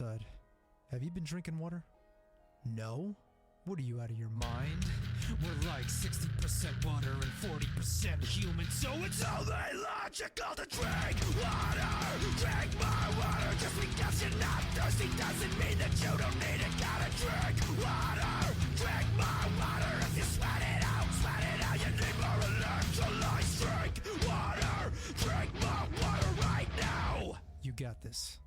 outside. Have you been drinking water? No? What are you, out of your mind? We're like 60% water and 40% human, so it's only logical to drink water. Drink more water. Just because you're not thirsty doesn't mean that you don't need it. Gotta drink water. Drink more water. If you sweat it out, you need more electrolytes. Drink water. Drink more water right now. You got this.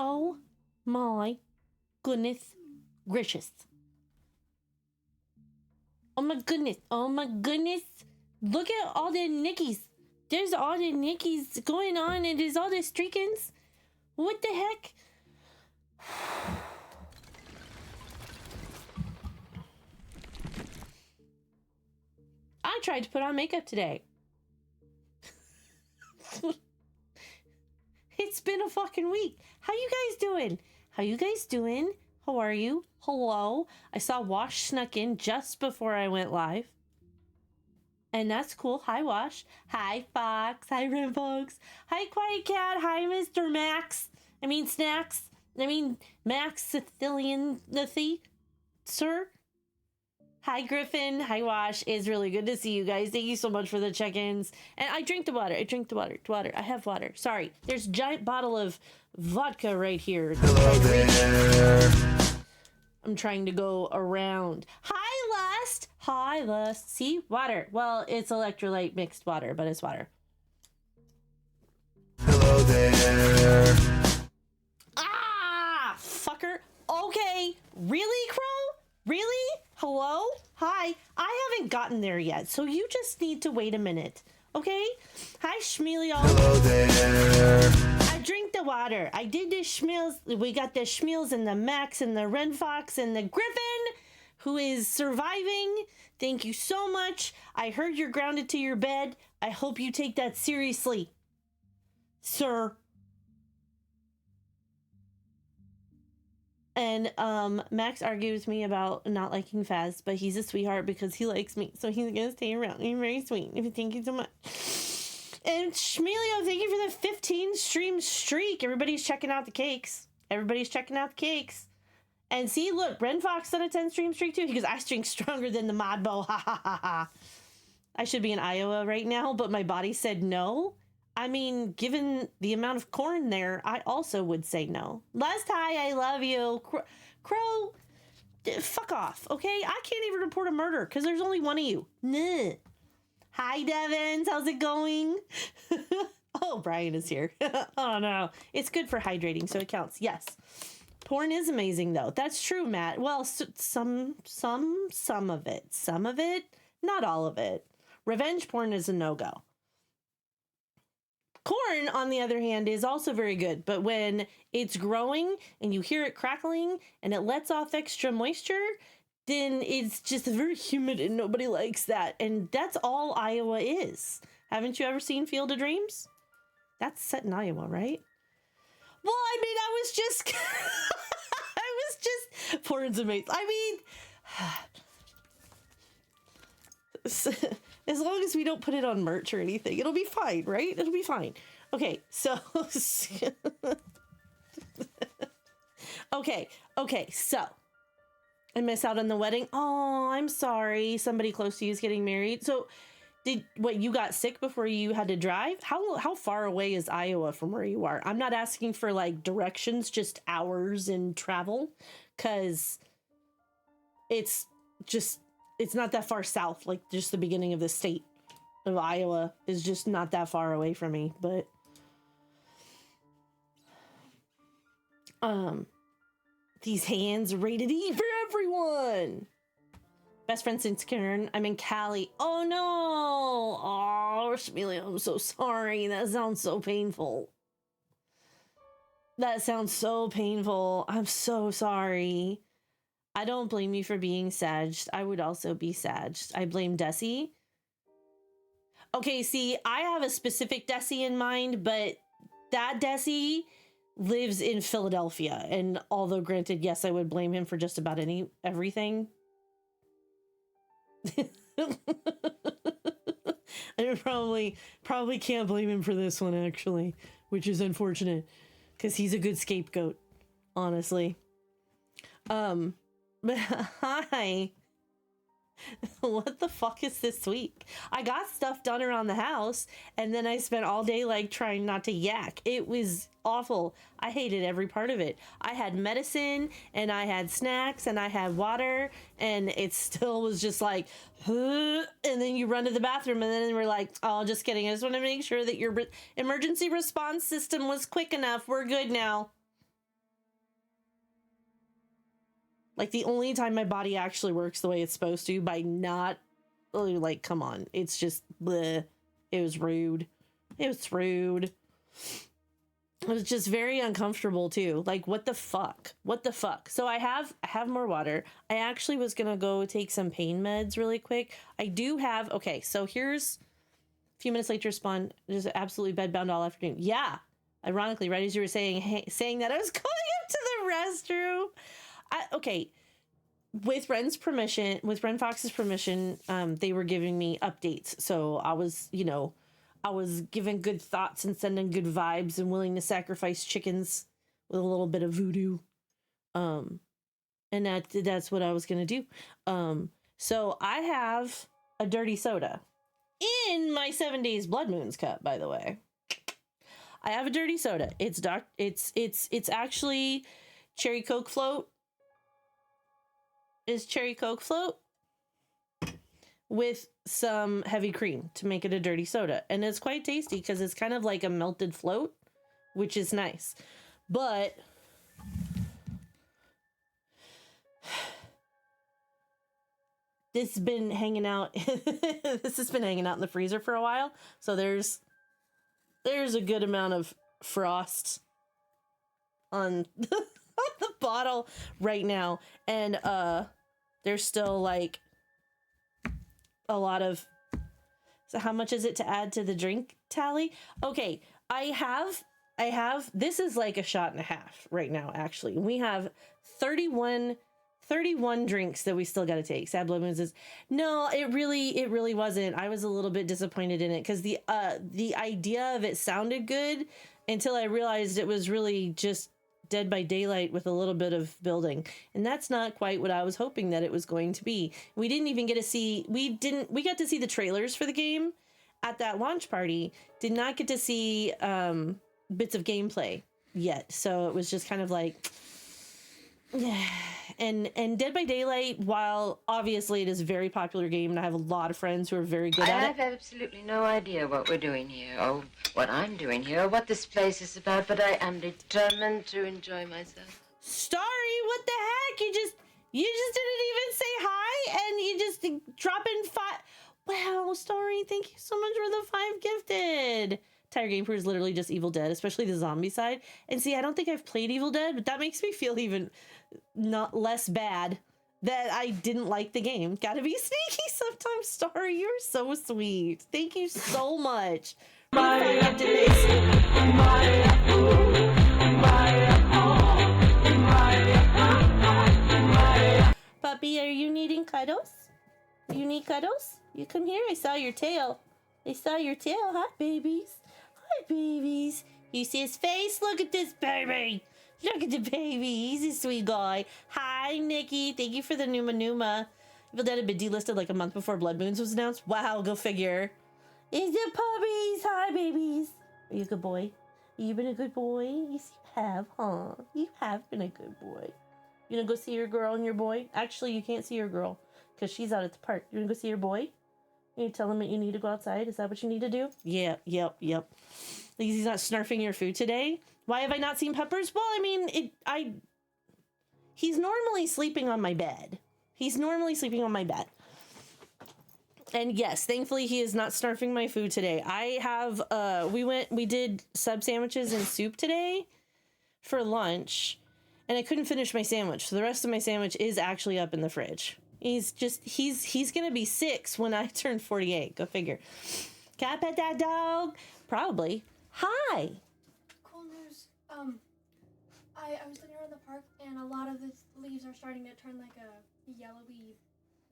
Oh my goodness gracious. Oh my goodness. Oh my goodness. Look at all the nickies. There's all the nickies going on and there's all the streakings. What the heck? I tried to put on makeup today. It's been a fucking week. How you guys doing? How you guys doing? How are you? Hello. I saw Wash snuck in just before I went live. And that's cool. Hi, Wash. Hi, Fox. Hi, Red Fox. Hi, Quiet Cat. Hi, Mr. Max. I mean, Snacks. I mean, Max Sicilian sir. Hi, Griffin. Hi, Wash. It's really good to see you guys. Thank you so much for the check-ins. And I drink the water. I drink the water. Water. I have water. Sorry. There's a giant bottle of vodka right here. Hello there. I'm trying to go around. Hi, Lust. Hi, Lust. See? Water. Well, it's electrolyte mixed water, but it's water. Hello there. Ah! Fucker. Okay. Really, Crow? Really? Hello? Hi. I haven't gotten there yet, so you just need to wait a minute. Okay? Hi, Schmeelio. Hello there. I drink the water. I did the Schmeels. We got the Schmeels and the Max and the Ren Fox and the Griffin, who is surviving. Thank you so much. I heard you're grounded to your bed. I hope you take that seriously, sir. And Max argued with me about not liking Faz, but he's a sweetheart because he likes me, so he's gonna stay around. He's very sweet. Thank you so much. And Schmelio, thank you for the 15 stream streak. Everybody's checking out the cakes. Everybody's checking out the cakes. And see, look, Ren Fox done a 10 stream streak too because I stream stronger than the mod bow. Ha ha ha ha. I should be in Iowa right now, but my body said no. I mean, given the amount of corn there, I also would say no. Last hi, I love you. Crow, fuck off, okay? I can't even report a murder because there's only one of you. Nah. Hi, Devins. How's it going? Oh, Brian is here. Oh, no. It's good for hydrating, so it counts. Yes. Porn is amazing, though. That's true, Matt. Well, some of it. Some of it, not all of it. Revenge porn is a no-go. Corn, on the other hand, is also very good, but when it's growing and you hear it crackling and it lets off extra moisture, then it's just very humid and nobody likes that. And that's all Iowa is. Haven't you ever seen Field of Dreams? That's set in Iowa, right? Well, I mean, I was just... Porn's amazing. I mean... As long as we don't put it on merch or anything, it'll be fine, right? It'll be fine. Okay, so... Okay, so... I missed out on the wedding. Oh, I'm sorry. Somebody close to you is getting married. So, you got sick before you had to drive? How far away is Iowa from where you are? I'm not asking for, like, directions, just hours in travel, because it's not that far south, like, just the beginning of the state of Iowa is just not that far away from me, but... These hands rated E for everyone. Best friend since Karen. I'm in Cali. Oh no. Oh, Shmelia, I'm so sorry. That sounds so painful. That sounds so painful. I'm so sorry. I don't blame you for being sagged. I would also be sagged. I blame Desi. Okay, see, I have a specific Desi in mind, but that Desi lives in Philadelphia, and although granted, yes, I would blame him for just about everything. I probably can't blame him for this one, actually, which is unfortunate because he's a good scapegoat, honestly. But hi. What the fuck is this week? I got stuff done around the house, and then I spent all day like trying not to yak. It was awful. I hated every part of it. I had medicine, and I had snacks, and I had water, and it still was just like, huh, and then you run to the bathroom, and then we're like, oh, just kidding. I just want to make sure that your emergency response system was quick enough. We're good now. Like the only time my body actually works the way it's supposed to by not like, come on. It's just bleh. It was rude. It was rude. It was just very uncomfortable too. Like, what the fuck? What the fuck? So I have more water. I actually was gonna go take some pain meds really quick. I do have, okay, so here's a few minutes later spawn, just absolutely bedbound all afternoon. Yeah. Ironically, right as you were saying that, I was going up to the restroom. Okay. With Ren's permission, with Ren Fox's permission, they were giving me updates. So I was, I was giving good thoughts and sending good vibes and willing to sacrifice chickens with a little bit of voodoo. And that's what I was going to do. So I have a dirty soda in my 7 days Blood Moons cup, by the way. I have a dirty soda. It's actually cherry Coke float. Is cherry Coke float with some heavy cream to make it a dirty soda. And it's quite tasty because it's kind of like a melted float, which is nice. But this has been hanging out. This has been hanging out in the freezer for a while. So there's a good amount of frost on the bottle right now. And there's still like a lot of, so how much is it to add to the drink tally? Okay, I have this is like a shot and a half right now. Actually, we have 31 drinks that we still got to take. Sad Blood Moon says no, it really wasn't. I was a little bit disappointed in it because the idea of it sounded good until I realized it was really just Dead by Daylight with a little bit of building, and that's not quite what I was hoping that it was going to be. We didn't even get to see, we got to see the trailers for the game at that launch party, did not get to see bits of gameplay yet, so it was just kind of like and Dead by Daylight, while obviously it is a very popular game and I have a lot of friends who are very good at it. I have absolutely no idea what we're doing here, or what I'm doing here, or what this place is about, but I am determined to enjoy myself. Starry, what the heck? You just didn't even say hi and you just drop in 5. Wow, Starry, thank you so much for the 5 gifted. Tire Game Crew is literally just Evil Dead, especially the zombie side. And see, I don't think I've played Evil Dead, but that makes me feel even not less bad that I didn't like the game. Gotta be sneaky sometimes, Starry. You're so sweet. Thank you so much. Puppy, are you needing cuddles? You need cuddles? You come here. I saw your tail. Hi, babies. Hi, babies. You see his face? Look at this baby. Look at the baby. He's a sweet guy. Hi, Nikki. Thank you for the Numa. Evil Dead had been delisted like a month before Blood Moons was announced. Wow, go figure. Is it puppies? Hi, babies. Are you a good boy? You been a good boy? Yes, you have, huh? You have been a good boy. You gonna go see your girl and your boy? Actually, you can't see your girl because she's out at the park. You gonna go see your boy? You tell him that you need to go outside? Is that what you need to do? Yeah, yep. He's not snarfing your food today? Why have I not seen Peppers? Well, I mean, he's normally sleeping on my bed. And yes, thankfully he is not snarfing my food today. I have, we did sub sandwiches and soup today for lunch, and I couldn't finish my sandwich. So the rest of my sandwich is actually up in the fridge. He's gonna be 6 when I turn 48. Go figure. Can I pet that dog? Probably. Hi. Cool news. I was looking around the park and a lot of the leaves are starting to turn like a yellowy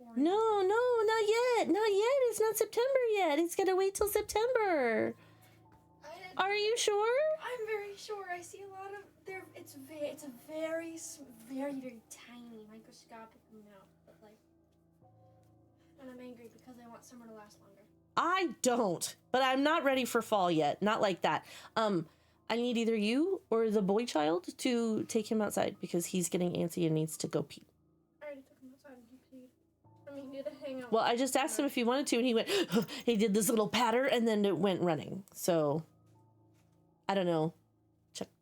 orange. No, not yet. It's not September yet. It's gonna wait till September. Are you sure? I'm very sure. I see a lot of there. It's a very tiny microscopic amount. And I'm angry because I want summer to last longer. I don't, but I'm not ready for fall yet. Not like that. I need either you or the boy child to take him outside because he's getting antsy and needs to go pee. I already took him outside and he peed. I mean, he had to hang out. Well, I just asked him if he wanted to, and he went, he did this little patter, and then it went running. So, I don't know.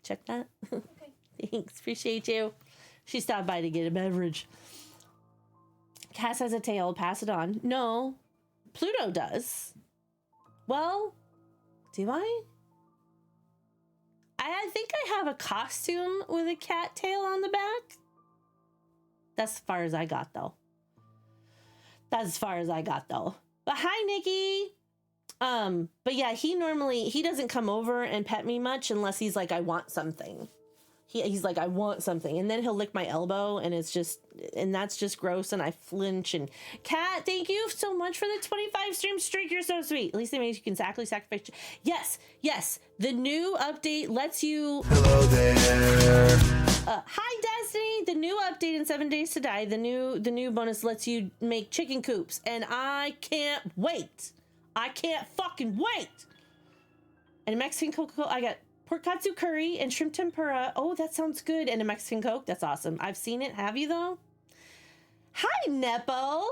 Check that. Okay. Thanks. Appreciate you. She stopped by to get a beverage. Cass has a tail. Pass it on. No, Pluto does. Well, do I? I think I have a costume with a cat tail on the back. That's as far as I got, though. That's as far as I got, though. But hi, Nikki. But yeah, he doesn't come over and pet me much unless he's like, I want something. He's like, I want something. And then he'll lick my elbow and that's just gross. And I flinch. And Kat, thank you so much for the 25 stream streak. You're so sweet. At least they made you can exactly sacrifice. Yes. The new update lets you. Hello there. Hi, Destiny. The new update in 7 Days to Die. The new bonus lets you make chicken coops. And I can't wait. I can't fucking wait. And a Mexican Coca-Cola. I got pork katsu curry and shrimp tempura. Oh, that sounds good. And a Mexican Coke. That's awesome. I've seen it. Have you, though? Hi, Nepo.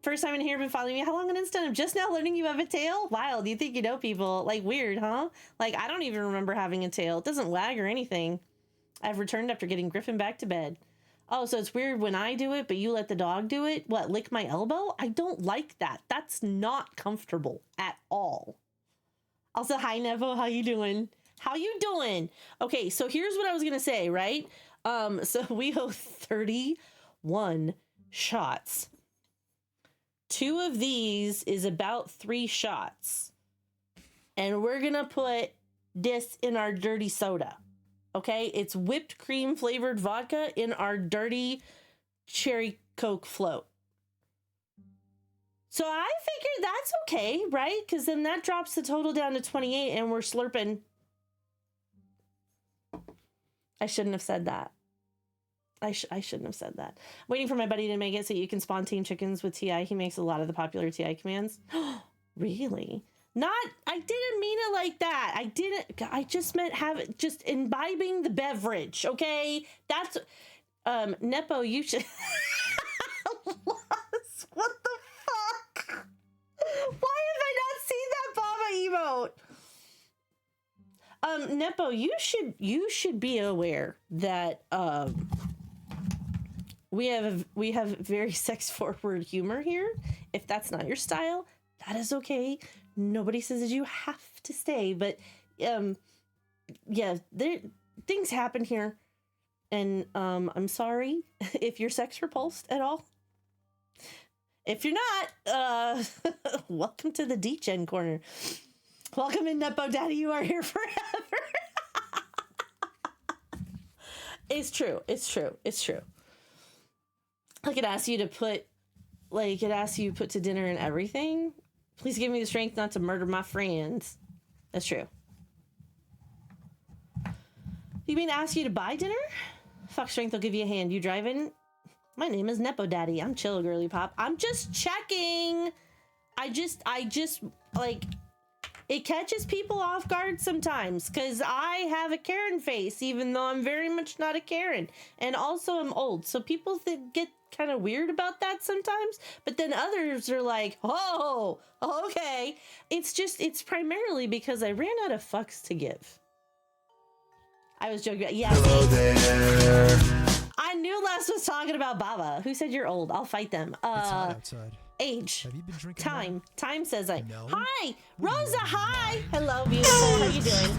First time in here, been following me. How long on Insta? I'm just now learning you have a tail. Wild. You think you know people. Like, weird, huh? Like, I don't even remember having a tail. It doesn't wag or anything. I've returned after getting Griffin back to bed. Oh, so it's weird when I do it, but you let the dog do it? What, lick my elbow? I don't like that. That's not comfortable at all. Also, hi, Nepo. How you doing? How you doing? Okay, so here's what I was gonna say, right? So we owe 31 shots. 2 of these is about 3 shots. And we're gonna put this in our dirty soda. Okay? It's whipped cream flavored vodka in our dirty cherry Coke float. So I figured that's okay, right? Because then that drops the total down to 28 and we're slurping. I shouldn't have said that. I shouldn't have said that. Waiting for my buddy to make it so you can spawn team chickens with TI. He makes a lot of the popular TI commands. Really? I didn't mean it like that. I just meant just imbibing the beverage, okay? That's, Nepo, you should. What the fuck? Why have I not seen that Baba emote? Nepo, you should be aware that we have very sex forward humor here. If that's not your style, that is okay. Nobody says that you have to stay, but yeah, things happen here, and I'm sorry if you're sex repulsed at all. If you're not, welcome to the D-Gen corner. Welcome in, Nepo Daddy. You are here forever. It's true. Like it asks you to put to dinner and everything. Please give me the strength not to murder my friends. That's true. You mean ask you to buy dinner? Fuck strength, I'll give you a hand. You driving? My name is Nepo Daddy. I'm chill, girly pop. I'm just checking. I just like, it catches people off guard sometimes because I have a Karen face, even though I'm very much not a Karen. And also I'm old. So people get kind of weird about that sometimes. But then others are like, oh, okay. It's primarily because I ran out of fucks to give. I was joking about, yeah. Hello there. I knew Les was talking about Baba. Who said you're old? I'll fight them. It's hot outside. Age. Have you been drinking Time. water? Time says I. No. Hi, Rosa. Hi. Hello, beautiful. How you doing?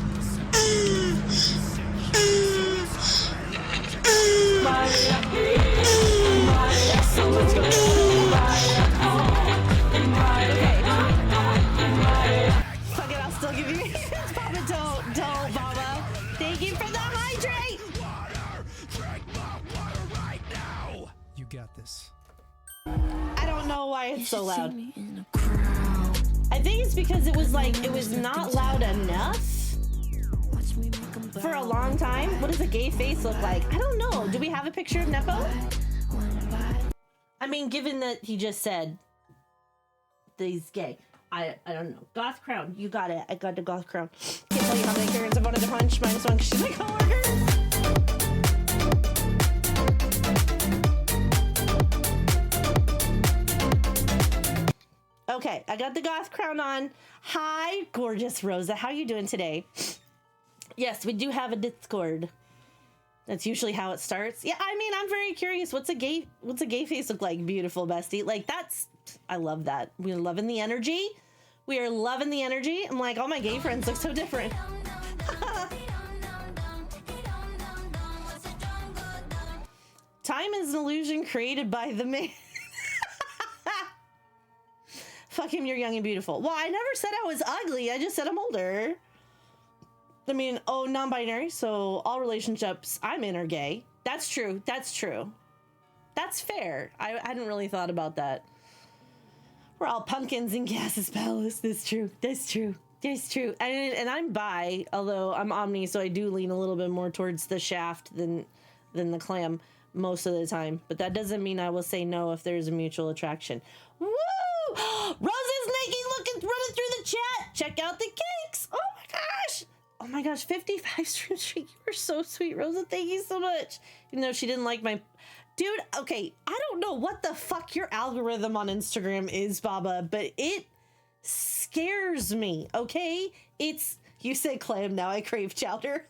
Fuck it, I'll still give you. Baba, don't, Baba. Thank you for the hydrate. You got this. I don't know why it's so loud. I think it's because it was not loud enough for a long time. What does a gay face look like? I don't know. Do we have a picture of Nepo? I mean, given that he just said that he's gay, I don't know. Goth crown, you got it. I got the goth crown. Can't tell you how many Karens I've wanted to punch. -1 because she's my coworker. Okay, I got the goth crown on. Hi, gorgeous Rosa. How you doing today? Yes, we do have a Discord. That's usually how it starts. Yeah, I mean, I'm very curious. What's a gay face look like? Beautiful, bestie. Like, I love that. We're loving the energy. We are loving the energy. I'm like, all my gay friends look so different. Time is an illusion created by the man. Fuck him, you're young and beautiful. Well, I never said I was ugly. I just said I'm older. I mean, non-binary, so all relationships I'm in are gay. That's true. That's true. That's fair. I hadn't really thought about that. We're all pumpkins in Gas's Palace. That's true. That's true. That's true. And I'm bi, although I'm omni, so I do lean a little bit more towards the shaft than the clam most of the time. But that doesn't mean I will say no if there's a mutual attraction. Woo! Rosa's naked looking, running through the chat. Check out the cakes. Oh my gosh. Oh my gosh, 55 streams streak. You're so sweet, Rosa. Thank you so much. Even though she didn't like my... Dude, okay, I don't know what the fuck your algorithm on Instagram is, Baba, but it scares me, okay? It's... You say clam, now I crave chowder.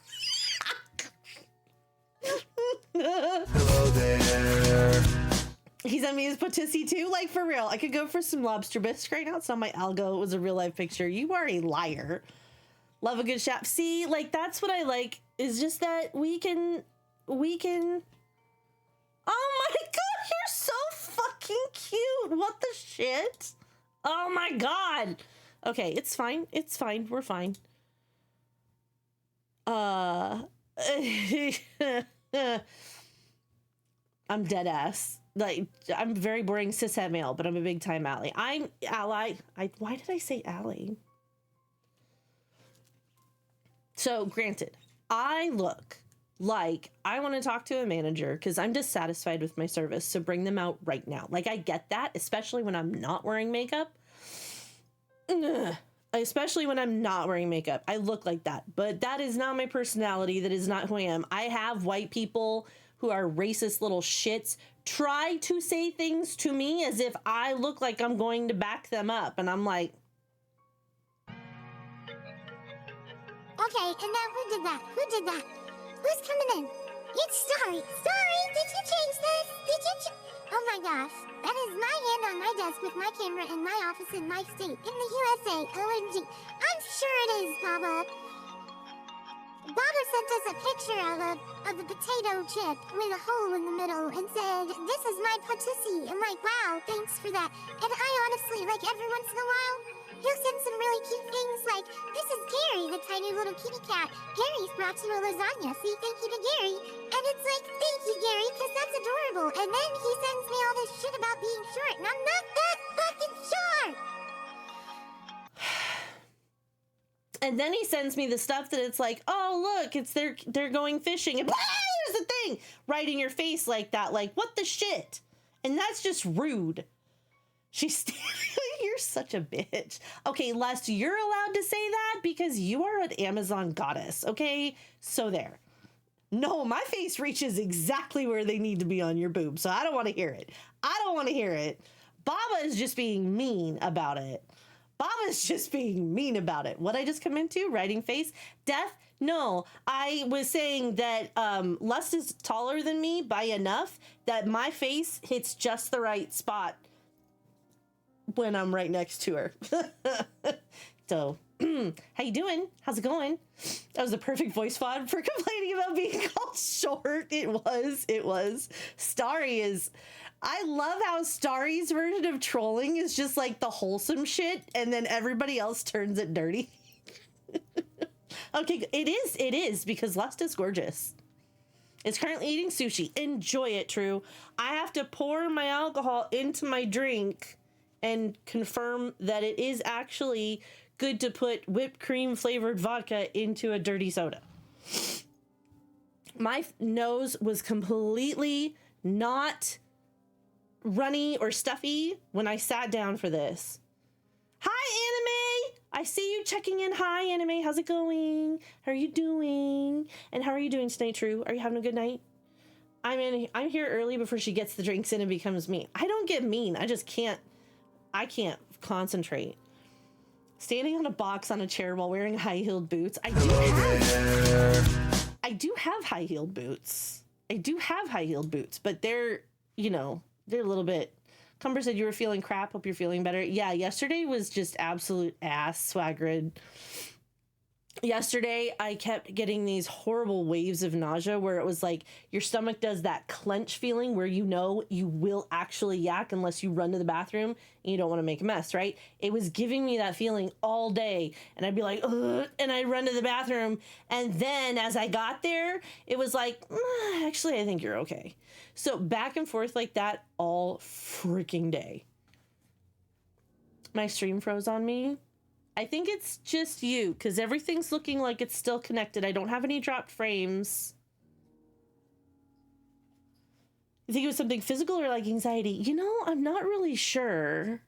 Hello there. He sent me his patissi too, like for real. I could go for some lobster bisque right now. It's on my algo. It was a real life picture. You are a liar. Love a good shop. See, like that's what I like. Is just that we can. Oh my god, you're so fucking cute. What the shit? Oh my god. Okay, it's fine. It's fine. We're fine. I'm dead ass. Like, I'm very boring cishet male, but I'm a big time ally. I'm ally. Why did I say ally? So, granted, I look like I want to talk to a manager because I'm dissatisfied with my service. So bring them out right now. Like, I get that, especially when I'm not wearing makeup. Especially when I'm not wearing makeup. I look like that. But that is not my personality. That is not who I am. I have white people who are racist little shits try to say things to me as if I look like I'm going to back them up. And I'm like... Okay, and now who did that? Who did that? Who's coming in? It's Starry. Starry, did you change this? Did you Oh my gosh. That is my hand on my desk with my camera in my office in my state. In the USA. OMG. I'm sure it is, Baba. Baba sent us a picture of a potato chip with a hole in the middle and said, "This is my patissi." I'm like, wow, thanks for that. And I honestly, like every once in a while, he'll send some really cute things like, "This is Gary, the tiny little kitty cat. Gary's brought you a lasagna. Say thank you to Gary." And it's like, thank you, Gary, because that's adorable. And then he sends me all this shit about being short, and I'm not that fucking short. And then he sends me the stuff that it's like, oh, look, it's they're going fishing. And there's the thing right in your face like that. Like, what the shit? And that's just rude. You're such a bitch. Okay, Lest, you're allowed to say that because you are an Amazon goddess. Okay, so there. No, my face reaches exactly where they need to be on your boob. So I don't want to hear it. I don't want to hear it. Baba is just being mean about it. Baba's just being mean about it. What I just come into? Writing face? Death? No. I was saying that Lust is taller than me by enough that my face hits just the right spot when I'm right next to her. So, how you doing? How's it going? That was the perfect voice font for complaining about being called short. It was. Starry is... I love how Starry's version of trolling is just like the wholesome shit, and then everybody else turns it dirty. Okay, it is, because Lust is gorgeous. It's currently eating sushi. Enjoy it, True. I have to pour my alcohol into my drink and confirm that it is actually good to put whipped cream flavored vodka into a dirty soda. My nose was completely not runny or stuffy when I sat down for this. Hi, Anime! I see you checking in. Hi, Anime. How's it going? How are you doing? And how are you doing tonight, True? Are you having a good night? I'm here early before she gets the drinks in and becomes mean. I don't get mean. I can't concentrate. Standing on a box on a chair while wearing high-heeled boots. I I do have high-heeled boots. But they're, they're a little bit... Cumber said you were feeling crap. Hope you're feeling better. Yeah, yesterday was just absolute ass swaggered. Yesterday, I kept getting these horrible waves of nausea where it was like your stomach does that clench feeling where you will actually yak unless you run to the bathroom and you don't want to make a mess, right? It was giving me that feeling all day, and I'd be like, ugh, and I'd run to the bathroom, and then as I got there, it was like, actually, I think you're okay. So back and forth like that all freaking day. My stream froze on me. I think it's just you, because everything's looking like it's still connected. I don't have any dropped frames. You think it was something physical or like anxiety? I'm not really sure.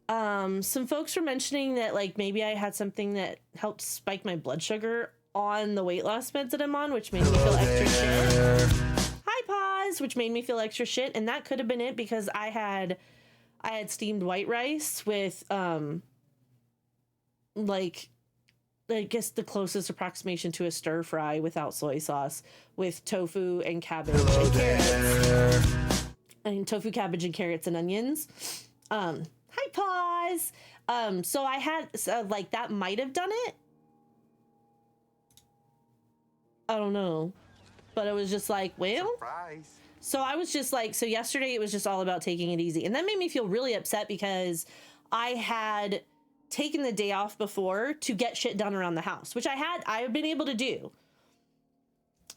Some folks were mentioning that like maybe I had something that helped spike my blood sugar on the weight loss meds that I'm on, which made me feel extra shit. Hi, Pause, which made me feel extra shit, and that could have been it because I had steamed white rice with like, I guess the closest approximation to a stir fry without soy sauce with tofu and cabbage and carrots. And tofu, cabbage, and carrots and onions. Hi, Pause. So I had, like, that might have done it. I don't know. But it was just like, well. Surprise. So I was just like, so yesterday it was just all about taking it easy. And that made me feel really upset because I had taken the day off before to get shit done around the house, which I've been able to do.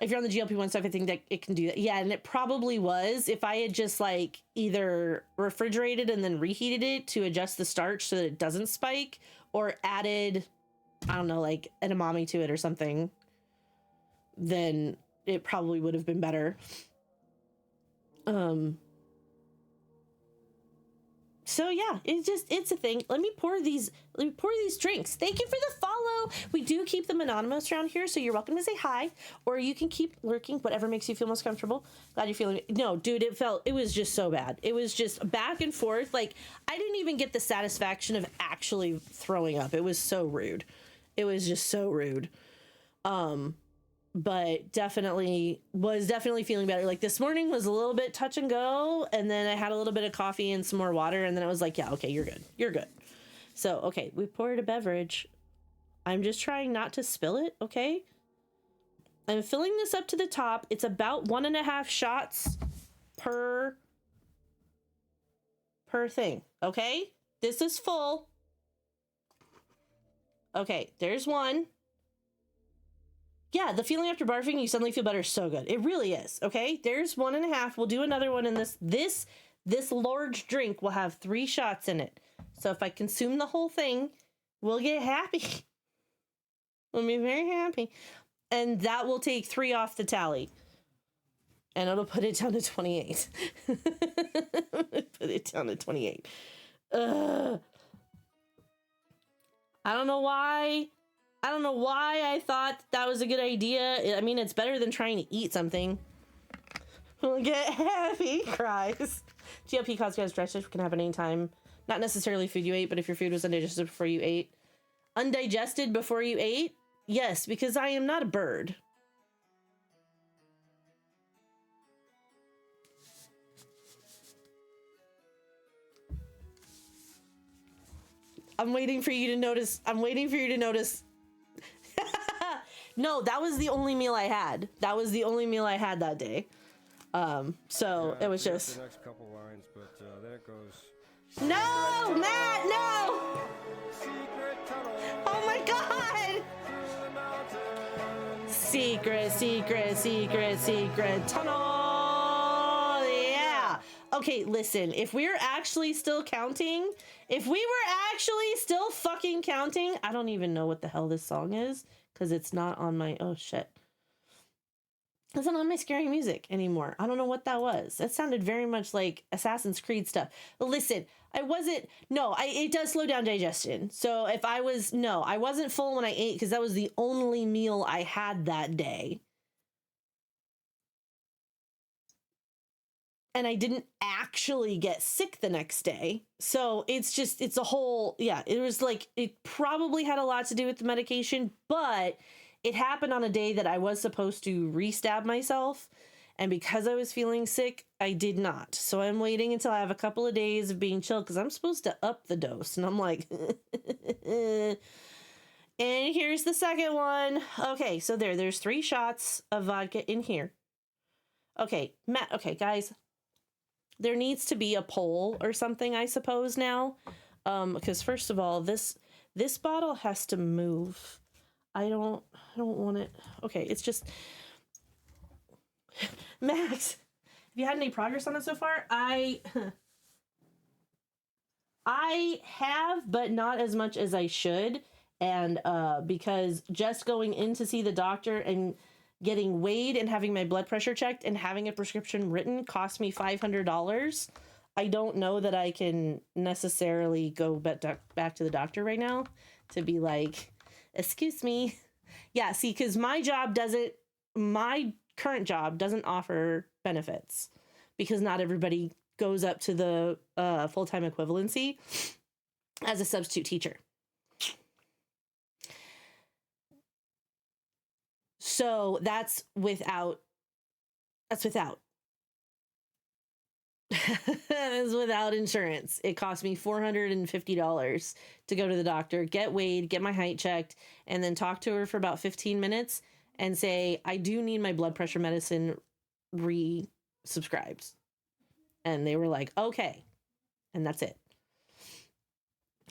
If you're on the GLP-1 stuff, I think that it can do that. Yeah, and it probably was if I had just like either refrigerated and then reheated it to adjust the starch so that it doesn't spike, or added, I don't know, like edamame to it or something, then it probably would have been better. So yeah, it's a thing. Let me pour these drinks. Thank you for the follow. We do keep them anonymous around here, so you're welcome to say hi, or you can keep lurking, whatever makes you feel most comfortable. Glad you're feeling it. No, dude, it was just so bad. It was just back and forth. Like, I didn't even get the satisfaction of actually throwing up. It was so rude. It was just so rude. But definitely feeling better. Like this morning was a little bit touch and go, and then I had a little bit of coffee and some more water, and then it was like, yeah, okay, you're good. So, okay, we poured a beverage. I'm just trying not to spill it, okay? I'm filling this up to the top. It's about 1.5 shots per thing, okay? This is full. Okay, there's one. Yeah, the feeling after barfing, you suddenly feel better. So good. It really is. Okay, there's 1.5. We'll do another one in this large drink will have 3 shots in it. So if I consume the whole thing, we'll get happy. We'll be very happy. And that will take 3 off the tally. And it'll put it down to 28. Put it down to 28. I don't know why I thought that was a good idea. I mean, it's better than trying to eat something. We'll get happy, cries. GLP causes digestion can happen anytime. Not necessarily food you ate, but if your food was undigested before you ate. Undigested before you ate? Yes, because I am not a bird. I'm waiting for you to notice. No, that was the only meal I had. That day. So it was just the next couple lines, but then it goes. No, Matt, no! Oh my God! Secret tunnel. Yeah. Okay, listen. If we were actually still counting, fucking counting, I don't even know what the hell this song is. Because it's not on my, oh shit. It's not on my scary music anymore. I don't know what that was. That sounded very much like Assassin's Creed stuff. But listen, it does slow down digestion. So I wasn't full when I ate because that was the only meal I had that day. And I didn't actually get sick the next day. So it's a whole, yeah, it was like, it probably had a lot to do with the medication, but it happened on a day that I was supposed to re-stab myself. And because I was feeling sick, I did not. So I'm waiting until I have a couple of days of being chill because I'm supposed to up the dose. And I'm like, and here's the second one. Okay, so there's 3 shots of vodka in here. Okay, Matt, okay, guys, there needs to be a poll or something, I suppose, now. Because first of all, this bottle has to move. I don't want it. Okay, it's just... Max, have you had any progress on it so far? I have, but not as much as I should. And because just going in to see the doctor and getting weighed and having my blood pressure checked and having a prescription written cost me $500. I don't know that I can necessarily go back to the doctor right now to be like, excuse me. Yeah, see, because my current job doesn't offer benefits because not everybody goes up to the full-time equivalency as a substitute teacher. So that's without that's without insurance. It cost me $450 to go to the doctor, get weighed, get my height checked, and then talk to her for about 15 minutes and say, I do need my blood pressure medicine re-subscribed. And they were like, okay. And that's it.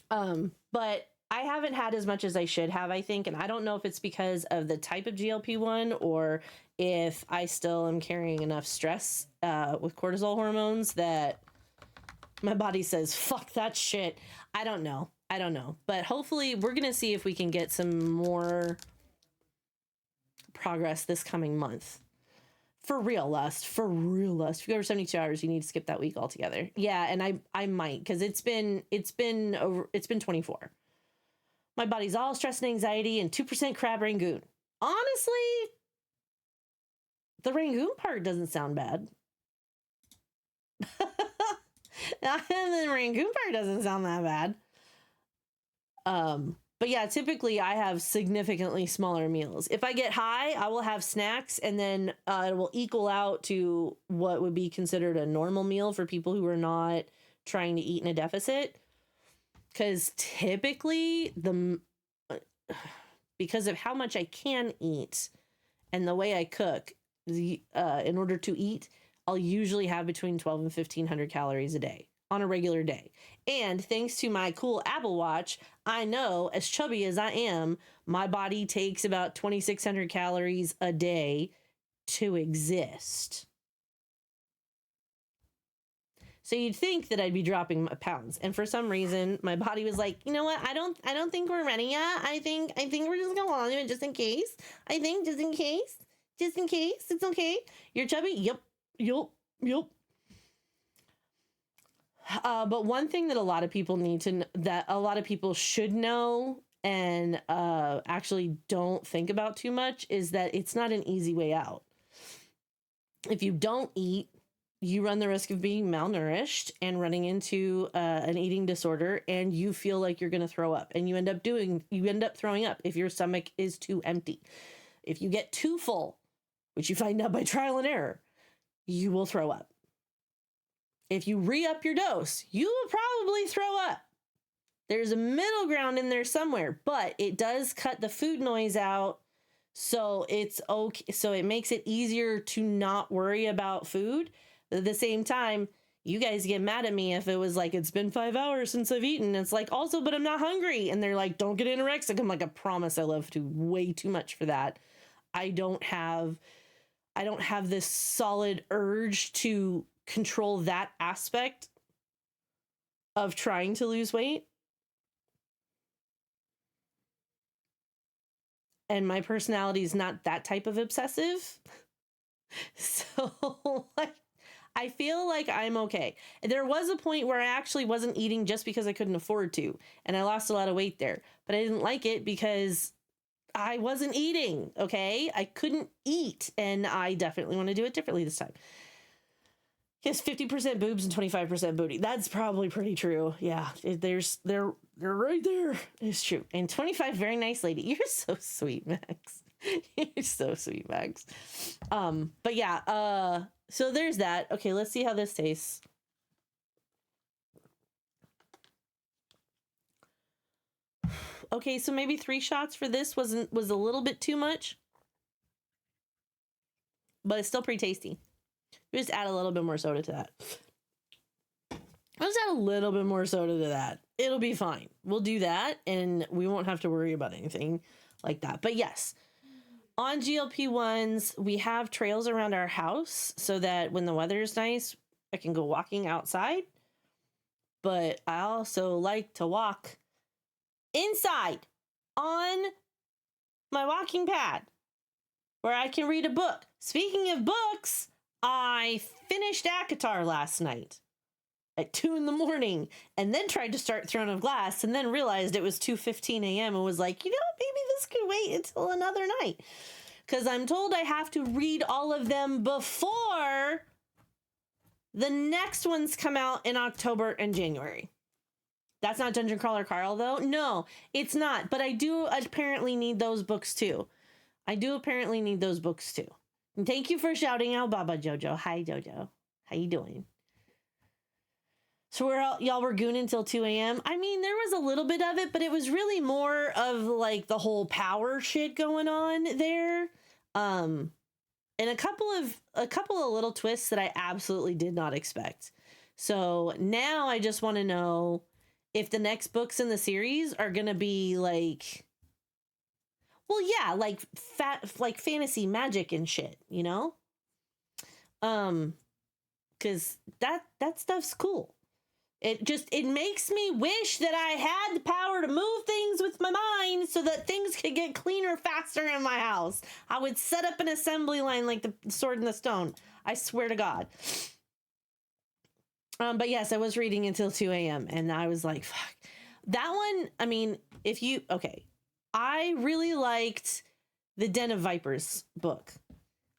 But I haven't had as much as I should have, I think. And I don't know if it's because of the type of GLP-1 or if I still am carrying enough stress with cortisol hormones that my body says, fuck that shit. I don't know. But hopefully we're going to see if we can get some more progress this coming month. For real, Lust. If you go over 72 hours, you need to skip that week altogether. Yeah, and I might, because it's been 24. My body's all stress and anxiety and 2% crab rangoon. Honestly, the rangoon part doesn't sound bad. The rangoon part doesn't sound that bad. But yeah, typically I have significantly smaller meals. If I get high, I will have snacks, and then it will equal out to what would be considered a normal meal for people who are not trying to eat in a deficit. Because typically, because of how much I can eat and the way I cook, in order to eat, I'll usually have between 1,200 and 1,500 calories a day on a regular day. And thanks to my cool Apple Watch, I know, as chubby as I am, my body takes about 2,600 calories a day to exist. So you'd think that I'd be dropping pounds. And for some reason, my body was like, you know what? I don't think we're ready yet. I think we're just going to hold on to it just in case. I think just in case, it's okay. You're chubby? Yep. But one thing that a lot of people should know and actually don't think about too much is that it's not an easy way out. If you don't eat, you run the risk of being malnourished and running into an eating disorder, and you feel like you're going to throw up, and you end up throwing up if your stomach is too empty. If you get too full, which you find out by trial and error, you will throw up. If you re-up your dose, you will probably throw up. There's a middle ground in there somewhere, but it does cut the food noise out, so it's okay. So it makes it easier to not worry about food. At the same time, you guys get mad at me if it was like, it's been 5 hours since I've eaten. It's like, also, but I'm not hungry. And they're like, don't get anorexic. I'm like, I promise I love food way too much for that. I don't have this solid urge to control that aspect of trying to lose weight. And my personality is not that type of obsessive. So I feel like I'm okay. There was a point where I actually wasn't eating just because I couldn't afford to, and I lost a lot of weight there, but I didn't like it because I wasn't eating. Okay. I couldn't eat, and I definitely want to do it differently this time. Yes, 50% boobs and 25% booty. That's probably pretty true. Yeah, they're right there. It's true. And 25, very nice lady. You're so sweet, Max. You're so sweet, Max. But yeah, so there's that. Okay, let's see how this tastes. Okay, so maybe 3 shots for this was a little bit too much, but it's still pretty tasty. Just add a little bit more soda to that. Let's add a little bit more soda to that. It'll be fine. We'll do that, and we won't have to worry about anything like that. But yes, on GLP-1s, we have trails around our house so that when the weather is nice, I can go walking outside. But I also like to walk inside on my walking pad where I can read a book. Speaking of books, I finished ACOTAR last night at 2 a.m. and then tried to start Throne of Glass and then realized it was 2:15 a.m. and was like, you know, maybe this could wait until another night. Because I'm told I have to read all of them before the next ones come out in October and January. That's not Dungeon Crawler Carl, though. No, it's not. But I do apparently need those books, too. And thank you for shouting out Baba Jojo. Hi, Jojo. How you doing? So y'all were gooning till 2 a.m.? I mean, there was a little bit of it, but it was really more of, like, the whole power shit going on there. And a couple of little twists that I absolutely did not expect. So now I just want to know if the next books in the series are going to be like, well, yeah, like fantasy magic and shit, you know? Cause that stuff's cool. It makes me wish that I had the power to move things with my mind so that things could get cleaner faster in my house. I would set up an assembly line like the Sword in the Stone. I swear to God. But yes, I was reading until 2 a.m. and I was like, fuck. That one, I mean, I really liked the Den of Vipers book.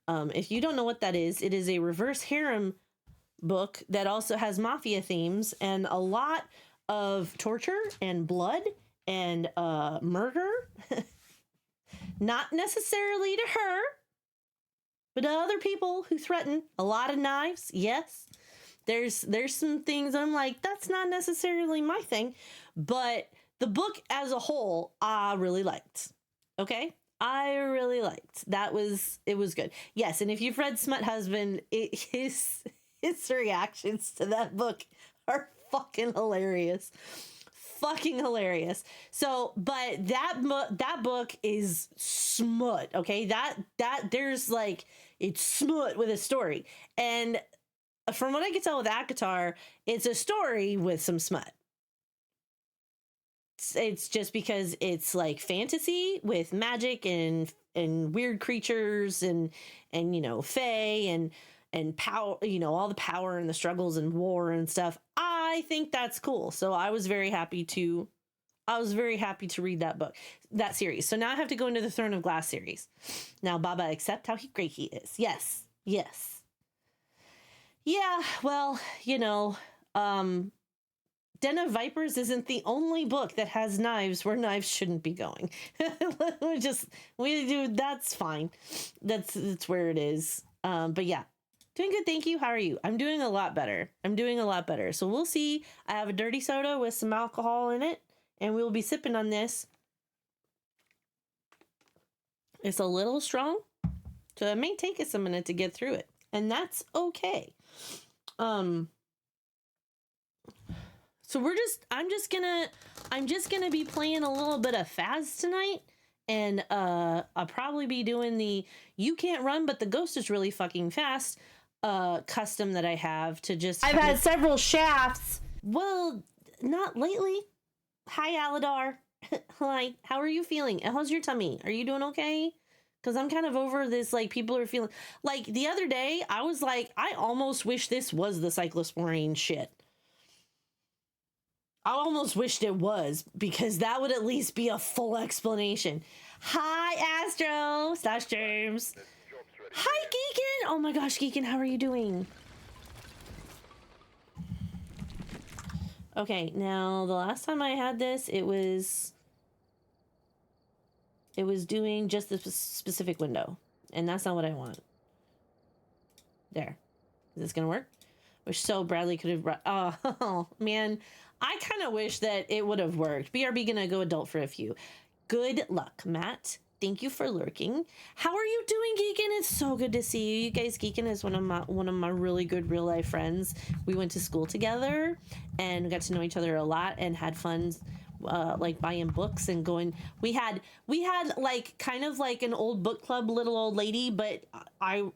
If you don't know what that is, it is a reverse harem book that also has mafia themes and a lot of torture and blood and murder. Not necessarily to her, but to other people who threaten. A lot of knives, yes. There's some things I'm like, that's not necessarily my thing, but the book as a whole, I really liked. Okay? I really liked. It was good. Yes, and if you've read Smut Husband, his reactions to that book are fucking hilarious. Fucking hilarious. So, but that book is smut, okay? That there's like, it's smut with a story. And from what I can tell with ACOTAR, it's a story with some smut. It's just because it's like fantasy with magic and weird creatures and you know, fae and power, you know, all the power and the struggles and war and stuff. I think that's cool. So I was very happy to read that series. So now I have to go into the Throne of Glass series. Now, Baba, accept how great he is. Yes. Yeah, well, you know, Den of Vipers isn't the only book that has knives where knives shouldn't be going. That's fine. That's where it is. But yeah, doing good. Thank you. How are you? I'm doing a lot better. So we'll see. I have a dirty soda with some alcohol in it, and we'll be sipping on this. It's a little strong, so it may take us a minute to get through it, and that's okay. So I'm just gonna be playing a little bit of Phas tonight, and I'll probably be doing the You Can't Run But the Ghost is Really Fucking Fast custom that I have to just... I've had several shafts. Well, not lately. Hi, Aladar. Hi, how are you feeling? How's your tummy? Are you doing okay? Because I'm kind of over this, like, people are feeling... Like, the other day, I was like, I almost wish this was the cyclosporine shit. I almost wished it was, because that would at least be a full explanation. Hi, Astro / James. Hi, Geekin. Oh my gosh, Geekin, how are you doing? Okay, now the last time I had this, it was It was doing just this specific window, and that's not what I want. There. Is this gonna work? Wish so Bradley could have. Oh man, I kind of wish that it would have worked. BRB gonna go adult for a few. Good luck, Matt. Thank you for lurking. How are you doing, Geekin? It's so good to see you. You guys, Geekin is one of my really good real life friends. We went to school together and got to know each other a lot and had fun. Like buying books and going. We had like kind of like an old book club, little old lady, but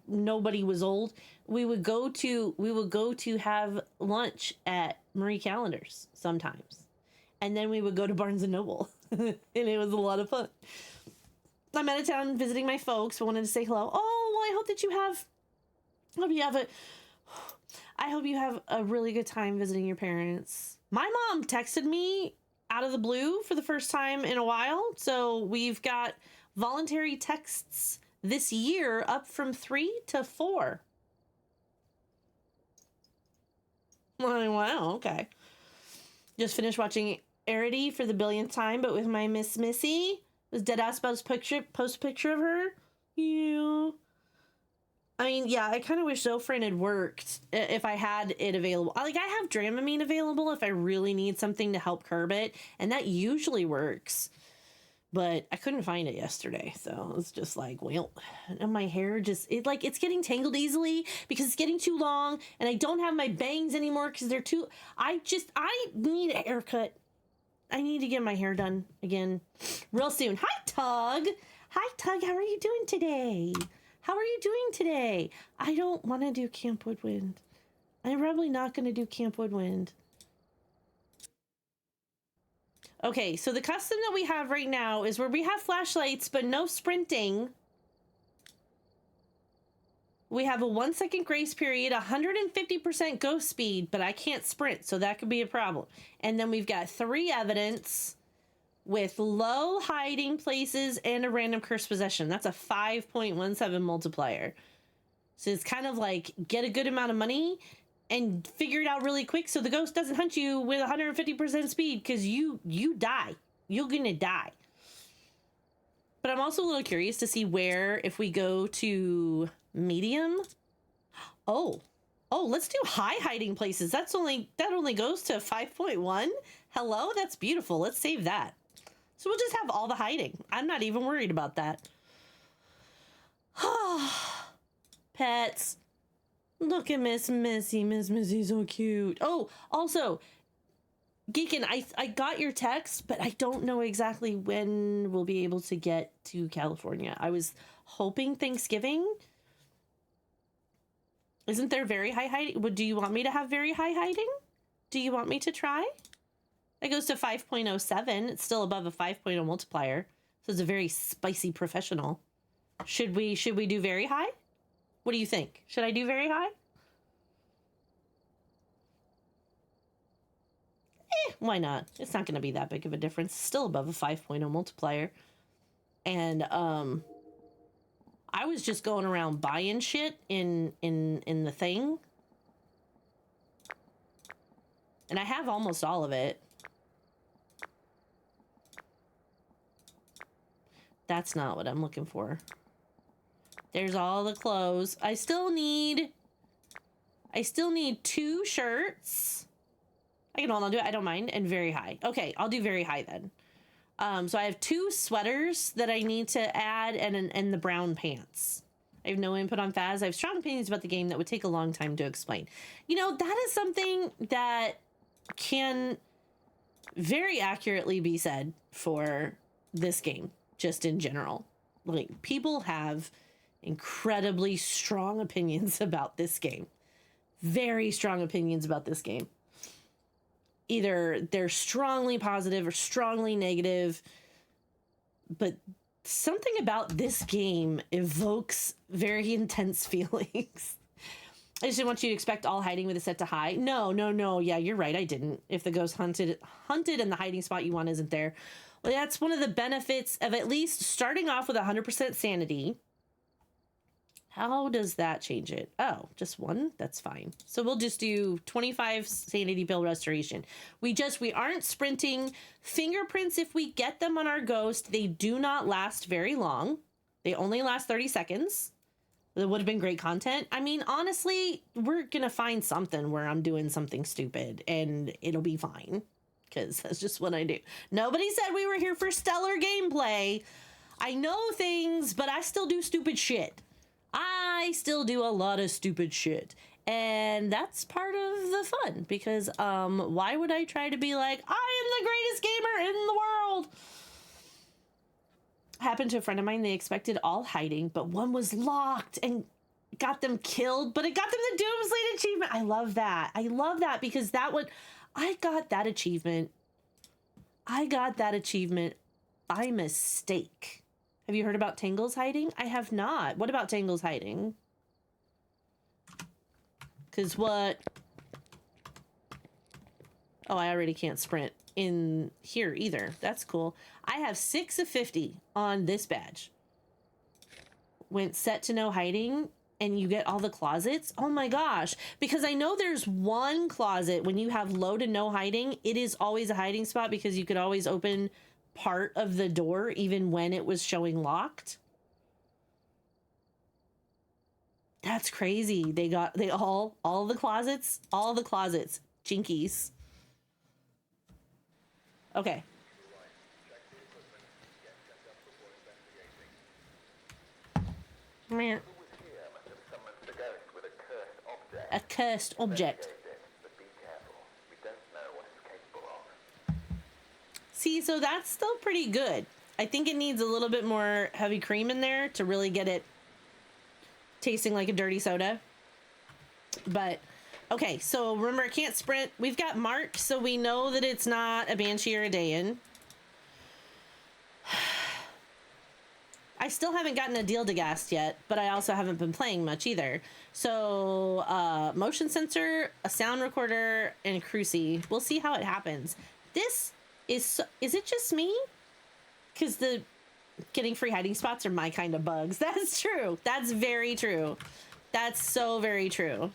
nobody was old. We would go to have lunch at Marie Callender's sometimes, and then we would go to Barnes and Noble, and it was a lot of fun. I'm out of town visiting my folks. I wanted to say hello. Oh, well, I hope that you have. I hope you have a really good time visiting your parents. My mom texted me out of the blue for the first time in a while. So we've got voluntary texts this year up from 3 to 4. Wow, okay. Just finished watching Arity for the billionth time, but with my Miss Missy. Was Deadass Buzz post picture of her? Yeah. I mean, yeah, I kind of wish Zofran had worked if I had it available. Like, I have Dramamine available if I really need something to help curb it, and that usually works. But I couldn't find it yesterday, so it's just like, well, and my hair just, it's getting tangled easily because it's getting too long, and I don't have my bangs anymore because they're too, I need a haircut. I need to get my hair done again real soon. Hi, Tug. Hi, Tug. How are you doing today? How are you doing today? I don't want to do Camp Woodwind. I'm probably not going to do Camp Woodwind. Okay, so the custom that we have right now is where we have flashlights, but no sprinting. We have a 1 second grace period, 150% ghost speed, but I can't sprint, so that could be a problem. And then we've got 3 evidence with low hiding places and a random cursed possession. That's a 5.17 multiplier. So it's kind of like get a good amount of money and figure it out really quick so the ghost doesn't hunt you with 150% speed because you die. You're gonna die. But I'm also a little curious to see where, if we go to medium. Oh, let's do high hiding places. That only goes to 5.1. Hello, that's beautiful. Let's save that. So we'll just have all the hiding. I'm not even worried about that. Pets. Look at Miss Missy. Miss Missy's so cute. Oh, also, Geekin, I got your text, but I don't know exactly when we'll be able to get to California. I was hoping Thanksgiving. Isn't there very high hiding? Do you want me to have very high hiding? Do you want me to try? It goes to 5.07. It's still above a 5.0 multiplier. So it's a very spicy professional. Should we do very high? What do you think? Should I do very high? Why not? It's not going to be that big of a difference. Still above a 5.0 multiplier. And I was just going around buying shit in the thing. And I have almost all of it. That's not what I'm looking for. There's all the clothes. I still need 2 shirts. I can hold on to it. I don't mind. And very high. Okay, I'll do very high then. So I have 2 sweaters that I need to add and the brown pants. I have no input on Phaz. I have strong opinions about the game that would take a long time to explain. You know, that is something that can very accurately be said for this game, just in general. Like, people have incredibly strong opinions about this game. Very strong opinions about this game. Either they're strongly positive or strongly negative, but something about this game evokes very intense feelings. I just didn't want you to expect all hiding with a set to high. No. Yeah, you're right. I didn't. If the ghost hunted and the hiding spot you want isn't there. Well, that's one of the benefits of at least starting off with 100% sanity How does that change it? Oh, just one? That's fine. So we'll just do 25 sanity pill restoration. We aren't sprinting. Fingerprints, if we get them on our ghost, they do not last very long. They only last 30 seconds. That would have been great content. I mean, honestly, we're going to find something where I'm doing something stupid and it'll be fine. Because that's just what I do. Nobody said we were here for stellar gameplay. I know things, but I still do stupid shit. I still do a lot of stupid shit. And that's part of the fun. Because why would I try to be like, I am the greatest gamer in the world? Happened to a friend of mine. They expected all hiding, but one was locked and got them killed. But it got them the Doomslate achievement. I love that. I love that because that would... I got that achievement. I got that achievement by mistake. Have you heard about Tangle's hiding? I have not. What about Tangle's hiding? Because what... Oh, I already can't sprint in here either. That's cool. I have 6 of 50 on this badge. Went set to no hiding, and you get all the closets. Oh my gosh. Because I know there's one closet when you have low to no hiding. It is always a hiding spot because you could always open part of the door even when it was showing locked. That's crazy. They all the closets, jinkies. Okay. Man. A cursed object. See, so that's still pretty good. I think it needs a little bit more heavy cream in there to really get it tasting like a dirty soda. But, okay, so remember, I can't sprint. We've got Mark, so we know that it's not a Banshee or a Dayan. I still haven't gotten a deal to Gast yet, but I also haven't been playing much either. So, motion sensor, a sound recorder, and a Cruci. We'll see how it happens. This is it just me? Because the getting free hiding spots are my kind of bugs. That's true. That's very true. That's so very true.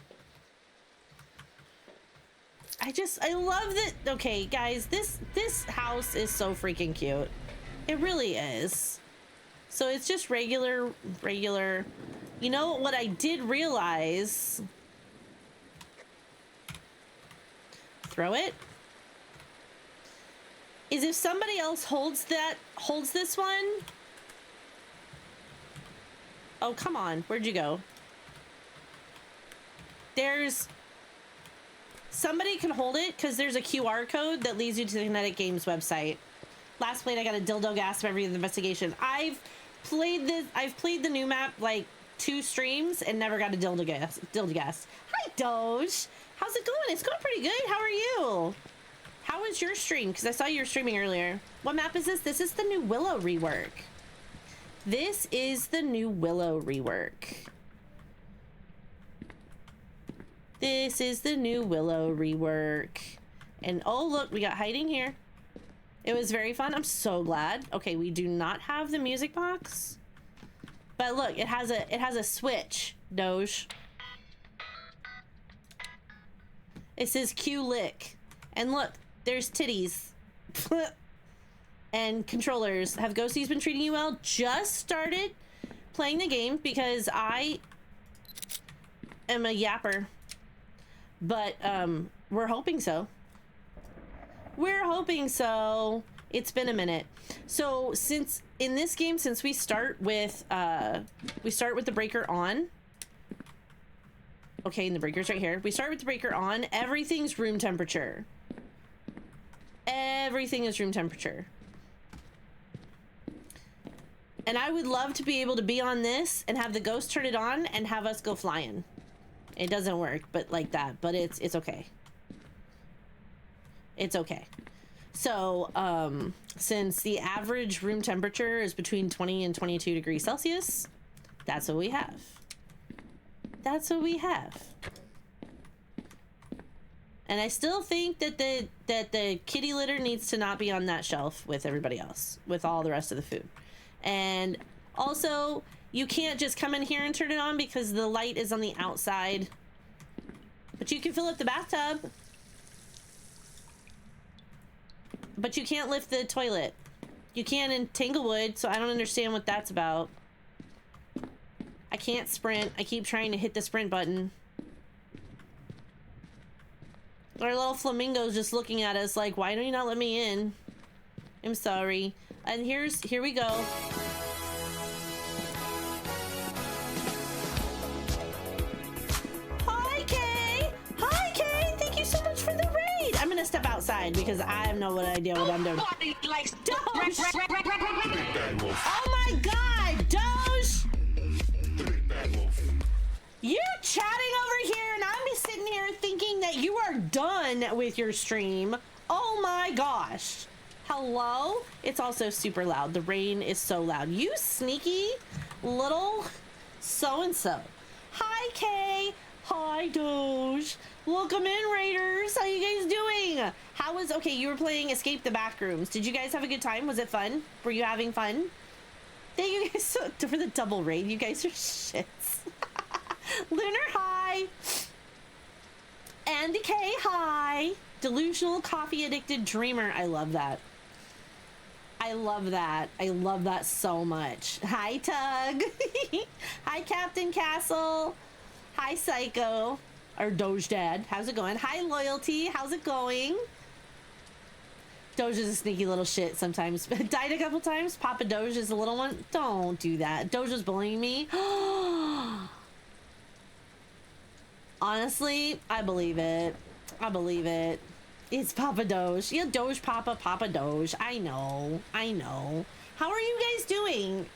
I love that. Okay, guys, this house is so freaking cute. It really is. So it's just regular. You know what I did realize? Throw it. Is if somebody else holds this one. Oh, come on. Where'd you go? Somebody can hold it because there's a QR code that leads you to the Kinetic Games website. Last played, I got a dildo gas from every investigation. I've played the new map like 2 streams and never got a dildo gas. Hi, Doge. How's it going? It's going pretty good. How are you? How was your stream? Because I saw you were streaming earlier. What map is this? This is the new Willow rework. This is the new Willow rework. This is the new Willow rework. And oh, look, we got hiding here. It was very fun. I'm so glad. Okay, we do not have the music box. But look, it has a switch, Doge. It says Q lick. And look, there's titties. And controllers. Have ghosties been treating you well? Just started playing the game because I am a yapper. But we're hoping so. We're hoping so. It's been a minute. So since in this game, since we start with the breaker on. Okay, and the breaker's right here. We start with the breaker on. Everything's room temperature. Everything is room temperature. And I would love to be able to be on this and have the ghost turn it on and have us go flying. It doesn't work, but like that. But it's okay. It's okay. So, since the average room temperature is between 20 and 22 degrees Celsius, that's what we have. That's what we have. And I still think that the kitty litter needs to not be on that shelf with everybody else, with all the rest of the food. And also, You can't just come in here and turn it on because the light is on the outside. But you can fill up the bathtub. But you can't lift the toilet. You can in Tanglewood, so I don't understand what that's about. I can't sprint. I keep trying to hit the sprint button. Our little flamingo's just looking at us like, why don't you not let me in? I'm sorry. And here we go. Hi, Kay! Hi, Kay! Thank you so much for the raid! I'm gonna step outside because I have no idea what I'm doing. Doge! Oh my god, Doge! You're chatting over here and I'm sitting here thinking that you are done with your stream. Oh my gosh. Hello? It's also super loud. The rain is so loud. You sneaky little so-and-so. Hi, Kay. Hi, Doge. Welcome in, Raiders. How you guys doing? Okay, you were playing Escape the Backrooms. Did you guys have a good time? Was it fun? Were you having fun? Thank you guys for the double raid. You guys are shits. Lunar, hi. Andy K, hi. Delusional coffee addicted dreamer. I love that. I love that. I love that so much. Hi, Tug. Hi, Captain Castle. Hi, Psycho. Or Doge Dad. How's it going? Hi, Loyalty. How's it going? Doge is a sneaky little shit sometimes. Died a couple times. Papa Doge is a little one. Don't do that. Doge is bullying me. Honestly, I believe it. I believe it. It's Papa Doge. Yeah, Doge Papa, Papa Doge. I know. I know. How are you guys doing?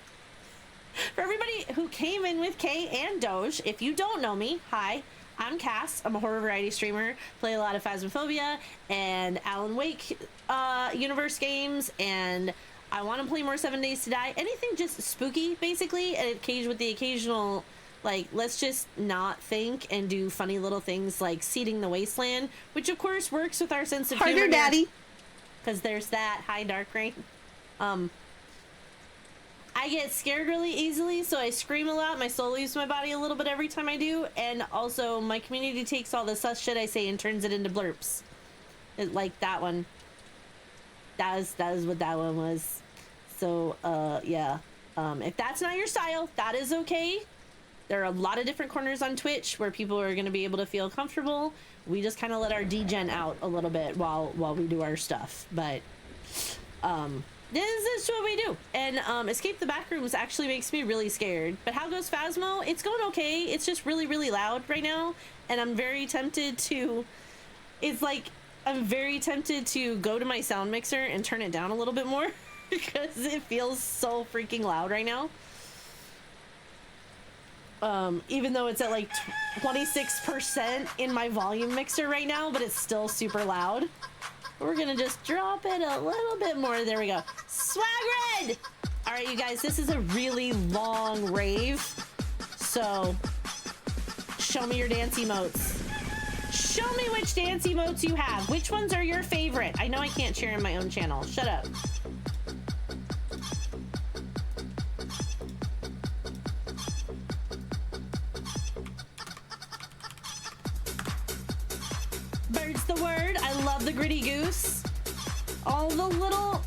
For everybody who came in with Kay and Doge, if you don't know me, hi. I'm Cass. I'm a horror variety streamer. Play a lot of Phasmophobia and Alan Wake universe games, and I want to play more 7 Days to Die. Anything just spooky, basically, and with the occasional, like, let's just not think and do funny little things like Seeding the Wasteland, which of course works with our sense of humor. Harder, Daddy. Because there's that. Hi, Dark Rain. I get scared really easily, so I scream a lot. My soul leaves my body a little bit every time I do, and also my community takes all the sus shit I say and turns it into blurps. Like that one. That is what that one was. So, yeah. If that's not your style, that is okay. There are a lot of different corners on Twitch where people are going to be able to feel comfortable. We just kind of let our degen out a little bit while we do our stuff. But, this is what we do. And Escape the Backrooms actually makes me really scared. But how goes Phasmo? It's going okay. It's just really, really loud right now. And I'm very tempted to... I'm very tempted to go to my sound mixer and turn it down a little bit more. Because it feels so freaking loud right now. Even though it's at like 26% in my volume mixer right now. But it's still super loud. We're gonna just drop it a little bit more. There we go. Swagred! All right, you guys, this is a really long rave. So, show me your dance emotes. Show me which dance emotes you have. Which ones are your favorite? I know I can't share in my own channel. Shut up. Bird's the word. I love the gritty goose. All the little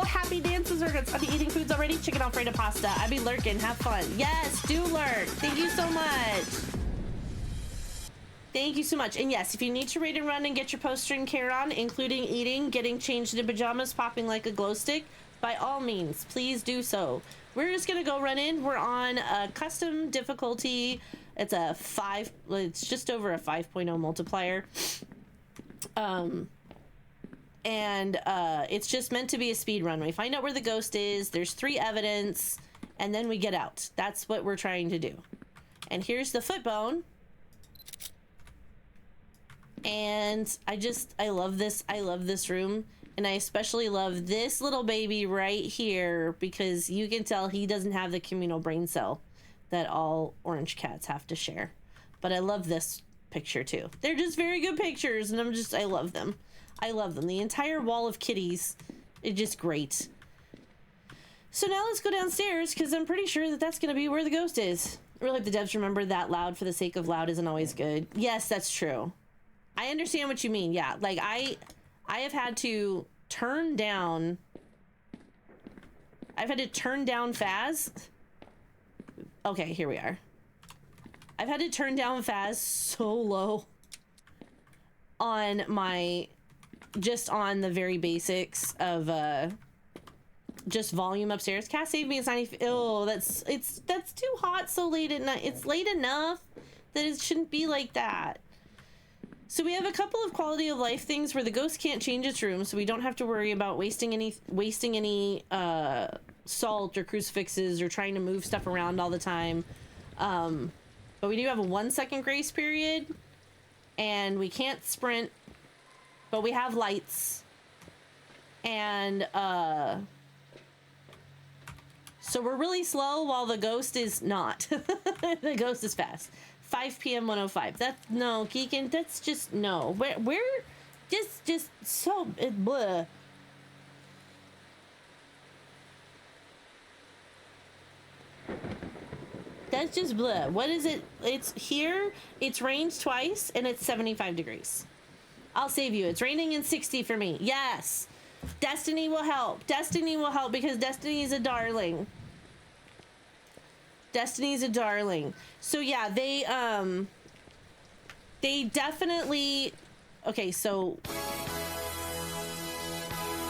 happy dances are good. I'll be eating foods already. Chicken Alfredo pasta. I be lurking. Have fun. Yes, do lurk. Thank you so much. Thank you so much. And yes, if you need to raid and run and get your post-stream care on, including eating, getting changed into pajamas, popping like a glow stick, by all means, please do so. We're just gonna go run in. We're on a custom difficulty. It's it's just over a 5.0 multiplier. It's just meant to be a speed run. We find out where the ghost is. There's 3 evidence, and then we get out. That's what we're trying to do. And here's the foot bone. And I love this. I love this room. And I especially love this little baby right here because you can tell he doesn't have the communal brain cell that all orange cats have to share. But I love this picture too. They're just very good pictures, and I love them. I love them. The entire wall of kitties is just great. So now let's go downstairs, because I'm pretty sure that that's going to be where the ghost is. I really hope the devs remember that loud for the sake of loud isn't always good. Yes, that's true. I understand what you mean. Yeah, like I have had to turn down... I've had to turn down Phas. Okay, here we are. I've had to turn down Phas so low on my... just on the very basics of just volume upstairs. Cass saved me. It's 90. Oh, that's too hot so late at night. It's late enough that it shouldn't be like that. So we have a couple of quality of life things where the ghost can't change its room, so we don't have to worry about wasting any salt or crucifixes or trying to move stuff around all the time. But we do have a 1 second grace period, and we can't sprint, but we have lights. And so we're really slow while the ghost is not. The ghost is fast. 5 p.m. 105. That's no, Keegan. That's just no. We're just so blah. That's just blah. What is it? It's here. It's rained twice, and it's 75 degrees. I'll save you. It's raining in 60 for me. Yes. Destiny will help. Destiny will help because Destiny is a darling. Destiny's a darling. So yeah, they definitely... Okay, so...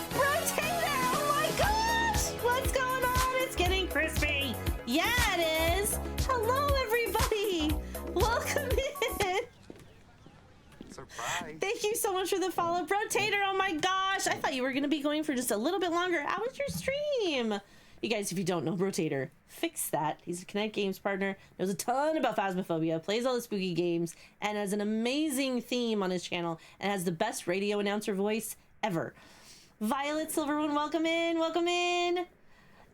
Rotator! Oh my gosh! What's going on? It's getting crispy. Yeah, it is. Hello, everybody. Welcome in. Surprise. Thank you so much for the follow, Rotator. Oh my gosh. I thought you were going to be going for just a little bit longer. How was your stream? You guys, if you don't know Rotator, fix that. He's a Connect Games partner, knows a ton about Phasmophobia, plays all the spooky games, and has an amazing theme on his channel, and has the best radio announcer voice ever. Violet Silverone, welcome in, welcome in.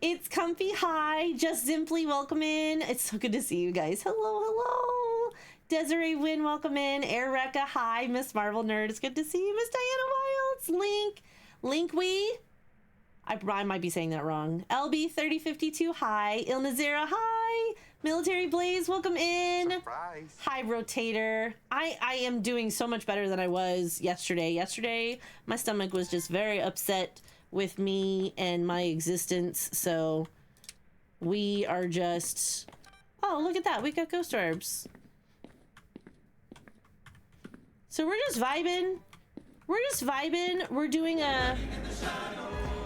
It's Comfy, hi. Just Simply, welcome in. It's so good to see you guys. Hello, hello. Desiree Wynn, welcome in. Air Recca, hi. Miss Marvel Nerd, it's good to see you. Miss Diana Wilds, Linkwee. I might be saying that wrong. LB3052, hi. Il Nazira, hi. Military Blaze, welcome in. Surprise. Hi, Rotator. I am doing so much better than I was yesterday. Yesterday, my stomach was just very upset with me and my existence, so we are just... Oh, look at that. We got ghost orbs. So we're just vibing. We're doing a...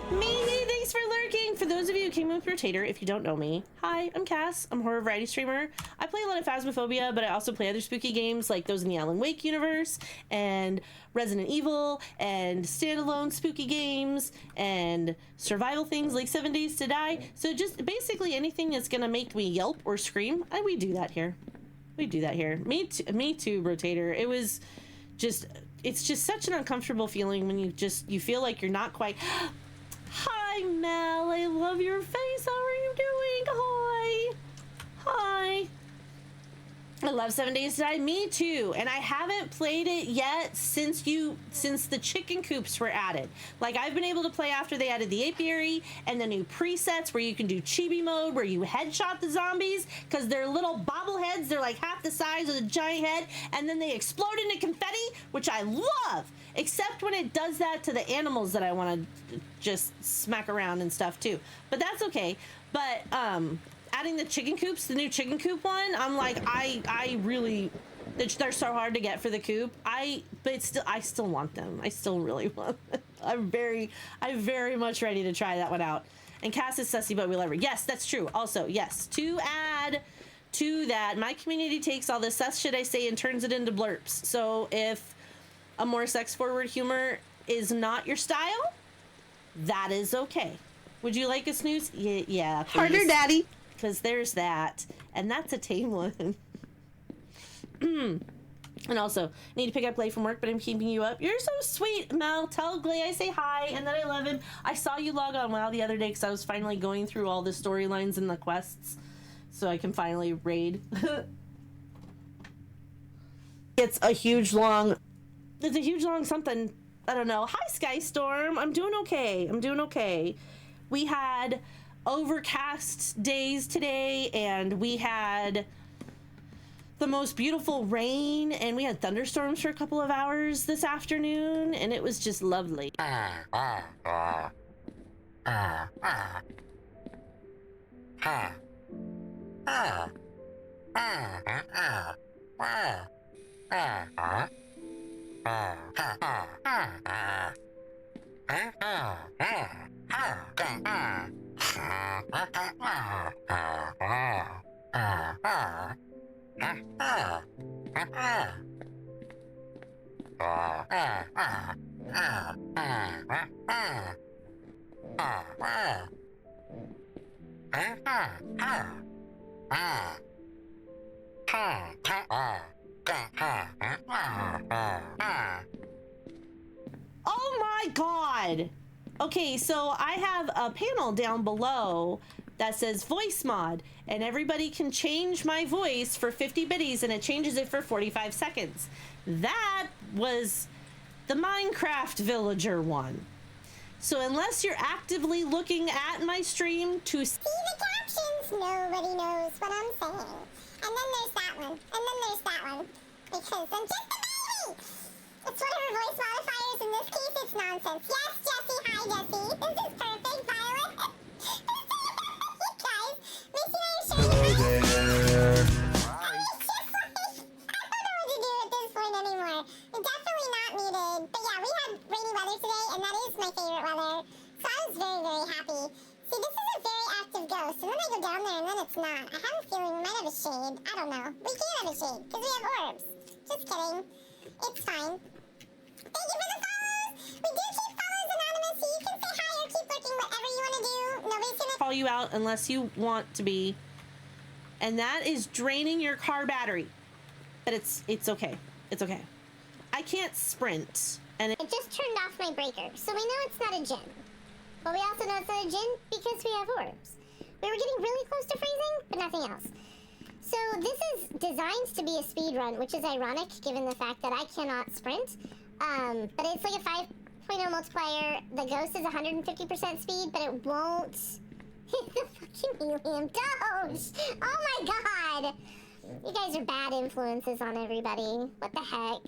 Mimi, thanks for lurking. For those of you who came with Rotator, if you don't know me, hi, I'm Cass. I'm a horror variety streamer. I play a lot of Phasmophobia, but I also play other spooky games like those in the Alan Wake universe, and Resident Evil, and standalone spooky games, and survival things like 7 Days to Die. So just basically anything that's gonna make me yelp or scream, we do that here. Me too, Rotator. It was just, it's just such an uncomfortable feeling when you feel like you're not quite... Hi, Mel. I love your face. How are you doing? Hi. Hi. I love 7 Days to Die. Me too. And I haven't played it yet since the chicken coops were added. Like, I've been able to play after they added the apiary and the new presets where you can do chibi mode where you headshot the zombies because they're little bobbleheads. They're like half the size of a giant head, and then they explode into confetti, which I love. Except when it does that to the animals that I want to just smack around and stuff too. But that's okay. But adding the chicken coops, the new chicken coop one, I'm like, I really, they're so hard to get for the coop. I still want them. I still really want them. I'm very much ready to try that one out. And Cass is sussy, but we'll ever. Yes, that's true. Also, yes, to add to that, my community takes all this sus shit I say and turns it into blurps. So if a more sex-forward humor is not your style, that is okay. Would you like a snooze? Yeah, please. Harder, Daddy. Because there's that. And that's a tame one. And also, need to pick up Glay from work, but I'm keeping you up. You're so sweet, Mel. Tell Glay I say hi and that I love him. I saw you log on WoW the other day because I was finally going through all the storylines and the quests so I can finally raid. It's a huge long something. I don't know. Hi, Skystorm. I'm doing okay. We had overcast days today, and we had the most beautiful rain, and we had thunderstorms for a couple of hours this afternoon, and it was just lovely. Oh my God. Okay, so I have a panel down below that says voice mod, and everybody can change my voice for 50 biddies, and it changes it for 45 seconds. That was the Minecraft villager one. So unless you're actively looking at my stream to see the captions, nobody knows what I'm saying. And then there's that one. And then there's that one. Because I'm just a baby! It's one of her voice modifiers. In this case, it's nonsense. Yes, Jessie. Hi, Jessie. This is perfect, Violet. You guys, Macy and I are sharing Hello there. It's just like, I don't know what to do at this point anymore. I'm definitely not muted. But yeah, we had rainy weather today, and that is my favorite weather. So I was very, very happy. See, this is a very active ghost, and then I go down there, and then it's not. I have a feeling we might have a shade. I don't know. We can have a shade, because we have orbs. Just kidding. It's fine. Thank you for the follows! We do keep follows anonymous, so you can say hi or keep lurking, whatever you want to do. Nobody's gonna call you out unless you want to be. And that is draining your car battery. But it's okay. It's okay. I can't sprint. And It just turned off my breaker, so we know it's not a gym. But we also know it's not a gym because we have orbs. We were getting really close to freezing, but nothing else. So this is designed to be a speed run, which is ironic given the fact that I cannot sprint. But it's like a 5.0 multiplier. The ghost is 150% speed, but it won't hit the fucking helium. Don't! Oh my god! You guys are bad influences on everybody. What the heck?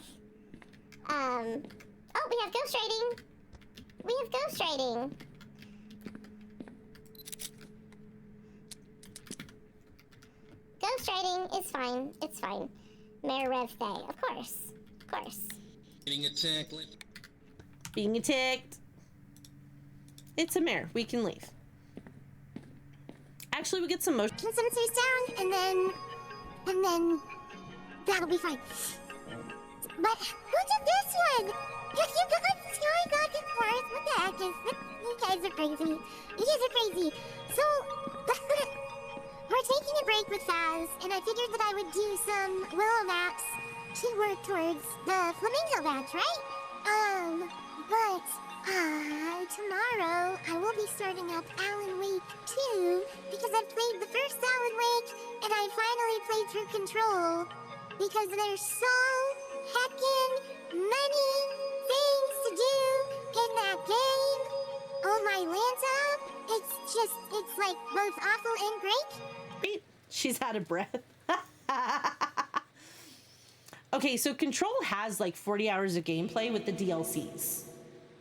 Oh, we have ghost riding. We have ghost riding. Ghost riding is fine. It's fine. Mayor Rev Thay. Of course. Of course. Getting attacked. being attacked. It's a mare. We can leave. Actually, we get some motion. Can someone stay down, and then that'll be fine. But who did this one? You guys going back and forth. What the heck is this? You guys are crazy. You guys are crazy. So we're taking a break with Faz, and I figured that I would do some Willow maps to work towards the Flamingo Badge, right? But tomorrow I will be starting up Alan Wake 2 because I played the first Alan Wake and I finally played through Control because there's so heckin' many things to do in that game. Oh my Lanta, it's like both awful and great. She's out of breath. Okay, so Control has like 40 hours of gameplay with the DLCs,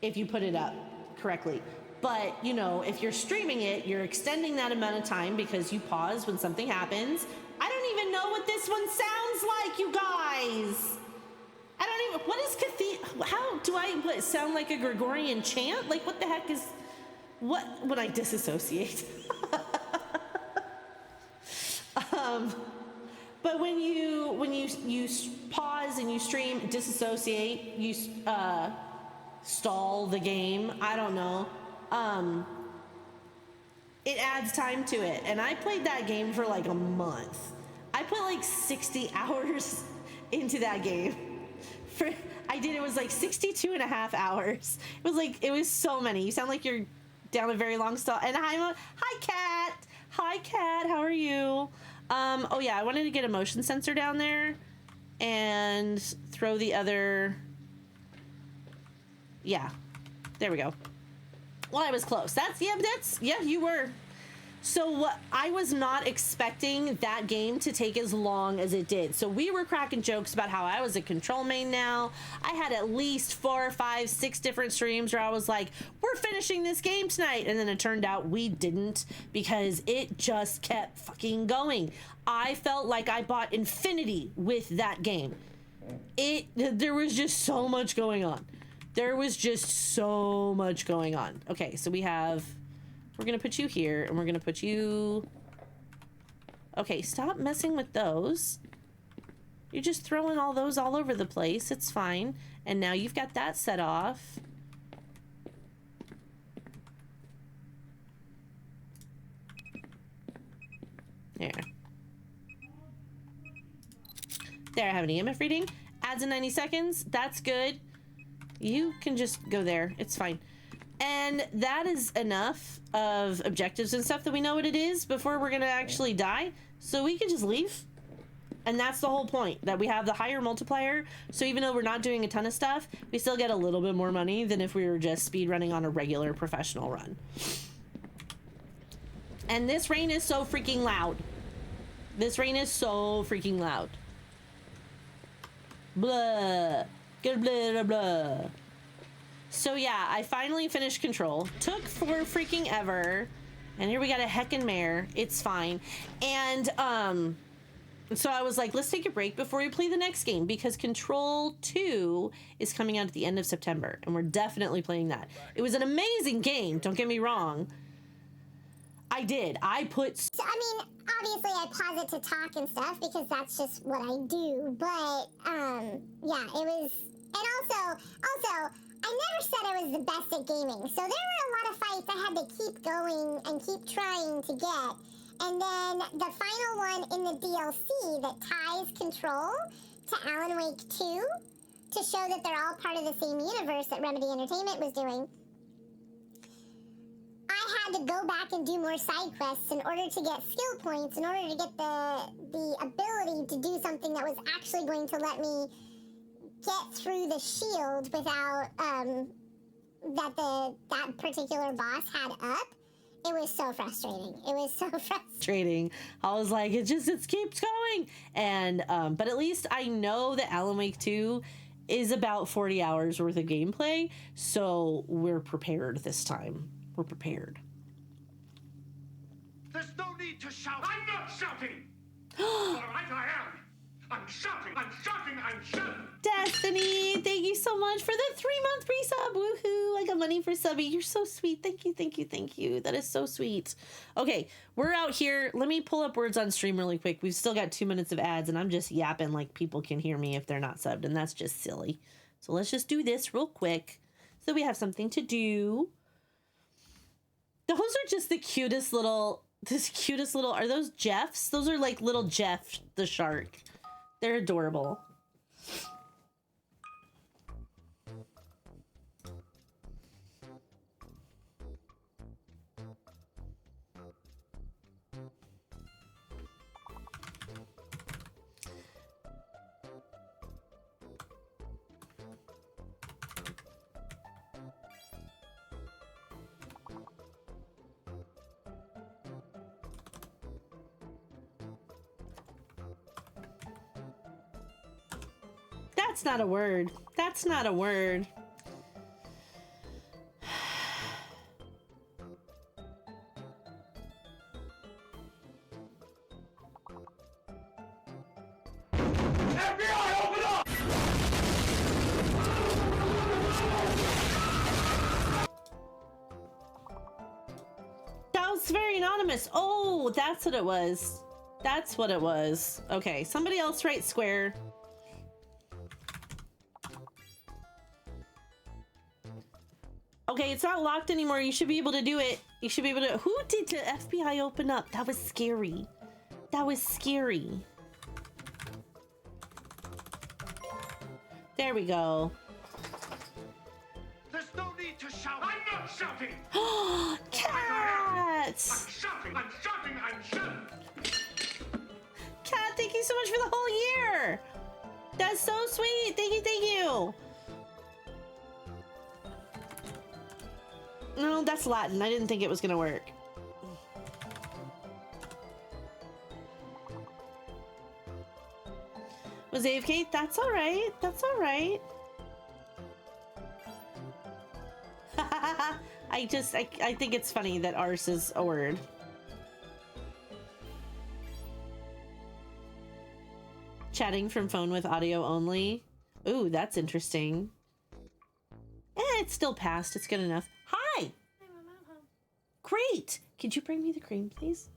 if you put it up correctly. But, you know, if you're streaming it, you're extending that amount of time because you pause when something happens. I don't even know what this one sounds like, you guys. I don't even, what is how do I sound like a Gregorian chant? Like, what the heck is, what, when I disassociate? But when you pause and you stream, disassociate, you stall the game, I don't know, it adds time to it. And I played that game for like a month. I put like 60 hours into that game. It was like 62 and a half hours. It was so many. You sound like you're down a very long stall. And hi Kat. Hi Kat, how are you? Oh yeah, I wanted to get a motion sensor down there and throw the other, yeah, there we go. Well, I was close. Yeah, you were. So I was not expecting that game to take as long as it did. So we were cracking jokes about how I was a control main now. I had at least 4, 5, 6 different streams where I was like, we're finishing this game tonight. And then it turned out we didn't, because it just kept fucking going. I felt like I bought infinity with that game. There was just so much going on. There was just so much going on. Okay, so we're gonna put you here, and we're gonna put you... Okay, stop messing with those. You're just throwing all those all over the place. It's fine. And now you've got that set off. There. There, I have an EMF reading. Adds in 90 seconds. That's good. You can just go there. It's fine. And that is enough of objectives and stuff that we know what it is before we're gonna actually die. So we can just leave. And that's the whole point, that we have the higher multiplier. So even though we're not doing a ton of stuff, we still get a little bit more money than if we were just speed running on a regular professional run. And this rain is so freaking loud. This rain is so freaking loud. Blah. Good blah blah blah. So yeah, I finally finished Control. Took for freaking ever. And here we got a heckin' mare. It's fine. And so I was like, let's take a break before we play the next game, because Control 2 is coming out at the end of September, and we're definitely playing that. It was an amazing game, don't get me wrong. I put... So, I mean, obviously I pause it to talk and stuff because that's just what I do, but, yeah, it was... And also, I never said I was the best at gaming, so there were a lot of fights I had to keep going and keep trying to get. And then the final one in the DLC that ties Control to Alan Wake 2 to show that they're all part of the same universe that Remedy Entertainment was doing. I had to go back and do more side quests in order to get skill points, in order to get the ability to do something that was actually going to let me get through the shield without that particular boss had up. It was so frustrating. It was so frustrating. I was like, it keeps going. And but at least I know that Alan Wake 2 is about 40 hours worth of gameplay, so we're prepared this time. We're prepared. There's no need to shout. I'm not shouting. All right, I am. I'm shouting. I'm shouting. I'm shouting. Destiny, thank you so much for the 3-month resub. Woohoo! I got money for subbing. You're so sweet. Thank you, thank you, thank you. That is so sweet. Okay, we're out here. Let me pull up words on stream really quick. We've still got 2 minutes of ads, and I'm just yapping like people can hear me if they're not subbed, and that's just silly. So let's just do this real quick so we have something to do. Those are just the cutest little, are those Jeffs? Those are like little Jeff the shark. They're adorable. That's not a word. That's not a word. FBI, open up! That was very anonymous. Oh, that's what it was. That's what it was. Okay, somebody else write square. Okay, it's not locked anymore. You should be able to do it. You should be able to... Who did the FBI open up? That was scary. That was scary. There we go. There's no need to shout. I'm not shouting. Cats! I'm shouting. I'm shouting. I'm shouting. Cat, thank you so much for the whole year. That's so sweet. Thank you, thank you. No, that's Latin. I didn't think it was gonna work. Was AFK? That's all right. That's all right. I think it's funny that arse is a word. Chatting from phone with audio only. Ooh, that's interesting. It's still passed. It's good enough. Hi! Hey, Mom, I'm home. Great! Could you bring me the cream, please?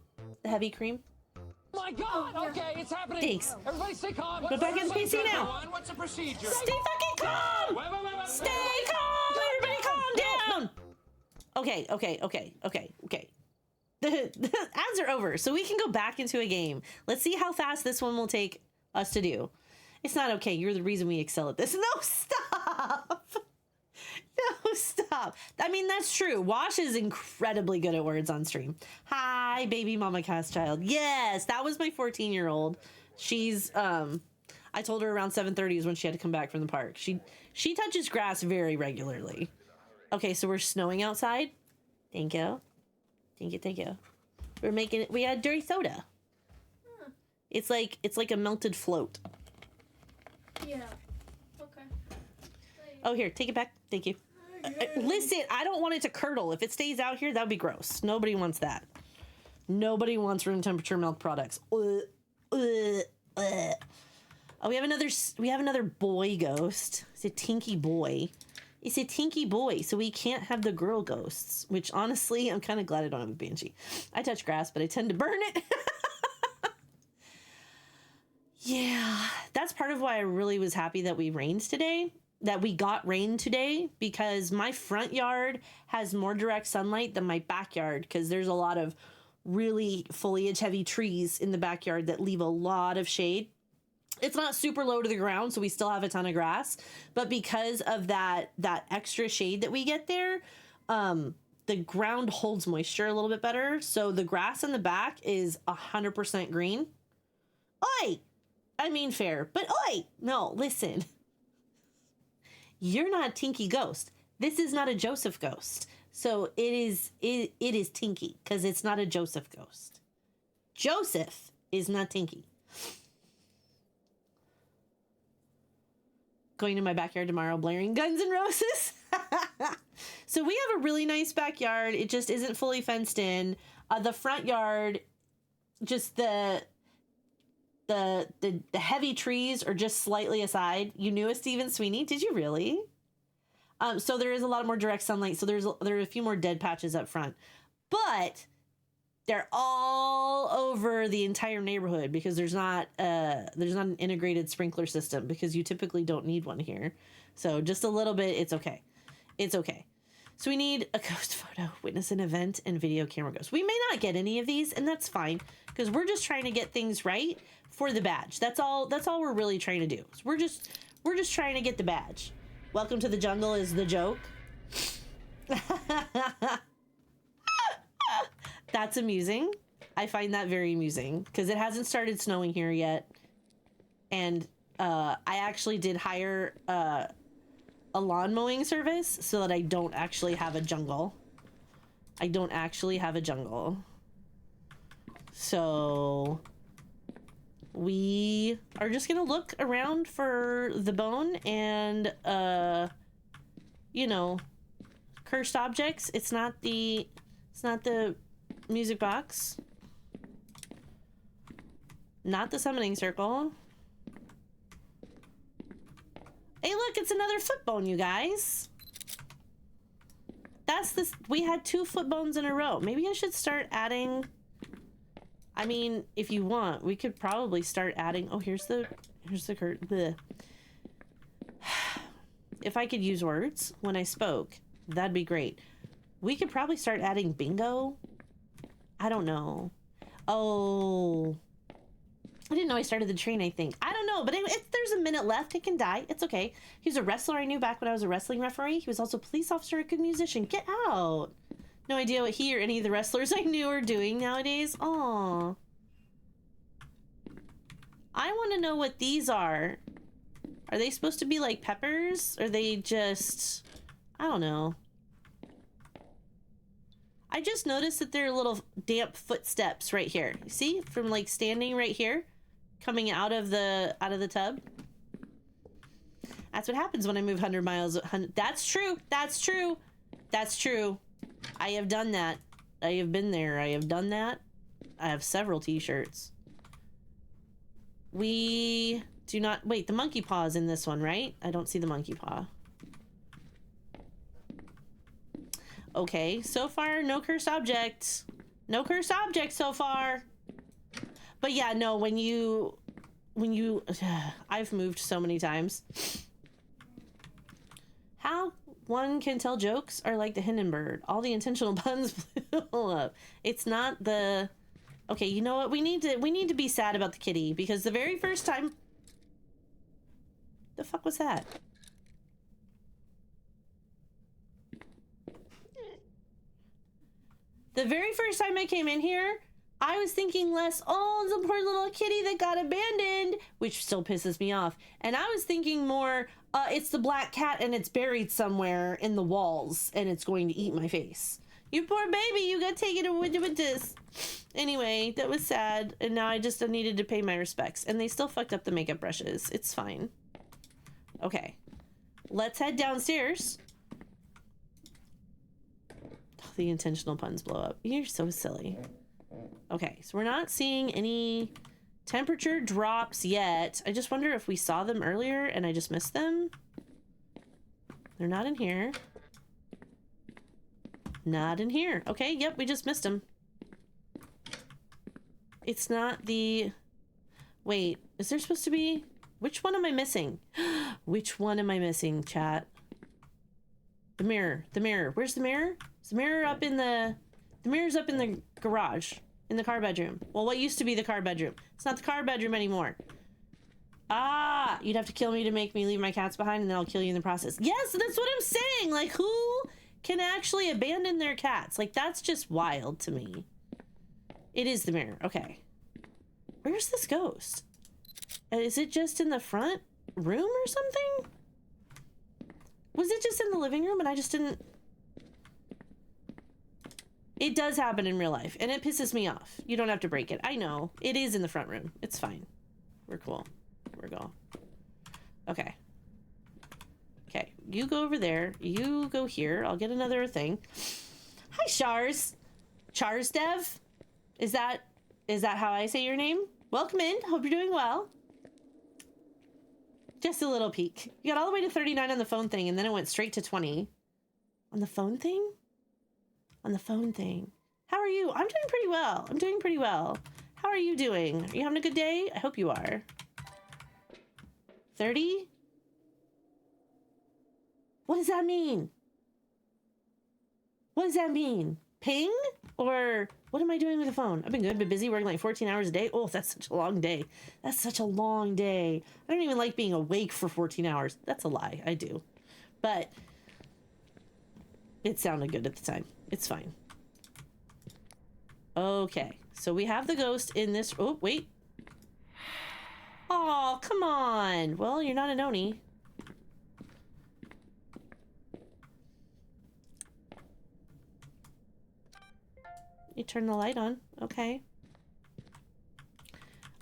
The heavy cream? Oh my God! Okay, it's happening. Thanks. Everybody stay calm. Go back in the PC now. What's the procedure? Stay fucking calm! Wait. Stay calm! Everybody calm down! Okay. The ads are over, so we can go back into a game. Let's see how fast this one will take us to do. It's not okay. You're the reason we excel at this. No, stop! No, stop. I mean, that's true. Wash is incredibly good at words on stream. Hi, baby mama cast child. Yes, that was my 14-year-old. She's, I told her around 7:30 is when she had to come back from the park. She touches grass very regularly. Okay, so we're snowing outside. Thank you. We had dirty soda. It's like a melted float. Yeah. Okay. Oh, here, take it back. Thank you. Listen, I don't want it to curdle. If it stays out here, that would be gross. Nobody wants that. Nobody wants room temperature milk products. Oh, we have another boy ghost. It's a tinky boy. It's a tinky boy, so we can't have the girl ghosts, which honestly, I'm kind of glad I don't have a banshee. I touch grass, but I tend to burn it. Yeah, that's part of why I really was happy that we got rain today, because my front yard has more direct sunlight than my backyard, because there's a lot of really foliage heavy trees in the backyard that leave a lot of shade. It's not super low to the ground, so we still have a ton of grass, but because of that extra shade that we get there, the ground holds moisture a little bit better. So the grass in the back is 100% green. Oi! I mean fair, but oi! No, listen. You're not a Tinky ghost. This is not a Joseph ghost. So it is Tinky, because it's not a Joseph ghost. Joseph is not Tinky. Going to my backyard tomorrow, blaring Guns N' Roses. So we have a really nice backyard. It just isn't fully fenced in. The front yard, just the heavy trees are just slightly aside. You knew a Stephen Sweeney? Did you really? So there is a lot more direct sunlight. So there are a few more dead patches up front, but they're all over the entire neighborhood because there's not an integrated sprinkler system, because you typically don't need one here. So just a little bit, it's okay. It's okay. So we need a ghost photo, witness an event, and video camera ghost. We may not get any of these, and that's fine, because we're just trying to get things right for the badge. That's all we're really trying to do. So we're just trying to get the badge. Welcome to the jungle is the joke. That's amusing. I find that very amusing, because it hasn't started snowing here yet. And I actually did hire a lawn mowing service so that I don't actually have a jungle. So we are just gonna look around for the bone and cursed objects. It's not the music box, not the summoning circle. Hey, look, it's another foot bone, you guys. We had 2 foot bones in a row. Maybe I should start adding. I mean, if you want, we could probably start adding. Oh, here's the curtain. If I could use words when I spoke, that'd be great. We could probably start adding bingo. I don't know. Oh, I didn't know I started the train, I think. I don't know, but if there's a minute left, it can die. It's okay. He was a wrestler I knew back when I was a wrestling referee. He was also a police officer, a good musician. Get out. No idea what he or any of the wrestlers I knew are doing nowadays. Aw. I want to know what these are. Are they supposed to be like peppers? Or are they just... I don't know. I just noticed that there are little damp footsteps right here. You see? From like standing right here. coming out of the tub. That's what happens when I move 100 miles. That's true. That's true. That's true. I have done that. I have been there. I have done that. I have several t-shirts. We do not... Wait, the monkey paw is in this one, right? I don't see the monkey paw. Okay, so far, no cursed object. No cursed object so far. But yeah, no, when you... I've moved so many times. How one can tell jokes are like the Hindenburg. All the intentional puns blew up. It's not the... Okay, you know what? We need to be sad about the kitty, because the very first time... The fuck was that? The very first time I came in here, I was thinking less, oh, the poor little kitty that got abandoned, which still pisses me off. And I was thinking more, it's the black cat and it's buried somewhere in the walls and it's going to eat my face. You poor baby, you got taken with this. Anyway, that was sad. And now I just needed to pay my respects. And they still fucked up the makeup brushes. It's fine. Okay. Let's head downstairs. Oh, the intentional puns blow up. You're so silly. Okay, so we're not seeing any temperature drops yet. I just wonder if we saw them earlier and I just missed them. They're not in here. Not in here. Okay, yep, we just missed them. It's not the... Wait, is there supposed to be... Which one am I missing? Which one am I missing, chat? The mirror. The mirror. Where's the mirror? Is the mirror up in the... The mirror's up in the garage. In the car bedroom. Well, what used to be the car bedroom. It's not the car bedroom anymore. Ah! You'd have to kill me to make me leave my cats behind, and then I'll kill you in the process. Yes, that's what I'm saying! Like, who can actually abandon their cats? Like, that's just wild to me. It is the mirror. Okay. Where's this ghost? Is it just in the front room or something? Was it just in the living room and I just didn't... It does happen in real life, and it pisses me off. You don't have to break it. I know. It is in the front room. It's fine. We're cool. We're cool. Okay. Okay. You go over there. You go here. I'll get another thing. Hi, Shars. Chars Dev? Is that how I say your name? Welcome in. Hope you're doing well. Just a little peek. You got all the way to 39 on the phone thing, and then it went straight to 20. On the phone thing? On the phone thing. How are you? I'm doing pretty well. I'm doing pretty well. How are you doing? Are you having a good day? I hope you are. 30? What does that mean? What does that mean? Ping? Or what am I doing with the phone? I've been good, been busy, working like 14 hours a day. Oh, that's such a long day. That's such a long day. I don't even like being awake for 14 hours. That's a lie. I do. But it sounded good at the time. It's fine. Okay. So we have the ghost in this... Oh, wait. Oh, come on. Well, you're not an Oni. You turn the light on. Okay.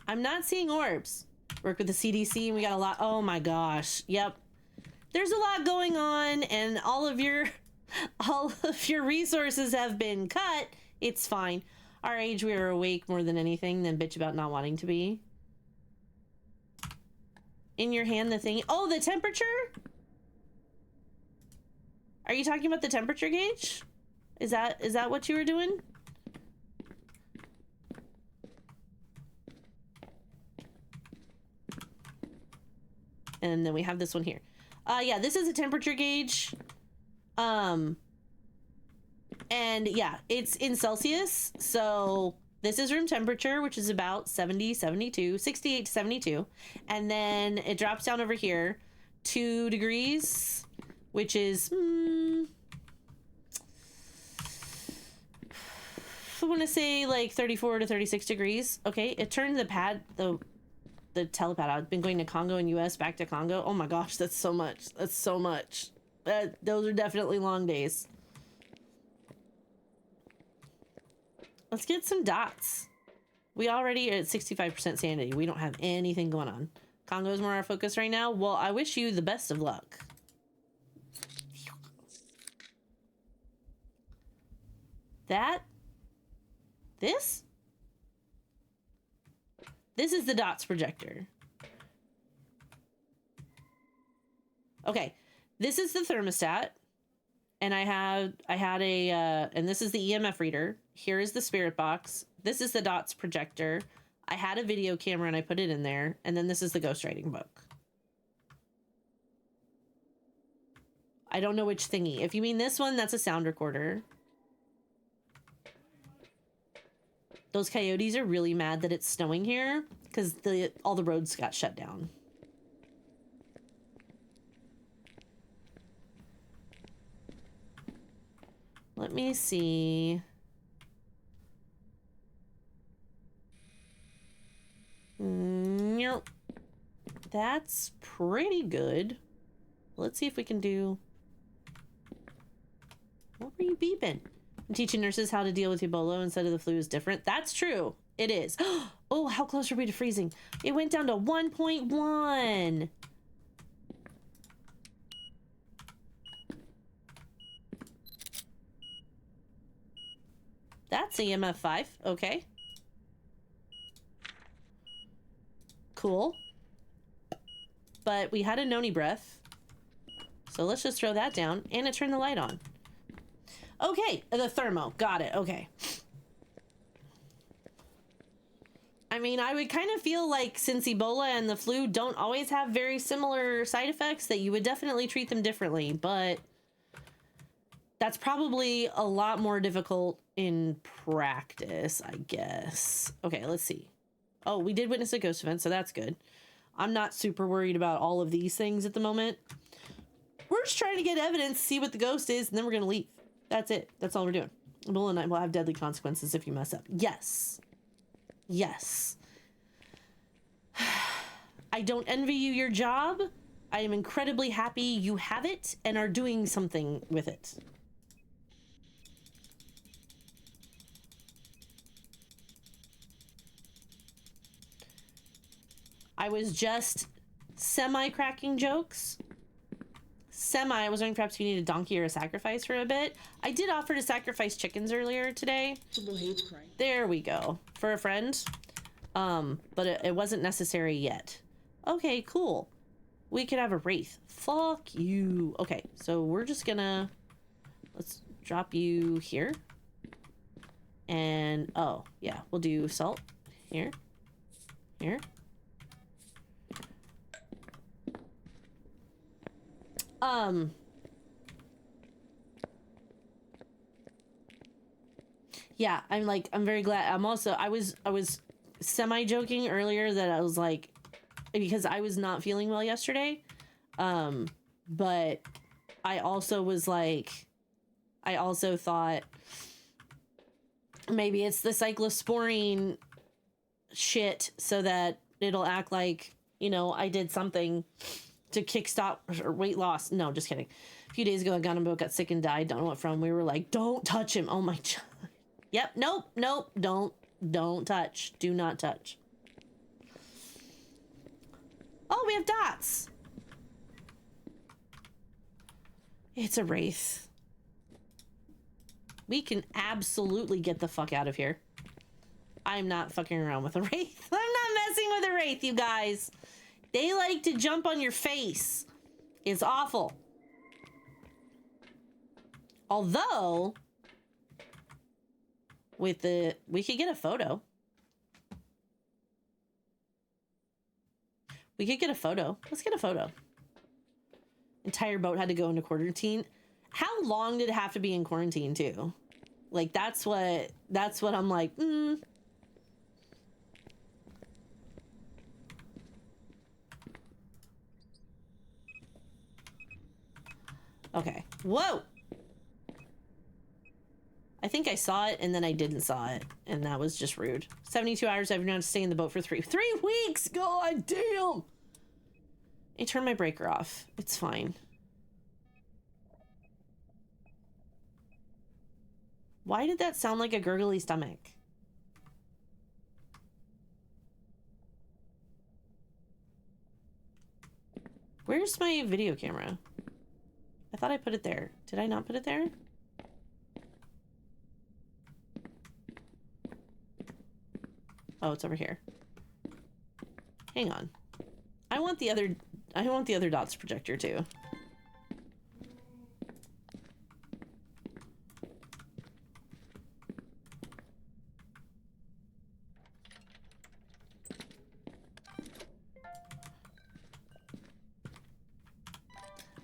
I'm not seeing orbs. Work with the CDC and we got a lot... Oh my gosh. Yep. There's a lot going on and all of your resources have been cut. It's fine. Our age, we are awake more than anything than bitch about not wanting to be. In your hand, the thing... Oh, the temperature? Are you talking about the temperature gauge? Is that what you were doing? And then we have this one here. Yeah, this is a temperature gauge. And yeah, it's in Celsius. So this is room temperature, which is about 70, 72, 68 to 72. And then it drops down over here, 2 degrees, which is, I want to say like 34 to 36 degrees. Okay, it turned the pad, the telepad. I've been going to Congo and US, back to Congo. Oh my gosh, that's so much. That's so much. Those are definitely long days. Let's get some dots. We already are at 65% sanity. We don't have anything going on. Congo's more our focus right now. Well, I wish you the best of luck. This is the dots projector. Okay, this is the thermostat, and I had a and this is the EMF reader. Here is the spirit box. This is the dots projector. I had a video camera and I put it in there, and then this is the ghostwriting book. I don't know which thingy. If you mean this one, that's a sound recorder. Those coyotes are really mad that it's snowing here because all the roads got shut down. Let me see. Nope. That's pretty good. Let's see if we can do... What were you beeping? Teaching nurses how to deal with Ebola instead of the flu is different. That's true. It is. Oh, how close are we to freezing? It went down to 1.1. That's EMF 5. Okay. Cool. But we had a noni breath. So let's just throw that down. And it turned the light on. Okay, the thermo. Got it. Okay. I mean, I would kind of feel like since Ebola and the flu don't always have very similar side effects, that you would definitely treat them differently, but that's probably a lot more difficult in practice, I guess. Okay, let's see. Oh, we did witness a ghost event, so that's good. I'm not super worried about all of these things at the moment. We're just trying to get evidence, see what the ghost is, and then we're going to leave. That's it. That's all we're doing. Ebola night will have deadly consequences if you mess up. Yes. Yes. I don't envy you your job. I am incredibly happy you have it and are doing something with it. I was just semi-cracking jokes. I was wondering perhaps you need a donkey or a sacrifice for a bit. I did offer to sacrifice chickens earlier today. There we go. For a friend. But it wasn't necessary yet. Okay, cool. We could have a wraith. Fuck you. Okay, so we're just gonna... Let's drop you here. And, oh, yeah, we'll do salt. Here. Here. Yeah, I'm very glad. I was semi-joking earlier that I was like, because I was not feeling well yesterday. But I also was like, I also thought maybe it's the cyclosporine shit so that it'll act like, you know, I did something to kickstart or weight loss. No, just kidding. A few days ago, a gun boat got sick and died. Don't know what from. We were like, don't touch him. Oh my God. Yep. Nope. Don't touch. Do not touch. Oh, we have dots. It's a wraith. We can absolutely get the fuck out of here. I'm not fucking around with a wraith. I'm not messing with a wraith, you guys. They like to jump on your face. It's awful. Although, we could get a photo. We could get a photo. Let's get a photo. Entire boat had to go into quarantine. How long did it have to be in quarantine too? Like that's what I'm like, Okay. Whoa! I think I saw it and then I didn't saw it. And that was just rude. 72 hours I've been to stay in the boat for 3 weeks! God damn! I turned my breaker off. It's fine. Why did that sound like a gurgly stomach? Where's my video camera? I thought I put it there. Did I not put it there? Oh, it's over here. Hang on. I want the other dots projector too.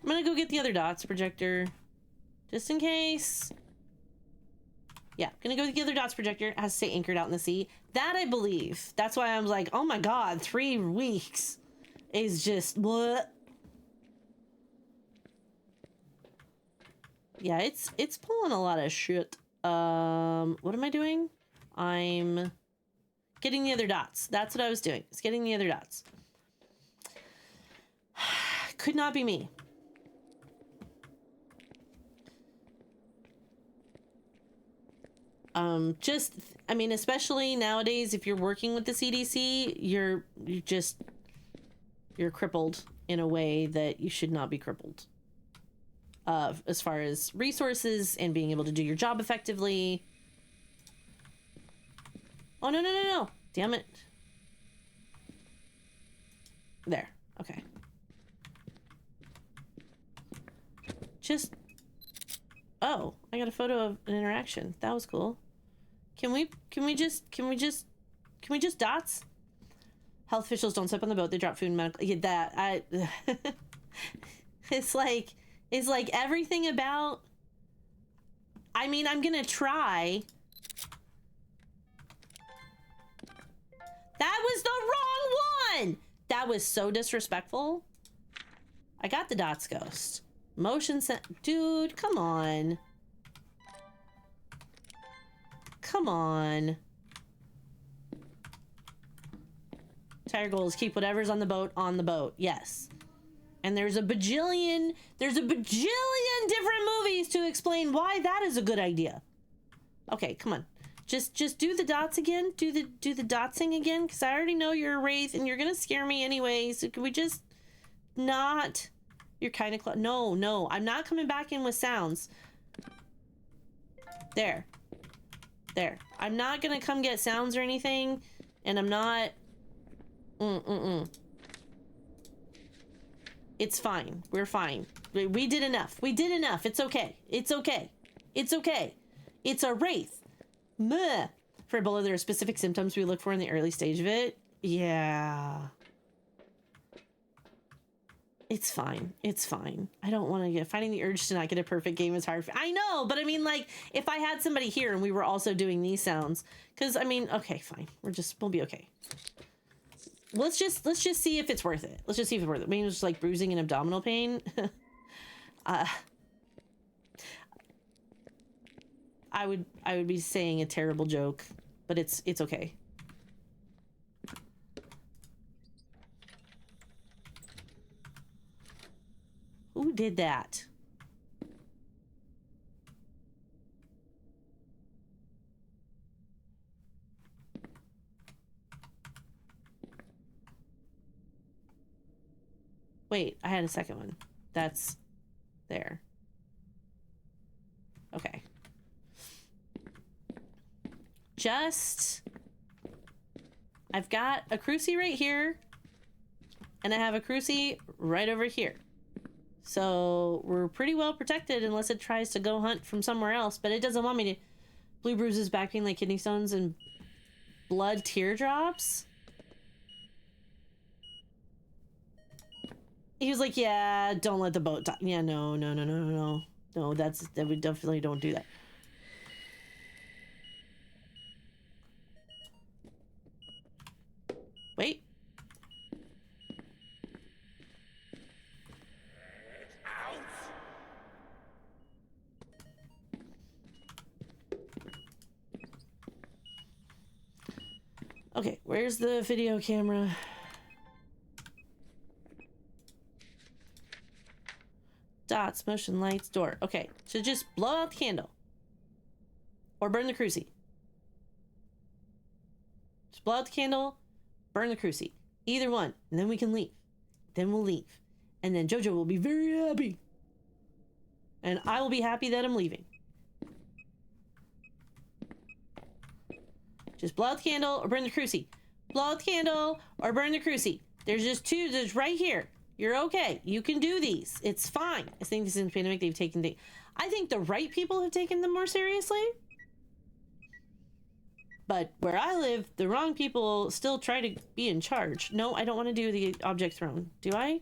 I'm gonna go get the other dots projector just in case. Yeah, gonna go get the other dots projector. It has to stay anchored out in the sea. That I believe. That's why I was like, oh my god, 3 weeks is just what? Yeah, it's pulling a lot of shit. What am I doing? I'm getting the other dots. That's what I was doing. It's getting the other dots. Could not be me. I mean, especially nowadays, if you're working with the CDC, you're crippled in a way that you should not be crippled. As far as resources and being able to do your job effectively. Oh, no, no, no, no. Damn it. There. Okay. Just... Oh, I got a photo of an interaction. That was cool. Can we just dots? Health officials don't step on the boat. They drop food and medical. Yeah, it's like everything about. I mean, I'm gonna try. That was the wrong one. That was so disrespectful. I got the dots ghost. Motion set. Dude, come on. Come on. Entire goal is keep whatever's on the boat. Yes. And there's a bajillion different movies to explain why that is a good idea. Okay, come on. Just do the dots again. Do the dotsing again, because I already know you're a wraith and you're gonna scare me anyway. So can we just not? You're kind of no, I'm not coming back in with sounds. There. I'm not gonna come get sounds or anything, and I'm not. It's fine. We're fine. We did enough. It's okay. It's a wraith. Meh. For Ebola, there are specific symptoms we look for in the early stage of it. Yeah. It's fine. I don't want to get... Finding the urge to not get a perfect game is hard. I know, but I mean, like, if I had somebody here and we were also doing these sounds... Because, I mean, okay, fine. We'll be okay. Let's just see if it's worth it. Maybe it's just, like, bruising and abdominal pain. I would be saying a terrible joke, but it's okay. Who did that? Wait, I had a second one. That's there. Okay. I've got a crucie right here, and I have a crucie right over here. So we're pretty well protected unless it tries to go hunt from somewhere else, but it doesn't want me to. Blue bruises, back pain like kidney stones, and blood teardrops. He was like, yeah, don't let the boat die. Yeah, no. No, that we definitely don't do that. Wait. Okay, where's the video camera? Dots, motion, lights, door. Okay, so just blow out the candle. Or burn the crucie. Just blow out the candle, burn the crucie. Either one, and then we can leave. Then we'll leave. And then JoJo will be very happy. And I will be happy that I'm leaving. Just blow out the candle or burn the crucie. Blow out the candle or burn the crucie. There's just two. There's right here. You're okay. You can do these. It's fine. I think this is pandemic. They've taken the... I think the right people have taken them more seriously. But where I live, the wrong people still try to be in charge. No, I don't want to do the object thrown. Do I?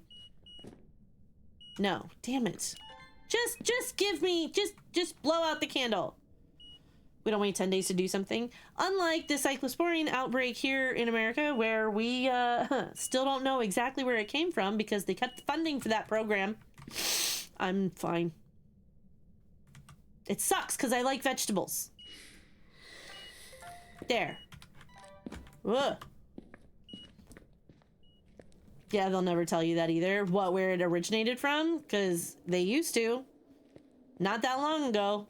No. Damn it. Just give me... Just blow out the candle. We don't wait 10 days to do something. Unlike the cyclosporine outbreak here in America, where we still don't know exactly where it came from because they cut the funding for that program. I'm fine. It sucks because I like vegetables. There. Ugh. Yeah, they'll never tell you that either. Where it originated from, because they used to. Not that long ago.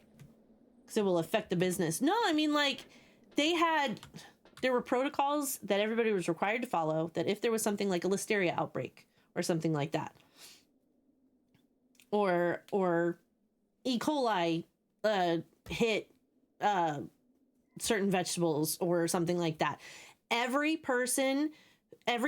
Because it will affect the business. No, I mean, like, there were protocols that everybody was required to follow, that if there was something like a listeria outbreak or something like that, or E. coli hit certain vegetables or something like that, every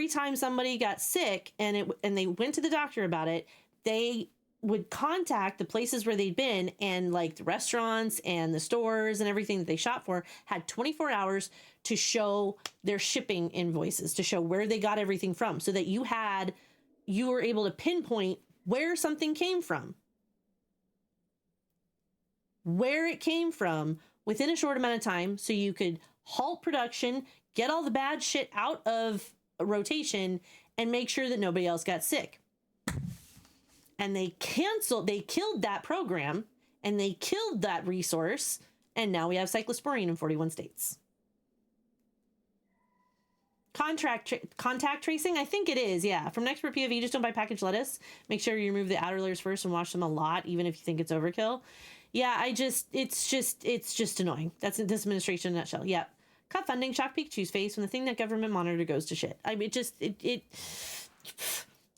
time somebody got sick and they went to the doctor about it, they would contact the places where they'd been, and like the restaurants and the stores and everything that they shop for had 24 hours to show their shipping invoices, to show where they got everything from, so that you were able to pinpoint where something came from, where it came from within a short amount of time, so you could halt production, get all the bad shit out of rotation, and make sure that nobody else got sick. And they killed that program, and they killed that resource, and now we have cyclosporine in 41 states. Contact tracing? I think it is, yeah. From an expert POV, just don't buy packaged lettuce. Make sure you remove the outer layers first and wash them a lot, even if you think it's overkill. Yeah, it's just annoying. That's this administration in a nutshell. Yeah. Cut funding, shock Pikachu's face when the thing that government monitor goes to shit. I mean,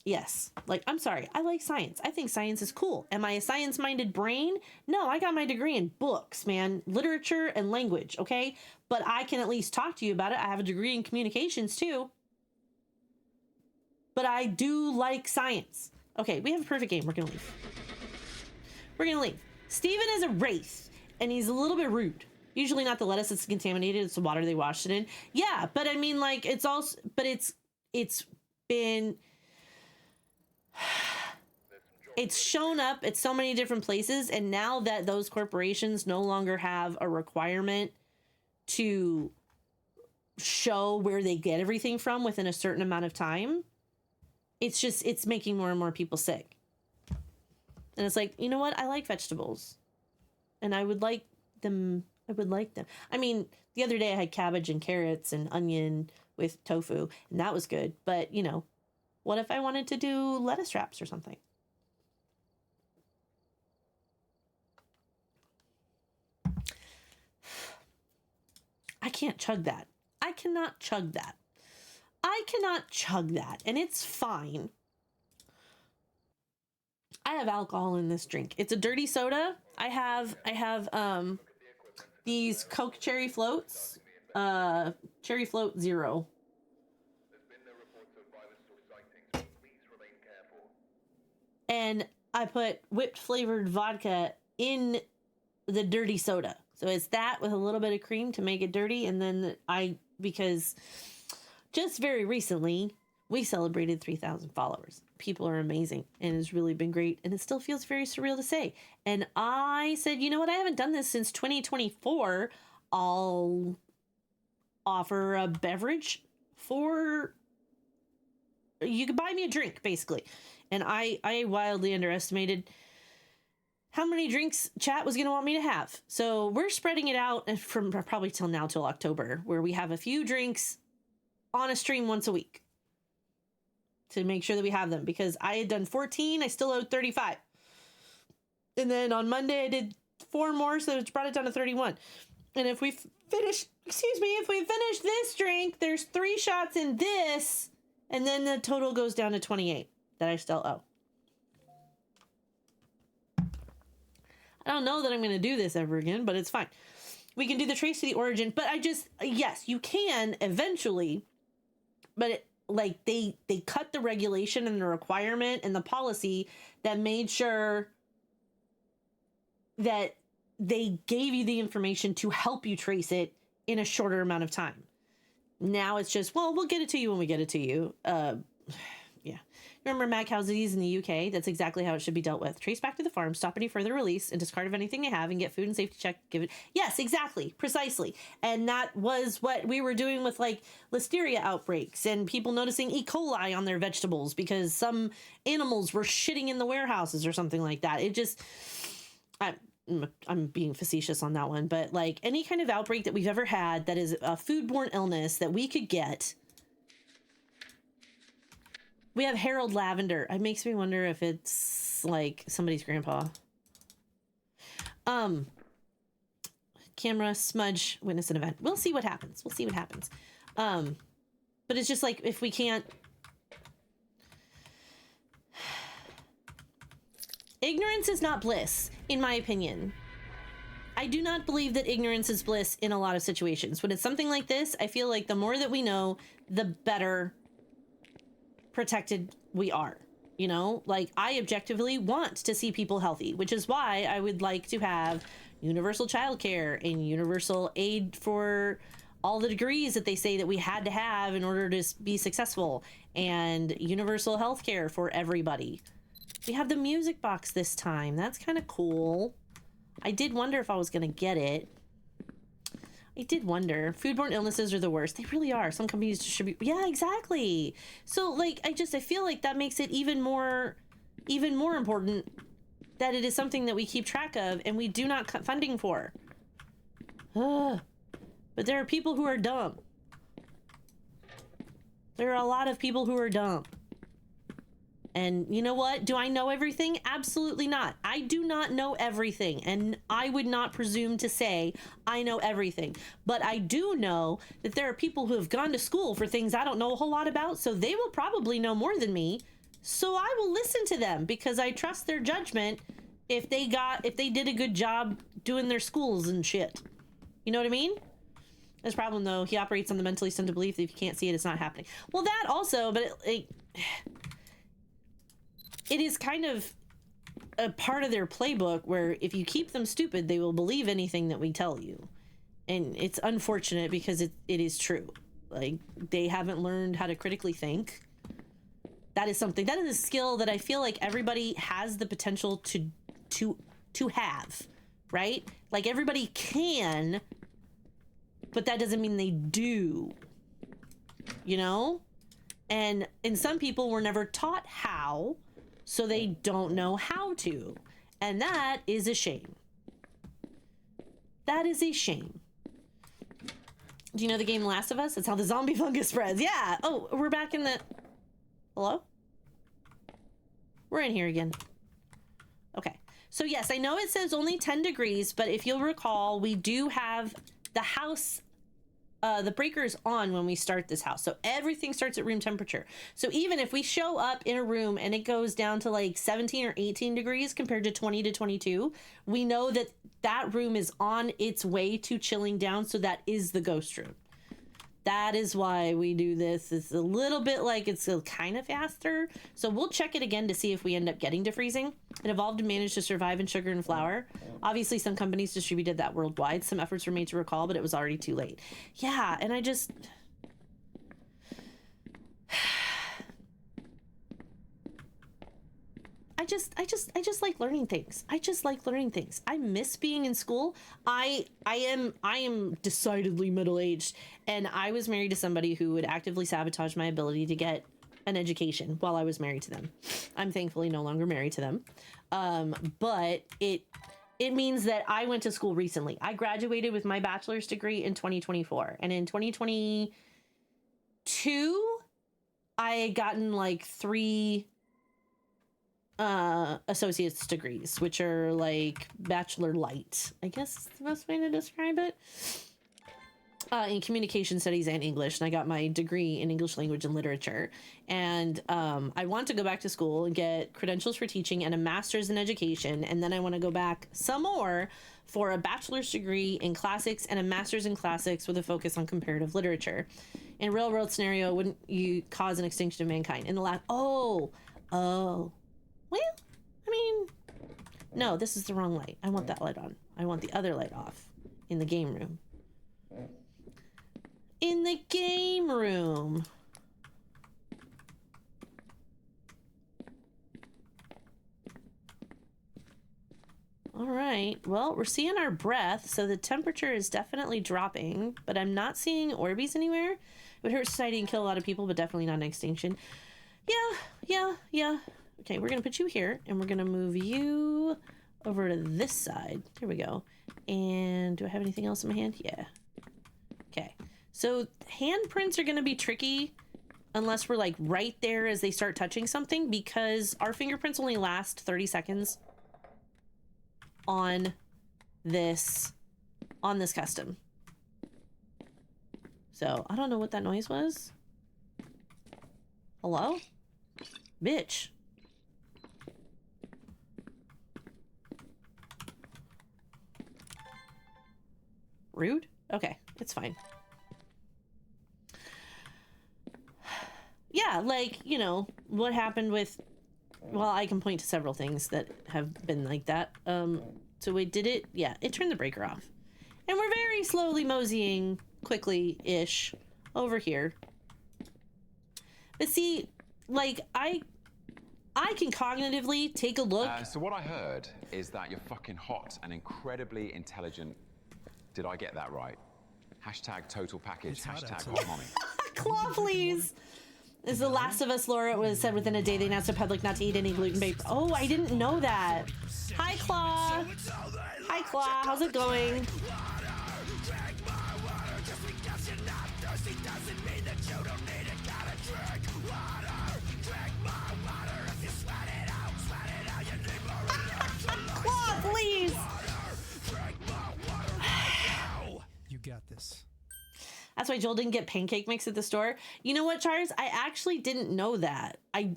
yes. Like, I'm sorry. I like science. I think science is cool. Am I a science-minded brain? No, I got my degree in books, man. Literature and language, okay? But I can at least talk to you about it. I have a degree in communications, too. But I do like science. Okay, we have a perfect game. We're going to leave. We're going to leave. Steven is a wraith, and he's a little bit rude. Usually not the lettuce that's contaminated. It's the water they washed it in. Yeah, but I mean, like, it's also... But it's been... It's shown up at so many different places, and now that those corporations no longer have a requirement to show where they get everything from within a certain amount of time, it's making more and more people sick. And it's like, you know what? I like vegetables, and I would like them. I mean, the other day I had cabbage and carrots and onion with tofu, and that was good. But, you know, what if I wanted to do lettuce wraps or something? I can't chug that. I cannot chug that. I cannot chug that, and it's fine. I have alcohol in this drink. It's a dirty soda. I have these Coke cherry floats, cherry float 0. And I put whipped flavored vodka in the dirty soda. So it's that with a little bit of cream to make it dirty. And then because just very recently, we celebrated 3,000 followers. People are amazing, and it's really been great. And it still feels very surreal to say. And I said, you know what? I haven't done this since 2024. I'll offer a beverage for... You could buy me a drink, basically. And I wildly underestimated how many drinks chat was going to want me to have. So we're spreading it out from probably till October, where we have a few drinks on a stream once a week to make sure that we have them, because I had done 14. I still owed 35. And then on Monday I did 4 more, so it brought it down to 31. And if we finish this drink, there's 3 shots in this, and then the total goes down to 28 that I still owe. I don't know that I'm going to do this ever again, but it's fine. We can do the trace to the origin, but yes, you can eventually, but like they cut the regulation and the requirement and the policy that made sure that they gave you the information to help you trace it in a shorter amount of time. Now it's just, well, we'll get it to you when we get it to you. Yeah. Remember mad cow disease in the UK? That's exactly how it should be dealt with. Trace back to the farm, stop any further release, and discard of anything they have, and get food and safety check. Give it. Yes, exactly, precisely. And that was what we were doing with like listeria outbreaks and people noticing E. coli on their vegetables because some animals were shitting in the warehouses or something like that. It just, I'm being facetious on that one, but like any kind of outbreak that we've ever had that is a foodborne illness that we could get. We have Harold Lavender. It makes me wonder if it's like somebody's grandpa. Camera, smudge, witness an event. We'll see what happens. We'll see what happens. But it's just like if we can't. Ignorance is not bliss, in my opinion. I do not believe that ignorance is bliss in a lot of situations. When it's something like this, I feel like the more that we know, the better protected we are. You know, like I objectively want to see people healthy, which is why I would like to have universal childcare and universal aid for all the degrees that they say that we had to have in order to be successful, and universal healthcare for everybody. We have the music box this time. That's kind of cool. I did wonder if I was going to get it. I did wonder. Foodborne illnesses are the worst. They really are. Some companies distribute. Yeah, exactly. So like, I feel like that makes it even more important that it is something that we keep track of and we do not cut funding for. But there are people who are dumb. There are a lot of people who are dumb. And you know what? Do I know everything? Absolutely not. I do not know everything. And I would not presume to say I know everything. But I do know that there are people who have gone to school for things I don't know a whole lot about. So they will probably know more than me. So I will listen to them because I trust their judgment if they did a good job doing their schools and shit. You know what I mean? His problem, though, he operates on the mentally stunted belief that if you can't see it, it's not happening. Well, that also, but it is kind of a part of their playbook where if you keep them stupid, they will believe anything that we tell you. And it's unfortunate because it is true. Like, they haven't learned how to critically think. That is a skill that I feel like everybody has the potential to have, right? Like, everybody can, but that doesn't mean they do, you know? And some people were never taught how, so they don't know how to. And that is a shame. That is a shame. Do you know the game Last of Us? That's how the zombie fungus spreads. Yeah. Oh, we're back in the... Hello? We're in here again. Okay. So yes, I know it says only 10 degrees, but if you'll recall, we do have the house... the breaker's on when we start this house. So everything starts at room temperature. So even if we show up in a room and it goes down to like 17 or 18 degrees compared to 20 to 22, we know that that room is on its way to chilling down. So that is the ghost room. That is why we do this. It's a little bit like it's kind of faster. So we'll check it again to see if we end up getting to freezing. It evolved and managed to survive in sugar and flour. Obviously, some companies distributed that worldwide. Some efforts were made to recall, but it was already too late. Yeah, and I just like learning things. I just like learning things. I miss being in school. I am decidedly middle-aged, and I was married to somebody who would actively sabotage my ability to get an education while I was married to them. I'm thankfully no longer married to them. But it means that I went to school recently. I graduated with my bachelor's degree in 2024, and in 2022 I had gotten like 3 associate's degrees, which are like bachelor light, I guess is the best way to describe it. in communication studies and English, and I got my degree in English language and literature. And I want to go back to school and get credentials for teaching and a master's in education, and then I want to go back some more for a bachelor's degree in classics and a master's in classics with a focus on comparative literature. In a real world scenario, wouldn't you cause an extinction of mankind? In the last, well, I mean, no, this is the wrong light. I want that light on. I want the other light off in the game room. In the game room. All right, well, we're seeing our breath, so the temperature is definitely dropping, but I'm not seeing Orbeez anywhere. It would hurt society and kill a lot of people, but definitely not an extinction. Yeah. Okay, we're gonna put you here, and we're gonna move you over to this side. There we go. And do I have anything else in my hand? Yeah. Okay, so handprints are gonna be tricky unless we're like right there as they start touching something, because our fingerprints only last 30 seconds on this custom. So I don't know what that noise was. Hello? Bitch. Rude? Okay, it's fine. Yeah, like, you know, what happened with, well, I can point to several things that have been like that. So we did it. Yeah, it turned the breaker off. And we're very slowly moseying quickly-ish over here. But see, like, I can cognitively take a look. So what I heard is that you're fucking hot and incredibly intelligent. Did I get that right? Hashtag total package, hashtag hot mommy. Claw, please. This is The Last of Us lore. It was said within a day they announced to the public not to eat any gluten-based. Oh, I didn't know that. Hi, Claw. Hi, Claw. How's it going? Claw, please. You got this. That's why Joel didn't get pancake mix at the store. You know what, Charles? I actually didn't know that. I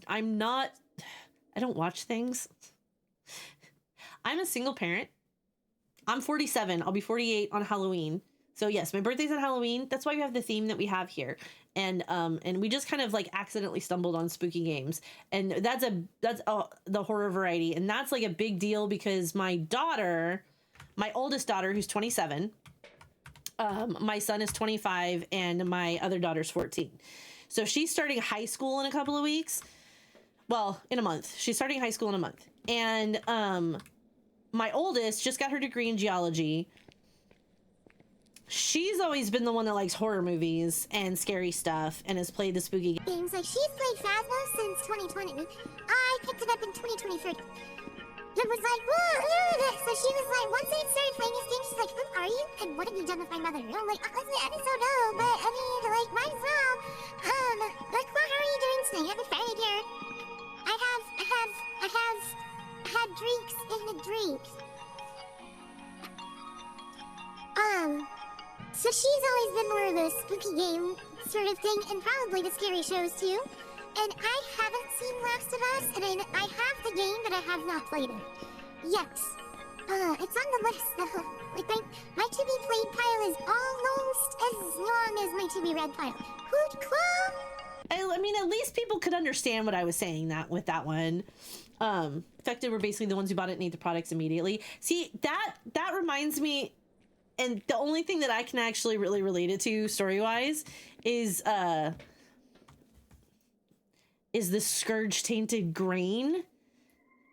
don't watch things. I'm a single parent. I'm 47. I'll be 48 on Halloween. So yes, my birthday's on Halloween. That's why we have the theme that we have here. And we just kind of like accidentally stumbled on spooky games. And that's the horror variety. And that's like a big deal because my oldest daughter, who's 27, my son is 25 and my other daughter's 14. So she's starting high school in a couple of weeks. Well, in a month. She's starting high school in a month. And my oldest just got her degree in geology. She's always been the one that likes horror movies and scary stuff and has played the spooky games. Like, she's played Phasmo since 2020. I picked it up in 2023. It was like, whoa, so she was like, once I started playing this game, she's like, who are you? And what have you done with my mother? And I'm like, honestly, I just don't know, but I mean, like, might as well. Like, what are you doing today? I'm afraid here. I have had drinks in the drink. So she's always been more of a spooky game sort of thing, and probably the scary shows too. And I haven't seen Last of Us, and I have the game, but I have not played it. Yes. It's on the list, though. Like, my to-be-played pile is almost as long as my to-be-read pile. Hoot claw! I mean, at least people could understand what I was saying with that one. Affected were basically the ones who bought it and ate the products immediately. See, that reminds me, and the only thing that I can actually really relate it to story-wise is the Scourge-tainted grain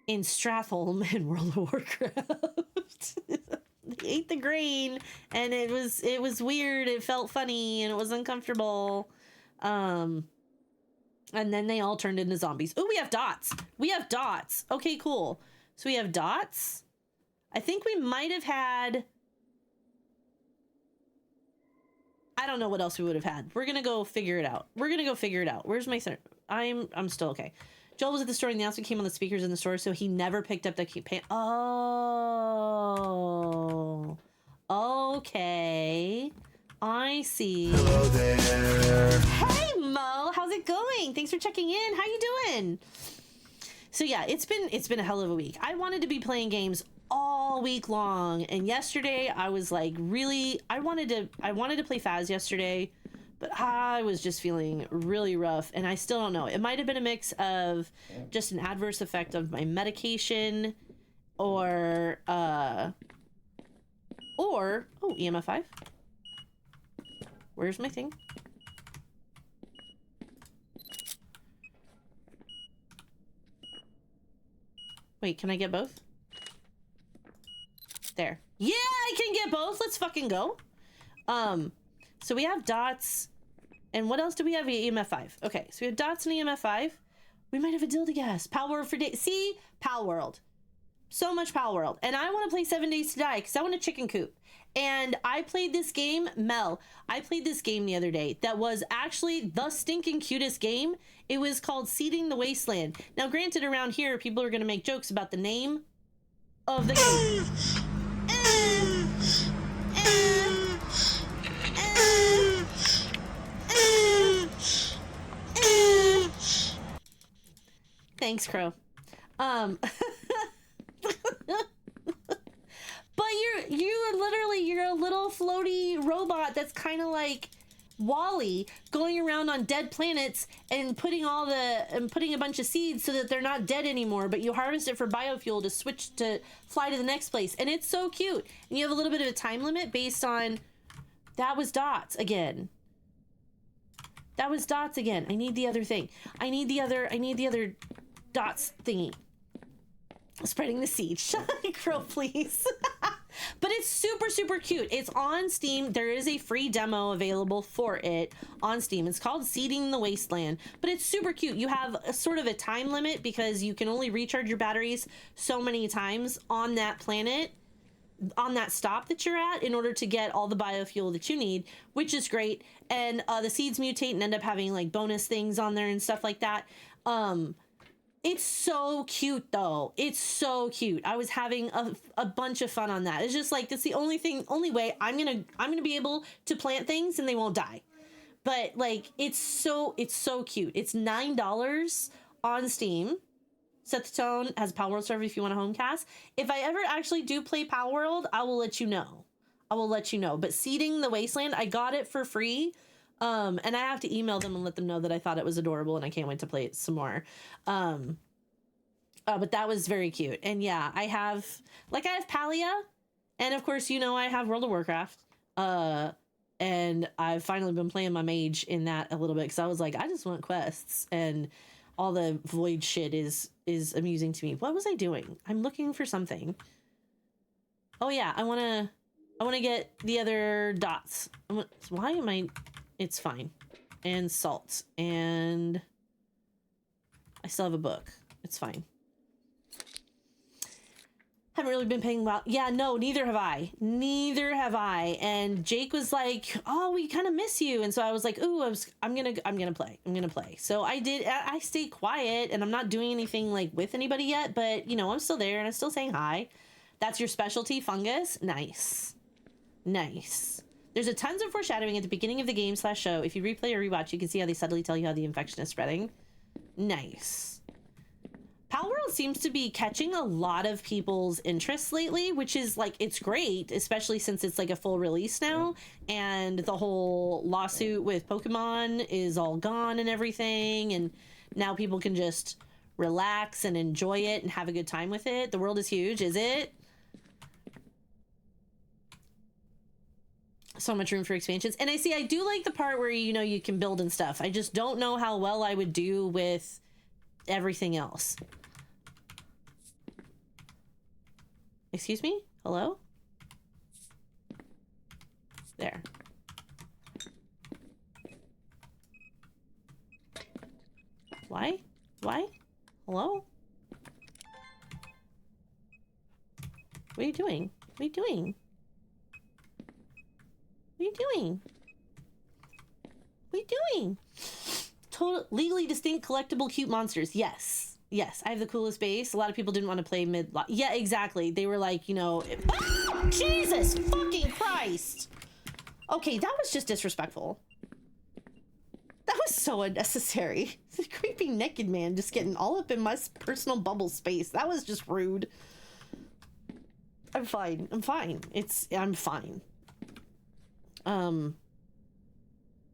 in Stratholme in World of Warcraft. They ate the grain, and it was weird. It felt funny, and it was uncomfortable. And then they all turned into zombies. Oh, we have dots. We have dots. Okay, cool. So we have dots. I think we might have had... I don't know what else we would have had. We're gonna go figure it out. Where's my center? I'm still okay. Joel was at the store and the announcement came on the speakers in the store, so he never picked up the pan. Oh, okay. I see. Hello there. Hey Mo, how's it going? Thanks for checking in. How you doing? So yeah, it's been a hell of a week. I wanted to be playing games all week long, and yesterday I was like really I wanted to play Phas yesterday, but I was just feeling really rough, and I still don't know. It might have been a mix of just an adverse effect of my medication or EMF 5. Where's my thing? Wait, can I get both? There. Yeah, I can get both. Let's fucking go. So we have dots. And what else do we have? EMF 5. Okay, so we have dots and EMF 5. We might have a dildo gas. Pal World for days. See? Pal World. So much Pal World. And I want to play 7 Days to Die because I want a chicken coop. And I played this game, Mel. I played this game the other day that was actually the stinking cutest game. It was called Seeding the Wasteland. Now, granted, around here, people are going to make jokes about the name of the game. Thanks, Crow. But you're a little floaty robot that's kind of like Wall-E, going around on dead planets and putting a bunch of seeds so that they're not dead anymore, but you harvest it for biofuel to switch to fly to the next place. And it's so cute. And you have a little bit of a time limit based on that was dots again. That was dots again. I need the other thing. I need the other dots thingy. Spreading the seed. Shut up, Crow, please. But it's super, super cute. It's on Steam. There is a free demo available for it on Steam. It's called Seeding the Wasteland, but it's super cute. You have a sort of a time limit because you can only recharge your batteries so many times on that planet, on that stop that you're at, in order to get all the biofuel that you need, which is great. And the seeds mutate and end up having like bonus things on there and stuff like that. It's so cute though. It's so cute. I was having a bunch of fun on that. It's just like, that's the only way I'm gonna be able to plant things and they won't die. But like, it's so cute. It's $9 on Steam. Set the Tone has a Pal World server if you want a home cast. If I ever actually do play Pal World, I will let you know. But Seeding the Wasteland, I got it for free. And I have to email them and let them know that I thought it was adorable and I can't wait to play it some more. But that was very cute. And yeah, I have Palia, and of course, I have World of Warcraft. And I've finally been playing my mage in that a little bit because I was like, I just want quests, and all the void shit is amusing to me. What was I doing? I'm looking for something. Oh yeah, I want to get the other dots. Why am I... It's fine. And salt. And I still have a book. It's fine. Haven't really been paying well. Yeah, no, neither have I. And Jake was like, "Oh, we kind of miss you." And so I was like, "Ooh, I'm gonna play." So I did. I stayed quiet, and I'm not doing anything like with anybody yet. But I'm still there, and I'm still saying hi. That's your specialty, fungus. Nice. There's a tons of foreshadowing at the beginning of the game / show. If you replay or rewatch, you can see how they subtly tell you how the infection is spreading. Nice. Pal World seems to be catching a lot of people's interests lately, which is like, it's great, especially since it's like a full release now, and the whole lawsuit with Pokemon is all gone and everything, and now people can just relax and enjoy it and have a good time with it. The world is huge, is it? So much room for expansions. And I do like the part where you can build and stuff. I just don't know how well I would do with everything else. Excuse me? Hello? There. Why? Hello? What are you doing? Total legally distinct collectible cute monsters. Yes, I have the coolest base. A lot of people didn't want to play mid. Yeah, exactly. They were like, Jesus fucking Christ. Okay, that was just disrespectful. That was so unnecessary. The creepy naked man just getting all up in my personal bubble space. That was just rude. I'm fine. I'm fine. I'm fine.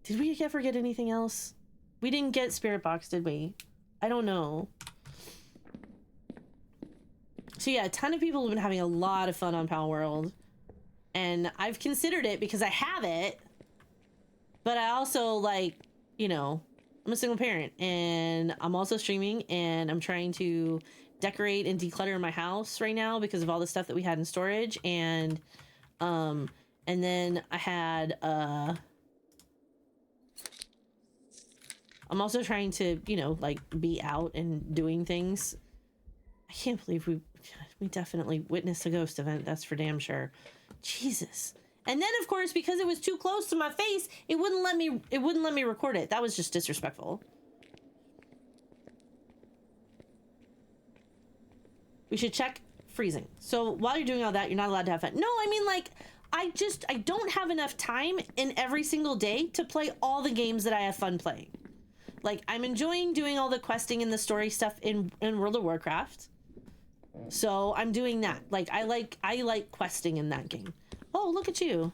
Did we ever get anything else? We didn't get Spirit Box, did we? I don't know. So yeah, a ton of people have been having a lot of fun on Pal World. And I've considered it because I have it. But I also, like, you know, I'm a single parent. And I'm also streaming. And I'm trying to decorate and declutter my house right now because of all the stuff that we had in storage. And then I had, I'm also trying to, you know, like, be out and doing things. I can't believe we definitely witnessed a ghost event. That's for damn sure. Jesus. And then, of course, because it was too close to my face, it wouldn't let me record it. That was just disrespectful. We should check freezing. So while you're doing all that, you're not allowed to have fun. No, I mean, like, I don't have enough time in every single day to play all the games that I have fun playing. Like, I'm enjoying doing all the questing and the story stuff in World of Warcraft. So I'm doing that. Like, I like questing in that game. Oh, look at you.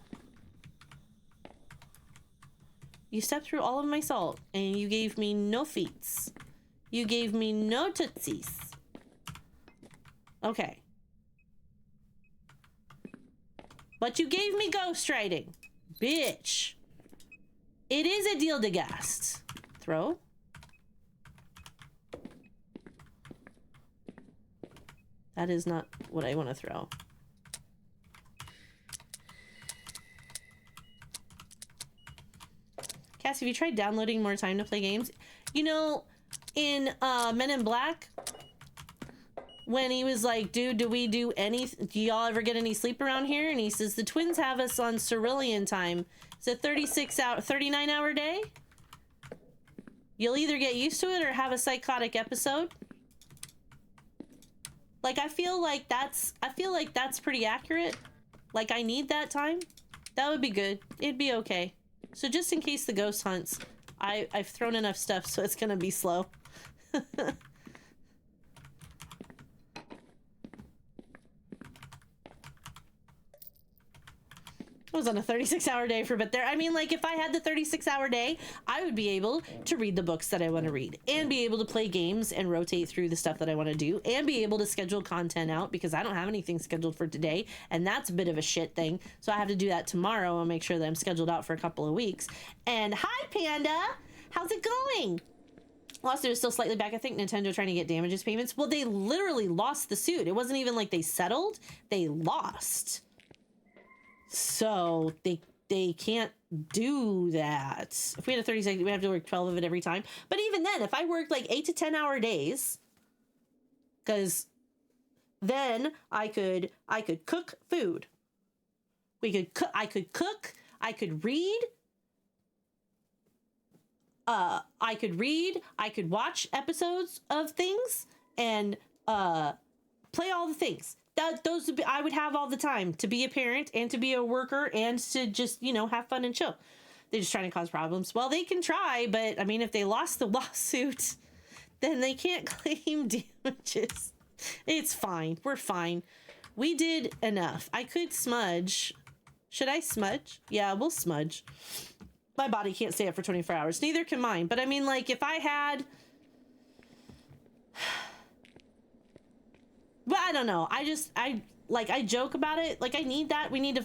You stepped through all of my salt and you gave me no feats. You gave me no tootsies. Okay. But you gave me ghost riding. Bitch. It is a deal de gast. Throw. That is not what I want to throw. Cassie, have you tried downloading more time to play games? You know, in Men in Black, when he was like, dude, do y'all ever get any sleep around here? And he says, the twins have us on Cerulean time. It's a 39-hour day. You'll either get used to it or have a psychotic episode. Like, I feel like that's pretty accurate. Like, I need that time. That would be good. It'd be okay. So just in case the ghost hunts, I've thrown enough stuff so it's gonna be slow. I was on a 36-hour day for a bit there. I mean, like, if I had the 36-hour day, I would be able to read the books that I want to read and be able to play games and rotate through the stuff that I want to do and be able to schedule content out because I don't have anything scheduled for today, and that's a bit of a shit thing. So I have to do that tomorrow and make sure that I'm scheduled out for a couple of weeks. And hi, Panda! How's it going? Lawsuit is still slightly back. I think Nintendo trying to get damages payments. Well, they literally lost the suit. It wasn't even like they settled. They lost. So they can't do that. If we had a 30-second, we have to work 12 of it every time. But even then, if I worked like 8 to 10 hour days, because then I could cook food. I could cook. I could read. I could watch episodes of things and play all the things. I would have all the time to be a parent and to be a worker and to just, you know, have fun and chill. They're just trying to cause problems. Well, they can try, but I mean, if they lost the lawsuit, then they can't claim damages. It's fine. We're fine. We did enough. I could smudge. Should I smudge? Yeah, we'll smudge. My body can't stay up for 24 hours. Neither can mine. But I mean, like, if I had... But I don't know. I joke about it. Like, I need that. We need to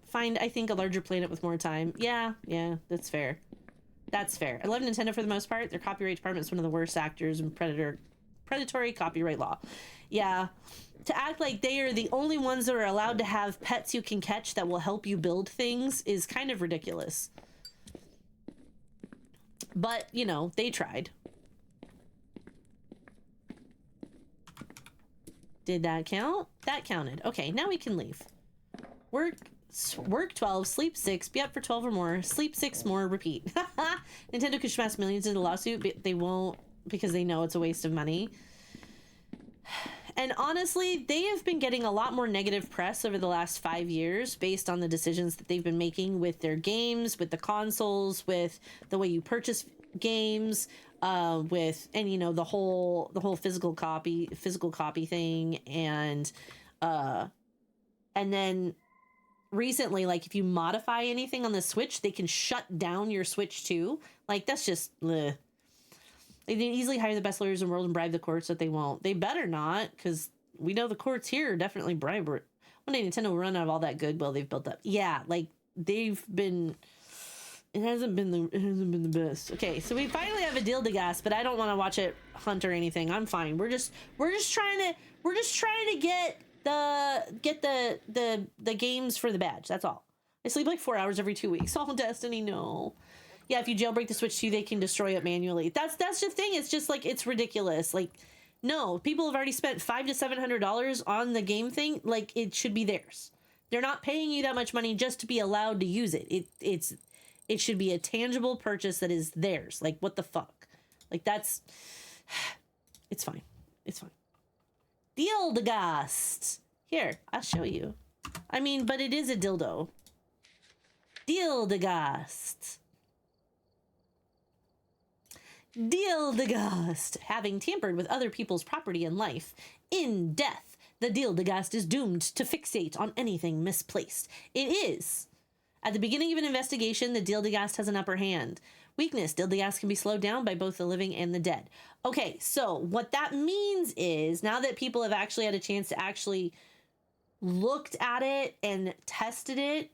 find, I think, a larger planet with more time. Yeah, that's fair. That's fair. I love Nintendo for the most part. Their copyright department is one of the worst actors in predatory copyright law. Yeah. To act like they are the only ones that are allowed to have pets you can catch that will help you build things is kind of ridiculous. But, you know, they tried. Did that count? That counted. Okay, now we can leave. Work 12, sleep 6, be up for 12 or more, sleep 6 more, repeat. Nintendo could smash millions into the lawsuit, but they won't because they know it's a waste of money. And honestly, they have been getting a lot more negative press over the last 5 years based on the decisions that they've been making with their games, with the consoles, with the way you purchase games, with, and you know, the whole physical copy thing, and then recently, like, if you modify anything on the Switch, they can shut down your Switch too. Like, that's just bleh. They can easily hire the best lawyers in the world and bribe the courts, that they won't. They better not, because we know the courts here are definitely bribery. One day Nintendo will run out of all that goodwill they've built up. Yeah, like, they've been... It hasn't been the best. Okay, so we finally have a deal to gas, but I don't want to watch it hunt or anything. I'm fine. We're just trying to get the games for the badge. That's all. I sleep like 4 hours every 2 weeks. Oh, Destiny, no. Yeah, if you jailbreak the Switch 2, they can destroy it manually. That's the thing. It's just like, it's ridiculous. Like, no, people have already spent $500 to $700 on the game thing. Like, it should be theirs. They're not paying you that much money just to be allowed to use it. It should be a tangible purchase that is theirs. Like, what the fuck? Like, that's... It's fine. It's fine. Dildegast. Here, I'll show you. I mean, but it is a dildo. Dildegast. Dildegast. Having tampered with other people's property and life. In death, the Dildegast is doomed to fixate on anything misplaced. It is... At the beginning of an investigation, the Dildegast has an upper hand. Weakness, Dildegast can be slowed down by both the living and the dead. Okay, so what that means is, now that people have actually had a chance to actually looked at it and tested it,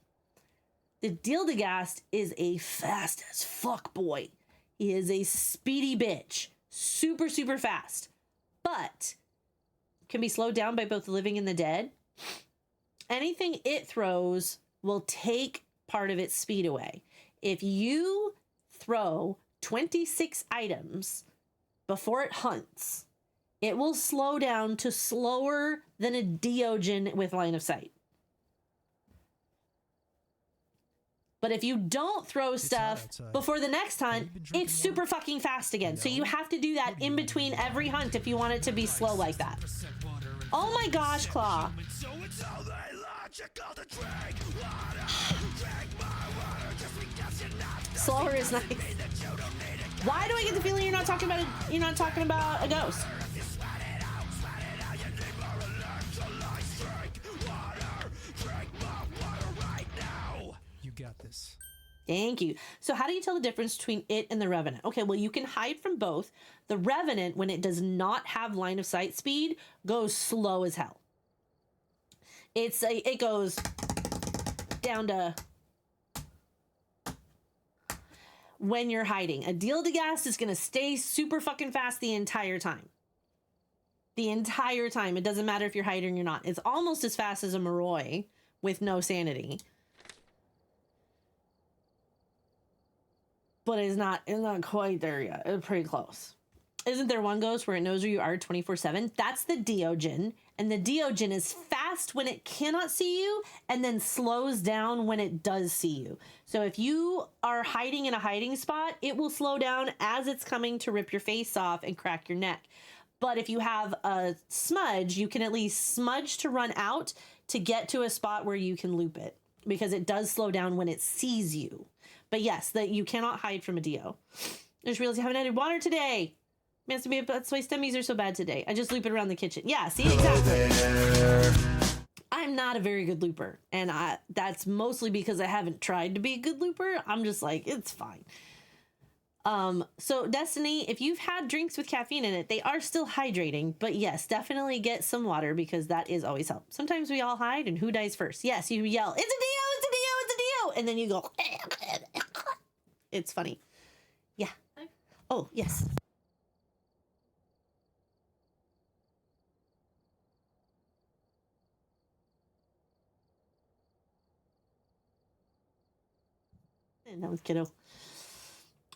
the Dildegast is a fast as fuck boy. He is a speedy bitch. Super, super fast. But can be slowed down by both the living and the dead. Anything it throws will take part of its speed away. If you throw 26 items before it hunts, it will slow down to slower than a Diogen with line of sight. But if you don't throw stuff before the next hunt, it's super fucking fast again. So you have to do that in between every hunt if you want it to be slow like that. Oh my gosh, Claw. Slower is nice. Why do I get the feeling you're not talking about a ghost? You got this. Thank you. So how do you tell the difference between it and the Revenant? Okay, well, you can hide from both. The Revenant, when it does not have line of sight speed, goes slow as hell. It goes down to when you're hiding. A Dildegast is going to stay super fucking fast the entire time. The entire time. It doesn't matter if you're hiding or not. It's almost as fast as a Moroi with no sanity. But it's not quite there yet. It's pretty close. Isn't there one ghost where it knows where you are 24/7? That's the Diogen. And the Diogen is fast when it cannot see you and then slows down when it does see you. So if you are hiding in a hiding spot, it will slow down as it's coming to rip your face off and crack your neck. But if you have a smudge, you can at least smudge to run out to get to a spot where you can loop it, because it does slow down when it sees you. But yes, that you cannot hide from a Dio. I just realized I haven't added water today. Man, that's why stemmies are so bad today. I just loop it around the kitchen. Yeah, see, exactly. I'm not a very good looper, and that's mostly because I haven't tried to be a good looper. I'm just like, it's fine. So Destiny, if you've had drinks with caffeine in it, they are still hydrating, but yes, definitely get some water, because that is always help. Sometimes we all hide, and who dies first? Yes, you yell, it's a Dio, it's a Dio, it's a Dio, and then you go, it's funny. Yeah. Oh, yes. And that was kiddo.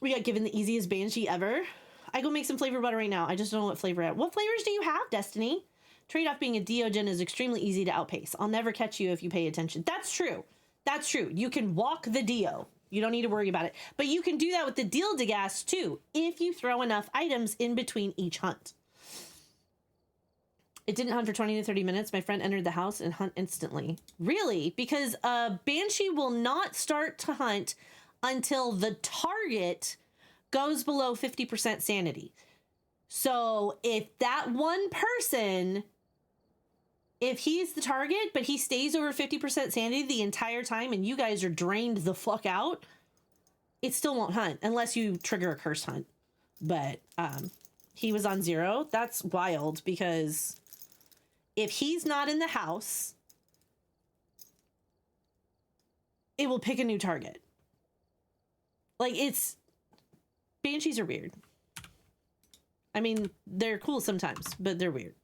We got given the easiest Banshee ever. I go make some flavor butter right now. I just don't know what flavor at. What flavors do you have, Destiny? Trade-off being a Diogen is extremely easy to outpace. I'll never catch you if you pay attention. That's true. That's true. You can walk the Dio. You don't need to worry about it. But you can do that with the Dildegast too, if you throw enough items in between each hunt. It didn't hunt for 20 to 30 minutes. My friend entered the house and hunt instantly. Really? Because Banshee will not start to hunt until the target goes below 50% sanity. So if that one person, if he's the target, but he stays over 50% sanity the entire time and you guys are drained the fuck out, it still won't hunt unless you trigger a curse hunt. But he was on 0. That's wild, because if he's not in the house, it will pick a new target. Like, it's... Banshees are weird. I mean, they're cool sometimes, but they're weird.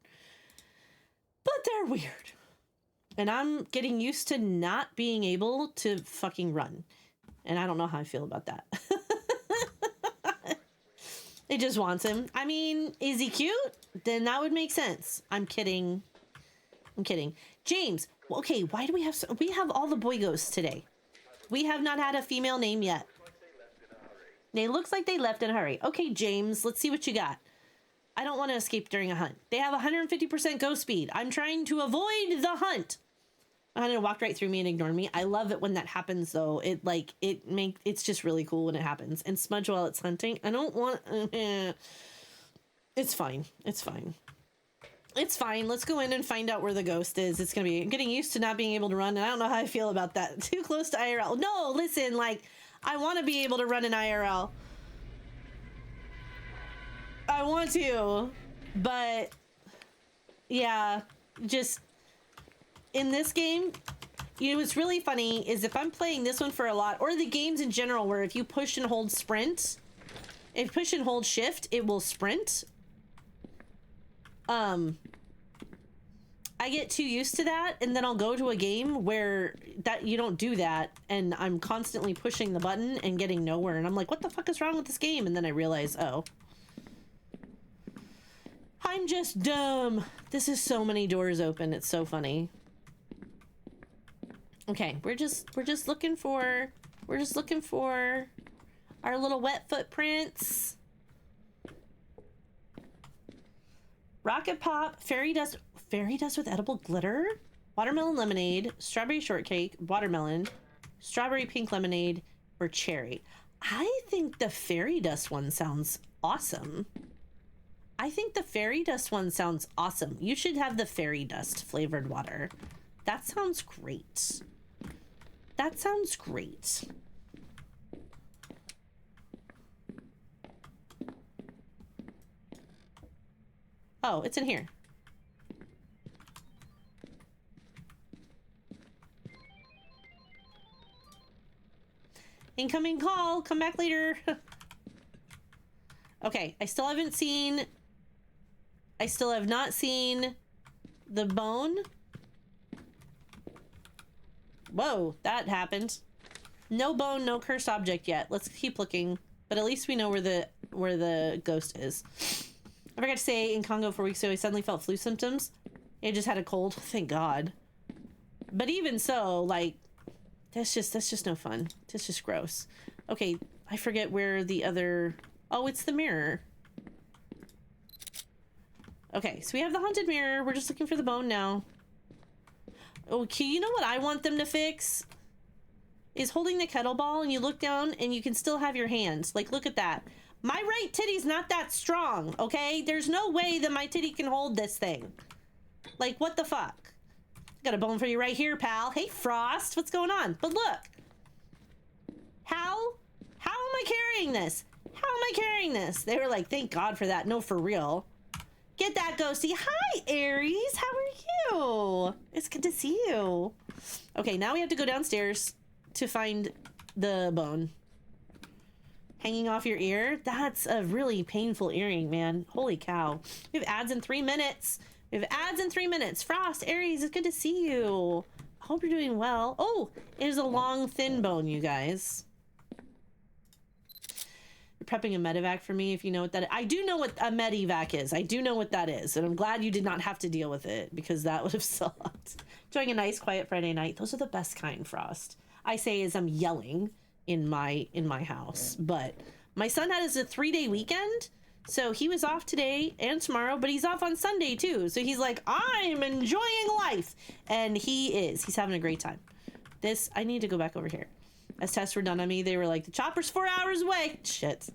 But they're weird. And I'm getting used to not being able to fucking run. And I don't know how I feel about that. It just wants him. I mean, is he cute? Then that would make sense. I'm kidding. I'm kidding. James, okay, why do we have... we have all the boy ghosts today. We have not had a female name yet. They looks like they left in a hurry. Okay, James, let's see what you got. I don't want to escape during a hunt. They have 150% ghost speed. I'm trying to avoid the hunt. My hunter walked right through me and ignored me. I love it when that happens, though. It's just really cool when it happens. And smudge while it's hunting. I don't want... It's fine. It's fine. It's fine. Let's go in and find out where the ghost is. It's going to be... I'm getting used to not being able to run, and I don't know how I feel about that. Too close to IRL. No, listen, like... I want to be able to run an IRL. I want to, but yeah, just in this game, you know, what's really funny is if I'm playing this one for a lot, or the games in general, where if you push and hold sprint, if you push and hold shift, it will sprint. I get too used to that, and then I'll go to a game where that you don't do that, and I'm constantly pushing the button and getting nowhere, and I'm like, what the fuck is wrong with this game? And then I realize, oh, I'm just dumb. This is so many doors open. It's so funny. Okay, we're just looking for our little wet footprints. Rocket Pop, Fairy Dust with edible glitter, watermelon lemonade, strawberry shortcake, watermelon, strawberry pink lemonade, or cherry. I think the fairy dust one sounds awesome. You should have the fairy dust flavored water. That sounds great. Oh, it's in here. Incoming call. Come back later. Okay, I still have not seen the bone. Whoa, that happened. No bone, no cursed object yet. Let's keep looking. But at least we know where the ghost is. I forgot to say, in Congo 4 weeks ago, I suddenly felt flu symptoms. I just had a cold. Thank God. But even so, like, that's just no fun. That's just gross. Okay, I forget where the other... Oh, it's the mirror. Okay, so we have the haunted mirror. We're just looking for the bone now. Okay, you know what I want them to fix? Is holding the kettlebell and you look down and you can still have your hands. Like, look at that. My right titty's not that strong, okay? There's no way that my titty can hold this thing. Like, what the fuck? Got a bone for you right here, pal. Hey, Frost, what's going on? But look. How am I carrying this? How am I carrying this? They were like, thank God for that. No, for real. Get that ghosty. Hi, Aries. How are you? It's good to see you. Okay, now we have to go downstairs to find the bone. Hanging off your ear? That's a really painful earring, man. Holy cow. We have ads in 3 minutes. Frost, Aries, it's good to see you. I hope you're doing well. Oh, it is a long, thin bone, you guys. You're prepping a medevac for me if you know what that is. I do know what a medevac is. I do know what that is. And I'm glad you did not have to deal with it because that would have sucked. Enjoying a nice, quiet Friday night. Those are the best kind, Frost. I say as I'm yelling in my house, but my son had a 3-day weekend, So he was off today and tomorrow, but he's off on Sunday too. So he's like, I'm enjoying life. And he is. He's having a great time. I need to go back over here. As tests were done on me, they were like, the chopper's 4 hours away. Shit.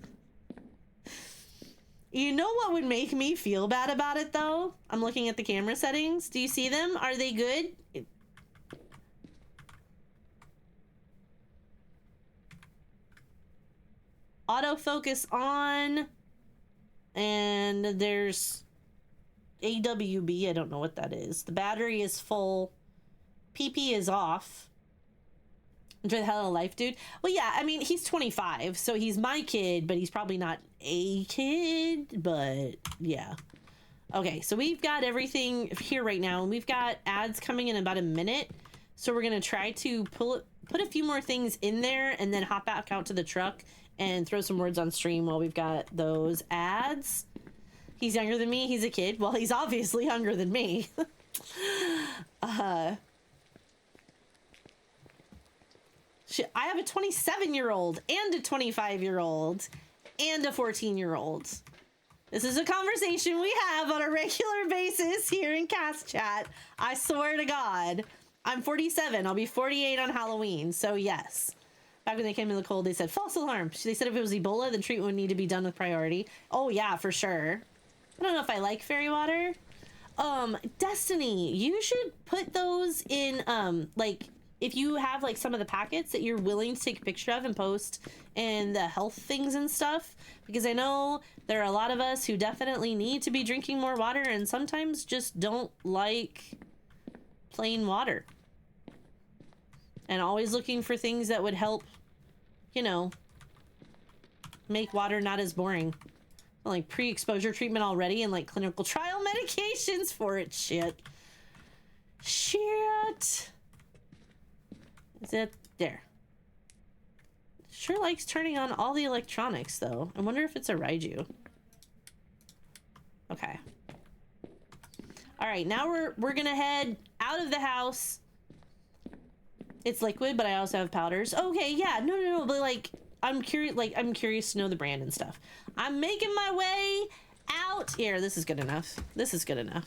You know what would make me feel bad about it, though? I'm looking at the camera settings. Do you see them? Are they good? Autofocus on. And there's AWB. I don't know what that is. The battery is full. PP is off. Enjoy the hell of life, dude. Well, yeah, I mean, he's 25, so he's my kid, but he's probably not a kid, but yeah. Okay, so we've got everything here right now, and we've got ads coming in about a minute, so we're gonna try to put a few more things in there and then hop back out to the truck and throw some words on stream while we've got those ads. He's younger than me, he's a kid. Well, he's obviously younger than me. I have a 27-year-old and a 25-year-old and a 14-year-old. This is a conversation we have on a regular basis here in Cast Chat. I swear to God. I'm 47. I'll be 48 on Halloween. So yes. Back when they came in the cold, they said, false alarm. They said if it was Ebola, then treatment would need to be done with priority. Oh yeah, for sure. I don't know if I like fairy water. Destiny, you should put those in, like, if you have like some of the packets that you're willing to take a picture of and post and the health things and stuff, because I know there are a lot of us who definitely need to be drinking more water and sometimes just don't like plain water, and always looking for things that would help, you know, make water not as boring. Like pre-exposure treatment already and like clinical trial medications for it. Shit. Is it there? Sure likes turning on all the electronics though. I wonder if it's a Raiju. Okay. All right, now we're gonna head out of the house. It's liquid, but I also have powders. Okay, yeah, no, but like I'm curious to know the brand and stuff. I'm making my way out here. This is good enough. This is good enough.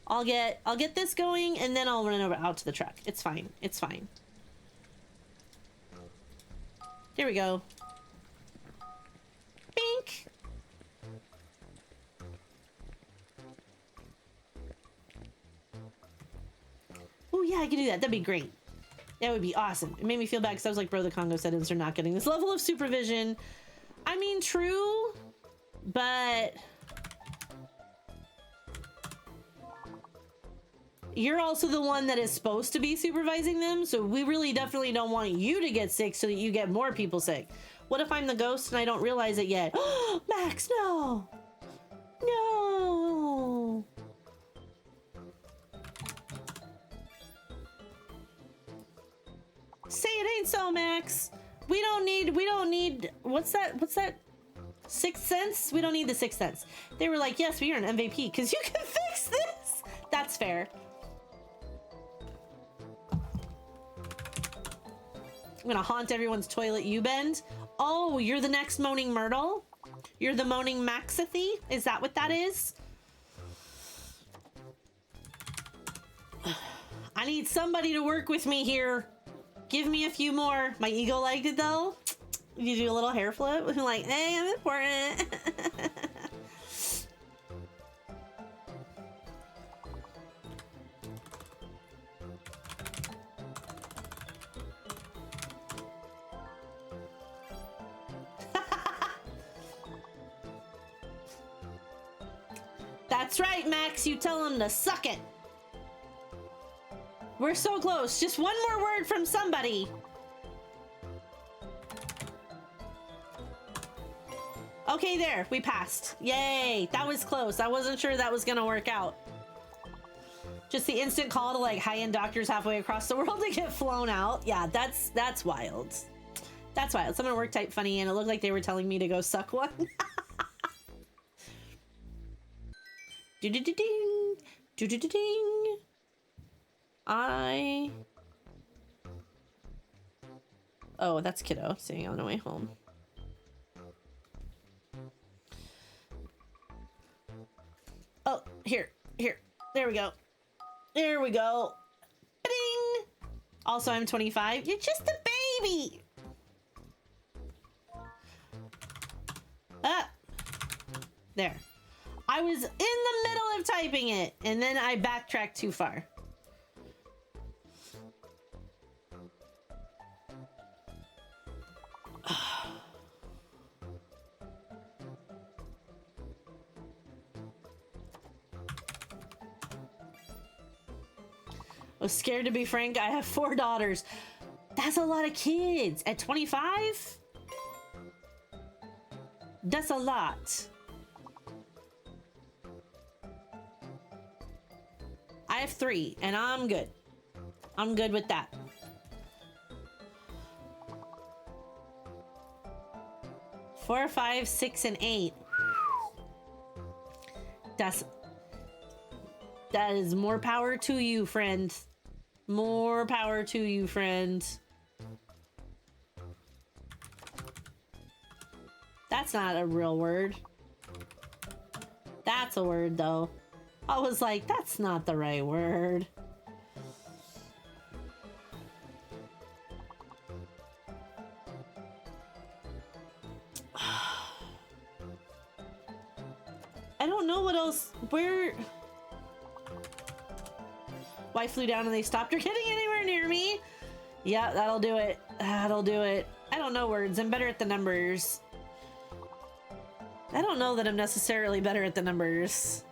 I'll get this going and then I'll run over out to the truck. It's fine. It's fine. Here we go. Bink. Oh yeah, I can do that. That'd be great. That would be awesome. It made me feel bad because I was like, bro, the Congo settings are not getting this level of supervision. I mean, true, but you're also the one that is supposed to be supervising them, so we really definitely don't want you to get sick so that you get more people sick. What if I'm the ghost and I don't realize it yet? Max, no! No! Say it ain't so, Max. We don't need, what's that? Sixth Sense? We don't need the Sixth Sense. They were like, yes, you're an MVP because you can fix this. That's fair. I'm gonna haunt everyone's toilet, you bend. Oh, you're the next Moaning Myrtle? You're the Moaning Maxathy? Is that what that is? I need somebody to work with me here. Give me a few more. My ego liked it though. You do a little hair flip. I'm like, hey, I'm important. That's right, Max. You tell him to suck it. We're so close. Just one more word from somebody. Okay, there. We passed. Yay. That was close. I wasn't sure that was going to work out. Just the instant call to like high-end doctors halfway across the world to get flown out. Yeah, that's wild. That's wild. Someone worked type funny and it looked like they were telling me to go suck one. Do-do-do-ding. Do-do-do-ding. Oh, that's kiddo saying on the way home. Here. There we go. There we go. Ba-ding! Also, I'm 25. You're just a baby. Ah. There. I was in the middle of typing it, and then I backtracked too far. I was scared, to be frank. I have 4 daughters. That's a lot of kids. At 25? That's a lot. I have 3, and I'm good. I'm good with that. Four, 5, 6, and 8. That is more power to you, friend. More power to you, friend. That's not a real word. That's a word, though. I was like, that's not the right word. I don't know what else. Where? Why flew down and they stopped her getting anywhere near me? Yeah, that'll do it. That'll do it. I don't know words. I'm better at the numbers. I don't know that I'm necessarily better at the numbers.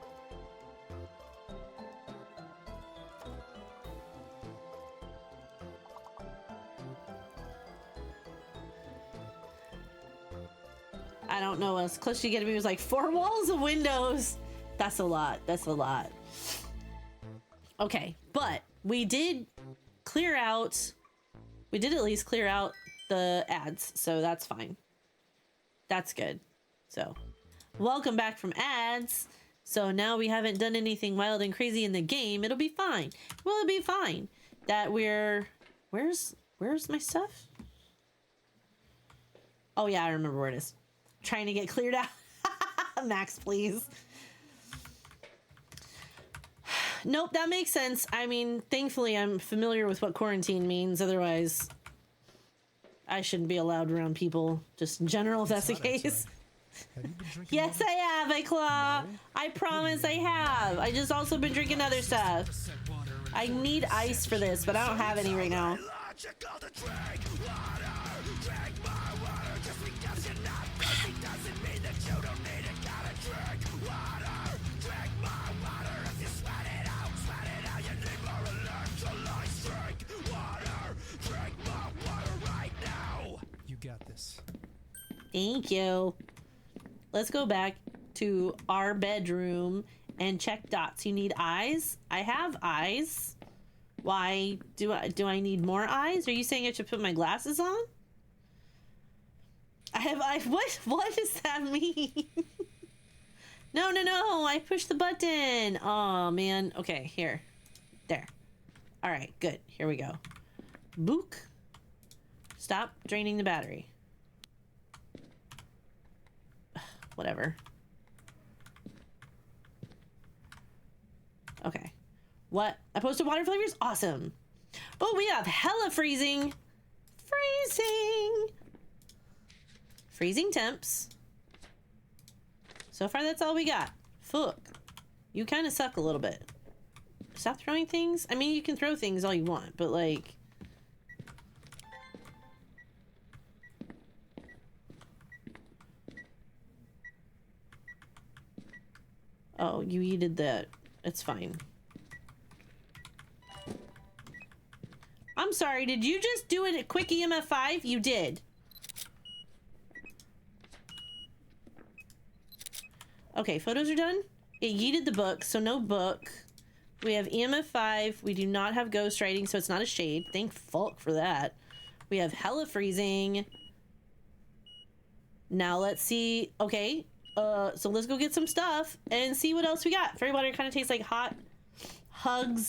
I don't know. As close you get to me was like 4 walls of windows. That's a lot. That's a lot. Okay, but we did clear out. We did at least clear out the ads, so that's fine. That's good. So, welcome back from ads. So now we haven't done anything wild and crazy in the game. It'll be fine. Will it be fine? That we're... Where's my stuff? Oh yeah, I remember where it is. Trying to get cleared out. Max, please. Nope, that makes sense. I mean, thankfully I'm familiar with what quarantine means. Otherwise, I shouldn't be allowed around people. Just in general, if that's the case. Have you been drinking Yes, water? I have, iClaw. No? I promise I have. I just also been drinking other stuff. I need ice for this, but I don't have any right now. You got this. Thank you. Let's go back to our bedroom and check dots. You need eyes? I have eyes. Why do I need more eyes? Are you saying I should put my glasses on? I have eyes. What does that mean? No. I pushed the button. Oh man. Okay, here. There. All right, good. Here we go. Book. Stop draining the battery. Whatever. Okay. What? I posted water flavors? Awesome. Oh, we have hella freezing. Freezing temps. So far, that's all we got. Fuck. You kind of suck a little bit. Stop throwing things? I mean, you can throw things all you want, but like... Oh, you yeeted that. It's fine. I'm sorry, did you just do it at quick EMF 5? You did. Okay, photos are done. It yeeted the book, so no book. We have EMF 5. We do not have ghost writing, so it's not a shade. Thank fuck for that. We have hella freezing. Now let's see. Okay. So let's go get some stuff and see what else we got. Fairy water kind of tastes like hot hug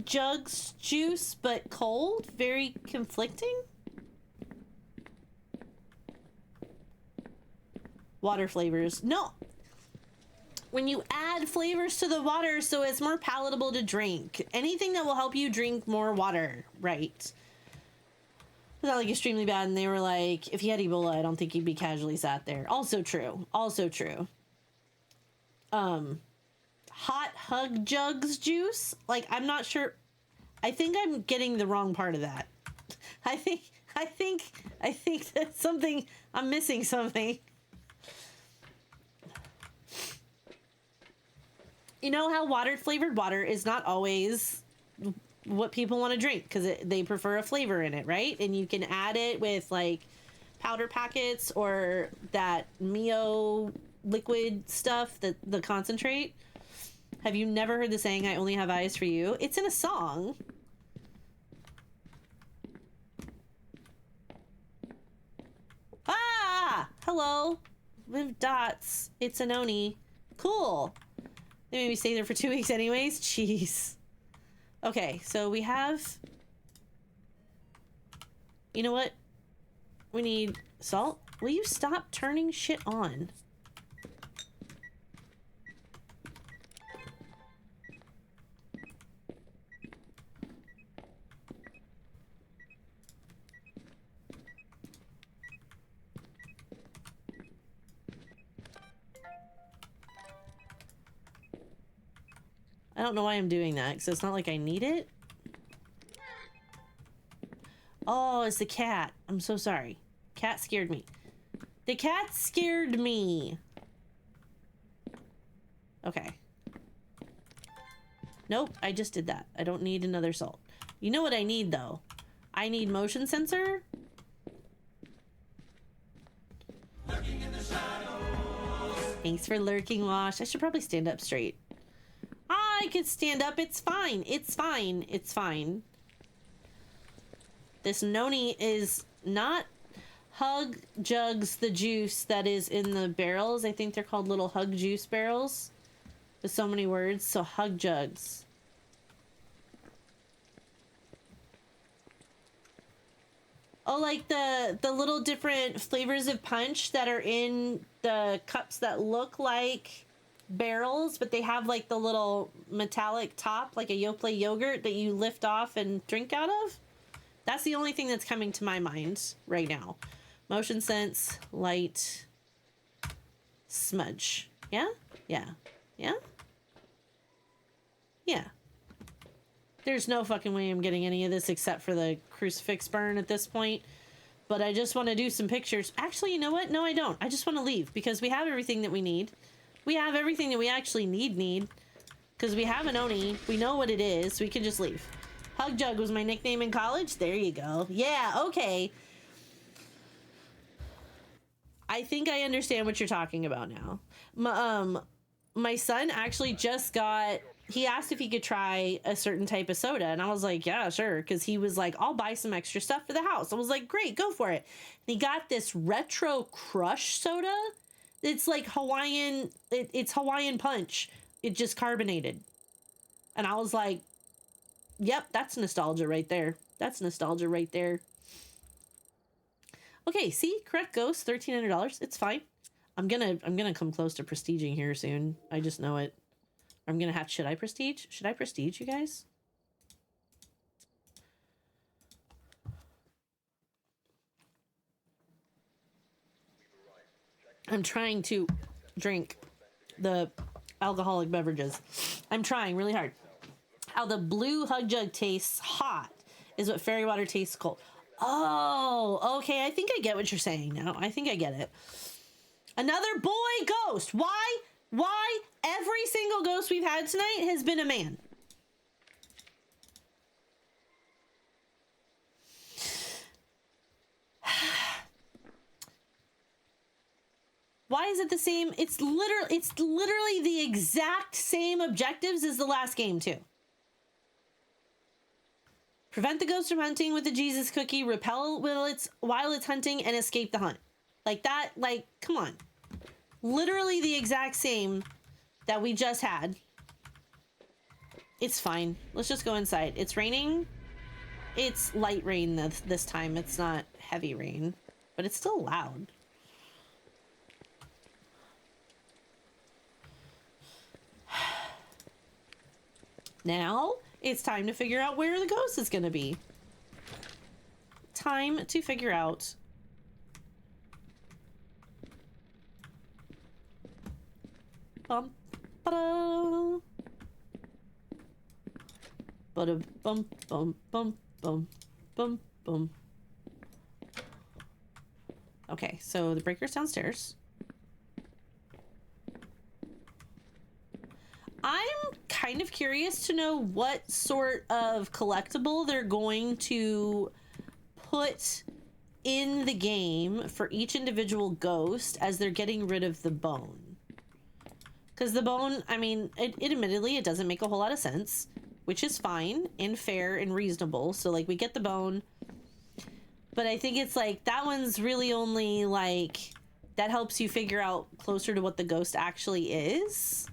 jugs juice, but cold. Very conflicting. Water flavors. No. when you add flavors to the water so it's more palatable to drink. Anything that will help you drink more water, right? It's not like extremely bad, and they were like, if he had Ebola, I don't think he'd be casually sat there. Also true. Also true. Hot Hug Jugs juice. Like, I'm not sure. I think I'm getting the wrong part of that. I think that's something. I'm missing something. You know how flavored water is not always what people want to drink because they prefer a flavor in it, right? And you can add it with like powder packets or that Mio liquid stuff, the concentrate. Have you never heard the saying, I only have eyes for you? It's in a song. Ah! Hello. With dots. It's an Oni. Cool. They made me stay there for 2 weeks anyways. Jeez. Okay, so we have... You know what? We need salt. Will you stop turning shit on? I don't know why I'm doing that, because it's not like I need it. Oh, it's the cat. I'm so sorry. Cat scared me. The cat scared me. Okay. Nope, I just did that. I don't need another salt. You know what I need, though? I need motion sensor. Thanks for lurking, Wash. I should probably stand up straight. I could stand up. It's fine. It's fine. It's fine. This noni is not Hug Jugs, the juice that is in the barrels. I think they're called little Hug Juice barrels. With so many words. So Hug Jugs. Oh, like the little different flavors of punch that are in the cups that look like barrels, but they have like the little metallic top, like a Yoplait yogurt that you lift off and drink out of. That's the only thing that's coming to my mind right now. Motion sense, light, smudge. Yeah? Yeah. Yeah? Yeah. There's no fucking way I'm getting any of this except for the crucifix burn at this point. But I just want to do some pictures. Actually, you know what? No, I don't. I just want to leave because we have everything that we need. We have everything that we actually need. Because we have an Oni. We know what it is. We can just leave. Hug Jug was my nickname in college. There you go. Yeah, okay. I think I understand what you're talking about now. My son actually just got... He asked if he could try a certain type of soda. And I was like, yeah, sure. Because he was like, I'll buy some extra stuff for the house. I was like, great, go for it. And he got this retro crush soda. It's like Hawaiian, it's Hawaiian punch. It just carbonated. And I was like, yep, that's nostalgia right there. That's nostalgia right there. Okay, see, correct ghost, $1,300. It's fine. I'm gonna come close to prestiging here soon. I just know it. I'm gonna have, should I prestige? Should I prestige, you guys? I'm trying to drink the alcoholic beverages. I'm trying really hard. How the blue Hug Jug tastes hot is what fairy water tastes cold. Oh, okay. I think I get what you're saying now. I think I get it. Another boy ghost. Why every single ghost we've had tonight has been a man? Why is it the same? It's literally the exact same objectives as the last game too. Prevent the ghost from hunting with the Jesus cookie, repel while it's hunting, and escape the hunt. Like that, like, come on. Literally the exact same that we just had. It's fine. Let's just go inside. It's raining. It's light rain this time. It's not heavy rain, but it's still loud. Now it's time to figure out where the ghost is gonna be. Time to figure out. Bum, ba-da. Bada bum bum bum bum bum bum. Okay, so the breaker's downstairs. I'm kind of curious to know what sort of collectible they're going to put in the game for each individual ghost as they're getting rid of the bone. Because the bone, I mean, it admittedly, it doesn't make a whole lot of sense, which is fine and fair and reasonable. So, like, we get the bone. But I think it's like, that one's really only, like, that helps you figure out closer to what the ghost actually is.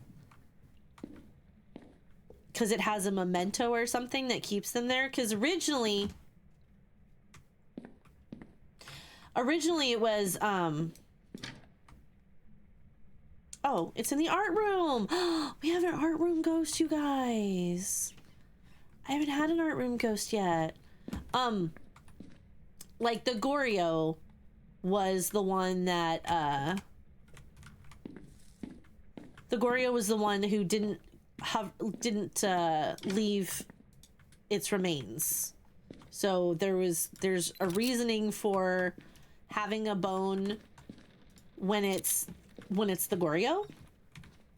Because it has a memento or something that keeps them there. Because originally it was, oh, it's in the art room. We have an art room ghost, you guys. I haven't had an art room ghost yet. Like the Goryo was the one that, the Goryo was the one who didn't leave its remains. So there's a reasoning for having a bone when it's the Goryo,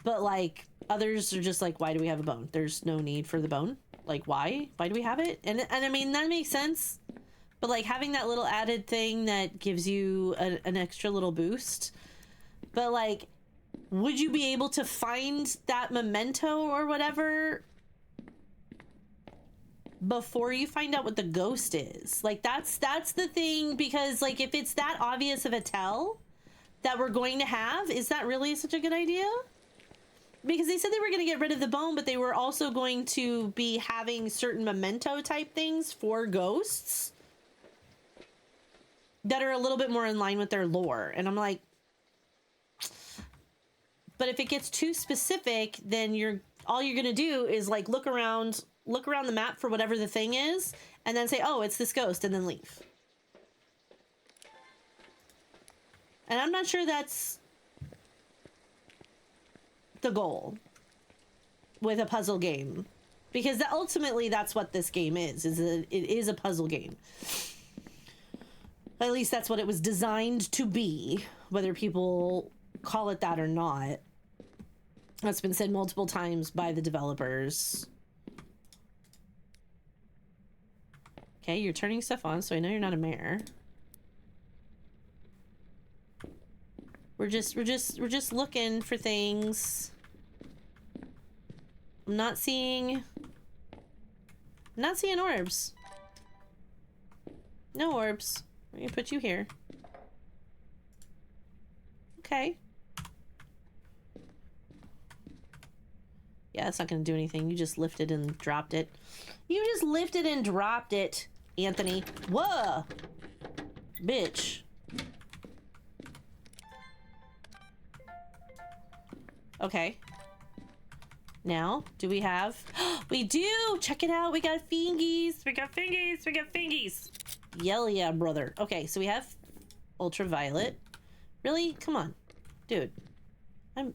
but like others are just like, why do we have a bone? There's no need for the bone. Like, why do we have it? And I mean, that makes sense, but like having that little added thing that gives you an extra little boost. But like, would you be able to find that memento or whatever before you find out what the ghost is? Like, that's the thing, because like if it's that obvious of a tell that we're going to have, is that really such a good idea? Because they said they were going to get rid of the bone, but they were also going to be having certain memento type things for ghosts that are a little bit more in line with their lore. And I'm like, but if it gets too specific, then all you're going to do is like look around the map for whatever the thing is, and then say, oh, it's this ghost, and then leave. And I'm not sure that's the goal with a puzzle game, because ultimately that's what this game is it is a puzzle game. At least that's what it was designed to be, whether people call it that or not. That's been said multiple times by the developers. Okay, you're turning stuff on, so I know you're not a mayor. We're just looking for things. I'm not seeing orbs. No orbs. We're gonna put you here. Okay. Yeah, it's not gonna do anything. You just lifted and dropped it. You just lifted and dropped it, Anthony. Whoa! Bitch. Okay. Now, do we have... We do! Check it out! We got fingies! We got fingies! We got fingies! Yell yeah, brother. Okay, so we have ultraviolet. Really? Come on. Dude. I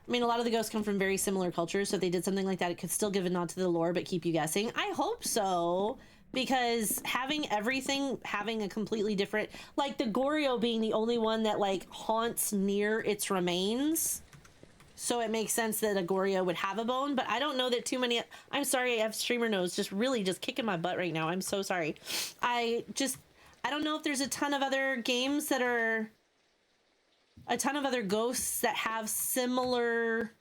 mean, a lot of the ghosts come from very similar cultures, so if they did something like that, it could still give a nod to the lore, but keep you guessing. I hope so, because having everything having a completely different... Like, the Goryo being the only one that, like, haunts near its remains... So it makes sense that a Goryo would have a bone, but I don't know that too many... I'm sorry, I have streamer nose just kicking my butt right now. I'm so sorry. I don't know if there's a ton of other games that are... A ton of other ghosts that have similar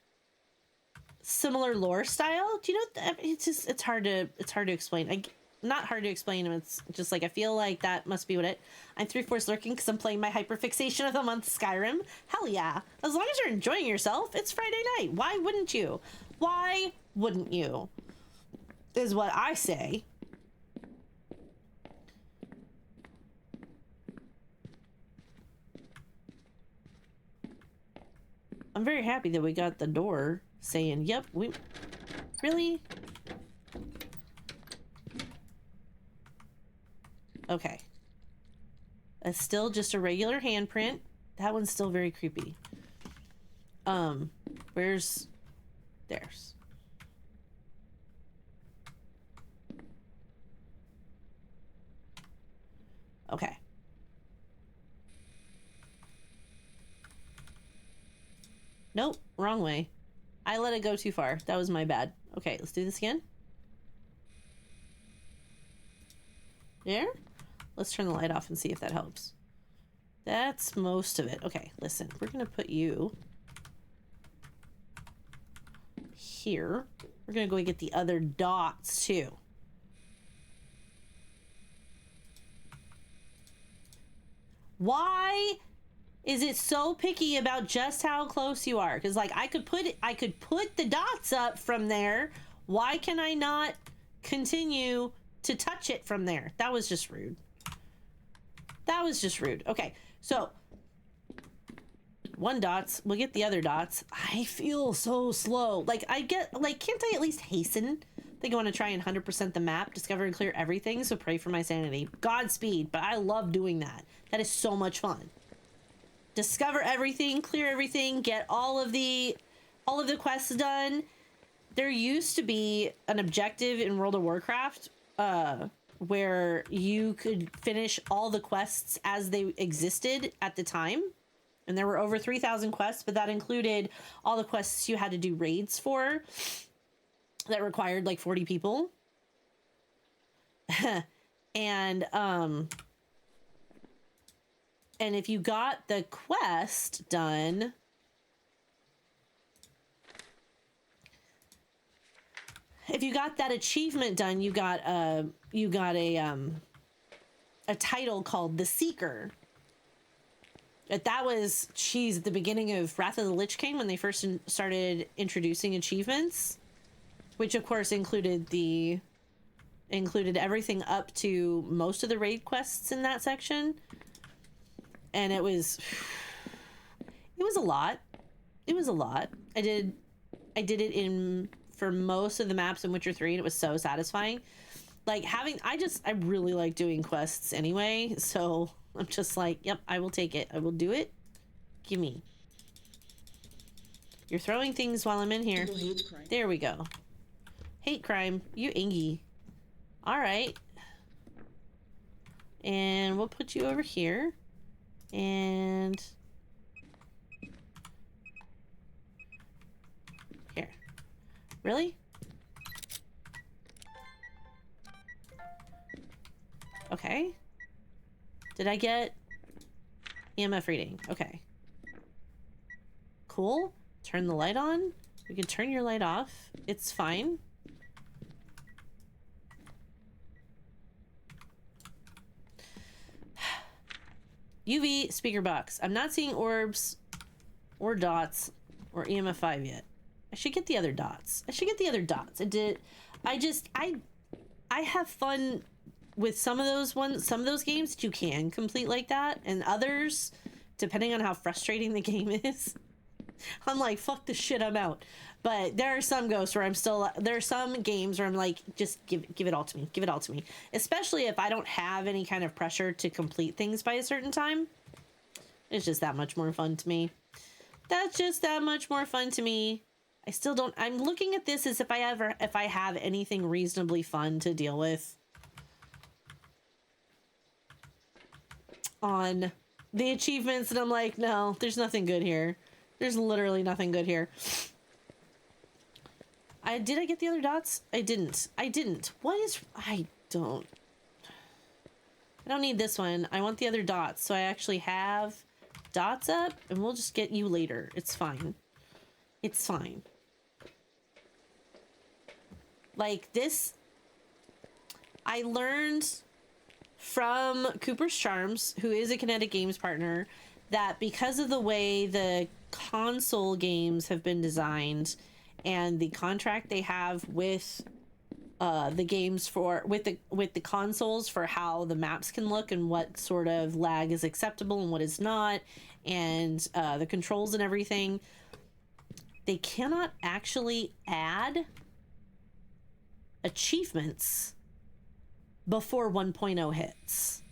lore style. Do you know... It's hard to explain. Not hard to explain. It's just like, I feel like that must be what it... I'm 3/4 lurking because I'm playing my hyperfixation of the month, Skyrim. Hell yeah. As long as you're enjoying yourself, it's Friday night. Why wouldn't you? Why wouldn't you? Is what I say. I'm very happy that we got the door saying, yep, Really? Okay. That's still just a regular handprint. That one's still very creepy. Where's... There's. Okay. Nope, wrong way. I let it go too far. That was my bad. Okay, let's do this again. There? Let's turn the light off and see if that helps. That's most of it. Okay, listen. We're gonna put you here. We're gonna go get the other dots too. Why is it so picky about just how close you are? Because like I could put the dots up from there. Why can I not continue to touch it from there? That was just rude. That was just rude. Okay, so 1 dots. We'll get the other dots. I feel so slow. Like I get like, can't I at least hasten? I think I want to try and 100% the map, discover and clear everything. So pray for my sanity. Godspeed. But I love doing that. That is so much fun. Discover everything, clear everything, get all of the quests done. There used to be an objective in World of Warcraft where you could finish all the quests as they existed at the time. And there were over 3,000 quests, but that included all the quests you had to do raids for that required like 40 people. And if you got the quest done, if you got that achievement done, you got a title called The Seeker. That was, geez, at the beginning of Wrath of the Lich King when they first started introducing achievements, which of course included everything up to most of the raid quests in that section. And it was a lot. It was a lot. I did it for most of the maps in Witcher 3, and it was so satisfying. Like I really like doing quests anyway, so I'm just like, yep, I will take it. I will do it. Gimme. You're throwing things while I'm in here. There we go. Hate crime. You Ingy. Alright. And we'll put you over here. And here. Really? Okay. Did I get EMF reading? Okay. Cool. Turn the light on. We can turn your light off. It's fine. UV speaker box. I'm not seeing orbs or dots or EMF 5 yet. I should get the other dots. I have fun with some of those games that you can complete like that, and others, depending on how frustrating the game is, I'm like, fuck this shit, I'm out. But there are some ghosts where there are some games where I'm like, just give it all to me. Give it all to me. Especially if I don't have any kind of pressure to complete things by a certain time. It's just that much more fun to me. That's just that much more fun to me. I still don't, I'm looking at this as if I have anything reasonably fun to deal with on the achievements, and I'm like, no, there's nothing good here. There's literally nothing good here. Did I get the other dots? I didn't. I don't need this one. I want the other dots. So I actually have dots up, and we'll just get you later. It's fine. It's fine. Like this, I learned from Cooper's Charms, who is a Kinetic Games partner, that because of the way the console games have been designed and the contract they have with the games with the consoles for how the maps can look and what sort of lag is acceptable and what is not, and the controls and everything, they cannot actually add achievements before 1.0 hits.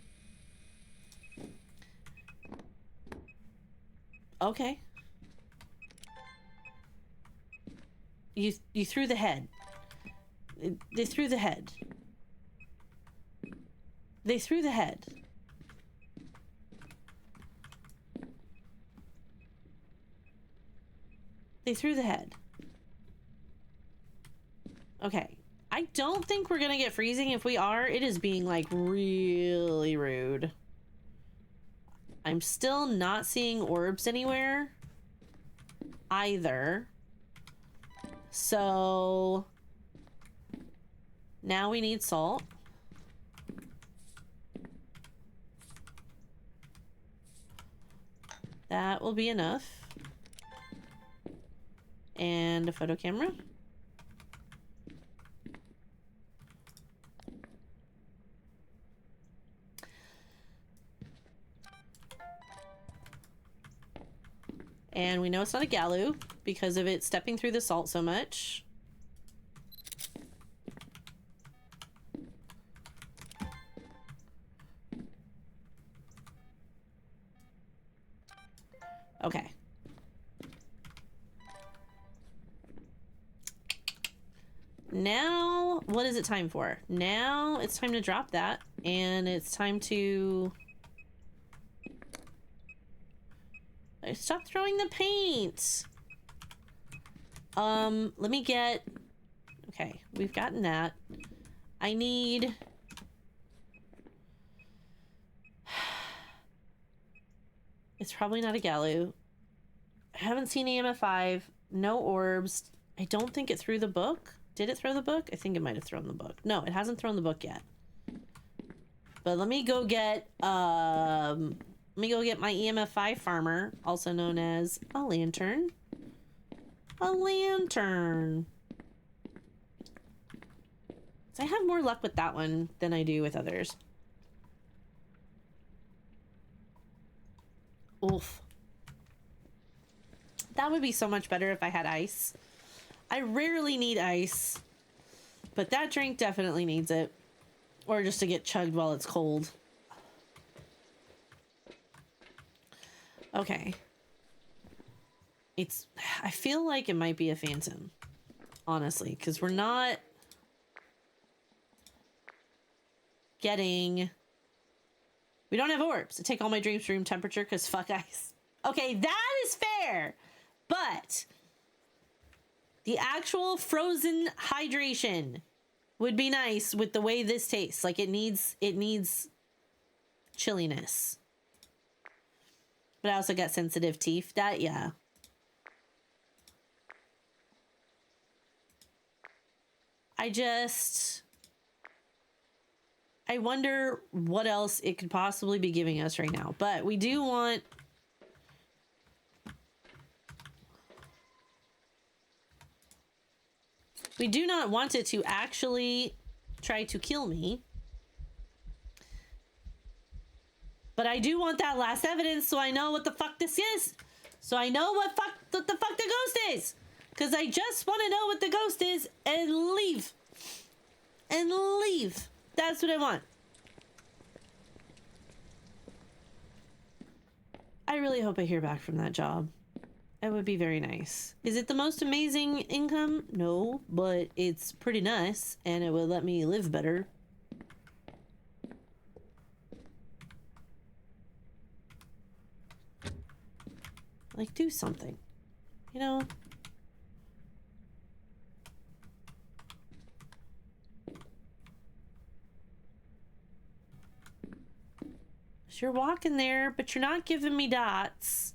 Okay. You threw the head. They threw the head. They threw the head. They threw the head. Okay. I don't think we're gonna get freezing. If we are, it is being like really rude. I'm still not seeing orbs anywhere either. So now we need salt. That will be enough. And a photo camera. And we know it's not a Galu because of it stepping through the salt so much. Okay. Now, what is it time for? Now it's time to drop that, and it's time to... Stop throwing the paint. Let me get... Okay, we've gotten that. I need... It's probably not a Galu. I haven't seen EMF5. No orbs. I don't think it threw the book. Did it throw the book? I think it might have thrown the book. No, it hasn't thrown the book yet. But let me go get... Let me go get my EMF5 farmer, also known as a lantern. A lantern. So I have more luck with that one than I do with others. Oof. That would be so much better if I had ice. I rarely need ice, but that drink definitely needs it. Or just to get chugged while it's cold. Okay. I feel like it might be a phantom, honestly, because we're not getting... We don't have orbs to take all my dreams to room temperature because fuck ice. Okay, that is fair, but the actual frozen hydration would be nice with the way this tastes. Like it needs chilliness. But I also got sensitive teeth. That, yeah. I wonder what else it could possibly be giving us right now. But we do want... We do not want it to actually try to kill me. But I do want that last evidence so I know what the fuck this is. So I know what the fuck the ghost is. Because I just want to know what the ghost is and leave. And leave. That's what I want. I really hope I hear back from that job. It would be very nice. Is it the most amazing income? No, but it's pretty nice and it would let me live better. Like, do something. You know? You're walking there, but you're not giving me dots.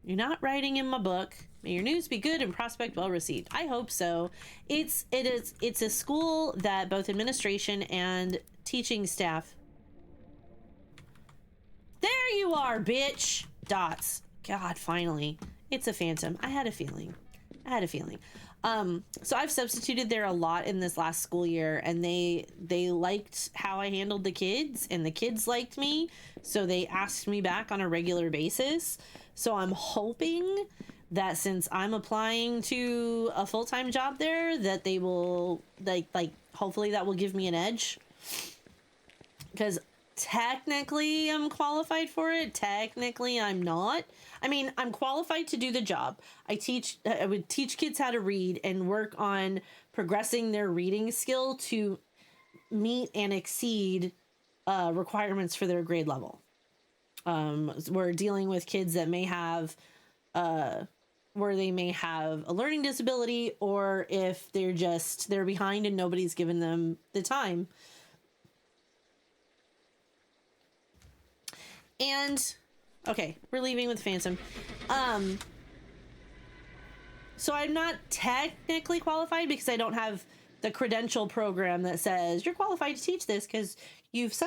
You're not writing in my book. May your news be good and prospect well received. I hope so. It's a school that both administration and teaching staff. There you are, bitch. Dots. God, finally. It's a phantom. I had a feeling. I had a feeling. So I've substituted there a lot in this last school year, and they liked how I handled the kids, and the kids liked me, so they asked me back on a regular basis. So I'm hoping that since I'm applying to a full-time job there, that they will like hopefully that will give me an edge, because technically I'm qualified for it. Technically I'm not. I mean, I'm qualified to do the job. I would teach kids how to read and work on progressing their reading skill to meet and exceed requirements for their grade level. We're dealing with kids that may have where they may have a learning disability, or if they're behind and nobody's given them the time. And okay, we're leaving with Phantom. So I'm not technically qualified because I don't have the credential program that says you're qualified to teach this, because you've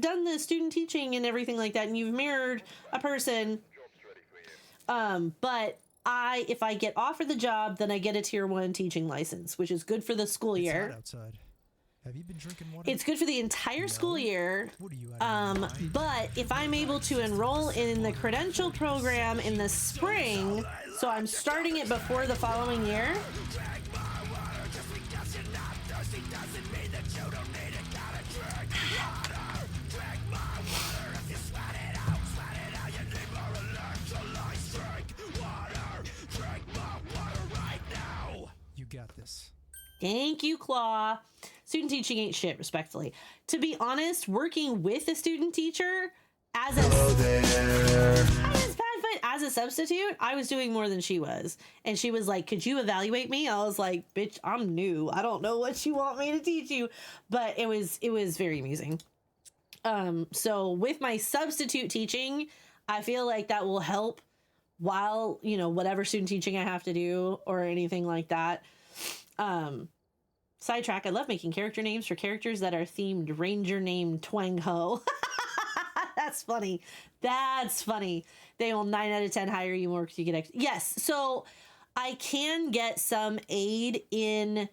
done the student teaching and everything like that, and you've mirrored a person. But if I get offered the job, then I get a tier 1 teaching license, which is good for the school year. It's hot outside. Have you been drinking water? It's good for the entire school year. What are you out of your mind? But if I'm able to enroll in the credential program in the spring, so I'm starting it before the following year. You got this. Thank you, Claw. Student teaching ain't shit, respectfully. To be honest, working with a student teacher as a substitute, I was doing more than she was. And she was like, could you evaluate me? I was like, bitch, I'm new. I don't know what you want me to teach you. But it was very amusing. So with my substitute teaching, I feel like that will help while, whatever student teaching I have to do or anything like that. Sidetrack, I love making character names for characters that are themed. Ranger named Twang Ho. That's funny. That's funny. They will 9 out of 10 hire you more because you get yes. So I can get some aid in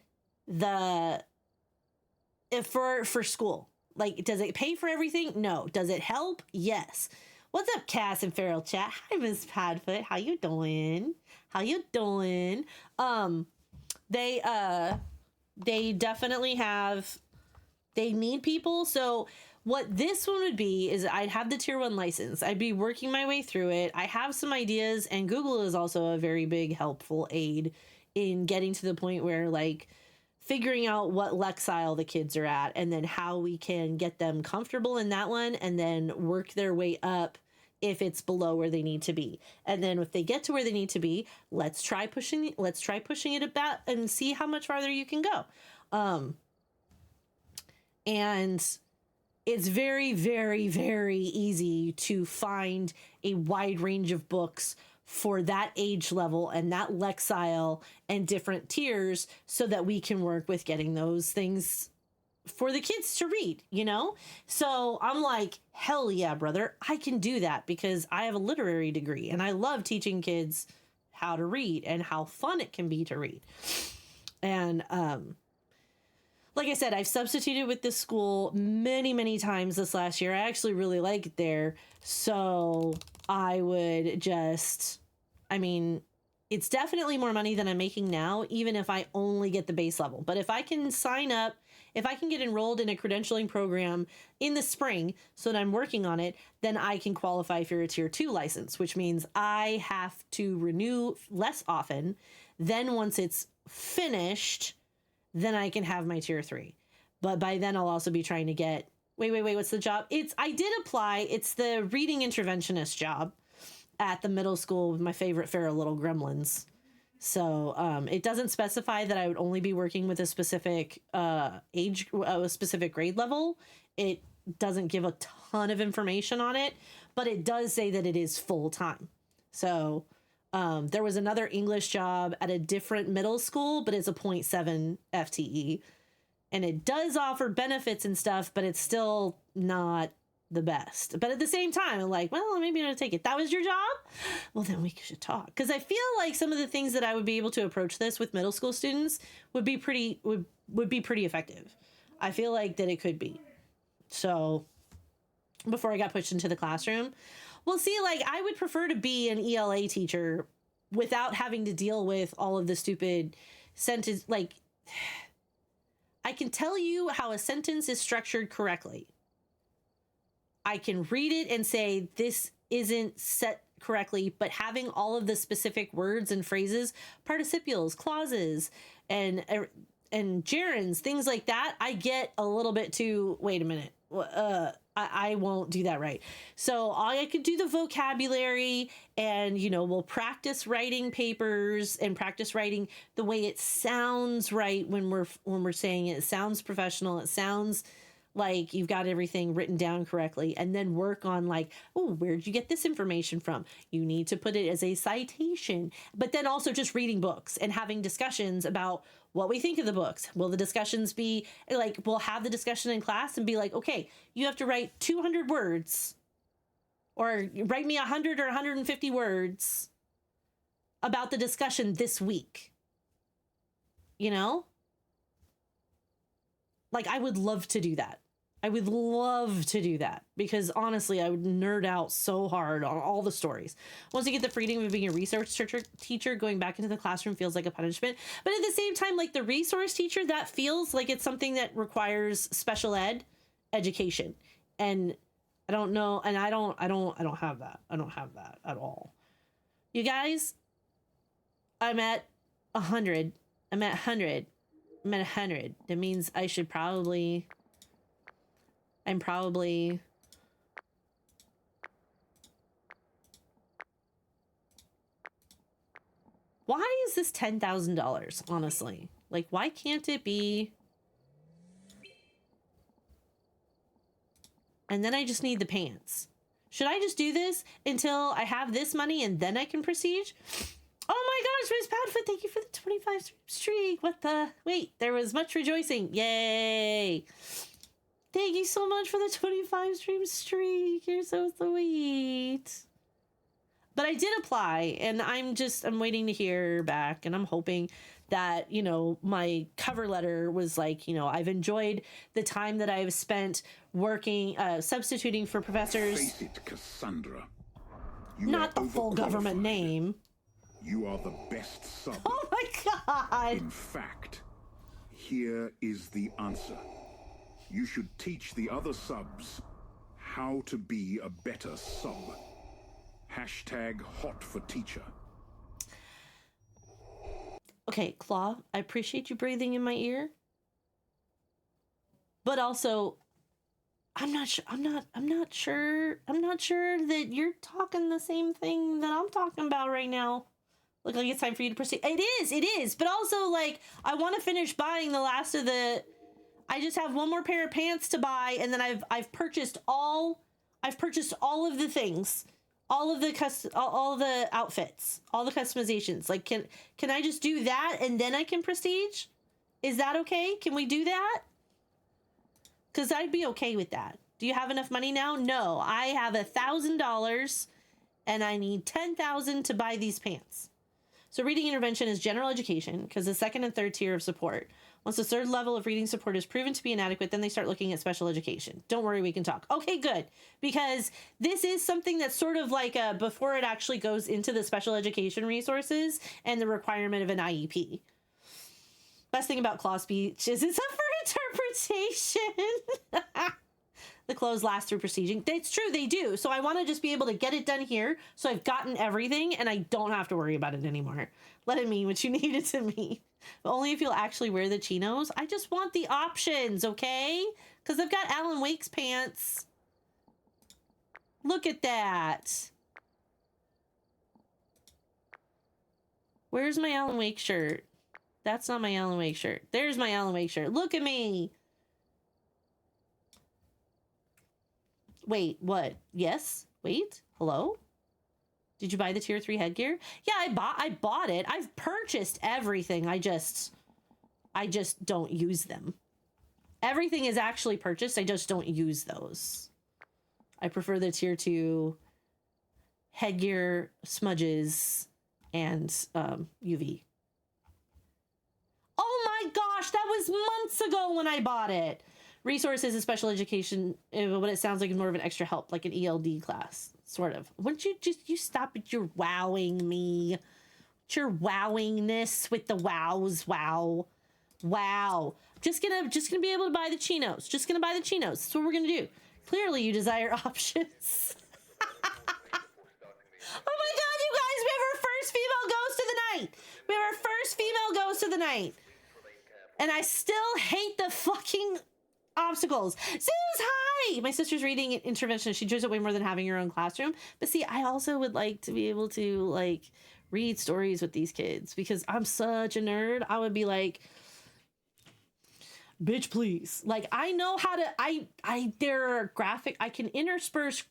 for school. Like, does it pay for everything? No. Does it help? Yes. What's up, Cass and Feral Chat? Hi, Miss Padfoot. How you doing? How you doing? They definitely they need people. So what this one would be is I'd have the tier 1 license. I'd be working my way through it. I have some ideas, and Google is also a very big helpful aid in getting to the point where, like, figuring out what Lexile the kids are at, and then how we can get them comfortable in that one, and then work their way up if it's below where they need to be. And then if they get to where they need to be, let's try pushing it about and see how much farther you can go. And it's very, very, very easy to find a wide range of books for that age level and that Lexile and different tiers, so that we can work with getting those things for the kids to read, So I'm like, hell yeah, brother, I can do that, because I have a literary degree and I love teaching kids how to read and how fun it can be to read. And like I said, I've substituted with this school many, many times this last year. I actually really like it there. So I would it's definitely more money than I'm making now, even if I only get the base level. But if I can sign up, if I can get enrolled in a credentialing program in the spring so that I'm working on it, then I can qualify for a tier 2 license, which means I have to renew less often. Then once it's finished, then I can have my tier 3. But by then I'll also be trying to get, wait, what's the job? I did apply. It's the reading interventionist job at the middle school with my favorite feral little gremlins. So it doesn't specify that I would only be working with a specific a specific grade level. It doesn't give a ton of information on it, but it does say that it is full time. So there was another English job at a different middle school, but it's a 0.7 FTE. And it does offer benefits and stuff, but it's still not the best. But at the same time, I'm like, well, maybe I'm gonna take it. That was your job? Well, then we should talk. Because I feel like some of the things that I would be able to approach this with middle school students would be pretty effective. I feel like that it could be. So before I got pushed into the classroom. Well, see, like, I would prefer to be an ELA teacher without having to deal with all of the stupid sentence. Like, I can tell you how a sentence is structured correctly. I can read it and say, this isn't set correctly, but having all of the specific words and phrases, participles, clauses, and gerunds, things like that, I get a little bit too, wait a minute, I won't do that right. So I could do the vocabulary, and, you know, we'll practice writing papers and practice writing the way it sounds right when we're saying it. It sounds professional. It sounds like you've got everything written down correctly, and then work on like, oh, where'd you get this information from? You need to put it as a citation, but then also just reading books and having discussions about what we think of the books. Will the discussions be like, we'll have the discussion in class and be like, okay, you have to write 200 words or write me 100 or 150 words about the discussion this week. You know? Like, I would love to do that. I would love to do that because honestly, I would nerd out so hard on all the stories. Once you get the freedom of being a resource teacher, going back into the classroom feels like a punishment. But at the same time, like the resource teacher, that feels like it's something that requires special ed education. And I don't know. And I don't have that. I don't have that at all. You guys, I'm at 100. I'm at 100. I'm at 100. That means I should probably... Why is this $10,000, honestly? Like, why can't it be... And then I just need the pants. Should I just do this until I have this money and then I can proceed? Oh my gosh, Miss Padfoot, thank you for the 25 streak. What the... Wait, there was much rejoicing. Yay. Thank you so much for the 25 streak. You're so sweet. But I did apply, and I'm waiting to hear back, and I'm hoping that, you know, my cover letter was like, you know, I've enjoyed the time that I've spent working, substituting for professors. Face it, Cassandra. Not the full government name. You are the best sub. Oh my God. In fact, here is the answer. You should teach the other subs how to be a better sub. Hashtag hot for teacher. Okay, Claw, I appreciate you breathing in my ear. But also, I'm not sure that you're talking the same thing that I'm talking about right now. Look like it's time for you to proceed. It is. But also, like, I want to finish buying the last of the... I just have one more pair of pants to buy, and then I've purchased all of the things, all of the outfits, all the customizations. Like, can I just do that and then I can prestige? Is that okay? Can we do that? Because I'd be okay with that. Do you have enough money now? No, I have $1,000 and I need $10,000 to buy these pants. So reading intervention is general education because the second and third tier of support. Once the third level of reading support is proven to be inadequate, then they start looking at special education. Don't worry, we can talk. Okay, good. Because this is something that's sort of like before it actually goes into the special education resources and the requirement of an IEP. Best thing about Claw speech is it's up for interpretation. The clothes last through prestiging. It's true, they do. So I want to just be able to get it done here. So I've gotten everything and I don't have to worry about it anymore. Let it mean what you need it to mean. But only if you'll actually wear the chinos. I just want the options, okay? Because I've got Alan Wake's pants. Look at that. Where's my Alan Wake shirt? That's not my Alan Wake shirt. There's my Alan Wake shirt. Look at me. Wait, what? Yes? Wait, hello? Did you buy the tier 3 headgear? Yeah, I bought it. I've purchased everything. I just don't use them. Everything is actually purchased. I just don't use those. I prefer the tier 2 headgear, smudges, and UV. Oh my gosh, that was months ago when I bought it. Resources and special education, what it sounds like is more of an extra help, like an ELD class, sort of. Wouldn't you stop it? You're wowing me. Your wowingness with the wows. Wow. Just gonna be able to buy the chinos. Just gonna buy the chinos. That's what we're gonna do. Clearly you desire options. Oh my god, you guys, we have our first female ghost of the night. We have our first female ghost of the night. And I still hate the fucking obstacles. Zeus, hi! My sister's reading intervention. She enjoys it way more than having her own classroom. But see, I also would like to be able to, like, read stories with these kids because I'm such a nerd. I would be like, bitch, please. Like, I know how to, there are graphic, I can intersperse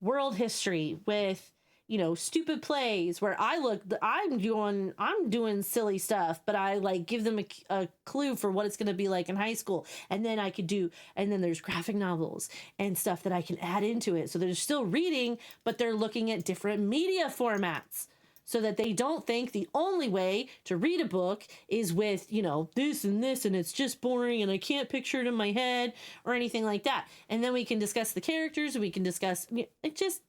world history with, you know, stupid plays where I'm doing silly stuff, but I like give them a clue for what it's going to be like in high school. And then and then there's graphic novels and stuff that I can add into it. So they're still reading, but they're looking at different media formats so that they don't think the only way to read a book is with, you know, this and this, and it's just boring and I can't picture it in my head or anything like that. And then we can discuss the characters and we can discuss, it just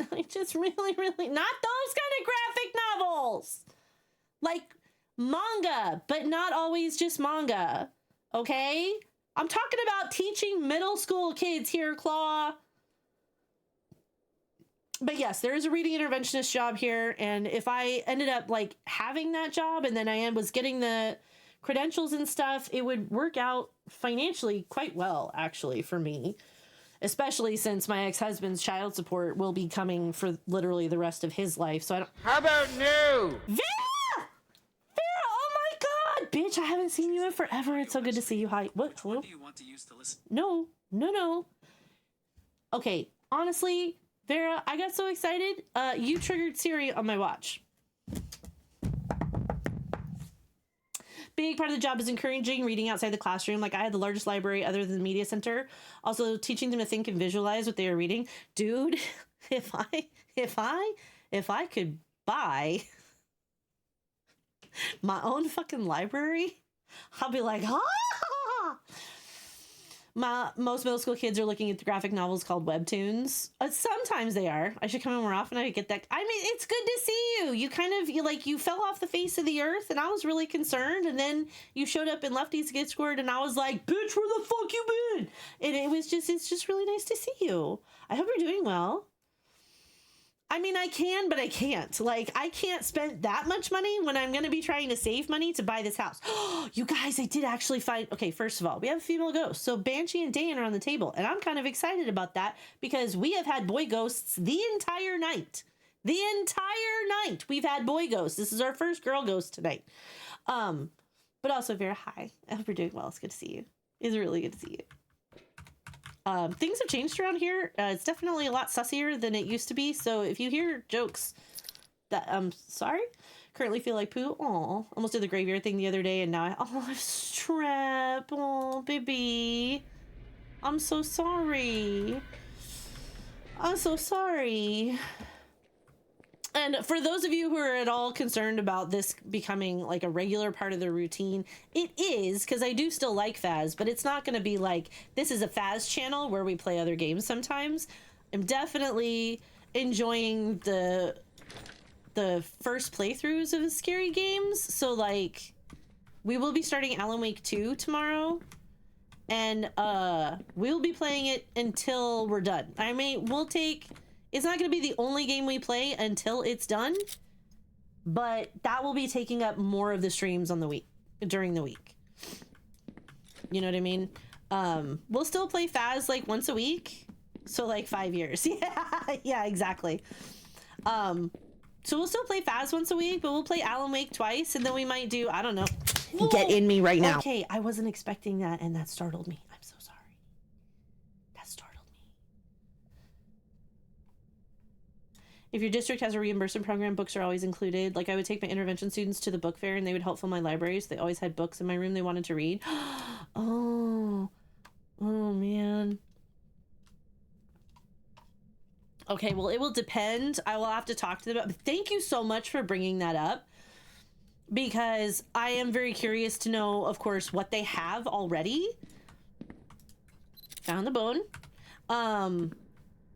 really, really, not those kind of graphic novels. Like manga, but not always just manga. Okay? I'm talking about teaching middle school kids here, Claw. But yes, there is a reading interventionist job here. And if I ended up like having that job and then I was getting the credentials and stuff, it would work out financially quite well, actually, for me. Especially since my ex-husband's child support will be coming for literally the rest of his life. So I don't... How about no? Vera! Vera, oh my god! Bitch, I haven't seen you in forever. It's so good to see you. Hi. What? Hello? What do you want to use to listen? No. Okay, honestly... Vera, I got so excited. You triggered Siri on my watch. Big part of the job is encouraging reading outside the classroom. Like, I had the largest library other than the media center. Also, teaching them to think and visualize what they are reading. Dude, if I could buy my own fucking library, I'll be like, ah! Most middle school kids are looking at the graphic novels called webtoons. Sometimes they are. I should come in more often. I get that. I mean, it's good to see you. You fell off the face of the earth, and I was really concerned. And then you showed up in Lefty's Discord, and I was like, "Bitch, where the fuck you been?" And it's just really nice to see you. I hope you're doing well. I mean, I can, but I can't. Like, I can't spend that much money when I'm going to be trying to save money to buy this house. You guys, I did actually find... Okay, first of all, we have a female ghost. So Banshee and Dan are on the table. And I'm kind of excited about that because we have had boy ghosts the entire night. The entire night we've had boy ghosts. This is our first girl ghost tonight. But also, Vera, hi. I hope you're doing well. It's good to see you. It's really good to see you. Things have changed around here. It's definitely a lot sussier than it used to be. So if you hear jokes that I'm sorry, currently feel like poo. Aw, almost did the graveyard thing the other day, and now I have strep. Oh, baby, I'm so sorry. I'm so sorry. And for those of you who are at all concerned about this becoming like a regular part of the routine, it is, because I do still like Phas, but it's not going to be like, this is a Phas channel where we play other games sometimes. I'm definitely enjoying the first playthroughs of scary games. So like, we will be starting Alan Wake 2 tomorrow, and we'll be playing it until we're done. I mean, it's not going to be the only game we play until it's done, but that will be taking up more of the streams during the week. You know what I mean? We'll still play Phas like once a week. So like 5 years. Yeah, exactly. So we'll still play Phas once a week, but we'll play Alan Wake twice, and then we might do, I don't know. Whoa! Get in me right now. Okay, I wasn't expecting that, and that startled me. I'm so sorry. That startled me. If your district has a reimbursement program, books are always included. Like, I would take my intervention students to the book fair and they would help fill my libraries. They always had books in my room they wanted to read. Oh man. Okay, well, it will depend. I will have to talk to them about, but thank you so much for bringing that up, because I am very curious to know, of course, what they have already. Found the bone.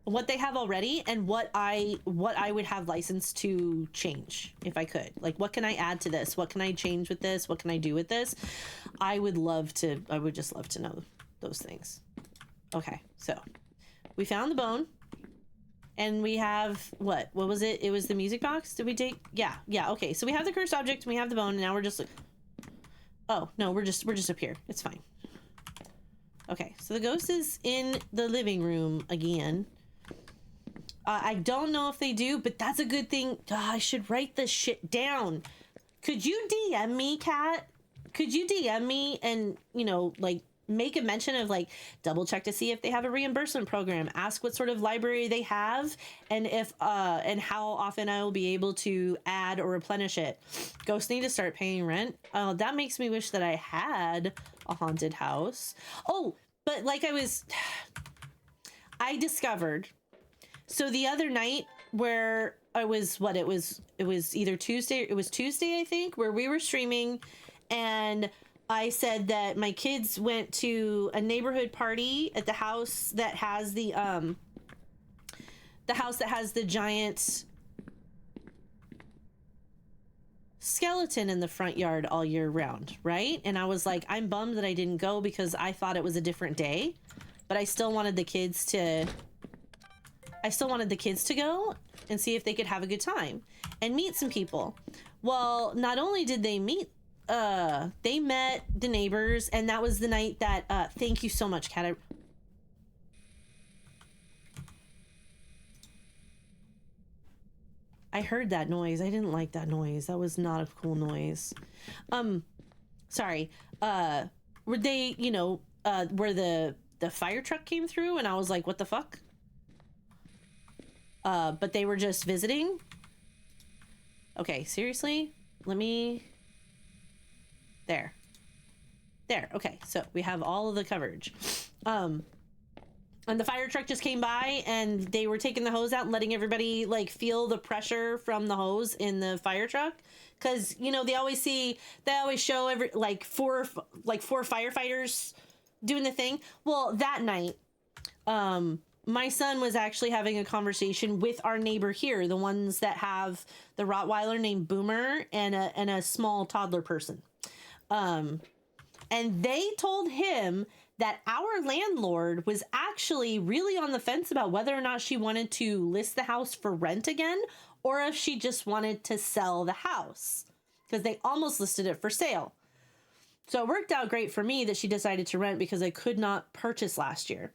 What they have already, and what I would have license to change if I could. Like, what can I add to this? What can I change with this? What can I do with this? I would just love to know those things. Okay, so we found the bone, and we have what was it? It was the music box. Did we take? Yeah. Okay, so we have the cursed object, and we have the bone, and now we're just like, oh no, we're just up here. It's fine. Okay, so the ghost is in the living room again. I don't know if they do, but that's a good thing. I should write this shit down. Could you DM me, Kat? Could you DM me and, like, make a mention of, like, double check to see if they have a reimbursement program, ask what sort of library they have, and if and how often I will be able to add or replenish it. Ghosts need to start paying rent. That makes me wish that I had a haunted house. Oh, but like I discovered. So the other night where I was, it was either Tuesday, I think, where we were streaming, and I said that my kids went to a neighborhood party at the house that has the giant skeleton in the front yard all year round, right? And I was like, I'm bummed that I didn't go because I thought it was a different day, but I still wanted the kids to go and see if they could have a good time and meet some people. Well, not only did they meet, they met the neighbors, and that was the night that, thank you so much, Kat. I heard that noise. I didn't like that noise. That was not a cool noise. Sorry. Were they, where the fire truck came through, and I was like, what the fuck? But they were just visiting. Okay, seriously? There. Okay, so we have all of the coverage. And the fire truck just came by, and they were taking the hose out and letting everybody, like, feel the pressure from the hose in the fire truck. Because, they always show four firefighters doing the thing. Well, that night, my son was actually having a conversation with our neighbor here, the ones that have the Rottweiler named Boomer and a small toddler person. And they told him that our landlord was actually really on the fence about whether or not she wanted to list the house for rent again, or if she just wanted to sell the house, because they almost listed it for sale. So it worked out great for me that she decided to rent, because I could not purchase last year.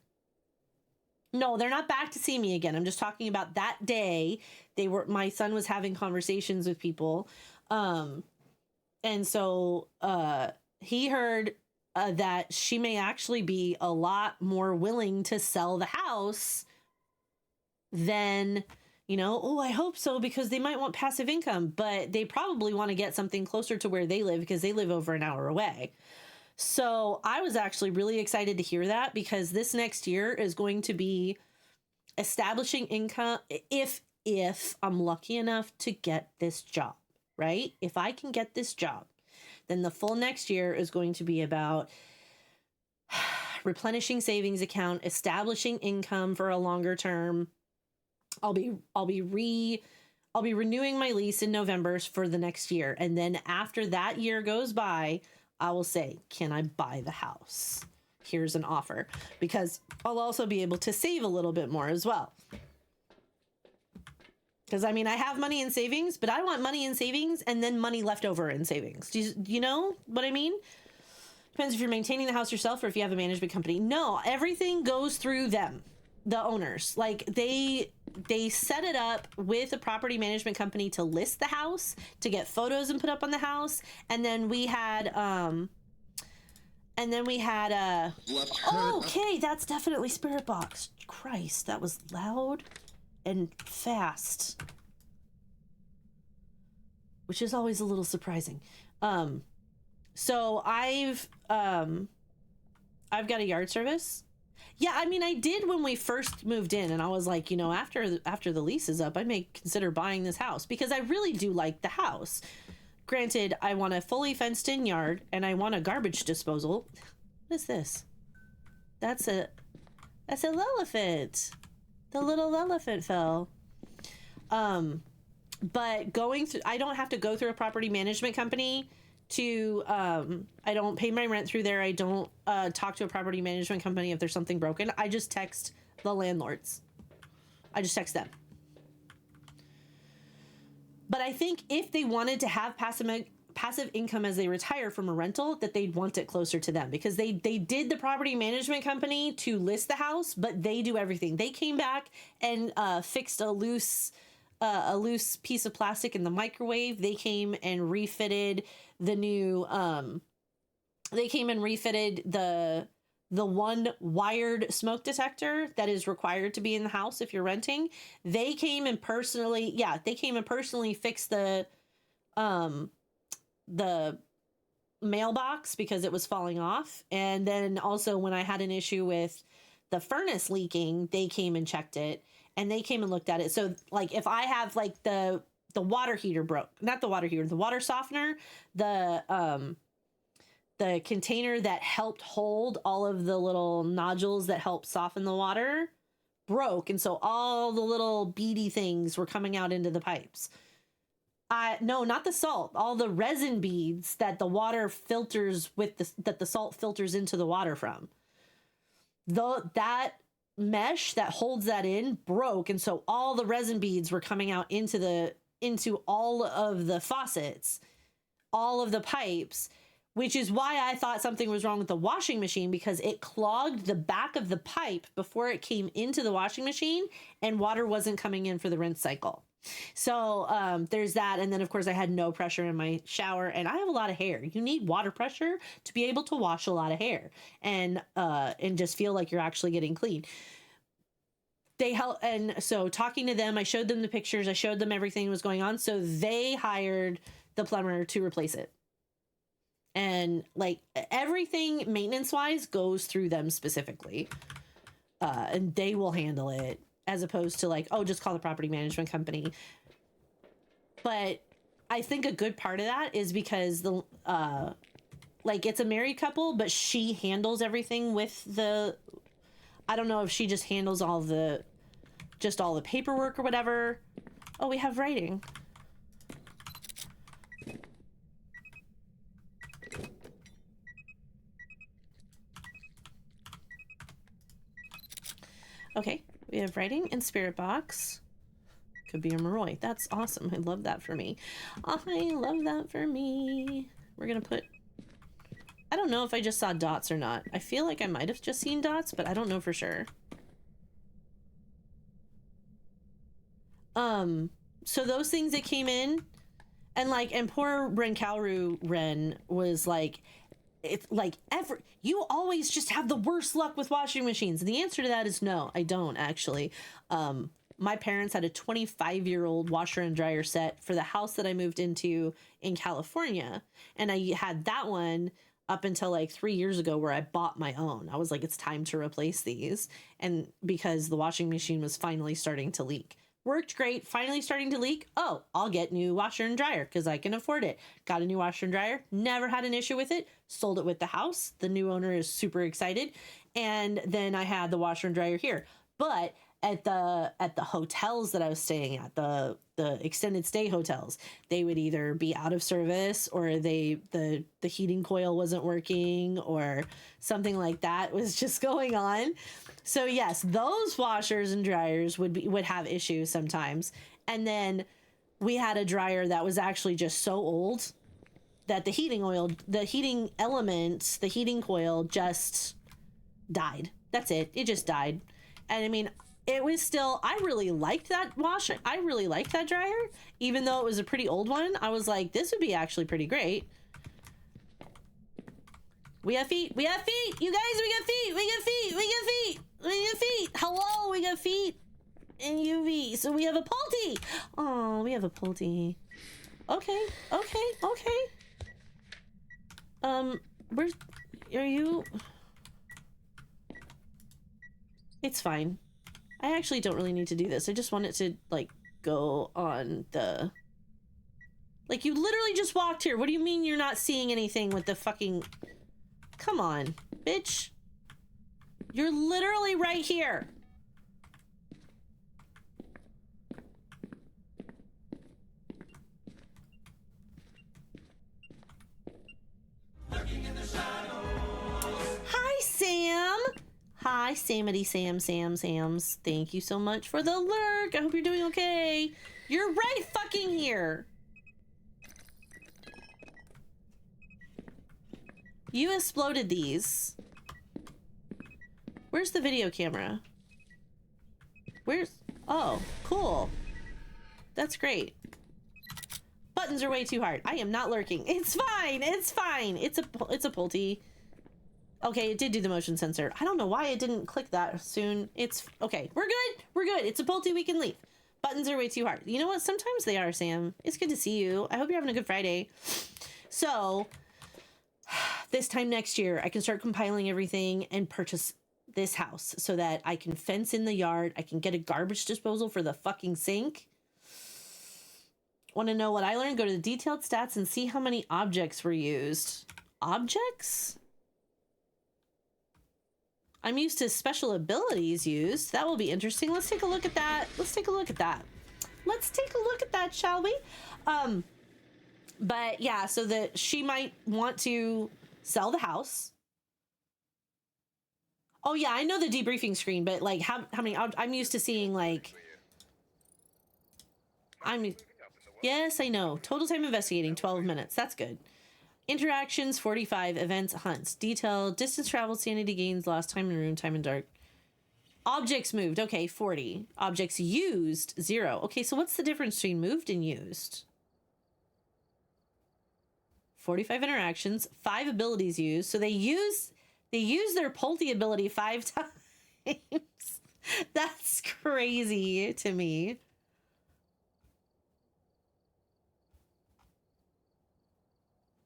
No, they're not back to see me again. I'm just talking about that day. My son was having conversations with people. And so he heard that she may actually be a lot more willing to sell the house than, I hope so, because they might want passive income, but they probably want to get something closer to where they live, because they live over an hour away. So I was actually really excited to hear that, because this next year is going to be establishing income. If I'm lucky enough to get this job, right? If I can get this job, then the full next year is going to be about replenishing savings account, establishing income for a longer term. I'll be renewing my lease in November for the next year. And then after that year goes by, I will say, can I buy the house? Here's an offer, because I'll also be able to save a little bit more as well. Because, I have money in savings, but I want money in savings and then money left over in savings. Do you know what I mean? Depends if you're maintaining the house yourself or if you have a management company. No, everything goes through them, the owners. Like, they set it up with a property management company to list the house, to get photos and put up on the house. And then we had, okay, that's definitely Spirit Box. Christ, that was loud and fast, which is always a little surprising. So I've got a yard service, Yeah, I mean, I did when we first moved in, and I was like, you know, after the lease is up, I may consider buying this house because I really do like the house. Granted, I want a fully fenced in yard, and I want a garbage disposal. What is this? That's a elephant. The little elephant fell. But going through, I don't have to go through a property management company to, I don't pay my rent through there. I don't talk to a property management company if there's something broken. I just text the landlords. I just text them. But I think if they wanted to have passive income as they retire from a rental, that they'd want it closer to them, because they did the property management company to list the house, but they do everything. They came back and fixed a loose piece of plastic in the microwave. They came and refitted the new the one wired smoke detector that is required to be in the house if you're renting. They came and personally fixed the mailbox because it was falling off. And then also when I had an issue with the furnace leaking, they came and checked it, and they came and looked at it. So like if I have like the water heater broke, not the water heater, the water softener, the container that helped hold all of the little nodules that help soften the water broke. And so all the little beady things were coming out into the pipes. No, not the salt, all the resin beads that the water filters that the salt filters into the water from. That mesh that holds that in broke. And so all the resin beads were coming out into all of the faucets, all of the pipes, which is why I thought something was wrong with the washing machine, because it clogged the back of the pipe before it came into the washing machine, and water wasn't coming in for the rinse cycle. So there's that. And then of course I had no pressure in my shower, and I have a lot of hair. You need water pressure to be able to wash a lot of hair and just feel like you're actually getting clean. They help. And so talking to them, I showed them the pictures. I showed them everything that was going on. So they hired the plumber to replace it. And like everything maintenance wise goes through them specifically. And they will handle it, as opposed to like, oh, just call the property management company. But I think a good part of that is because it's a married couple, but she handles everything with I don't know if she just handles all the paperwork or whatever. Oh, we have writing. Okay, we have writing and spirit box. Could be a Moroi. That's awesome. I love that for me. I love that for me. We're gonna put... I don't know if I just saw dots or not. I feel like I might have just seen dots, but I don't know for sure. So those things that came in, and poor Ren was like, it's like you always just have the worst luck with washing machines. And the answer to that is no, I don't actually. My parents had a 25-year-old washer and dryer set for the house that I moved into in California. And I had that one up until like 3 years ago, where I bought my own. I was like, it's time to replace these. And because the washing machine was finally starting to leak. Worked great, finally starting to leak. Oh, I'll get new washer and dryer because I can afford it. Got a new washer and dryer, never had an issue with it. Sold it with the house. The new owner is super excited. And then I had the washer and dryer here. But at the hotels that I was staying at, the extended stay hotels, they would either be out of service, or the heating coil wasn't working, or something like that was just going on. So yes, those washers and dryers would have issues sometimes. And then we had a dryer that was actually just so old that the heating element, the heating coil just died. That's it. It just died. And I mean, it was still, I really liked that washer. I really liked that dryer, even though it was a pretty old one. I was like, this would be actually pretty great. We have feet. We have feet. You guys, we got feet. We got feet. We got feet. We got feet. Hello, we got feet. And UV. So we have a Polty. Oh, we have a Polty. Okay. Okay. Okay. Are you? It's fine. I actually don't really need to do this. I just want it to, like, go on the... Like, you literally just walked here. What do you mean you're not seeing anything with the fucking... Come on, bitch. You're literally right here. Hi, Sam. Hi, Samity Sams. Thank you so much for the lurk. I hope you're doing okay. You're right fucking here. You exploded these. Where's the video camera? Where's... Oh, cool. That's great. Buttons are way too hard. I am not lurking. It's fine. It's fine. It's a Pulte. Okay, it did do the motion sensor. I don't know why it didn't click that soon. It's okay. We're good. We're good. It's a Pulte. We can leave. Buttons are way too hard. You know what? Sometimes they are, Sam. It's good to see you. I hope you're having a good Friday. So, this time next year, I can start compiling everything and purchase this house so that I can fence in the yard. I can get a garbage disposal for the fucking sink. Want to know what I learned? Go to the detailed stats and see how many objects were used. Objects? I'm used to special abilities used. That will be interesting. Let's take a look at that. Let's take a look at that. Let's take a look at that, shall we? But yeah, so that she might want to sell the house. Oh yeah, I know the debriefing screen, but like how many, I'm used to seeing like, yes, I know. Total time investigating, 12 minutes. That's good. Interactions, 45. Events, hunts. Detail, distance traveled, sanity gains, lost time in room, time in dark. Objects moved. Okay, 40. Objects used, 0. Okay, so what's the difference between moved and used? 45 interactions, 5 abilities used. So they use their Pulte ability 5 times. That's crazy to me.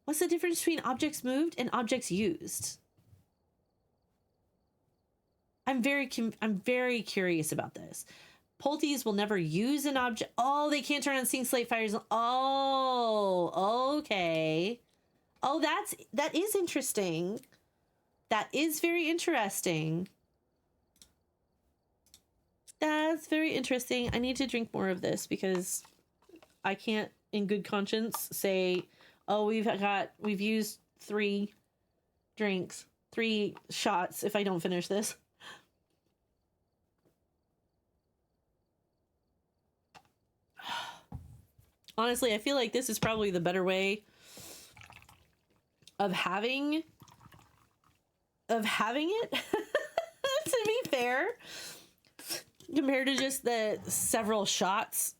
What's the difference between objects moved and objects used? I'm very curious about this. Pultes will never use an object. Oh, they can't turn on sink slate fires. Oh, okay. Oh, that is interesting. That is very interesting. That's very interesting. I need to drink more of this because I can't in good conscience say, oh, we've used 3 drinks, 3 shots if I don't finish this. Honestly, I feel like this is probably the better way of having it, to be fair, compared to just the several shots,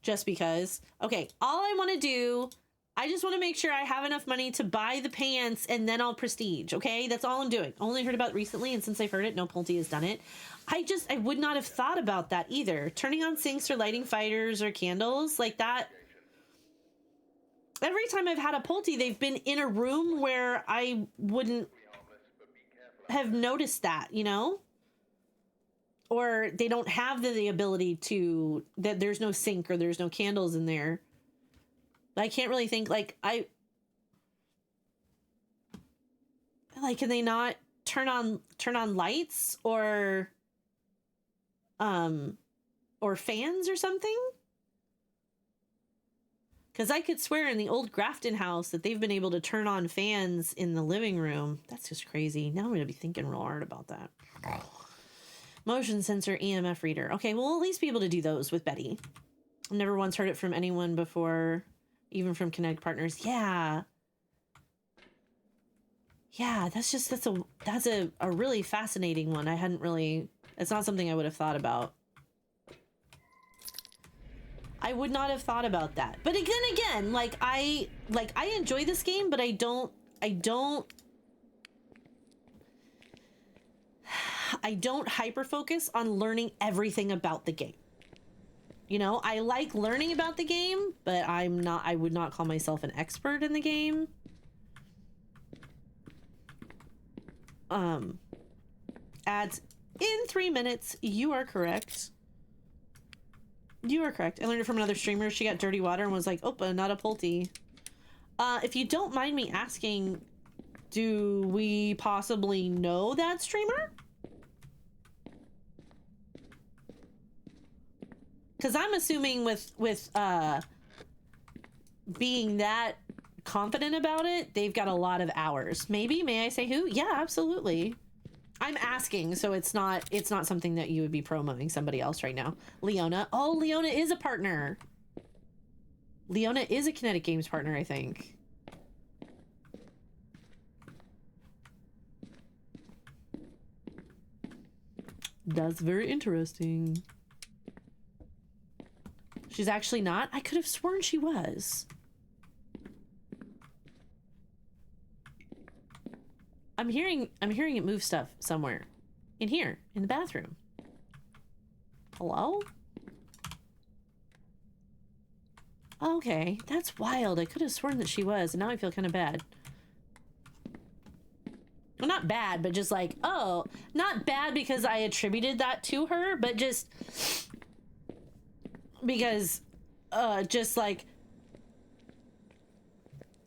just because. Okay, all I want to do, I just want to make sure I have enough money to buy the pants and then I'll prestige, okay? That's all I'm doing. Only heard about it recently, and since I've heard it, no Pulte has done it. I would not have thought about that either. Turning on sinks or lighting fighters or candles, like that. Every time I've had a Pulte, they've been in a room where I wouldn't have noticed that, you know? Or they don't have the ability to, that there's no sink or there's no candles in there. I can't really think, like, can they not turn on lights or fans or something? Because I could swear in the old Grafton house that they've been able to turn on fans in the living room. That's just crazy. Now I'm going to be thinking real hard about that. Motion sensor, EMF reader. Okay, we'll at least be able to do those with Betty. I've never once heard it from anyone before, even from Connect partners. Yeah. Yeah, that's a really fascinating one. It's not something I would have thought about. I would not have thought about that. But again, like I enjoy this game, but I don't hyper focus on learning everything about the game. You know, I like learning about the game, but I would not call myself an expert in the game. Ads in 3 minutes. You are correct. You are correct. I learned it from another streamer. She got dirty water and was like, "Oh, not a Pulte." If you don't mind me asking, do we possibly know that streamer? Because I'm assuming with being that confident about it, they've got a lot of hours. Maybe, may I say who? Yeah, absolutely. I'm asking, so it's not something that you would be promoting somebody else right now. Leona. Oh, Leona is a partner. Leona is a Kinetic Games partner, I think. That's very interesting. She's actually not? I could have sworn she was. I'm hearing it move stuff somewhere. In here, in the bathroom. Hello? Okay, that's wild. I could have sworn that she was, and now I feel kind of bad. Well, not bad, but just like, oh, not bad because I attributed that to her, but just because, just like,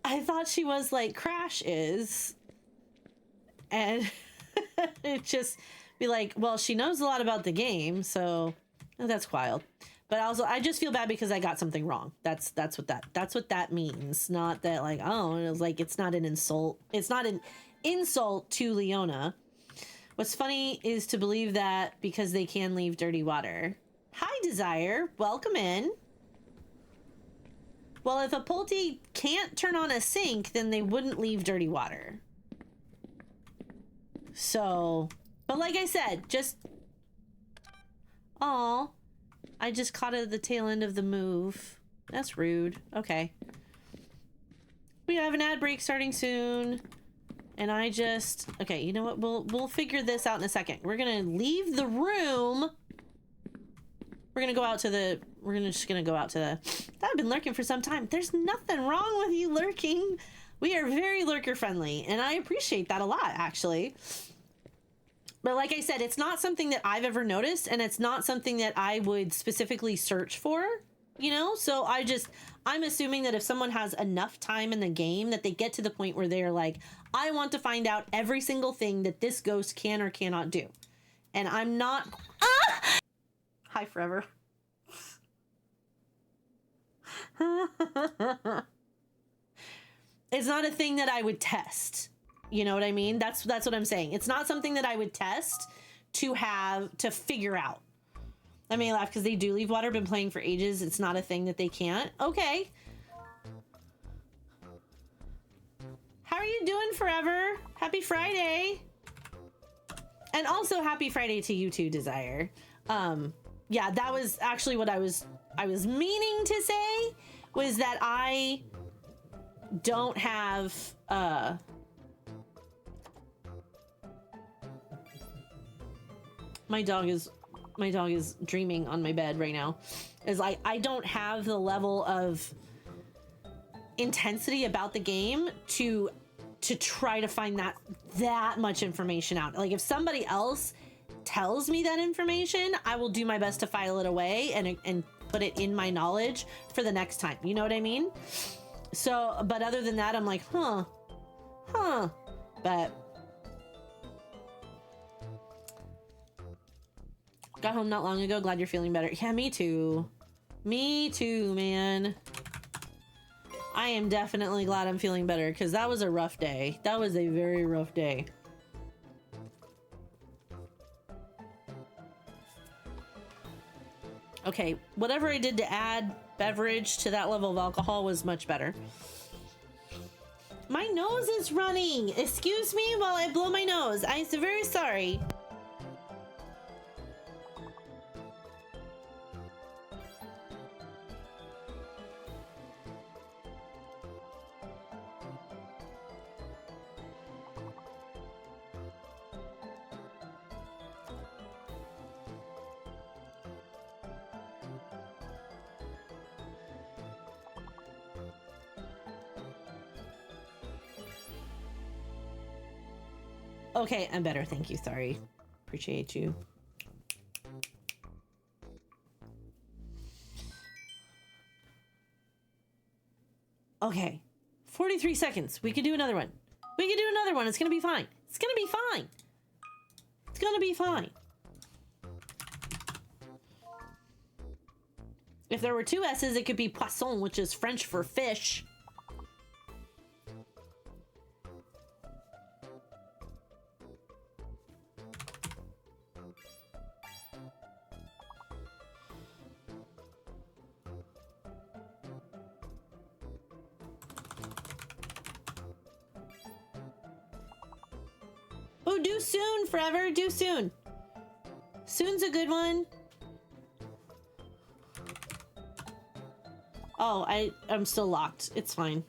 I thought she was like Crash is, and it just be like, well, she knows a lot about the game, so that's wild. But also, I just feel bad because I got something wrong. That's what that means. Not that like, oh, it was like, it's not an insult. It's not an insult to Leona. What's funny is to believe that because they can leave dirty water. Hi, Desire. Welcome in. Well, if a Pulte can't turn on a sink, then they wouldn't leave dirty water. So, but like I said, just... Aw. I just caught it at the tail end of the move. That's rude. Okay. We have an ad break starting soon. And I just... Okay, you know what? We'll figure this out in a second. We're gonna leave the room. We're gonna go out to the... just gonna go out to the... I've been lurking for some time. There's nothing wrong with you lurking. We are very lurker friendly. And I appreciate that a lot, actually. But like I said, it's not something that I've ever noticed, and it's not something that I would specifically search for, you know? So I'm assuming that if someone has enough time in the game that they get to the point where they're like, I want to find out every single thing that this ghost can or cannot do. And I'm not... Ah! Hi, Forever. It's not a thing that I would test. You know what I mean? That's what I'm saying. It's not something that I would test to figure out. I may laugh because they do leave water. Been playing for ages. It's not a thing that they can't. Okay. How are you doing, Forever? Happy Friday. And also happy Friday to you too, Desire. Yeah, that was actually what I was meaning to say, was that I don't have my dog is dreaming on my bed right now. Is like, I don't have the level of intensity about the game to try to find that much information out. Like, if somebody else tells me that information, I will do my best to file it away and put it in my knowledge for the next time. You know what I mean? So, but other than that, I'm like, huh. But got home not long ago. Glad you're feeling better. Yeah, me too. Me too, man. I am definitely glad I'm feeling better, because that was a rough day. That was a very rough day. Okay, whatever I did to add beverage to that level of alcohol was much better. My nose is running. Excuse me while I blow my nose. I'm so very sorry. Okay, I'm better. Thank you. Sorry. Appreciate you. Okay. 43 seconds. We can do another one. We can do another one. It's gonna be fine. It's gonna be fine. It's gonna be fine. If there were two S's, it could be poisson, which is French for fish. Oh, do soon, forever. Do soon. Soon's a good one. Oh, I'm still locked. It's fine.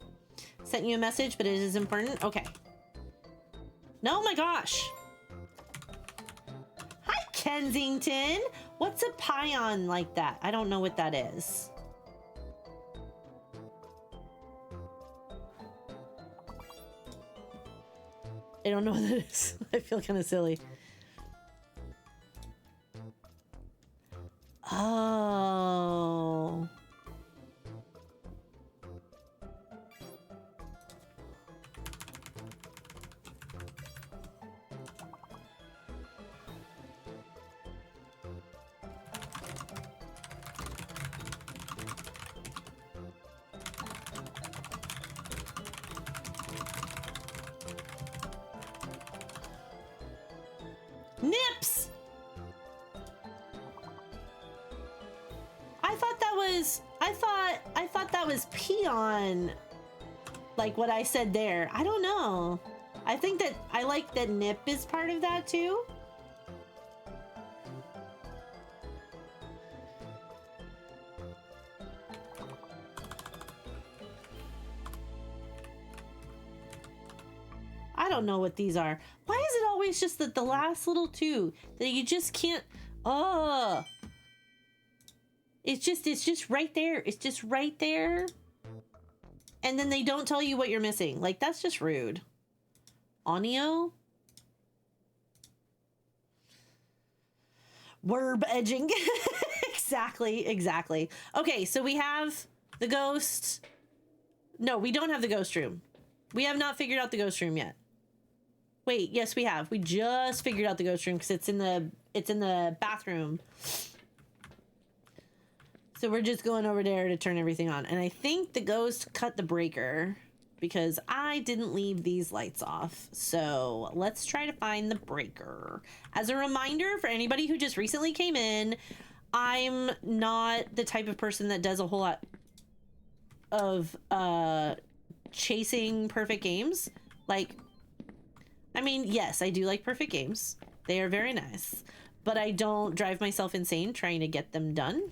Sent you a message, but it is important. Okay. No, my gosh. Hi, Kensington. What's a pion like that? I don't know what that is. I don't know what that is. I feel kind of silly. Oh. Nips! I thought that was peon. Like what I said there. I don't know. I think that I like that nip is part of that too. I don't know what these are. Why is it always just that the last little two that you just can't? Oh, it's just right there. It's just right there. And then they don't tell you what you're missing. Like, that's just rude. Onio? Verb edging. Exactly. Okay, so we have the ghost. No, we don't have the ghost room. We have not figured out the ghost room yet. Wait, yes, we have. We just figured out the ghost room because it's in the bathroom. So we're just going over there to turn everything on. And I think the ghost cut the breaker because I didn't leave these lights off. So let's try to find the breaker. As a reminder for anybody who just recently came in, I'm not the type of person that does a whole lot of chasing perfect games. Like, I mean, yes, I do like perfect games. They are very nice. But I don't drive myself insane trying to get them done.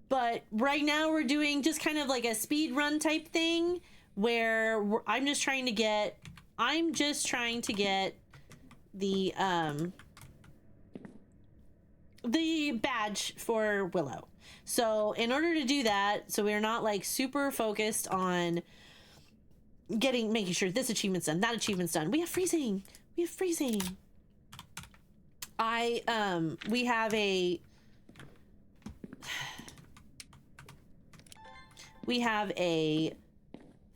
But right now we're doing just kind of like a speed run type thing where I'm just trying to get the badge for Willow. So in order to do that, so we're not like super focused on making sure this achievement's done, that achievement's done. We have freezing. We have a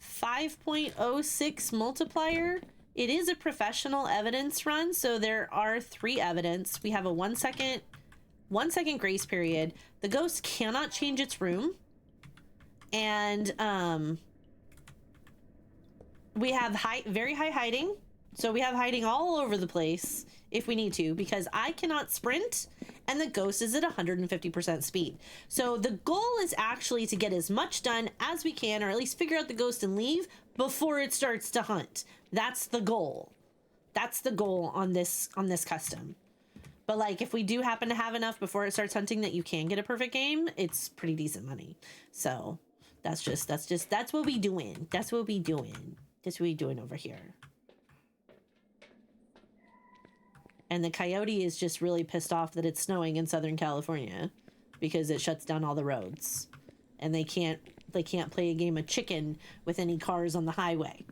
5.06 multiplier. It is a professional evidence run, so there are 3 evidence. We have a 1 second grace period. The ghost cannot change its room. And we have very high hiding. So we have hiding all over the place if we need to, because I cannot sprint and the ghost is at 150% speed. So the goal is actually to get as much done as we can, or at least figure out the ghost and leave before it starts to hunt. That's the goal. That's the goal on this custom. But like, if we do happen to have enough before it starts hunting that you can get a perfect game, it's pretty decent money. So that's what we doing. That's what we doing over here. And the coyote is just really pissed off that it's snowing in Southern California because it shuts down all the roads. And they can't play a game of chicken with any cars on the highway.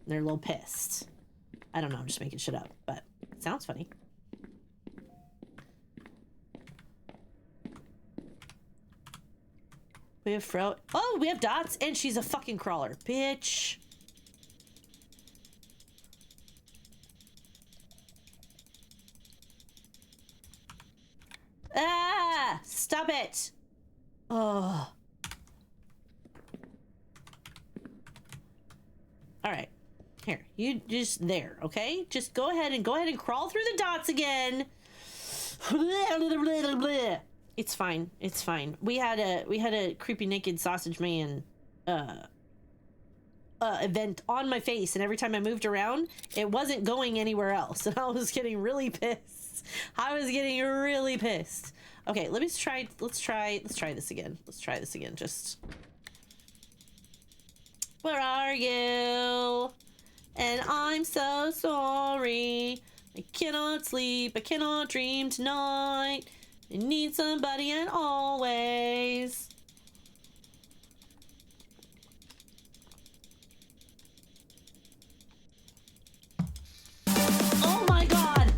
They're a little pissed. I don't know. I'm just making shit up, but it sounds funny. We have Fro. Oh, we have Dots, and she's a fucking crawler, bitch. Ah! Stop it! Oh. All right. Here, you just there, okay? Just go ahead and crawl through the dots again. It's fine. It's fine. We had a creepy naked sausage man event on my face, and every time I moved around, it wasn't going anywhere else, and I was getting really pissed. Okay, let's try this again. Just, where are you? And I'm so sorry. I cannot sleep. I cannot dream tonight. I need somebody and always. Oh my god.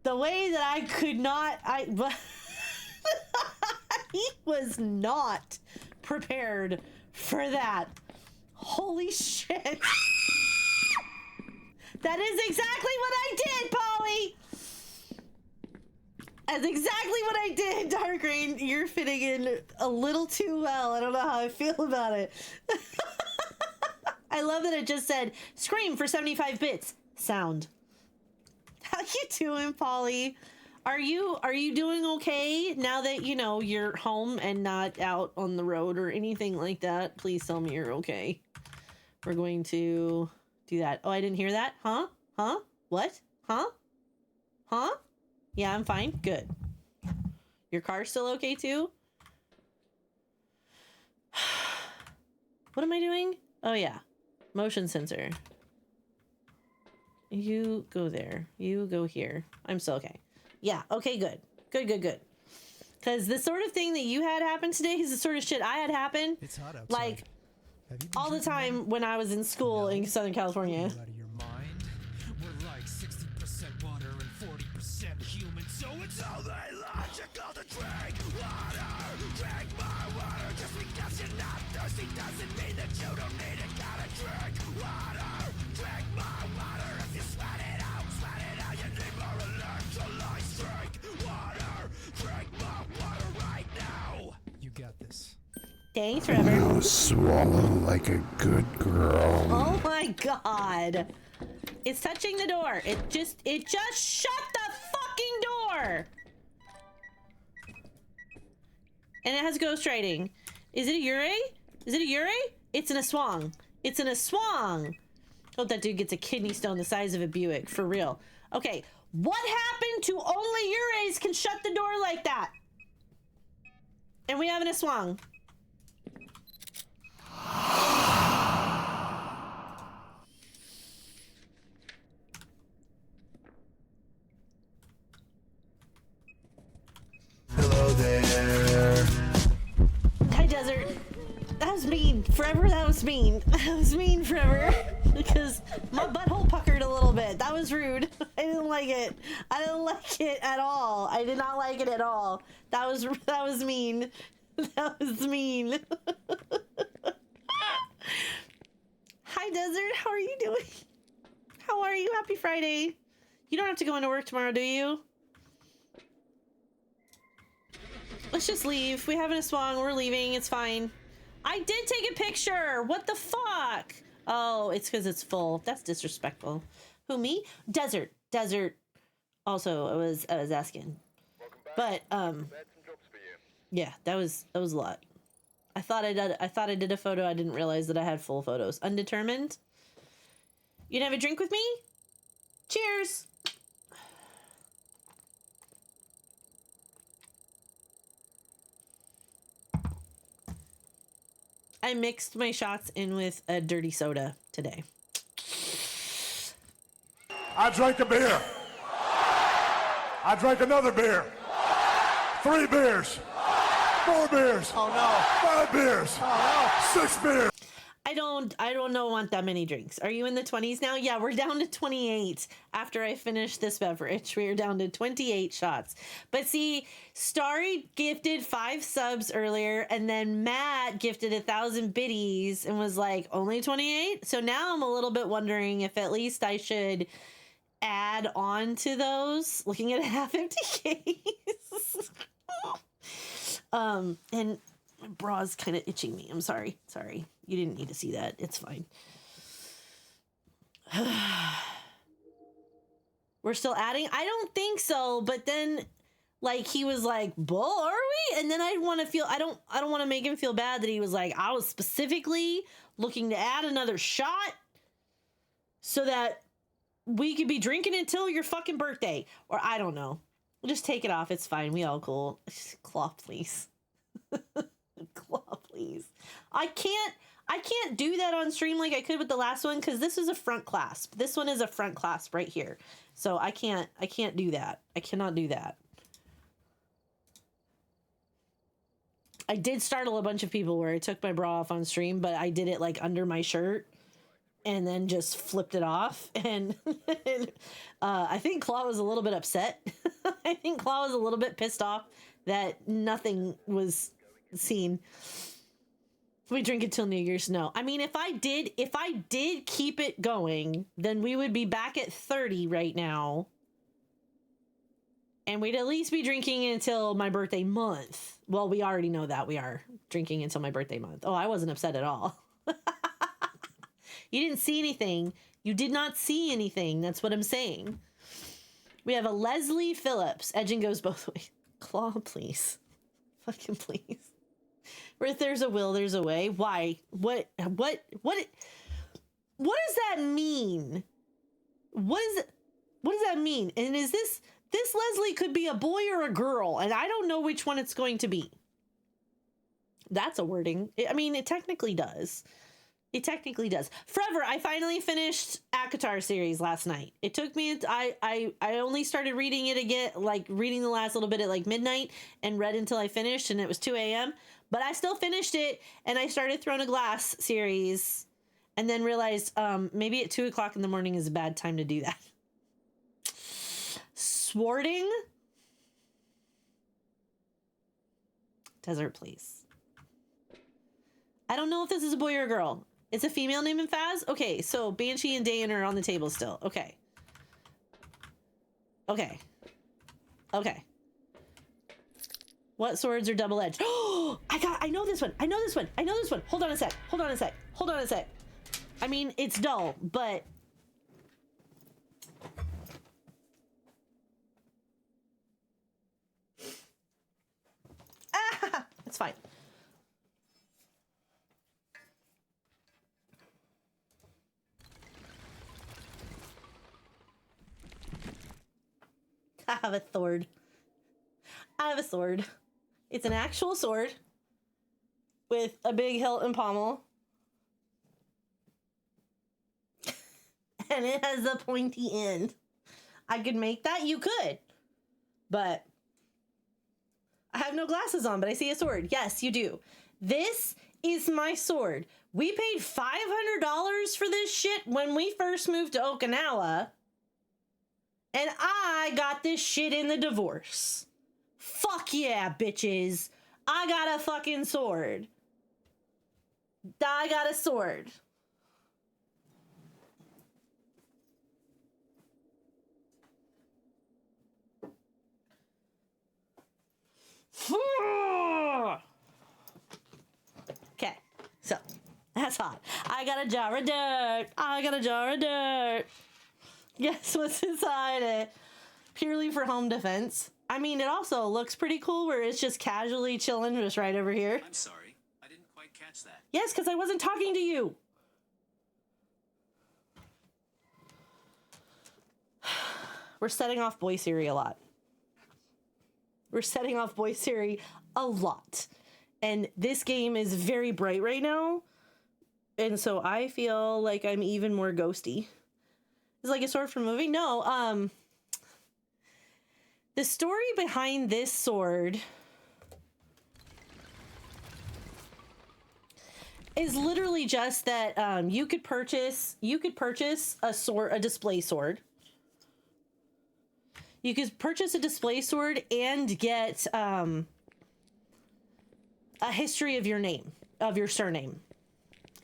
The way that I could not, he was not prepared for that. Holy shit. That is exactly what I did, Polly. That's exactly what I did, Dark Rain. You're fitting in a little too well. I don't know how I feel about it. I love that it just said, scream for 75 bits. Sound. How you doing, Polly? Are you doing okay now that you know you're home and not out on the road or anything like that? Please tell me you're okay. We're going to do that. Oh, I didn't hear that. Huh? What? Huh? Yeah, I'm fine. Good. Your car's still okay too? What am I doing? Oh yeah. Motion sensor. You go there. You go here. I'm still okay. Yeah, okay, good. Good. Because the sort of thing that you had happen today is the sort of shit I had happen. It's hot outside. Like, all the time when I was in school in Southern California. Out of your mind? We're like 60% water and 40% human, so it's only logical to drink water. Drink my water. Just because you're not thirsty doesn't mean that you don't need it. Gotta drink water. Drink my water. If you sweat it out, you need more electrolytes. Drink water. Drink my water right now. You got this. Thanks, Trevor. Now swallow like a good girl. Oh my god. It's touching the door. It just shut the fucking door. And it has ghostwriting. Is it a Yurei? It's in a swang. Hope that dude gets a kidney stone the size of a Buick, for real. Okay, what happened to only Yureis can shut the door like that? And we have an Aswang. Hello there. Hi, Desert. That was mean. Forever, that was mean. That was mean forever. Because my butthole puckered a little bit. That was rude. I didn't like it. I didn't like it at all. I did not like it at all. That was mean. That was mean. Hi, Desert. How are you doing? How are you? Happy Friday. You don't have to go into work tomorrow, do you? Let's just leave. We have an Aswang. We're leaving. It's fine. I did take a picture. What the fuck? Oh, it's because it's full. That's disrespectful. Who, me? Desert. Also, I was asking. But yeah, that was a lot. I thought I did a photo. I didn't realize that I had full photos. Undetermined. You'd have a drink with me? Cheers. I mixed my shots in with a dirty soda today. I drank a beer. I drank another beer. 3 beers. 4 beers. Oh no. 5 beers. Oh 6 beers. I don't want that many drinks. Are you in the 20s now? Yeah, we're down to 28 after I finish this beverage. We're down to 28 shots. But see, Starry gifted 5 subs earlier, and then Matt gifted 1,000 biddies and was like, only 28? So now I'm a little bit wondering if at least I should add on to those, looking at a half empty case. And my bra's kind of itching me. I'm sorry. Sorry. You didn't need to see that. It's fine. We're still adding? I don't think so, but then like he was like, "Bull, are we?" And then I want to feel I don't want to make him feel bad that he was like, "I was specifically looking to add another shot so that we could be drinking until your fucking birthday." Or I don't know. We'll just take it off. It's fine. We all cool. Claw, please. Claw, please. I can't do that on stream like I could with the last one because this is a front clasp. This one is a front clasp right here. So I can't do that. I cannot do that. I did startle a bunch of people where I took my bra off on stream, but I did it like under my shirt and then just flipped it off. And I think Claw was a little bit upset. I think Claw was a little bit pissed off that nothing was seen. We drink until New Year's? No. I mean, if I did keep it going, then we would be back at 30 right now. And we'd at least be drinking until my birthday month. Well, we already know that we are drinking until my birthday month. Oh, I wasn't upset at all. You didn't see anything. You did not see anything. That's what I'm saying. We have a Leslie Phillips. Edging goes both ways. Claw, please. Fucking please. Where there's a will, there's a way. Why? What does that mean? What does that mean? And is this Leslie could be a boy or a girl, and I don't know which one it's going to be. That's a wording. I mean, it technically does. It technically does. Forever, I finally finished ACOTAR series last night. It took me, I only started reading it again, like reading the last little bit at like midnight and read until I finished, and it was 2 a.m. But I still finished it, and I started Throne of Glass series and then realized maybe at 2 o'clock in the morning is a bad time to do that. Swording? Desert, please. I don't know if this is a boy or a girl. It's a female name in Phas? Okay, so Banshee and Dayan are on the table still. Okay. Okay. Okay. What swords are double-edged? Oh, I know this one. I know this one. I know this one. Hold on a sec. Hold on a sec. Hold on a sec. I mean, it's dull, but... Ah! It's fine. I have a sword. I have a sword. It's an actual sword with a big hilt and pommel. And it has a pointy end. I could make that? You could. But I have no glasses on, but I see a sword. Yes, you do. This is my sword. We paid $500 for this shit when we first moved to Okinawa. And I got this shit in the divorce. Fuck yeah, bitches. I got a fucking sword. I got a sword. Okay, so that's hot. I got a jar of dirt. I got a jar of dirt. Guess what's inside it? Purely for home defense. I mean, it also looks pretty cool where it's just casually chilling just right over here. I'm sorry. I didn't quite catch that. Yes, because I wasn't talking to you. We're setting off Boy Siri a lot. We're setting off Boy Siri a lot. And this game is very bright right now. And so I feel like I'm even more ghosty. It's like a sword from a movie? No, The story behind this sword is literally just that you could purchase a display sword. You could purchase a display sword and get a history of your name, of your surname.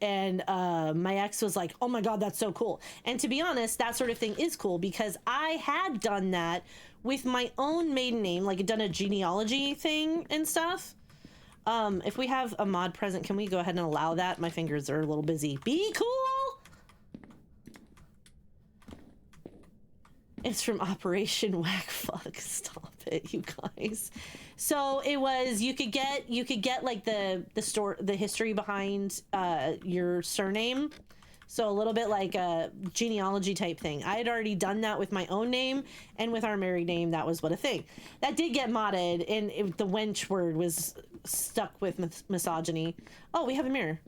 And my ex was like, oh my God, that's so cool. And to be honest, that sort of thing is cool because I had done that with my own maiden name, like done a genealogy thing and stuff. If we have a mod present, can we go ahead and allow that? My fingers are a little busy. Be cool! It's from Operation Whack Fuck. Stop it, you guys. So it was, you could get like the history behind your surname. So a little bit like a genealogy type thing. I had already done that with my own name, and with our married name, that was what a thing. That did get modded, and the wench word was stuck with misogyny. Oh, we have a mirror.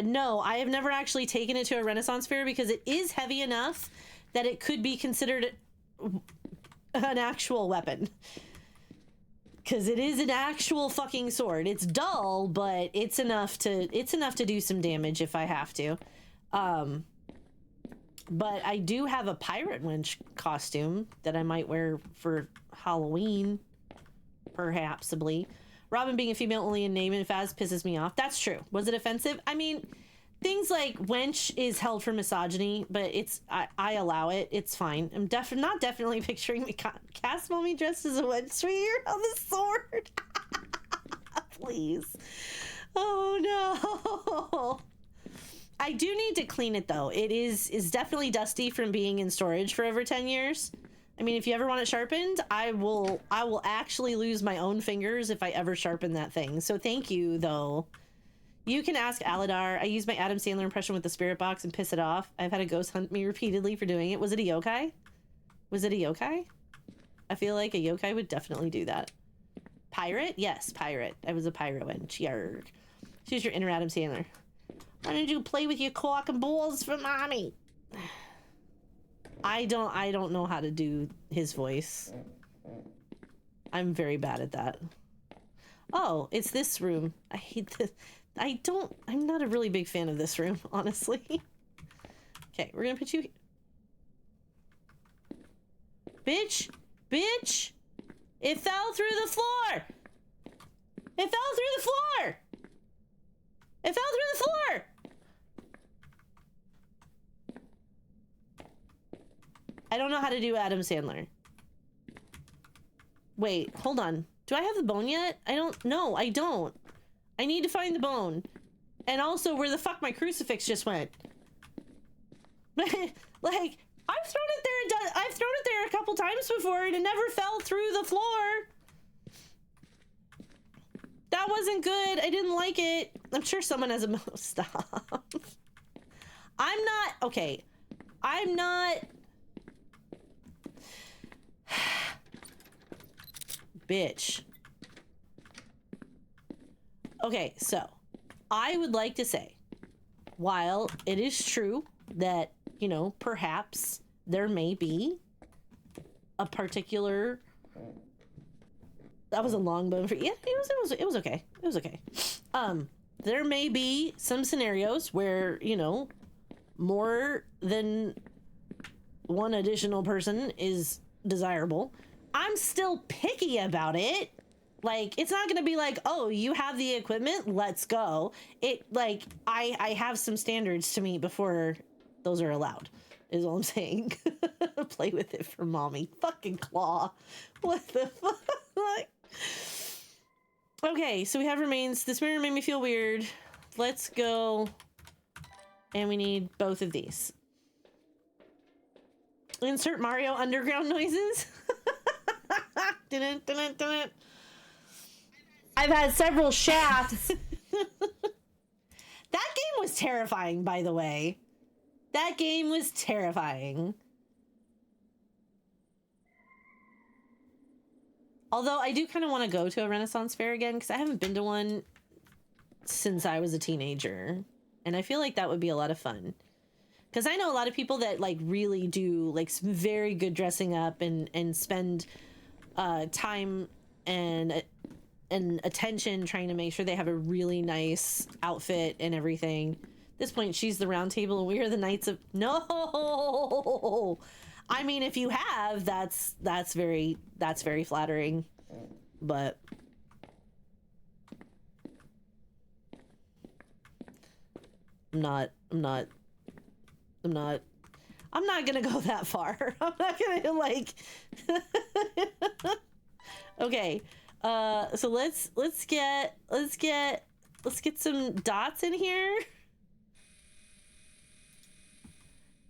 No, I have never actually taken it to a Renaissance fair because it is heavy enough that it could be considered an actual weapon. Because it is an actual fucking sword. It's dull, but it's enough to do some damage if I have to. But I do have a pirate wench costume that I might wear for Halloween, perhapsably. Robin being a female only in name and Faz pisses me off. That's true. Was it offensive? I mean, things like wench is held for misogyny, but I allow it. It's fine. I'm not definitely picturing me cast mommy dressed as a wench sweeter on the sword. Please. Oh no. I do need to clean it though. It is definitely dusty from being in storage for over 10 years. I mean, if you ever want it sharpened, I will actually lose my own fingers if I ever sharpen that thing. So thank you though. You can ask Aladar. I use my Adam Sandler impression with the spirit box and piss it off. I've had a ghost hunt me repeatedly for doing it. Was it a yokai? Was it a yokai? I feel like a yokai would definitely do that. Pirate? Yes, pirate. I was a pirate wench. Yarg. She's your inner Adam Sandler. Why did you play with your cock and balls for mommy? I don't know how to do his voice. I'm very bad at that. Oh, it's this room. I hate this. I'm not a really big fan of this room, honestly. Okay, we're gonna put you... Bitch! Bitch! It fell through the floor! It fell through the floor! It fell through the floor! I don't know how to do Adam Sandler. Wait, hold on. Do I have the bone yet? I don't I need to find the bone. And also where the fuck my crucifix just went. Like, I've thrown it there a couple times before and it never fell through the floor. That wasn't good. I didn't like it. I'm sure someone has a stop. I'm not bitch. Okay, so I would like to say, while it is true that, you know, perhaps there may be a particular... That was a long bone for... Yeah, it was okay. It was okay. There may be some scenarios where, you know, more than one additional person is desirable. I'm still picky about it. Like, it's not gonna be like, oh, you have the equipment, let's go. It, like, I have some standards to meet before those are allowed, is all I'm saying. Play with it for mommy. Fucking claw. What the fuck? Okay, so we have remains. This mirror made me feel weird. Let's go. And we need both of these. Insert Mario underground noises. Dun-dun, dun-dun, dun-dun. I've had several shafts. That game was terrifying, by the way. That game was terrifying. Although I do kind of want to go to a Renaissance fair again because I haven't been to one since I was a teenager. And I feel like that would be a lot of fun. Because I know a lot of people that like really do like some very good dressing up and spend time and attention trying to make sure they have a really nice outfit and everything. At this point, she's the round table and we are the knights of... No! I mean, if you have, that's very flattering. But... I'm not gonna go that far. I'm not gonna like okay. So let's get some dots in here.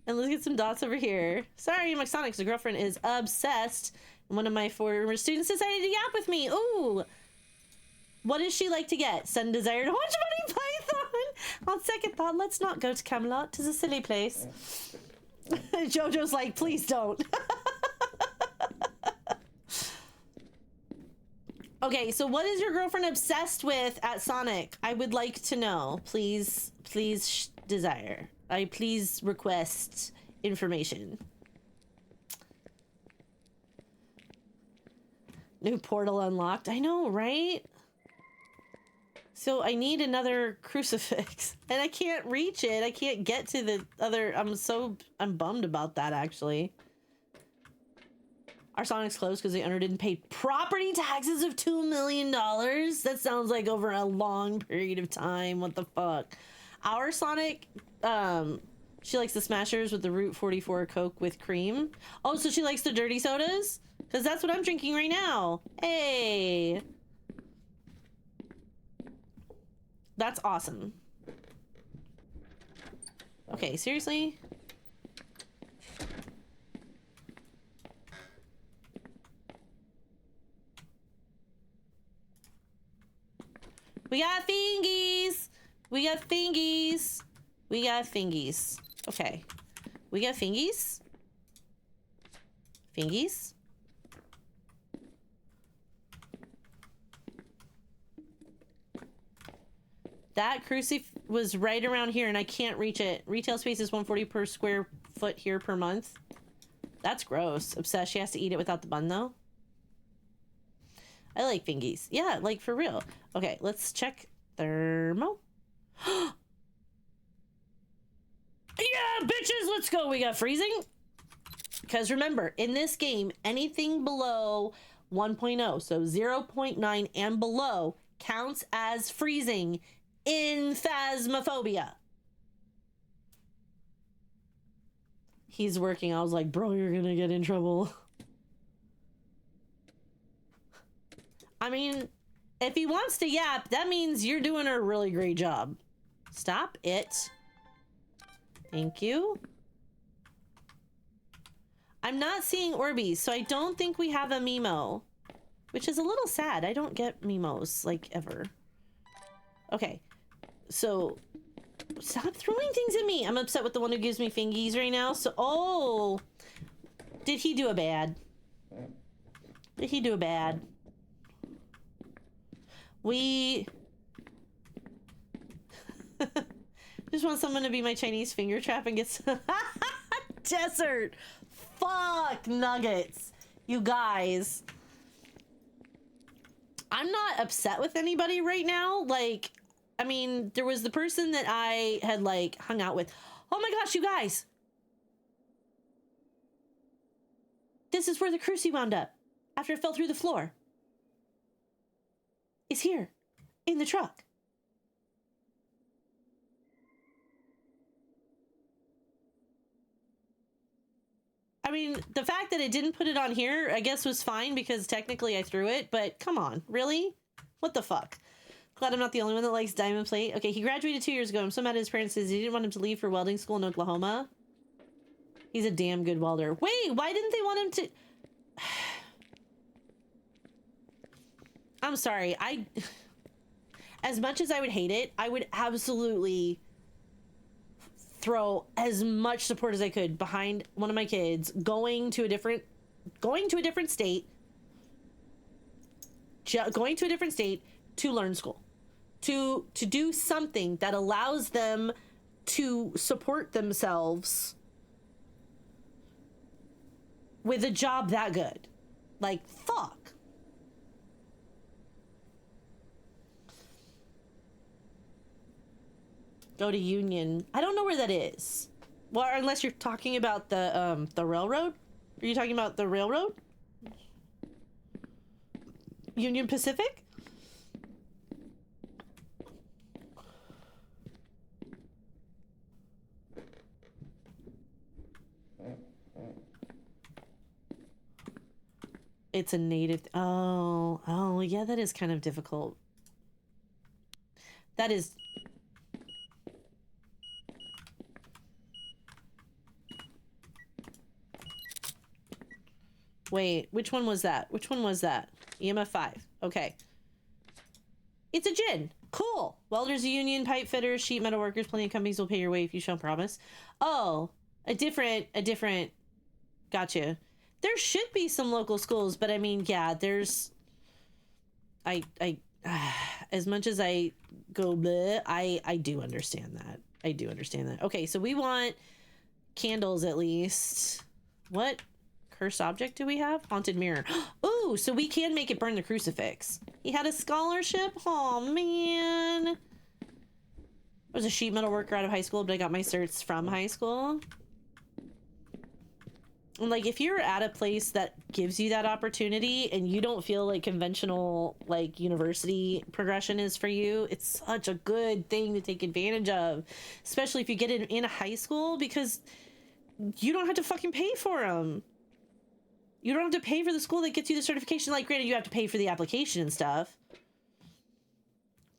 And let's get some dots over here. Sorry, McSonic's girlfriend is obsessed. One of my former students decided to yap with me. Ooh. What does she like to get? Sudden desire to watch Monty Python. On second thought, let's not go to Camelot. 'Tis a silly place. Jojo's like, please don't. Okay, so what is your girlfriend obsessed with at Sonic? I would like to know. Please desire. I please request information. New portal unlocked. I know, right? So I need another crucifix and I can't reach it. I can't get to the other. I'm bummed about that actually. Our Sonic's closed because the owner didn't pay property taxes of $2 million. That sounds like over a long period of time. What the fuck? Our Sonic, she likes the Smashers with the Route 44 Coke with cream. Oh, so she likes the dirty sodas? Because that's what I'm drinking right now. Hey. That's awesome. Okay, seriously? We got fingies! We got fingies! We got fingies. Okay. We got fingies? Fingies? That crucif was right around here and I can't reach it. Retail space is $140 per square foot here per month. That's gross. Obsessed. She has to eat it without the bun though. I like fingies. Yeah, like for real. Okay, let's check thermo. Yeah, bitches, let's go. We got freezing. Because remember, in this game, anything below 1.0, so 0.9 and below, counts as freezing in Phasmophobia. He's working. I was like, bro, you're gonna get in trouble. I mean, if he wants to yap, that means you're doing a really great job. Stop it. Thank you. I'm not seeing Orbeez, so I don't think we have a Mimo. Which is a little sad. I don't get Mimos, like, ever. Okay. So, stop throwing things at me. I'm upset with the one who gives me fingies right now. So, oh. Did he do a bad? Did he do a bad? We... just want someone to be my Chinese finger trap and get some... Desert! Fuck nuggets! You guys. I'm not upset with anybody right now. Like, I mean, there was the person that I had, like, hung out with. Oh my gosh, you guys! This is where the crucie wound up. After it fell through the floor. It's here. In the truck. I mean, the fact that it didn't put it on here, I guess was fine because technically I threw it, but come on, really? What the fuck? Glad I'm not the only one that likes diamond plate. Okay, he graduated 2 years ago. I'm so mad at his parents because he didn't want him to leave for welding school in Oklahoma. He's a damn good welder. Wait, why didn't they want him to... I'm sorry, as much as I would hate it, I would absolutely throw as much support as I could behind one of my kids going to a different state to learn school, to do something that allows them to support themselves with a job that good. Like, fuck. Go to Union. I don't know where that is. Well, unless you're talking about the railroad. Are you talking about the railroad? Union Pacific? It's a native. Oh, yeah, that is kind of difficult. That is. Wait, which one was that? Which one was that? EMF 5. Okay. It's a gin. Cool. Welders union, pipe fitters, sheet metal workers, plenty of companies will pay your way if you show promise. Oh, a different. Gotcha. There should be some local schools, but I mean, yeah, there's. As much as I go bleh, I do understand that. I do understand that. Okay, so we want candles at least. What cursed object do we have? Haunted mirror. Ooh, so we can make it burn the crucifix. He had a scholarship? Oh, man. I was a sheet metal worker out of high school, but I got my certs from high school. And like, if you're at a place that gives you that opportunity and you don't feel like conventional, like, university progression is for you, it's such a good thing to take advantage of. Especially if you get in a high school, because you don't have to fucking pay for them. You don't have to pay for the school that gets you the certification. Like, granted, you have to pay for the application and stuff.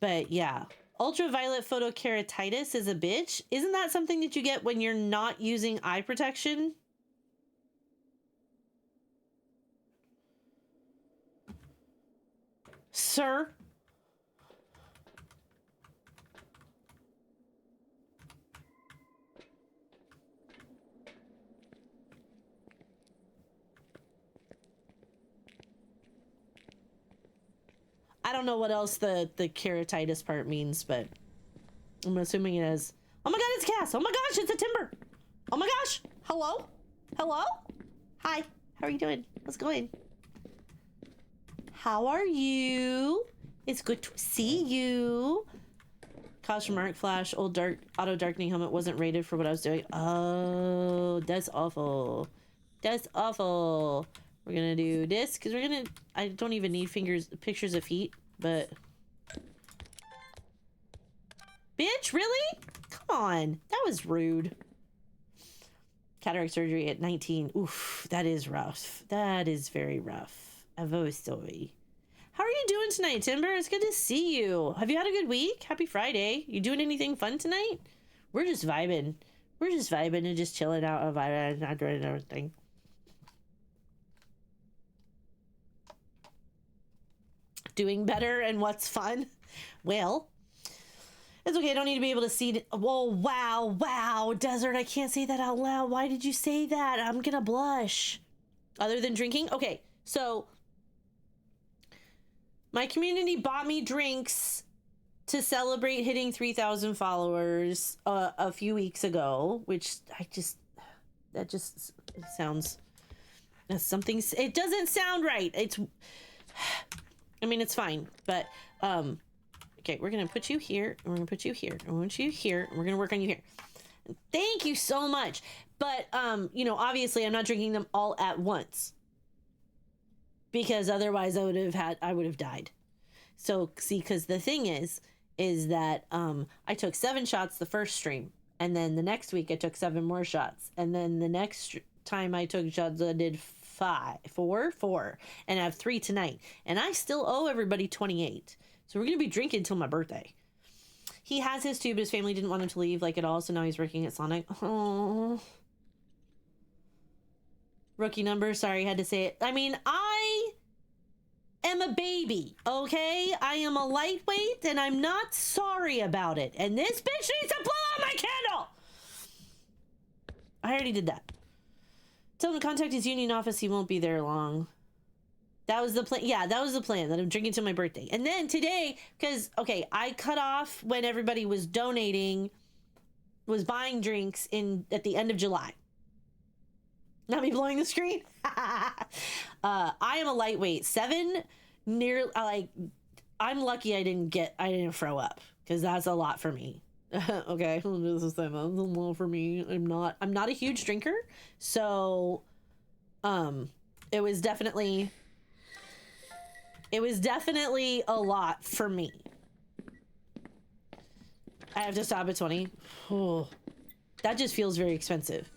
But yeah. Ultraviolet photokeratitis is a bitch. Isn't that something that you get when you're not using eye protection? Sir? I don't know what else the keratitis part means, but I'm assuming it is. Oh my god, it's Cass! Oh my gosh, it's a timber! Oh my gosh! Hello? Hello? Hi. How are you doing? How's it going? How are you? It's good to see you. Caution mark flash. Old dark auto darkening helmet wasn't rated for what I was doing. Oh, that's awful. That's awful. We're gonna do this because we're gonna. I don't even need pictures of feet, but. Bitch, really? Come on, that was rude. Cataract surgery at 19. Oof, that is rough. That is very rough. Avo story. How are you doing tonight, Timber? It's good to see you. Have you had a good week? Happy Friday. You doing anything fun tonight? We're just vibing. We're just vibing and just chilling out and vibing and not doing everything. Doing better and what's fun? Well, it's okay. I don't need to be able to see it. Whoa, wow, Desert. I can't say that out loud. Why did you say that? I'm gonna blush. Other than drinking? Okay, so my community bought me drinks to celebrate hitting 3,000 followers a few weeks ago, which that just sounds something. It doesn't sound right. I mean, it's fine, but okay, we're gonna put you here, and we're gonna put you here, and we're gonna put you here, and we're gonna work on you here. Thank you so much. But you know, obviously, I'm not drinking them all at once, because otherwise I would have died. So see, because the thing is that I took 7 shots the first stream, and then the next week I took 7 more shots, and then the next time I took shots I did 4, and I have 3 tonight, and I still owe everybody 28. So we're gonna be drinking till my birthday. He has his too, but his family didn't want him to leave like at all, so now he's working at Sonic. Oh. Rookie number, sorry, had to say it. I mean, I am a baby, okay? I am a lightweight, and I'm not sorry about it. And this bitch needs to blow out my candle! I already did that. Tell him to contact his union office, he won't be there long. That was the plan. Yeah, that was the plan, that I'm drinking till my birthday. And then today, because, okay, I cut off when everybody was donating was buying drinks at the end of July. Not me blowing the screen. I am a lightweight. 7 near like I'm lucky I didn't throw up because that's a lot for me. Okay, this is a lot for me. I'm not a huge drinker, so it was definitely a lot for me. I have to stop at 20. Oh, that just feels very expensive.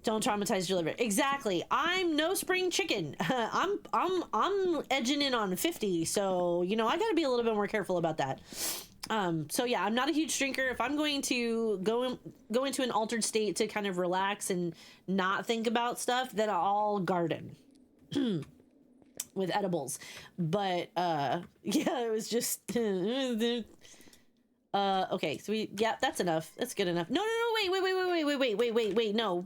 Don't traumatize your liver. Exactly. I'm no spring chicken. I'm edging in on 50, so you know I gotta be a little bit more careful about that. So yeah, I'm not a huge drinker. If I'm going to go into an altered state to kind of relax and not think about stuff, then I'll garden with edibles. But yeah, it was just okay, so that's enough. That's good enough. No, wait. No,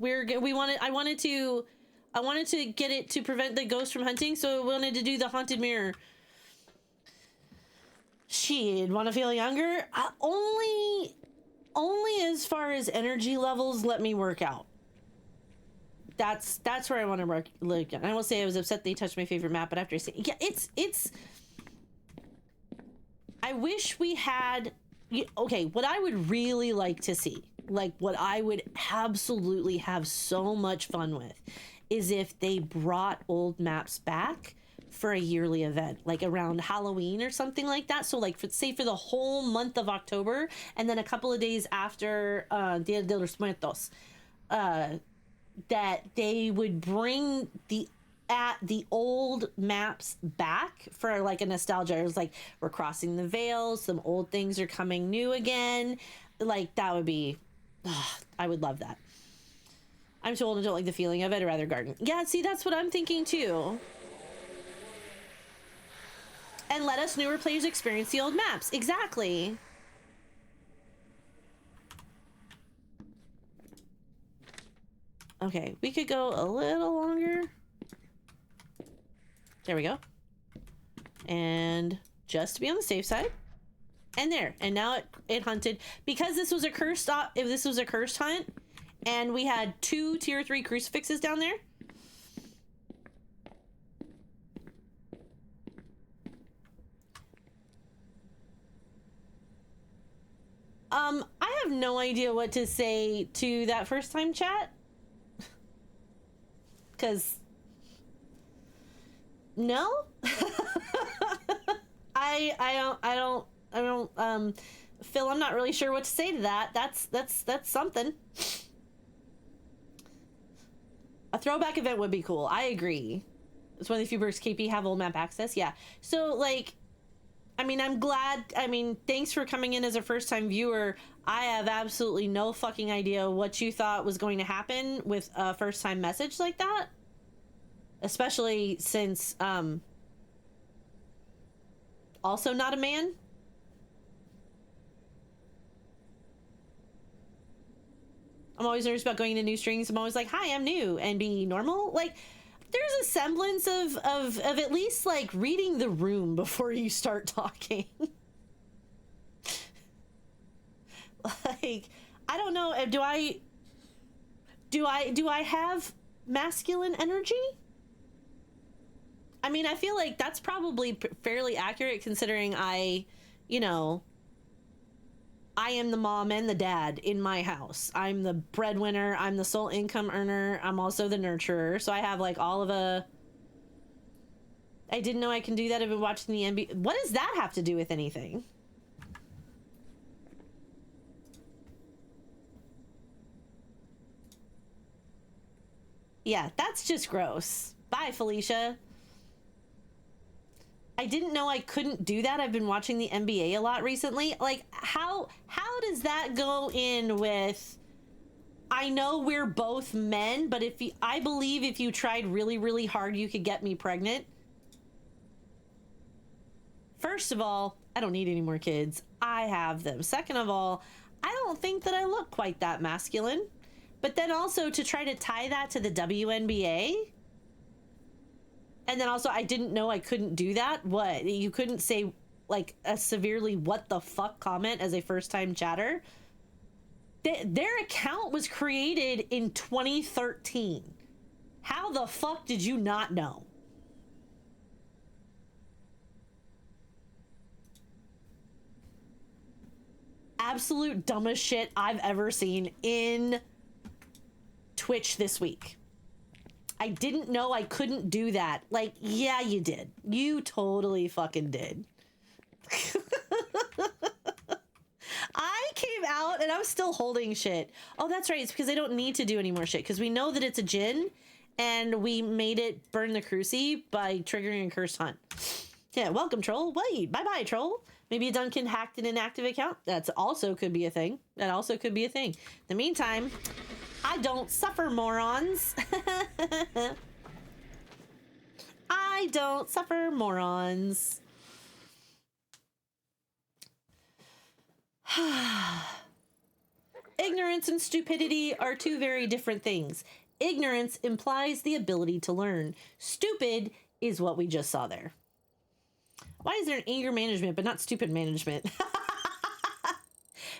I wanted to get it to prevent the ghost from hunting, so I wanted to do the haunted mirror. She'd want to feel younger. Only as far as energy levels let me work out. That's where I want to work. Look, I will say I was upset they touched my favorite map, but after I say, yeah, it's. I wish we had. Okay, what I would really like to see, like what I would absolutely have so much fun with, is if they brought old maps back for a yearly event, like around Halloween or something like that. So like, say for the whole month of October, and then a couple of days after Dia de los Muertos, that they would bring the old maps back for like a nostalgia. It was like, we're crossing the veil, some old things are coming new again. Like that would be, I would love that. I'm too old and don't like the feeling of it. I'd rather garden. Yeah, see, that's what I'm thinking too. And let us newer players experience the old maps. Exactly. Okay, we could go a little longer. There we go. And just to be on the safe side. And there. And now it hunted. Because this was a cursed if this was a cursed hunt, and we had 2 tier 3 crucifixes down there. I have no idea what to say to that first time chat. Cause no. I don't Phil, I'm not really sure what to say to that. That's something. A throwback event would be cool. I agree. It's one of the few perks KP have old map access. Yeah. So like, I mean, I'm glad. I mean, thanks for coming in as a first time viewer. I have absolutely no fucking idea what you thought was going to happen with a first time message like that. Especially since, also not a man. I'm always nervous about going into new strings. I'm always like, hi, I'm new, and be normal. Like, there's a semblance of at least like reading the room before you start talking. Like, I don't know. Do I have masculine energy? I mean, I feel like that's probably fairly accurate considering I am the mom and the dad in my house. I'm the breadwinner. I'm the sole income earner. I'm also the nurturer. So I have like all of I didn't know I can do that. I've been watching the NBA. What does that have to do with anything? Yeah, that's just gross. Bye, Felicia. I didn't know I couldn't do that. I've been watching the NBA a lot recently. Like, how does that go in with, I know we're both men, but I believe if you tried really, really hard, you could get me pregnant. First of all, I don't need any more kids. I have them. Second of all, I don't think that I look quite that masculine. But then also to try to tie that to the WNBA. And then also, I didn't know I couldn't do that. What? You couldn't say like a severely what the fuck comment as a first-time chatter. Their account was created in 2013. How the fuck did you not know? Absolute dumbest shit I've ever seen in Twitch this week. I didn't know I couldn't do that. Like, yeah, you did. You totally fucking did. I came out and I was still holding shit. Oh, that's right. It's because I don't need to do any more shit because we know that it's a djinn and we made it burn the cruci by triggering a cursed hunt. Yeah, welcome, troll. Wait, bye-bye, troll. Maybe a Duncan hacked an inactive account. That's also could be a thing. That also could be a thing. In the meantime, I don't suffer, morons. I don't suffer, morons. Ignorance and stupidity are two very different things. Ignorance implies the ability to learn. Stupid is what we just saw there. Why is there an anger management but not stupid management?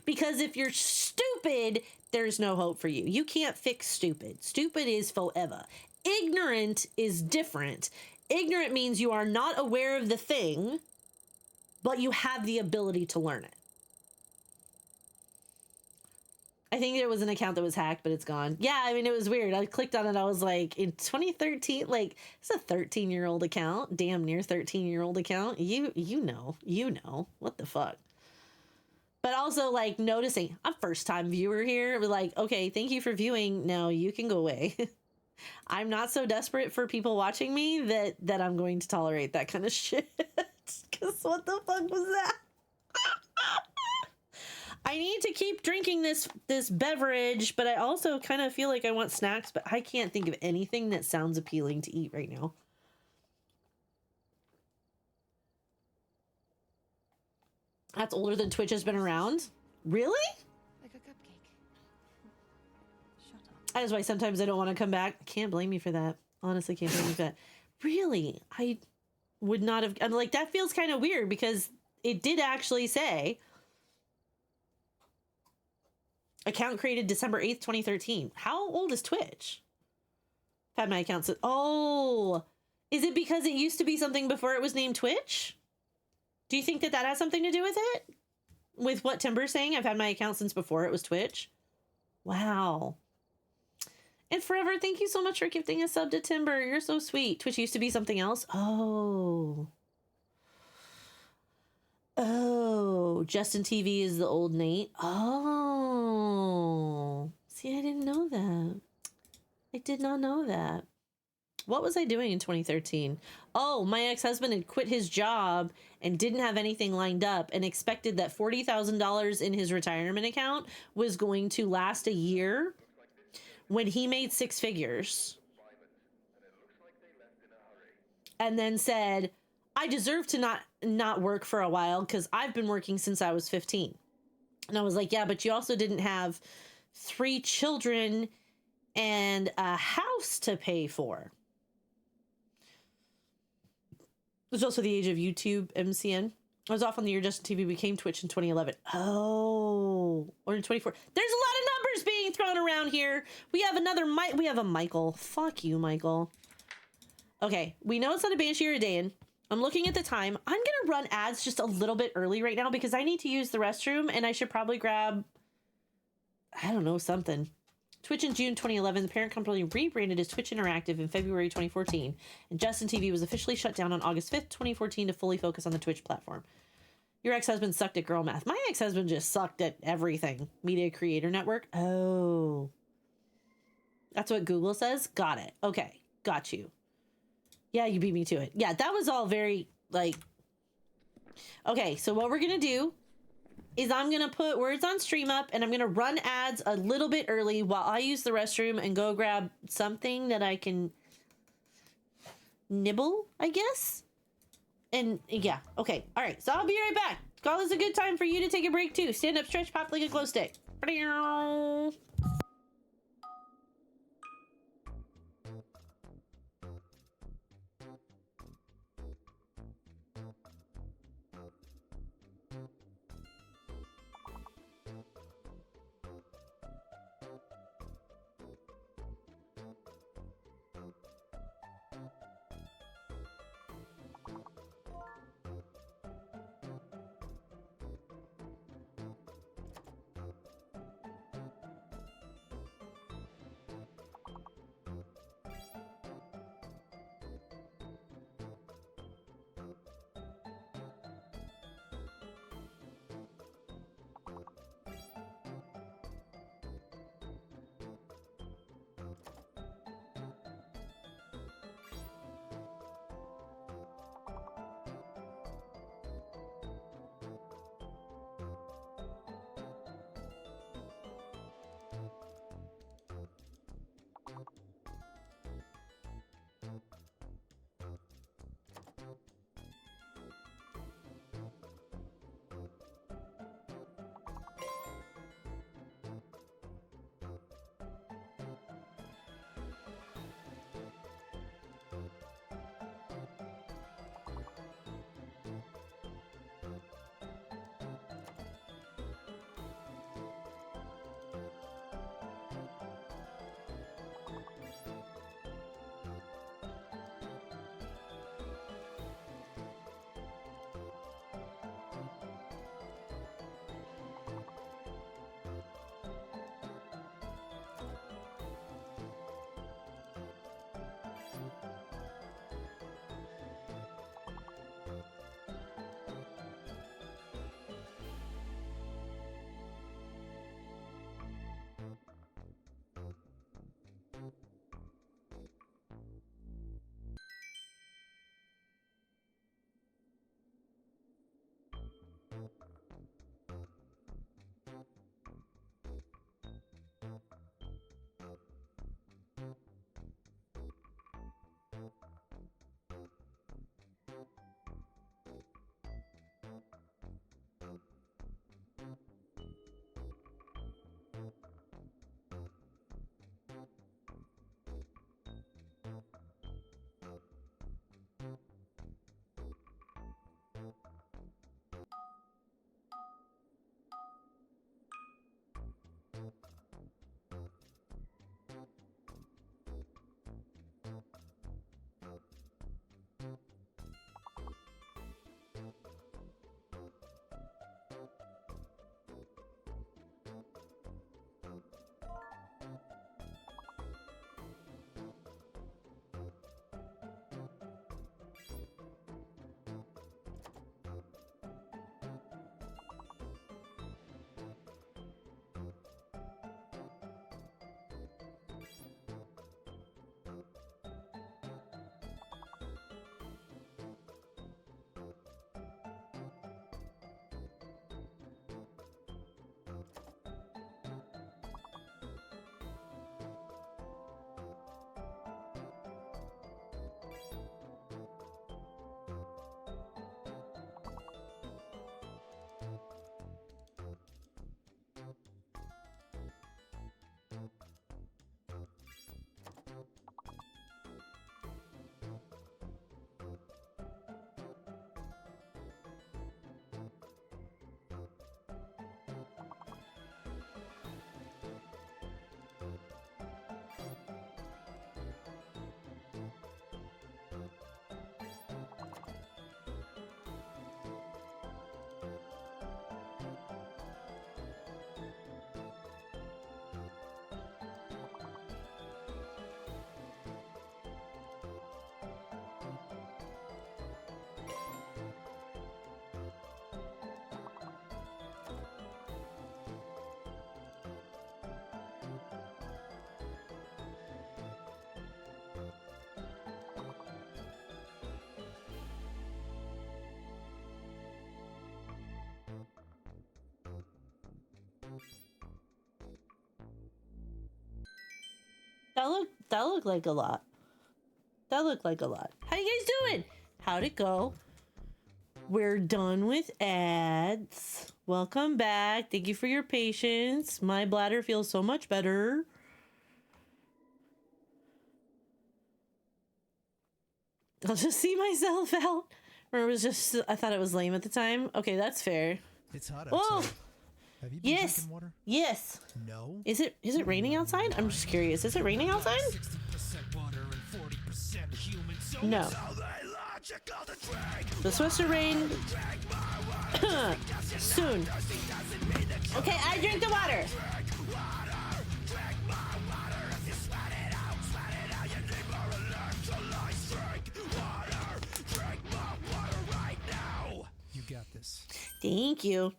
Because if you're stupid, there's no hope for you. You can't fix stupid. Stupid is forever. Ignorant is different. Ignorant means you are not aware of the thing, but you have the ability to learn it. I think it was an account that was hacked, but it's gone. Yeah, I mean, it was weird. I clicked on it. I was like, in 2013, like, it's a 13-year-old account. Damn near 13-year-old account. You know. What the fuck? But also, like, noticing, I'm first-time viewer here. We're like, okay, thank you for viewing. Now you can go away. I'm not so desperate for people watching me that I'm going to tolerate that kind of shit. Because what the fuck was that? I need to keep drinking this beverage, but I also kind of feel like I want snacks, but I can't think of anything that sounds appealing to eat right now. That's older than Twitch has been around? Really? Like a cupcake. Shut up. That is why sometimes I don't want to come back. Can't blame me for that. Honestly, can't blame me for that. Really? I would not have... I'm like, that feels kind of weird because it did actually say... Account created December 8th, 2013. How old is Twitch? I've had my account since... Oh! Is it because it used to be something before it was named Twitch? Do you think that has something to do with it? With what Timber's saying? I've had my account since before it was Twitch. Wow. And Forever, thank you so much for gifting a sub to Timber. You're so sweet. Twitch used to be something else? Oh. Oh, Justin TV is the old Nate. Oh, see, I didn't know that. I did not know that. What was I doing in 2013? Oh, my ex-husband had quit his job and didn't have anything lined up and expected that $40,000 in his retirement account was going to last a year when he made six figures. And then said, I deserve to not work for a while because I've been working since I was 15. And I was like, yeah, but you also didn't have 3 children and a house to pay for. It was also the age of YouTube MCN. I was off on the year Justin TV became Twitch in 2011. Oh, or in 24. There's a lot of numbers being thrown around here. We have another we have a Michael. Fuck you, Michael. Okay, we know it's not a Banshee or a Dayan. I'm looking at the time. I'm going to run ads just a little bit early right now because I need to use the restroom and I should probably grab, I don't know, something. Twitch in June 2011, the parent company rebranded as Twitch Interactive in February 2014, and Justin TV was officially shut down on August 5th, 2014 to fully focus on the Twitch platform. Your ex-husband sucked at girl math. My ex-husband just sucked at everything. Media Creator Network. Oh. That's what Google says? Got it. Okay. Got you. Yeah, you beat me to it. Yeah, that was all very, like... Okay, so what we're going to do is I'm going to put words on stream up and I'm going to run ads a little bit early while I use the restroom and go grab something that I can nibble, I guess. And yeah, okay. All right, so I'll be right back. Call is a good time for you to take a break too. Stand up, stretch, pop like a glow stick. That looked like a lot. That looked like a lot. How you guys doing? How'd it go? We're done with ads. Welcome back. Thank you for your patience. My bladder feels so much better. I'll just see myself out. Or it was just, I thought it was lame at the time. Okay, that's fair. It's hot Whoa. outside. Have you been drinking water? Yes. No. Is it raining outside? I'm just curious. Is it raining outside? 60% water and 40% human, so No. it's only logical to drink. It's supposed to rain soon. Okay, I drink the water. You got this. Thank you.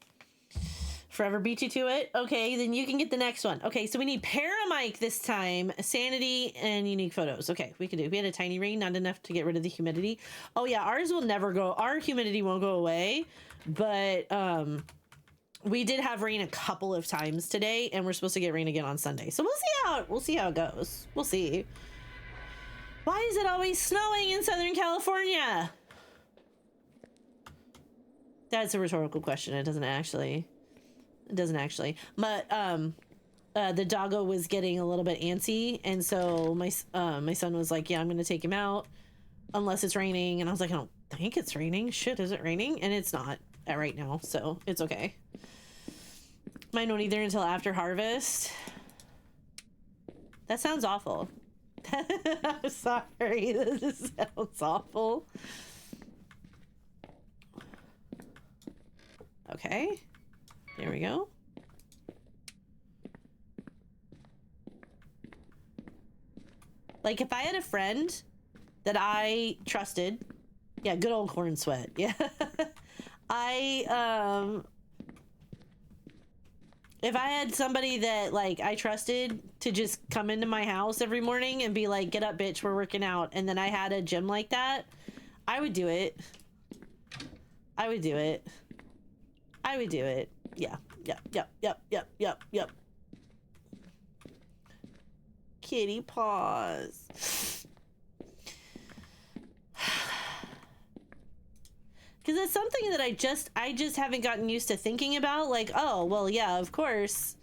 Forever beat you to it. Okay, then you can get the next one. Okay, so we need Paramic this time, sanity, and unique photos. Okay, we can do. We had a tiny rain, not enough to get rid of the humidity. Oh yeah, ours will never go. Our humidity won't go away, but we did have rain a couple of times today, and we're supposed to get rain again on Sunday. So we'll see how it goes. We'll see. Why is it always snowing in Southern California? That's a rhetorical question. It doesn't actually. But the doggo was getting a little bit antsy, and so my son was like, "Yeah, I'm gonna take him out unless it's raining." And I was like, "I don't think it's raining. Shit, is it raining?" And it's not right now, so it's okay. Mine won't either until after harvest. That sounds awful. I'm sorry. This sounds awful. Okay. There we go. Like, if I had a friend that I trusted, yeah, good old corn sweat, yeah. If I had somebody that, like, I trusted to just come into my house every morning and be like, "Get up, bitch, we're working out," and then I had a gym like that, I would do it. I would do it. I would do it. Yeah. Yep. Kitty paws. Because it's something that I just haven't gotten used to thinking about. Like, oh, well, yeah, of course,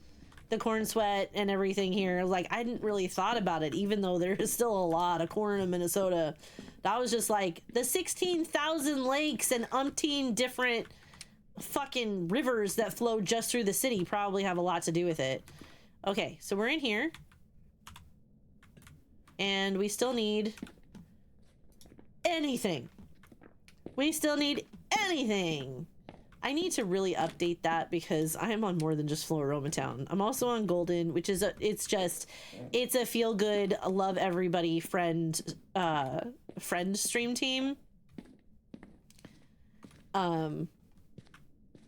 the corn sweat and everything here. Like, I hadn't really thought about it, even though there is still a lot of corn in Minnesota. That was just like the 16,000 lakes and umpteen different fucking rivers that flow just through the city probably have a lot to do with it. Okay, so we're in here. And we still need anything. We still need anything. I need to really update that because I am on more than just Floroma Town. I'm also on Golden, which is it's a feel good, love everybody friend stream team.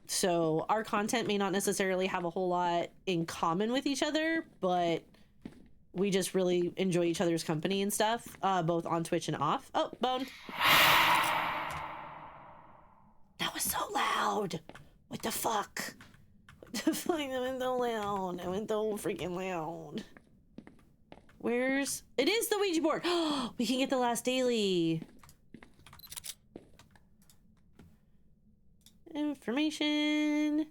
So our content may not necessarily have a whole lot in common with each other, but we just really enjoy each other's company and stuff, both on Twitch and off. Oh, Bone. That was so loud. What the fuck? What the fuck? That went so loud. That went so freaking loud. It is the Ouija board. We can get the last daily. Information. Do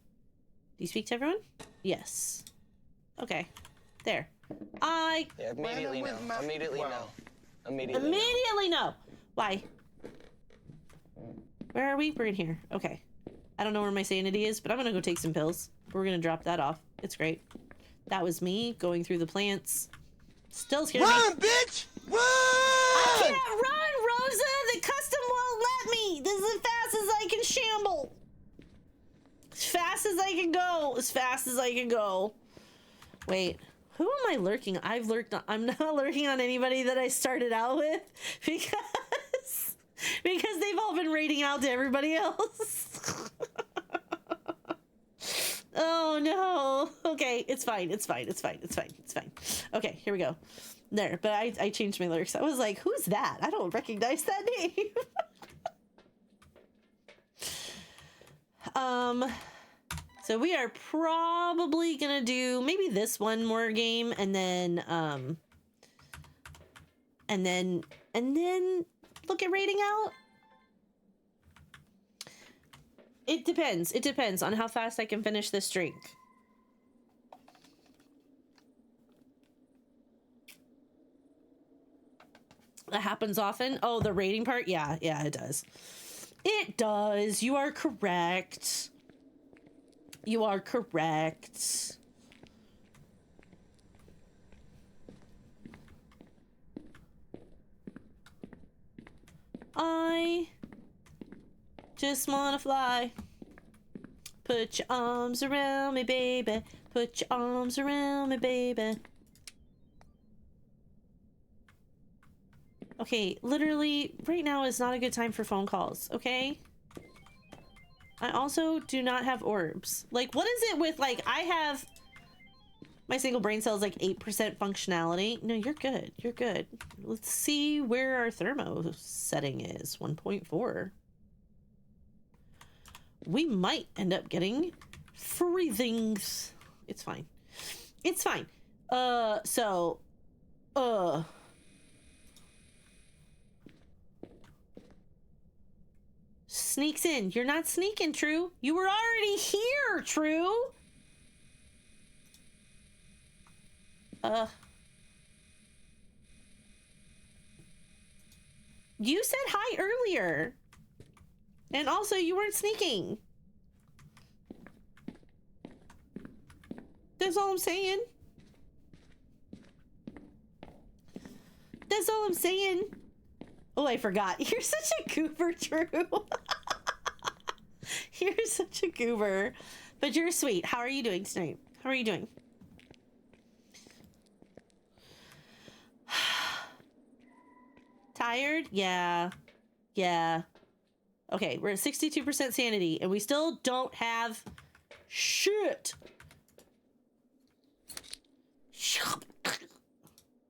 you speak to everyone? Yes. Okay. There. Yeah, immediately no. Immediately no. Immediately no. Why? Where are we? We're in here. Okay. I don't know where my sanity is, but I'm gonna go take some pills. We're gonna drop that off. It's great. That was me going through the plants. Still scared. Run, bitch! Run! I can't run, Rosa! The custom won't let me! This is as fast as I can shamble! As fast as I can go! As fast as I can go. Wait. Who am I lurking? I'm not lurking on anybody that I started out with because they've all been raiding out to everybody else. Oh no. Okay, it's fine. Okay, here we go. There, but I changed my lyrics. I was like, who's that? I don't recognize that name. So we are probably gonna do maybe this one more game and then and then look at rating out. It depends. It depends on how fast I can finish this drink. That happens often. Oh, the rating part? Yeah, it does. It does. You are correct. You are correct. I just wanna fly. Put your arms around me, baby. Put your arms around me, baby. Okay, literally, right now is not a good time for phone calls, okay? I also do not have orbs. Like, what is it with, like, I have... My single brain cell is, like, 8% functionality. No, you're good. You're good. Let's see where our thermo setting is. 1.4. We might end up getting free things. It's fine. It's fine. Sneaks in. You're not sneaking, True. You were already here, True. You said hi earlier. And also, you weren't sneaking. That's all I'm saying. That's all I'm saying. Oh, I forgot. You're such a goober, True. You're such a goober. But you're sweet. How are you doing tonight? How are you doing? Tired? Yeah. Yeah. Okay, we're at 62% sanity, and we still don't have shit.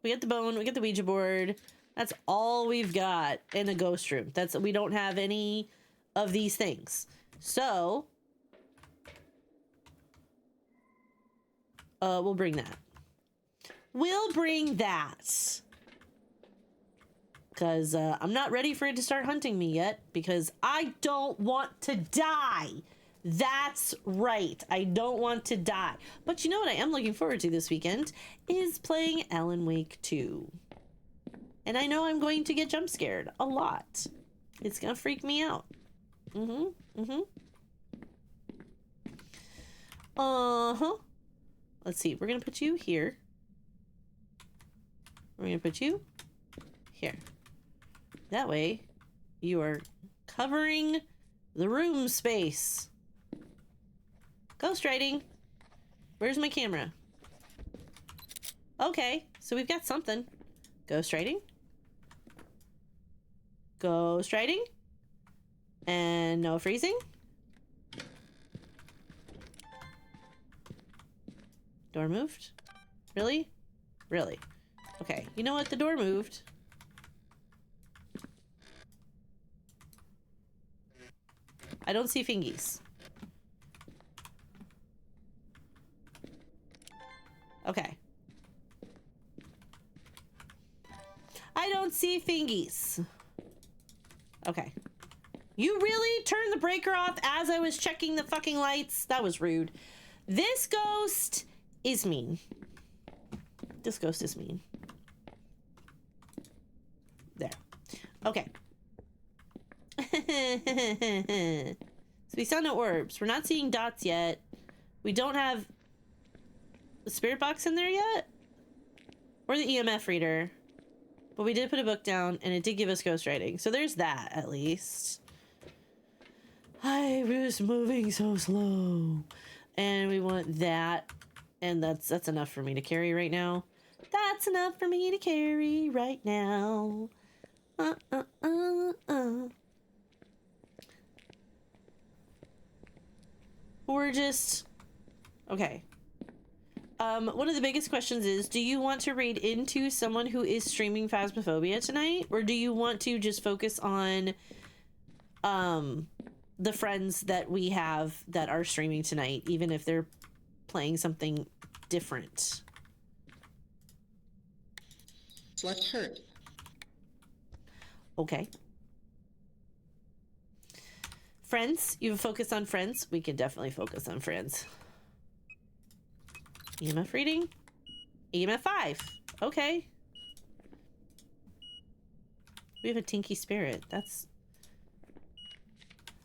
We get the bone, we get the Ouija board. That's all we've got in the ghost room. We don't have any of these things. So, we'll bring that. We'll bring that. Because I'm not ready for it to start hunting me yet, because I don't want to die. That's right. I don't want to die. But you know what I am looking forward to this weekend is playing Alan Wake 2. And I know I'm going to get jump scared a lot. It's going to freak me out. Let's see. We're going to put you here. We're going to put you here. That way, you are covering the room space. Ghost writing. Where's my camera? Okay, so we've got something. Ghost writing. Ghost writing. And no freezing. Door moved? Really? Really? Okay, you know what? The door moved. I don't see fingies. Okay. I don't see fingies. Okay. You really turned the breaker off as I was checking the fucking lights? That was rude. This ghost is mean. This ghost is mean. There. Okay. So we saw no orbs. We're not seeing dots yet. We don't have the spirit box in there yet. Or the EMF reader. But we did put a book down and it did give us ghost writing. So there's that at least. I was moving so slow. And we want that. And that's enough for me to carry right now. That's enough for me to carry right now. We're just... Okay. One of the biggest questions is, do you want to raid into someone who is streaming Phasmophobia tonight? Or do you want to just focus on the friends that we have that are streaming tonight, even if they're playing something different? What hurt? Okay. Friends, you have a focus on friends? We can definitely focus on friends. EMF reading? EMF 5. Okay. We have a tinky spirit. That's...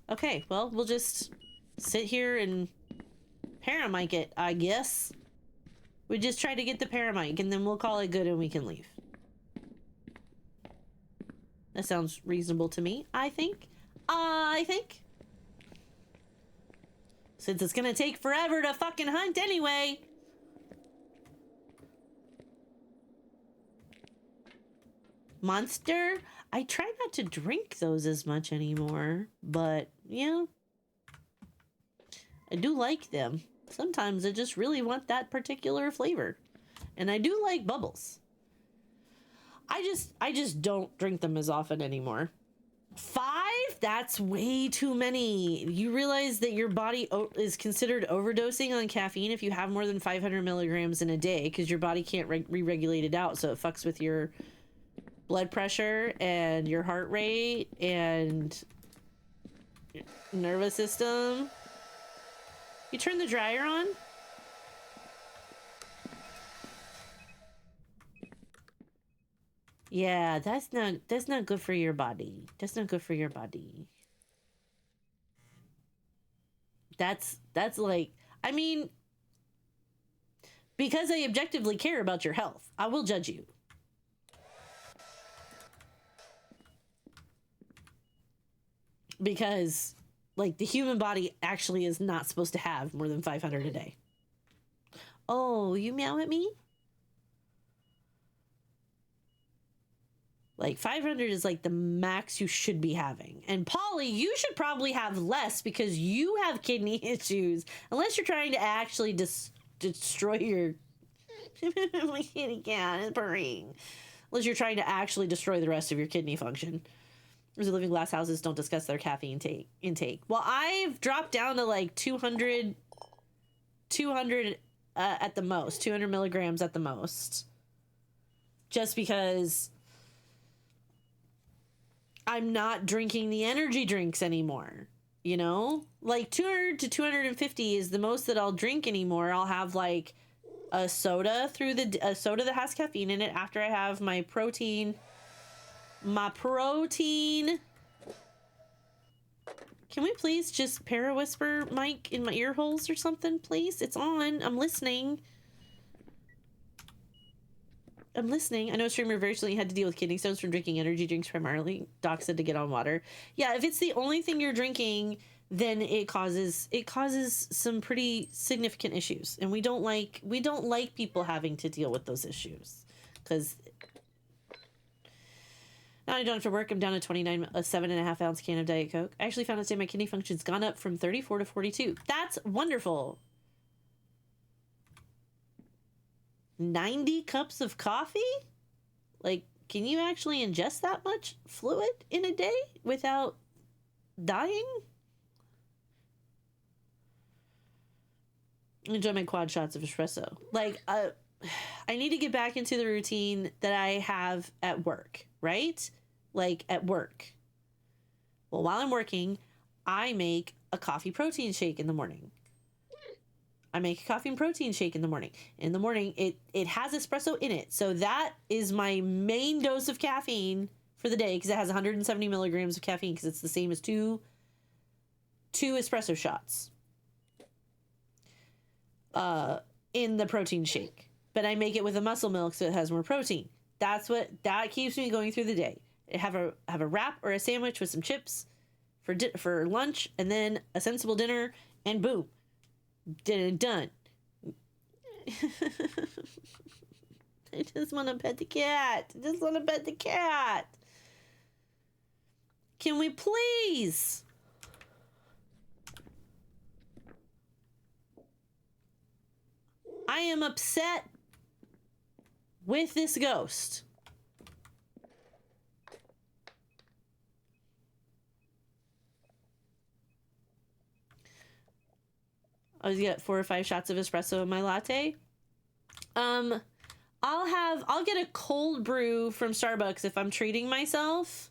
Okay, well, we'll just sit here and paramike it, I guess. We just try to get the paramike, and then we'll call it good and we can leave. That sounds reasonable to me, I think. Since it's gonna take forever to fucking hunt anyway. Monster? I try not to drink those as much anymore, but yeah. I do like them. Sometimes I just really want that particular flavor. And I do like bubbles. I just don't drink them as often anymore. 5? That's way too many. You realize that your body is considered overdosing on caffeine if you have more than 500 milligrams in a day, because your body can't re-regulate it out, so it fucks with your blood pressure and your heart rate and nervous system. You turn the dryer on? Yeah, that's not good for your body. That's not good for your body. That's like, I mean, because I objectively care about your health, I will judge you. Because, like, the human body actually is not supposed to have more than 500 a day. Oh, you meow at me? Like, 500 is like the max you should be having. And Polly, you should probably have less because you have kidney issues. Unless you're trying to actually destroy your... My kitty cat is purring. Unless you're trying to actually destroy the rest of your kidney function. Living glass houses don't discuss their caffeine intake. Well, I've dropped down to like 200 at the most. 200 milligrams at the most. Just because... I'm not drinking the energy drinks anymore, you know? Like 200 to 250 is the most that I'll drink anymore. I'll have like a soda that has caffeine in it after I have my protein. Can we please just para-whisper mic in my ear holes or something, please? It's on. I'm listening. I know a streamer very recently had to deal with kidney stones from drinking energy drinks primarily. Doc said to get on water. Yeah, if it's the only thing you're drinking, then it causes some pretty significant issues. And we don't like people having to deal with those issues. Because now I don't have to work. I'm down to 29, a 7.5 ounce can of Diet Coke. I actually found out today my kidney function's gone up from 34 to 42. That's wonderful. 90 cups of coffee? Like, can you actually ingest that much fluid in a day without dying? Enjoy my quad shots of espresso. Like, I need to get back into the routine that I have at work, right? Like, at work. Well, while I'm working, I make a coffee protein shake in the morning. I make a coffee and protein shake in the morning. In the morning, it has espresso in it. So that is my main dose of caffeine for the day because it has 170 milligrams of caffeine because it's the same as two espresso shots in the protein shake. But I make it with a muscle milk so it has more protein. That keeps me going through the day. I have a wrap or a sandwich with some chips for lunch and then a sensible dinner and boom. Done. I just want to pet the cat. Can we please? I am upset with this ghost. I was get 4 or 5 shots of espresso in my latte. I'll get a cold brew from Starbucks if I'm treating myself.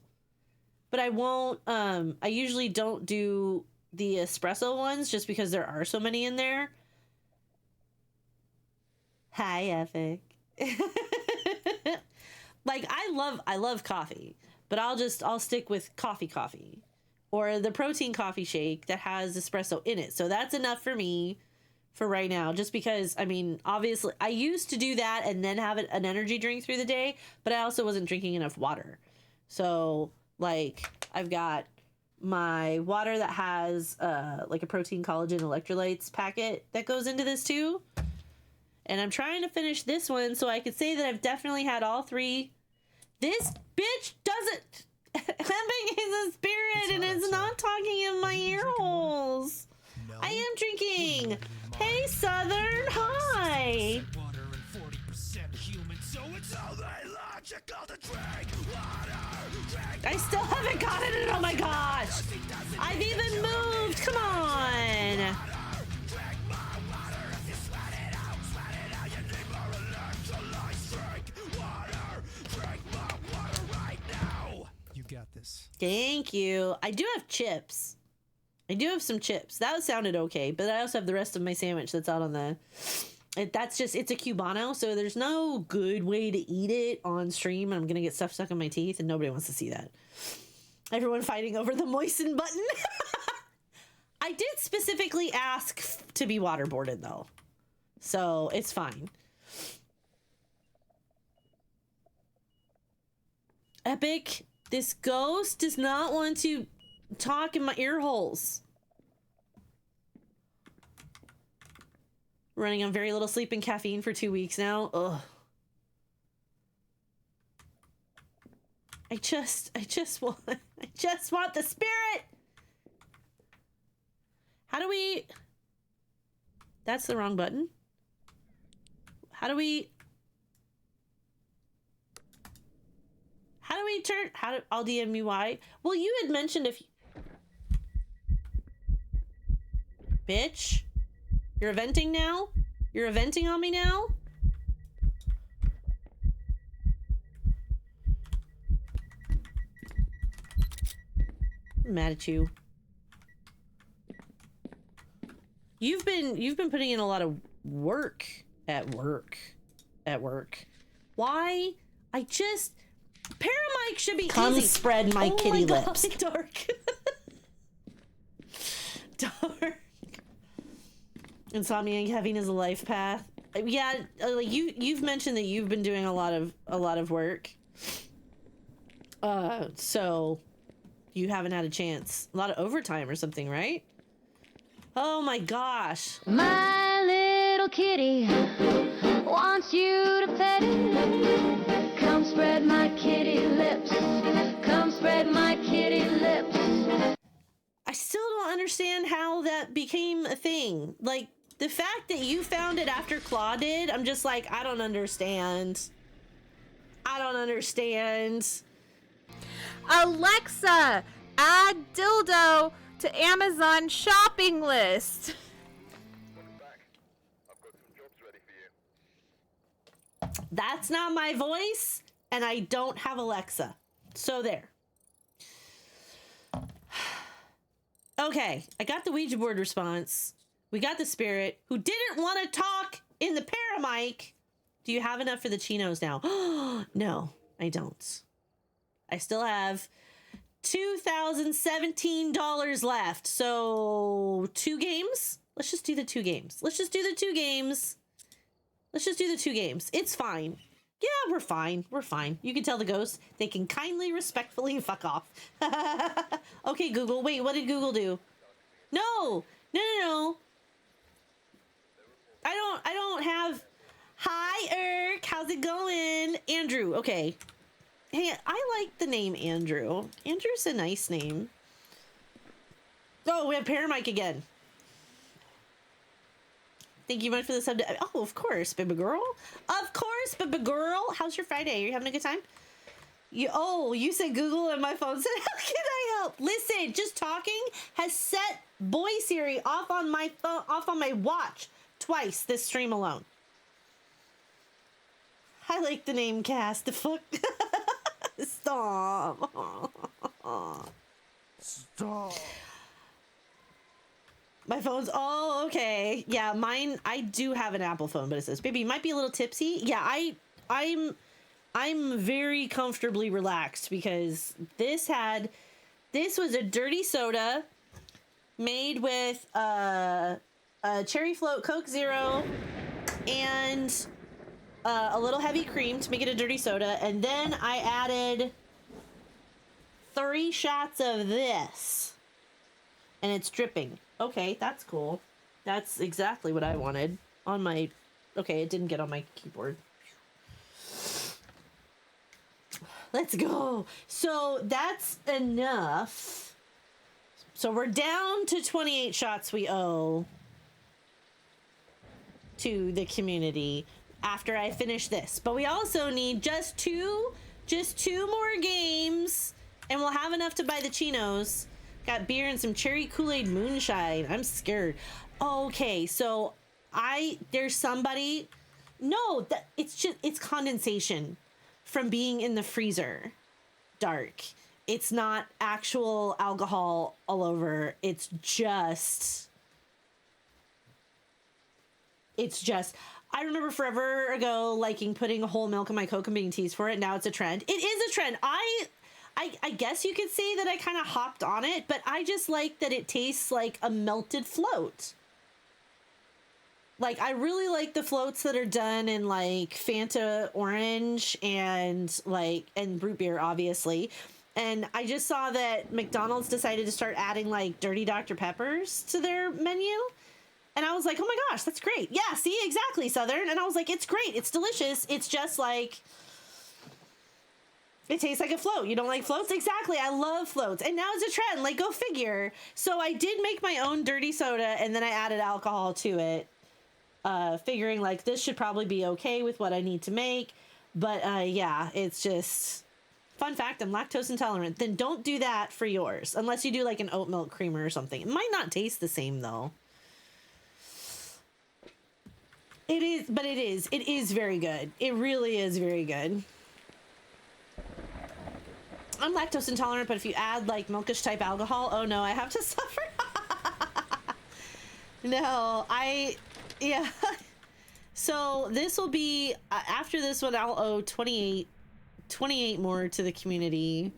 but I won't. I usually don't do the espresso ones just because there are so many in there. Hi, Epic. Like I love coffee, but I'll stick with coffee or the protein coffee shake that has espresso in it. So that's enough for me for right now, just because, I mean, obviously I used to do that and then have an energy drink through the day, but I also wasn't drinking enough water. So like I've got my water that has like a protein collagen electrolytes packet that goes into this too. And I'm trying to finish this one so I could say that I've definitely had all three. This bitch doesn't. Epic is a spirit and is not talking in my ear holes. No. I am drinking. Hey, Southern. Hi. Water and 40% human, so it's only logical to drink water. I still haven't gotten it. Oh my gosh. I've even moved. Come on. Got this. Thank you. I do have chips. I do have some chips. That sounded okay, but I also have the rest of my sandwich that's out on the... it's a Cubano, so there's no good way to eat it on stream. I'm going to get stuff stuck in my teeth, and nobody wants to see that. Everyone fighting over the moisten button. I did specifically ask to be waterboarded, though. So it's fine. Epic... This ghost does not want to talk in my ear holes. Running on very little sleep and caffeine for 2 weeks now. Ugh. I just want the spirit. How do we... That's the wrong button. How do we turn... I'll DM you why. Well, you had mentioned if... Bitch. You're eventing now? You're eventing on me now? I'm mad at you. You've been putting in a lot of work at work. Why? Paramike should be Come easy. spread my kitty lips. Dark. Dark. Insomnia and caffeine is a life path. Yeah, like you've mentioned that you've been doing a lot of work. So you haven't had a chance. A lot of overtime or something, right? Oh my gosh. My little kitty wants you to pet it. Come spread my kitty lips. Come spread my kitty lips. I still don't understand how that became a thing. Like, the fact that you found it after Claw did, I'm just like, I don't understand. Alexa, add dildo to Amazon shopping list. That's not my voice, and I don't have Alexa. So there. Okay, I got the Ouija board response. We got the spirit, who didn't want to talk in the paramic. Do you have enough for the chinos now? No, I don't. I still have $2,017 left. So 2 games? Let's just do the 2 games. Let's just do the 2 games. It's fine. Yeah, we're fine. You can tell the ghosts they can kindly, respectfully fuck off. Okay, Google. Wait, what did Google do? No. I don't have... Hi, Erk. How's it going? Andrew. Okay. Hey, I like the name Andrew. Andrew's a nice name. Oh, we have Paramic again. Thank you much for the sub. Oh, of course, baby girl. How's your Friday? Are you having a good time? You said Google and my phone said, how can I help? Listen, just talking has set Boy Siri off on my phone, off on my watch twice this stream alone. I like the name Cast. The fuck? Stop. Aw. Stop. My phone's okay. Yeah, mine. I do have an Apple phone, but it says, "Baby, you might be a little tipsy." Yeah, I'm very comfortably relaxed because this was a dirty soda made with a cherry float Coke Zero and a little heavy cream to make it a dirty soda, and then I added 3 shots of this, and it's dripping. Okay, that's cool. That's exactly what I wanted on my... Okay, it didn't get on my keyboard. Let's go. So that's enough. So we're down to 28 shots we owe to the community after I finish this. But we also need just two more games, and we'll have enough to buy the chinos. Got beer and some cherry Kool-Aid moonshine. I'm scared. Okay, so there's somebody. No, it's condensation from being in the freezer. Dark. It's not actual alcohol all over. It's just I remember forever ago liking putting whole milk in my Coke and being teased for it. Now it's a trend. It is a trend. I guess you could say that I kind of hopped on it, but I just like that it tastes like a melted float. Like, I really like the floats that are done in like Fanta orange and root beer, obviously. And I just saw that McDonald's decided to start adding like dirty Dr. Peppers to their menu. And I was like, oh my gosh, that's great. Yeah, see, exactly, Southern. And I was like, it's great. It's delicious. It's just like... It tastes like a float. You don't like floats? Exactly. I love floats. And now it's a trend. Like, go figure. So I did make my own dirty soda, and then I added alcohol to it. Figuring, like, this should probably be okay with what I need to make. But, yeah, it's just... Fun fact, I'm lactose intolerant. Then don't do that for yours. Unless you do, like, an oat milk creamer or something. It might not taste the same, though. It is, but it is. It is very good. It really is very good. I'm lactose intolerant, but if you add like milkish type alcohol, oh no, I have to suffer. No, yeah. So this will be, after this one, I'll owe 28 more to the community.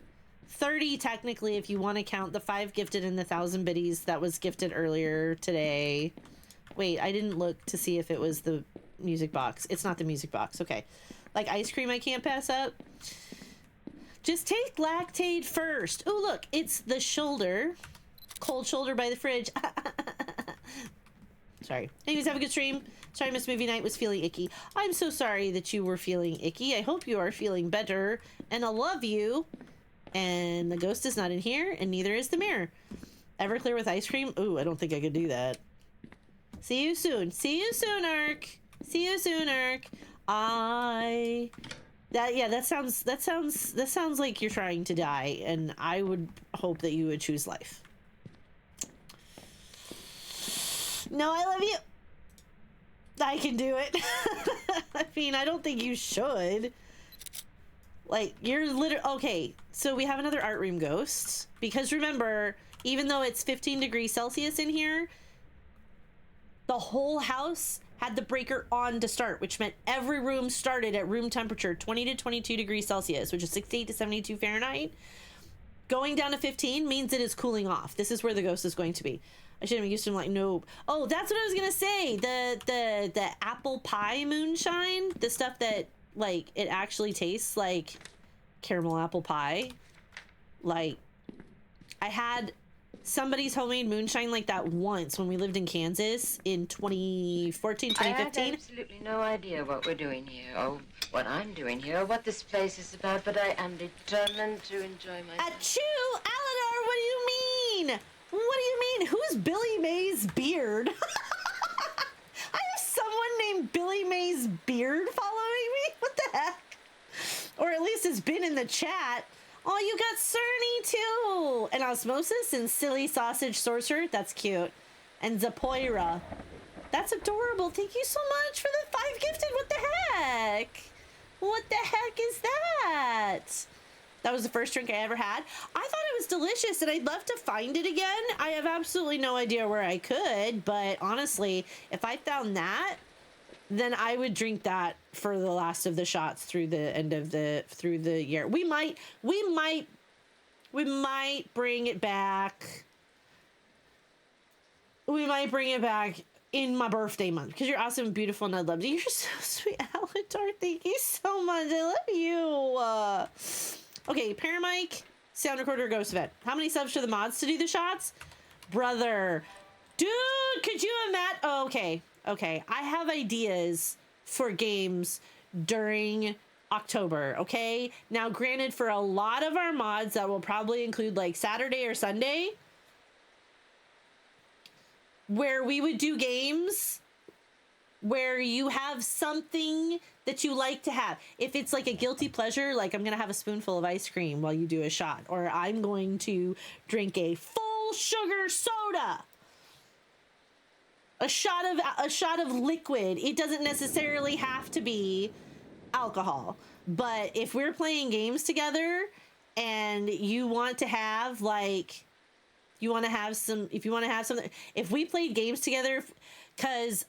30 technically, if you want to count the 5 gifted and the 1,000 biddies that was gifted earlier today. Wait, I didn't look to see if it was the music box. It's not the music box. Okay. Like ice cream I can't pass up. Just take Lactaid first. Oh, look, it's the shoulder. Cold shoulder by the fridge. Sorry. Anyways, have a good stream. Sorry, Miss Movie Night was feeling icky. I'm so sorry that you were feeling icky. I hope you are feeling better. And I love you. And the ghost is not in here, and neither is the mirror. Everclear with ice cream? Ooh, I don't think I could do that. See you soon. See you soon, Urk. See you soon, Urk. That sounds like you're trying to die, and I would hope that you would choose life. No, I love you. I can do it. I mean, I don't think you should. Like, you're literally... Okay, so we have another art room ghost. Because remember, even though it's 15 degrees Celsius in here, the whole house had the breaker on to start, which meant every room started at room temperature, 20 to 22 degrees Celsius, which is 68 to 72 Fahrenheit. Going down to 15 means it is cooling off. This is where the ghost is going to be. I should have used him like, no. Oh, that's what I was going to say. The apple pie moonshine, the stuff that, like, it actually tastes like caramel apple pie. Like, I had somebody's homemade moonshine like that once when we lived in Kansas in 2014, 2015. I have absolutely no idea what we're doing here, or what I'm doing here, or what this place is about, but I am determined to enjoy myself. Achoo! Eleanor, what do you mean? What do you mean? Who's Billy Mays Beard? I have someone named Billy Mays Beard following me? What the heck? Or at least it's been in the chat. Oh, you got Cerny too! And Osmosis and Silly Sausage Sorcerer. That's cute. And Zapoira. That's adorable. Thank you so much for the 5 gifted. What the heck? What the heck is that? That was the first drink I ever had. I thought it was delicious, and I'd love to find it again. I have absolutely no idea where I could, but honestly, if I found that, then I would drink that for the last of the shots through the end of the year. We might bring it back. We might bring it back in my birthday month, because you're awesome and beautiful, and I love you. You're so sweet, Alatar. Thank you so much. I love you. Okay, Paramike, sound recorder, ghost event. How many subs to the mods to do the shots? Brother. Dude, could you imagine? Oh, okay. I have ideas for games during October, okay? Now, granted, for a lot of our mods, that will probably include like Saturday or Sunday, where we would do games where you have something that you like to have. If it's like a guilty pleasure, like I'm gonna have a spoonful of ice cream while you do a shot, or I'm going to drink a full sugar soda, a shot of liquid. It doesn't necessarily have to be alcohol, but if we're playing games together and you want to have like, if we played games together, because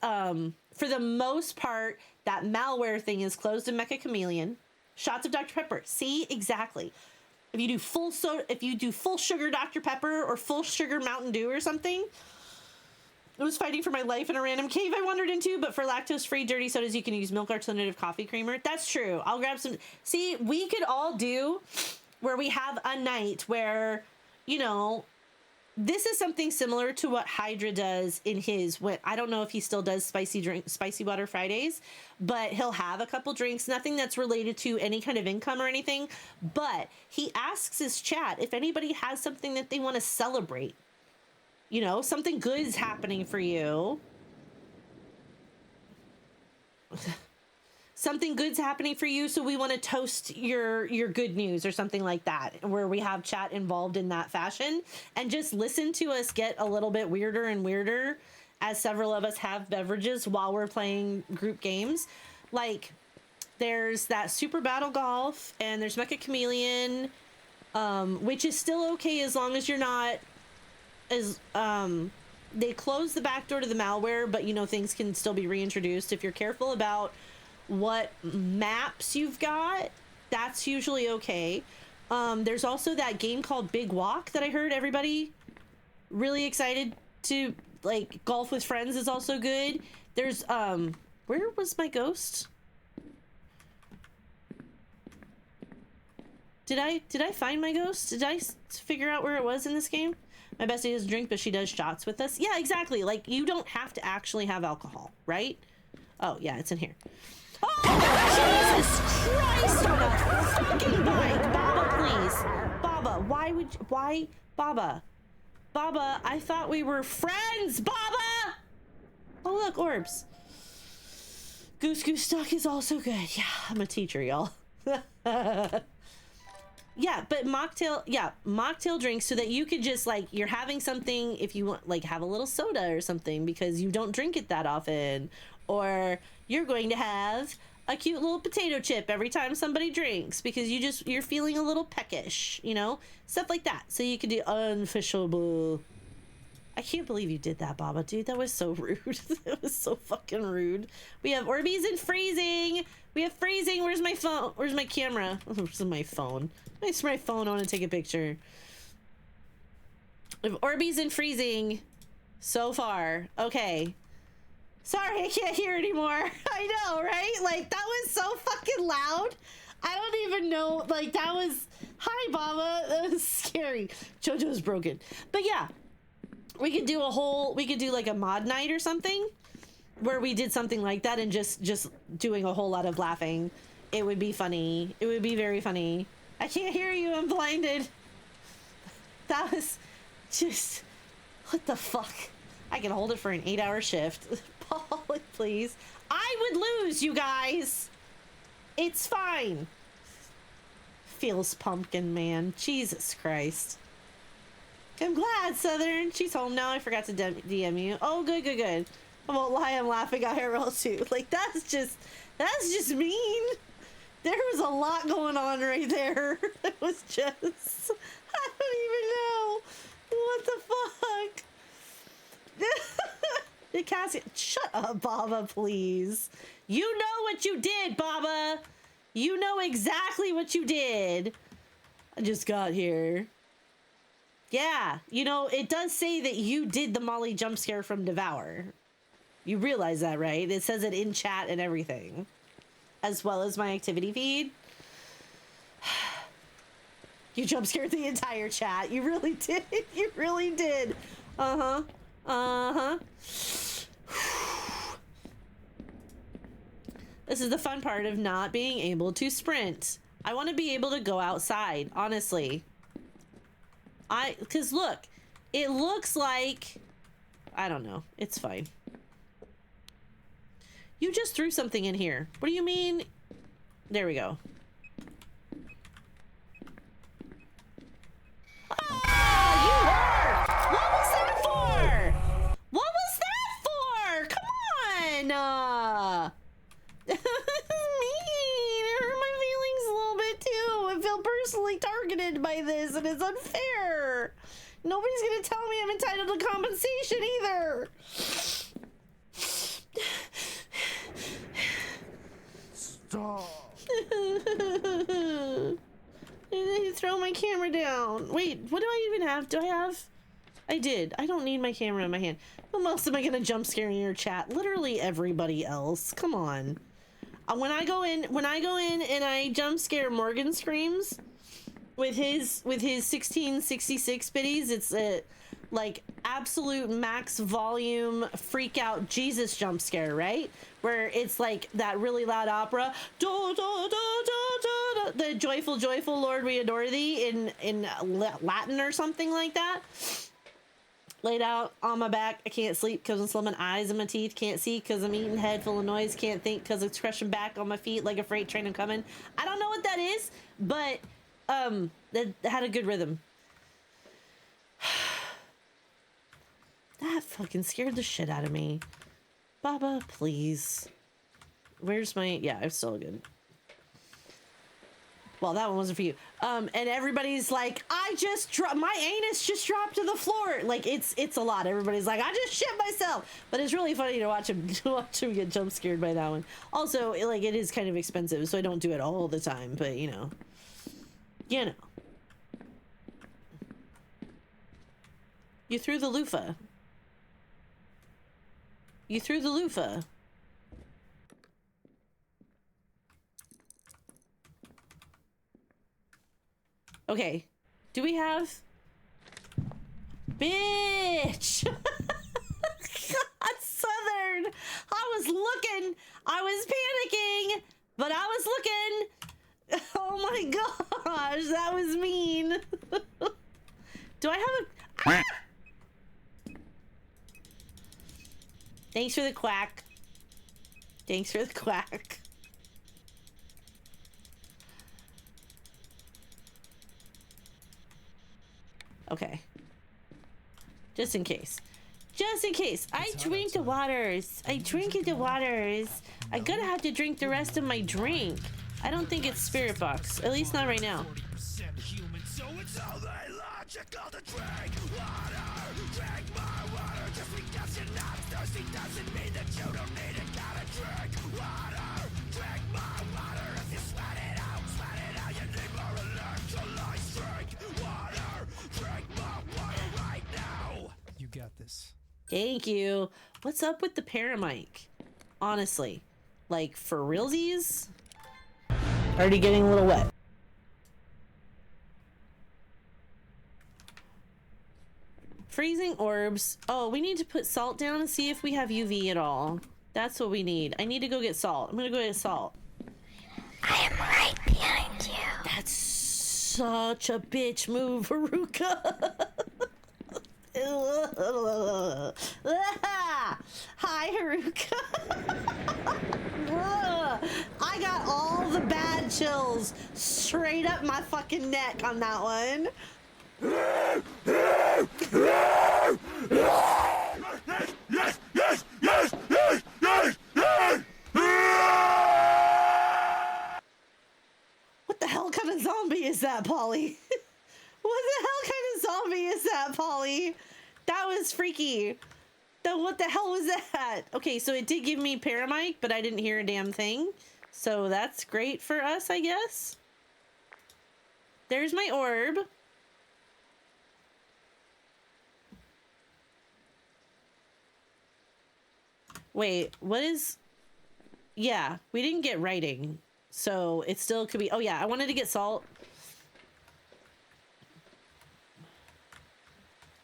for the most part, that malware thing is closed in Mecha Chameleon. Shots of Dr. Pepper. See, exactly. If you do full sugar Dr. Pepper or full sugar Mountain Dew or something. I was fighting for my life in a random cave I wandered into, but for lactose-free dirty sodas, you can use milk alternative coffee creamer. That's true. I'll grab some. See, we could all do where we have a night where, you know, this is something similar to what Hydra does in his, I don't know if he still does spicy water Fridays, but he'll have a couple drinks, nothing that's related to any kind of income or anything, but he asks his chat if anybody has something that they want to celebrate. You know, something good is happening for you. Something good's happening for you, so we want to toast your good news or something like that, where we have chat involved in that fashion, and just listen to us get a little bit weirder and weirder as several of us have beverages while we're playing group games. Like, there's that Super Battle Golf, and there's Mecha Chameleon, which is still okay as long as you're not they close the back door to the malware, but you know, things can still be reintroduced. If you're careful about what maps you've got, that's usually okay. There's also that game called Big Walk that I heard everybody really excited to, like, golf with friends is also good. There's where was my ghost? Did I find my ghost? Did I figure out where it was in this game? My bestie doesn't drink, but she does shots with us. Yeah, exactly. Like, you don't have to actually have alcohol, right? Oh, yeah, it's in here. Oh, Jesus Christ on a fucking bike! Baba, please. Baba, Baba? Baba, I thought we were friends, Baba! Oh, look, orbs. Goose Goose Duck is also good. Yeah, I'm a teacher, y'all. Yeah, but mocktail drinks, so that you could just, like, you're having something, if you want, like, have a little soda or something because you don't drink it that often, or you're going to have a cute little potato chip every time somebody drinks because you're feeling a little peckish, you know, stuff like that. So you could do unfishable. I can't believe you did that, Baba, dude. That was so rude. That was so fucking rude. We have Orbeez and freezing. We have freezing. Where's my phone? Where's my camera? Where's my phone? I just my phone on and take a picture. We have Orbeez and freezing so far. Okay. Sorry, I can't hear anymore. I know, right? Like, that was so fucking loud. I don't even know. Like, that was... Hi, Baba. That was scary. JoJo's broken. But yeah. We could do like a mod night or something where we did something like that and just doing a whole lot of laughing. It would be funny. It would be very funny. I can't hear you. I'm blinded. That was just... What the fuck? I can hold it for an 8-hour shift. Paul, please. I would lose, you guys. It's fine. Feels pumpkin, man. Jesus Christ. I'm glad, Southern. She's home now. I forgot to DM you. Oh, good. I won't lie, I'm laughing IRL too. Like, that's just mean. There was a lot going on right there. It was just, I don't even know. What the fuck? Cassie, shut up, Baba, please. You know what you did, Baba. You know exactly what you did. I just got here. Yeah, you know, it does say that you did the Molly jump scare from Devour. You realize that, right? It says it in chat and everything. As well as my activity feed. You jump scared the entire chat. You really did. You really did. Uh-huh. Uh-huh. This is the fun part of not being able to sprint. I want to be able to go outside, honestly. Because look, it looks like, I don't know. It's fine. You just threw something in here. What do you mean? There we go. Oh, you were! What was that for? What was that for? Come on! This is mean. It hurt my feelings a little bit too. I feel personally targeted by this and it's unfair. Nobody's gonna tell me I'm entitled to compensation either. Stop. Throw my camera down. Wait, what do I even have? Do I have? I did. I don't need my camera in my hand. Who else am I gonna jump scare in your chat? Literally everybody else. Come on. When I go in and I jump scare Morgan Screams with his 1666 biddies, it's a like absolute max volume freak out Jesus jump scare, right? Where it's like that really loud opera, the joyful, joyful Lord, we adore thee in Latin or something like that. Laid out on my back, I can't sleep because I'm slumming eyes in my teeth, can't see because I'm eating, head full of noise, can't think because it's crushing back on my feet like a freight train I'm coming. I don't know what that is, but that had a good rhythm. That fucking scared the shit out of me. Baba, please. Where's my... Yeah, it's still good. Well, that one wasn't for you. And everybody's like, I just dropped... My anus just dropped to the floor. Like, it's a lot. Everybody's like, I just shit myself. But it's really funny to watch him get jump scared by that one. Also, like, it is kind of expensive, so I don't do it all the time. But, you know. You know. You threw the loofah. You threw the loofah. Okay. Do we have... Bitch! God, Southern! I was looking! I was panicking! But I was looking! Oh my gosh, that was mean! Do I have a... Ah! Thanks for the quack. Thanks for the quack. Okay. Just in case. Just in case. I drink the waters. I drink the waters. I'm gonna have to drink the rest of my drink. I don't think it's Spirit Box. At least not right now. So it's only logical to drink water. Drink my water. Just because you're not thirsty doesn't mean that you don't need it. Gotta drink water. Drink my water. If you sweat it out, you need more electrolytes. Drink water. Drink my water right now. You got this. Thank you. What's up with the paramic? Honestly. Like, for realsies? Already getting a little wet. Freezing orbs. Oh, we need to put salt down and see if we have UV at all. That's what we need. I need to go get salt. I'm gonna go get salt. I am right behind you. That's such a bitch move, Haruka. Hi, Haruka. I got all the bad chills straight up my fucking neck on that one. Yes, yes, yes, yes, yes, yes, yes. that, Polly? What the hell kind of zombie is that, Polly? That was freaky. What the hell was that? Okay, so it did give me paramite, but I didn't hear a damn thing. So that's great for us, I guess. There's my orb. Wait, what is... Yeah, we didn't get writing. So it still could be... Oh yeah, I wanted to get salt.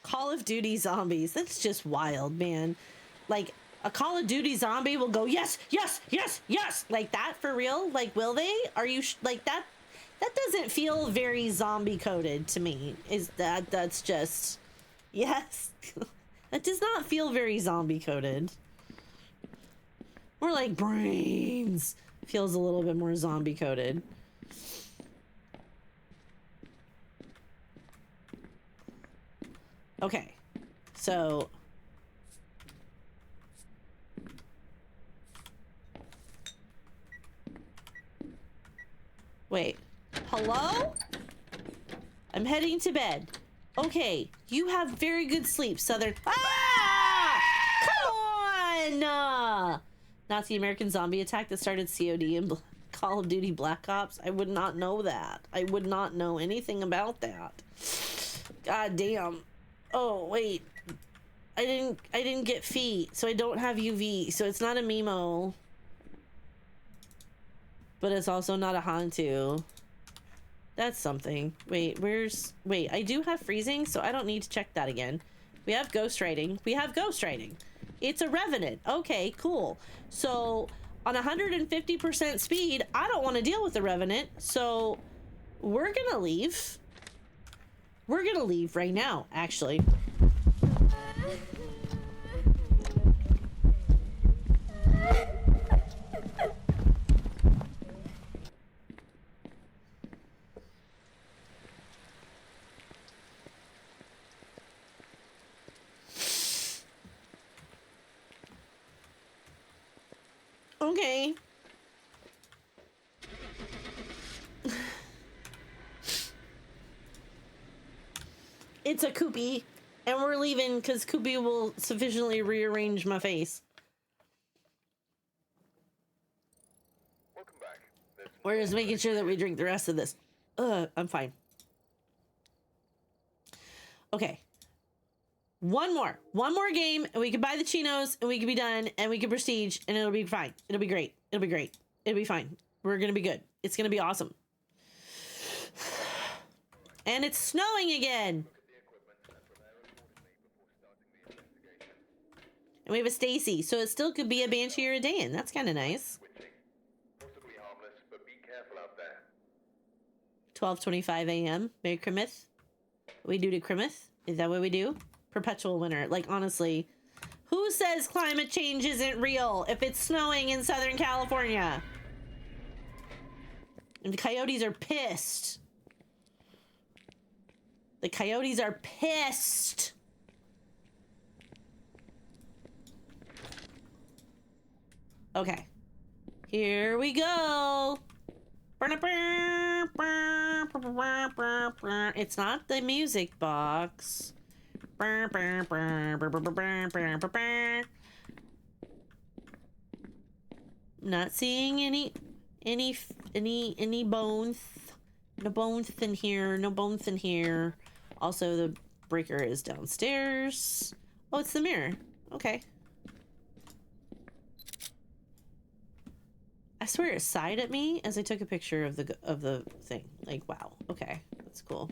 Call of Duty zombies. That's just wild, man. Like, a Call of Duty zombie will go, yes, yes, yes, yes. Like that for real? Like, will they? Are you... like, that doesn't feel very zombie coded to me. That's just... Yes. That does not feel very zombie coded. More like brains. Feels a little bit more zombie coded. Okay. So wait. Hello? I'm heading to bed. Okay. You have very good sleep, Southern. Ah! Come on! Nazi American zombie attack that started COD and Call of Duty Black Ops. I would not know that. I would not know anything about that. God damn. Oh, wait. I didn't get feet, so I don't have UV. So it's not a Mimo. But it's also not a Hantu. That's something. Wait, wait, I do have freezing, so I don't need to check that again. We have ghost writing. We have ghost writing. It's a Revenant. Okay, cool. So on 150% speed, I don't want to deal with the Revenant. So we're gonna leave. We're gonna leave right now, actually. Okay. It's a Koopy, and we're leaving because Koopy will sufficiently rearrange my face. Welcome back. We're just making sure that we drink the rest of this. I'm fine. Okay. One more game, and we can buy the chinos, and we can be done, and we can prestige, and it'll be fine. It'll be great. It'll be great. It'll be fine. We're gonna be good. It's gonna be awesome. And it's snowing again. And we have a Stacy, so it still could be a Banshee or a Dan. That's kind of nice. Possibly harmless, but be careful out there. 12:25 a.m. Merry Christmas. We do to Christmas? Is that what we do? Perpetual winter. Like, honestly, who says climate change isn't real if it's snowing in Southern California? And the coyotes are pissed. The coyotes are pissed. Okay. Here we go. It's not the music box. Not seeing any bones. No bones in here. No bones in here. Also, the breaker is downstairs. Oh, it's the mirror. Okay. I swear it sighed at me as I took a picture of the thing. Like, wow. Okay, that's cool.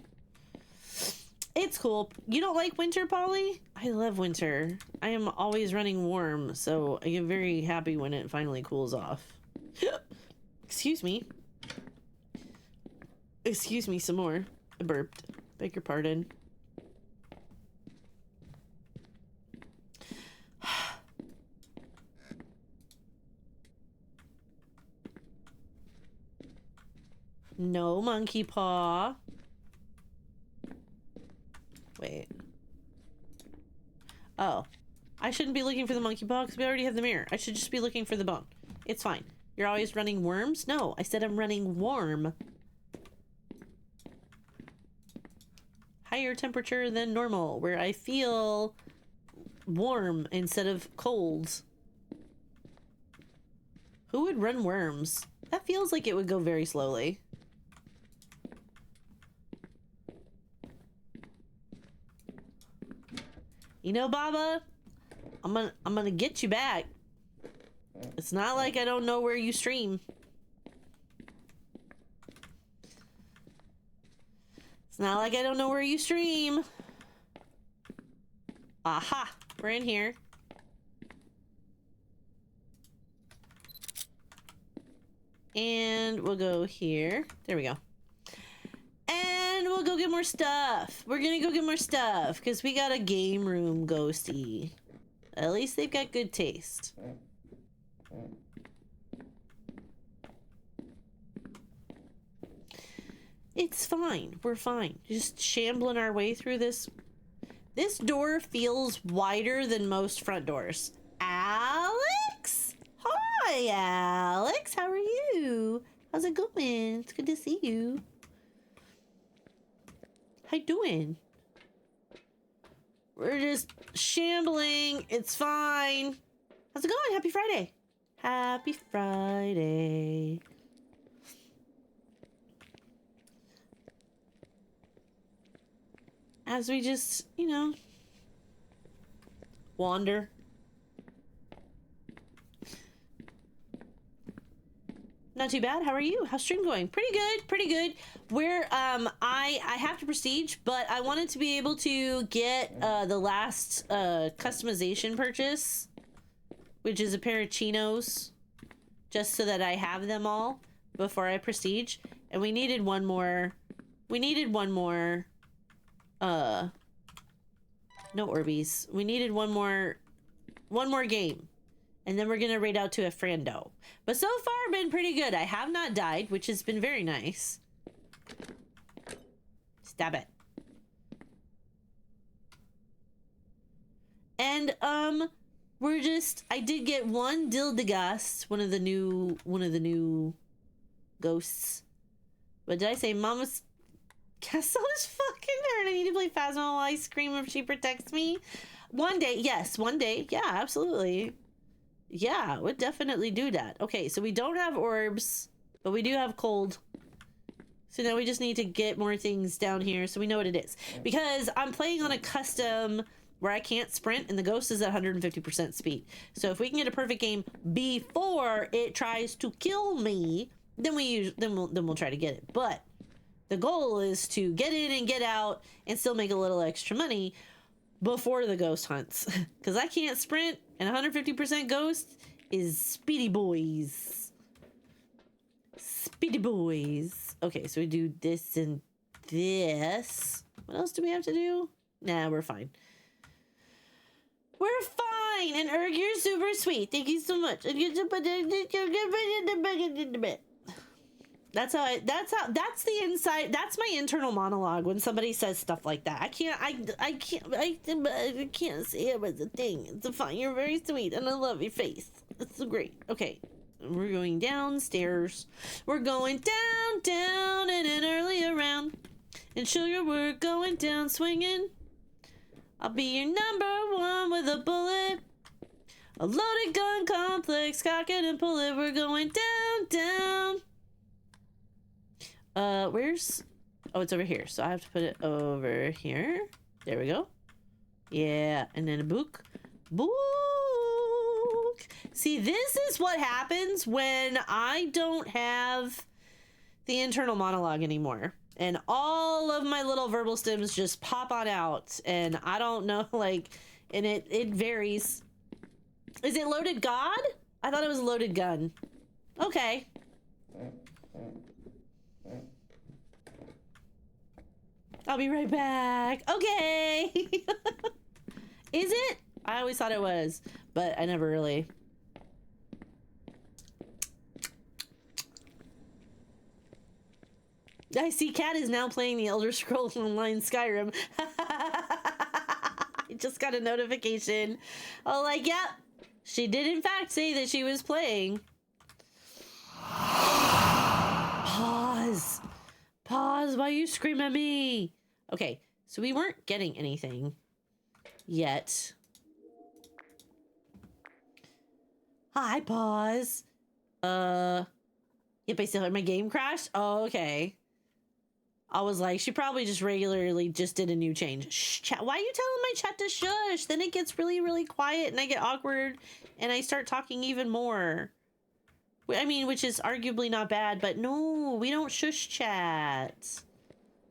It's cool. You don't like winter, Polly? I love winter. I am always running warm, so I get very happy when it finally cools off. Excuse me. Excuse me some more. I burped. Beg your pardon. No monkey paw. Wait. Oh. I shouldn't be looking for the monkey paw because we already have the mirror. I should just be looking for the bone. It's fine. You're always running worms? No, I said I'm running warm. higher temperature than normal, where I feel warm instead of cold. Who would run worms? That feels like it would go very slowly. You know, Baba, I'm gonna get you back. It's not like I don't know where you stream. It's not like I don't know where you stream. Aha, we're in here. And we'll go here. There we go. And we'll go get more stuff. We're gonna go get more stuff because we got a game room ghosty. At least they've got good taste. It's fine. We're fine. Just shambling our way through this. This door feels wider than most front doors. Alex? Hi, Alex. How are you? How's it going? It's good to see you. How you doing? We're just shambling. It's fine. How's it going? Happy Friday. Happy Friday. As we just, you know, wander. Not too bad. How are you? How's stream going? Pretty good. Pretty good. We're I have to prestige, but I wanted to be able to get the last customization purchase, which is a pair of chinos, just so that I have them all before I prestige. And we needed one more. We needed one more. No Orbeez. We needed one more game. And then we're gonna raid out to a friendo. But so far, been pretty good. I have not died, which has been very nice. Stab it. And we're just. I did get one Dildagast, one of the new ghosts. But did I say Mama's Castle is fucking hurt? I need to play Phasmo while I scream if she protects me. One day, yes, one day, yeah, absolutely. Yeah, would definitely do that. Okay, so we don't have orbs, but we do have cold. So now we just need to get more things down here so we know what it is. Because I'm playing on a custom where I can't sprint and the ghost is at 150% speed. So if we can get a perfect game before it tries to kill me, then we'll try to get it. But the goal is to get in and get out and still make a little extra money before the ghost hunts. Because I can't sprint, and 150% ghost is speedy boys. Speedy boys. Okay, so we do this and this. What else do we have to do? Nah, we're fine. We're fine! And Erg, you're super sweet. Thank you so much. That's the inside, that's my internal monologue when somebody says stuff like that. I can't say it was a thing. It's fine. You're very sweet and I love your face. It's so great. Okay. We're going downstairs. We're going down and an early around. And sugar, we're going down swinging. I'll be your #1 with a bullet. A loaded gun complex, cock it and pull it. We're going down. Where's... Oh, it's over here. So I have to put it over here. There we go. Yeah, and then a book. Book! See, this is what happens when I don't have the internal monologue anymore. And all of my little verbal stems just pop on out. And I don't know, like... And it varies. Is it loaded god? I thought it was loaded gun. Okay. I'll be right back. Okay. Is it? I always thought it was, but I never really. I see Kat is now playing the Elder Scrolls Online Skyrim. I just got a notification. Oh, like, yep. She did in fact say that she was playing. Pause. Pause while you scream at me. Okay, So we weren't getting anything yet. Hi, pause. Yep, I still had my game crashed. Oh, okay. I was like, she probably just regularly just did a new change. Shh, chat. Why are you telling my chat to shush? Then it gets really, really quiet and I get awkward and I start talking even more. I mean, which is arguably not bad, but no, we don't shush chat.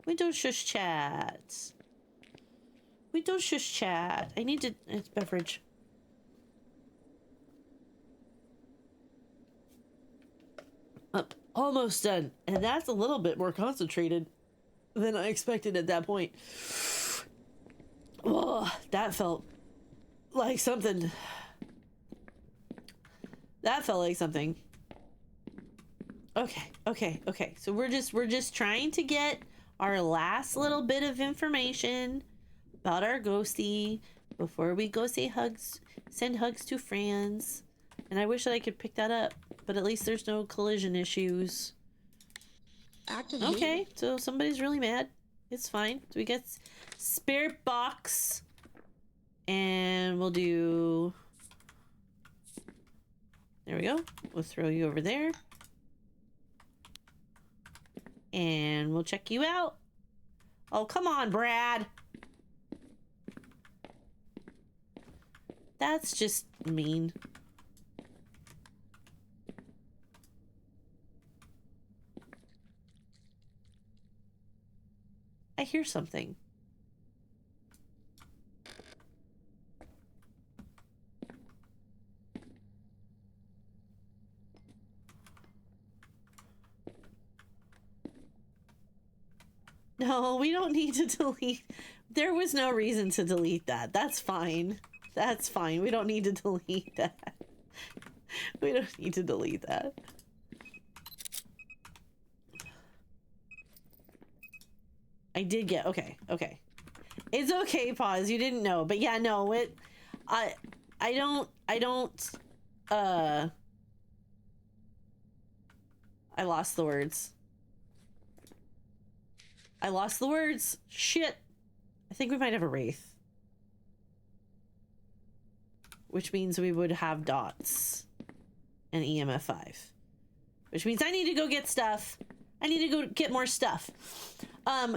We don't shush chat. We don't shush chat. I need to... It's beverage. Up. Almost done. And that's a little bit more concentrated than I expected at that point. Oh, that felt like something. That felt like something. Okay. So we're just trying to get our last little bit of information about our ghostie before we go say hugs, send hugs to friends. And I wish that I could pick that up, but at least there's no collision issues. Activate. Okay, so somebody's really mad. It's fine. So we get spirit box, and we'll do. There we go. We'll throw you over there, and we'll check you out. Oh, come on, Brad. That's just mean. I hear something. No, we don't need to delete. There was no reason to delete that. That's fine. That's fine. We don't need to delete that. We don't need to delete that. I did get, okay. It's okay, pause. You didn't know, but yeah, no, I lost the words. Shit. I think we might have a wraith. Which means we would have dots and EMF 5. Which means I need to go get stuff. I need to go get more stuff.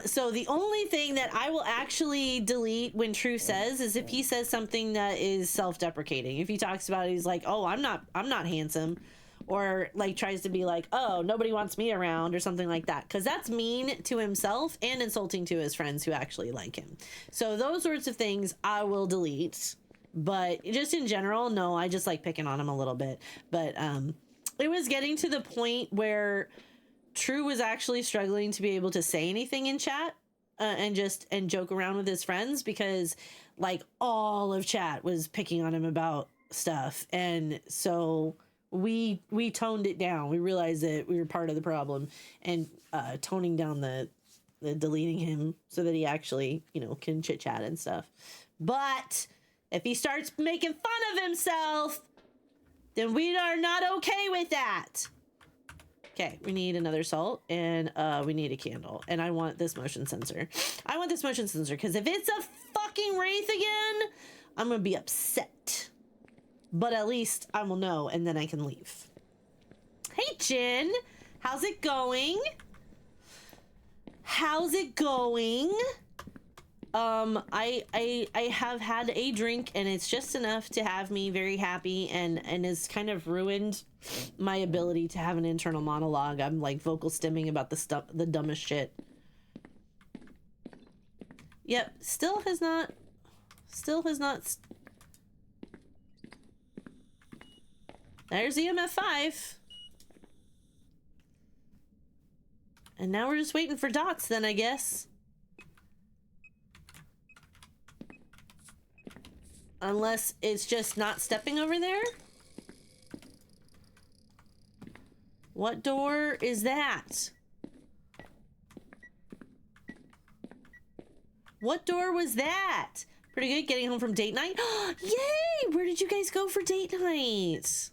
So the only thing that I will actually delete when True says is if he says something that is self-deprecating. If he talks about it, he's like, oh, I'm not handsome. Or like tries to be like, oh, nobody wants me around or something like that. Because that's mean to himself and insulting to his friends who actually like him. So those sorts of things I will delete. But just in general, no, I just like picking on him a little bit. But it was getting to the point where True was actually struggling to be able to say anything in chat and joke around with his friends because like all of chat was picking on him about stuff. And so we toned it down. We realized that we were part of the problem and toning down the deleting him so that he actually, can chit chat and stuff. But if he starts making fun of himself, then we are not okay with that. Okay, we need another salt and we need a candle. And I want this motion sensor. Because if it's a fucking wraith again, I'm going to be upset. But at least I will know and then I can leave. Hey, Jen. How's it going? I have had a drink and it's just enough to have me very happy and has kind of ruined my ability to have an internal monologue. I'm like vocal stimming about the dumbest shit. Yep, still has not. There's EMF 5. And now we're just waiting for dots then, I guess. Unless it's just not stepping over there. What door is that? What door was that? Pretty good, getting home from date night. Yay! Where did you guys go for date night?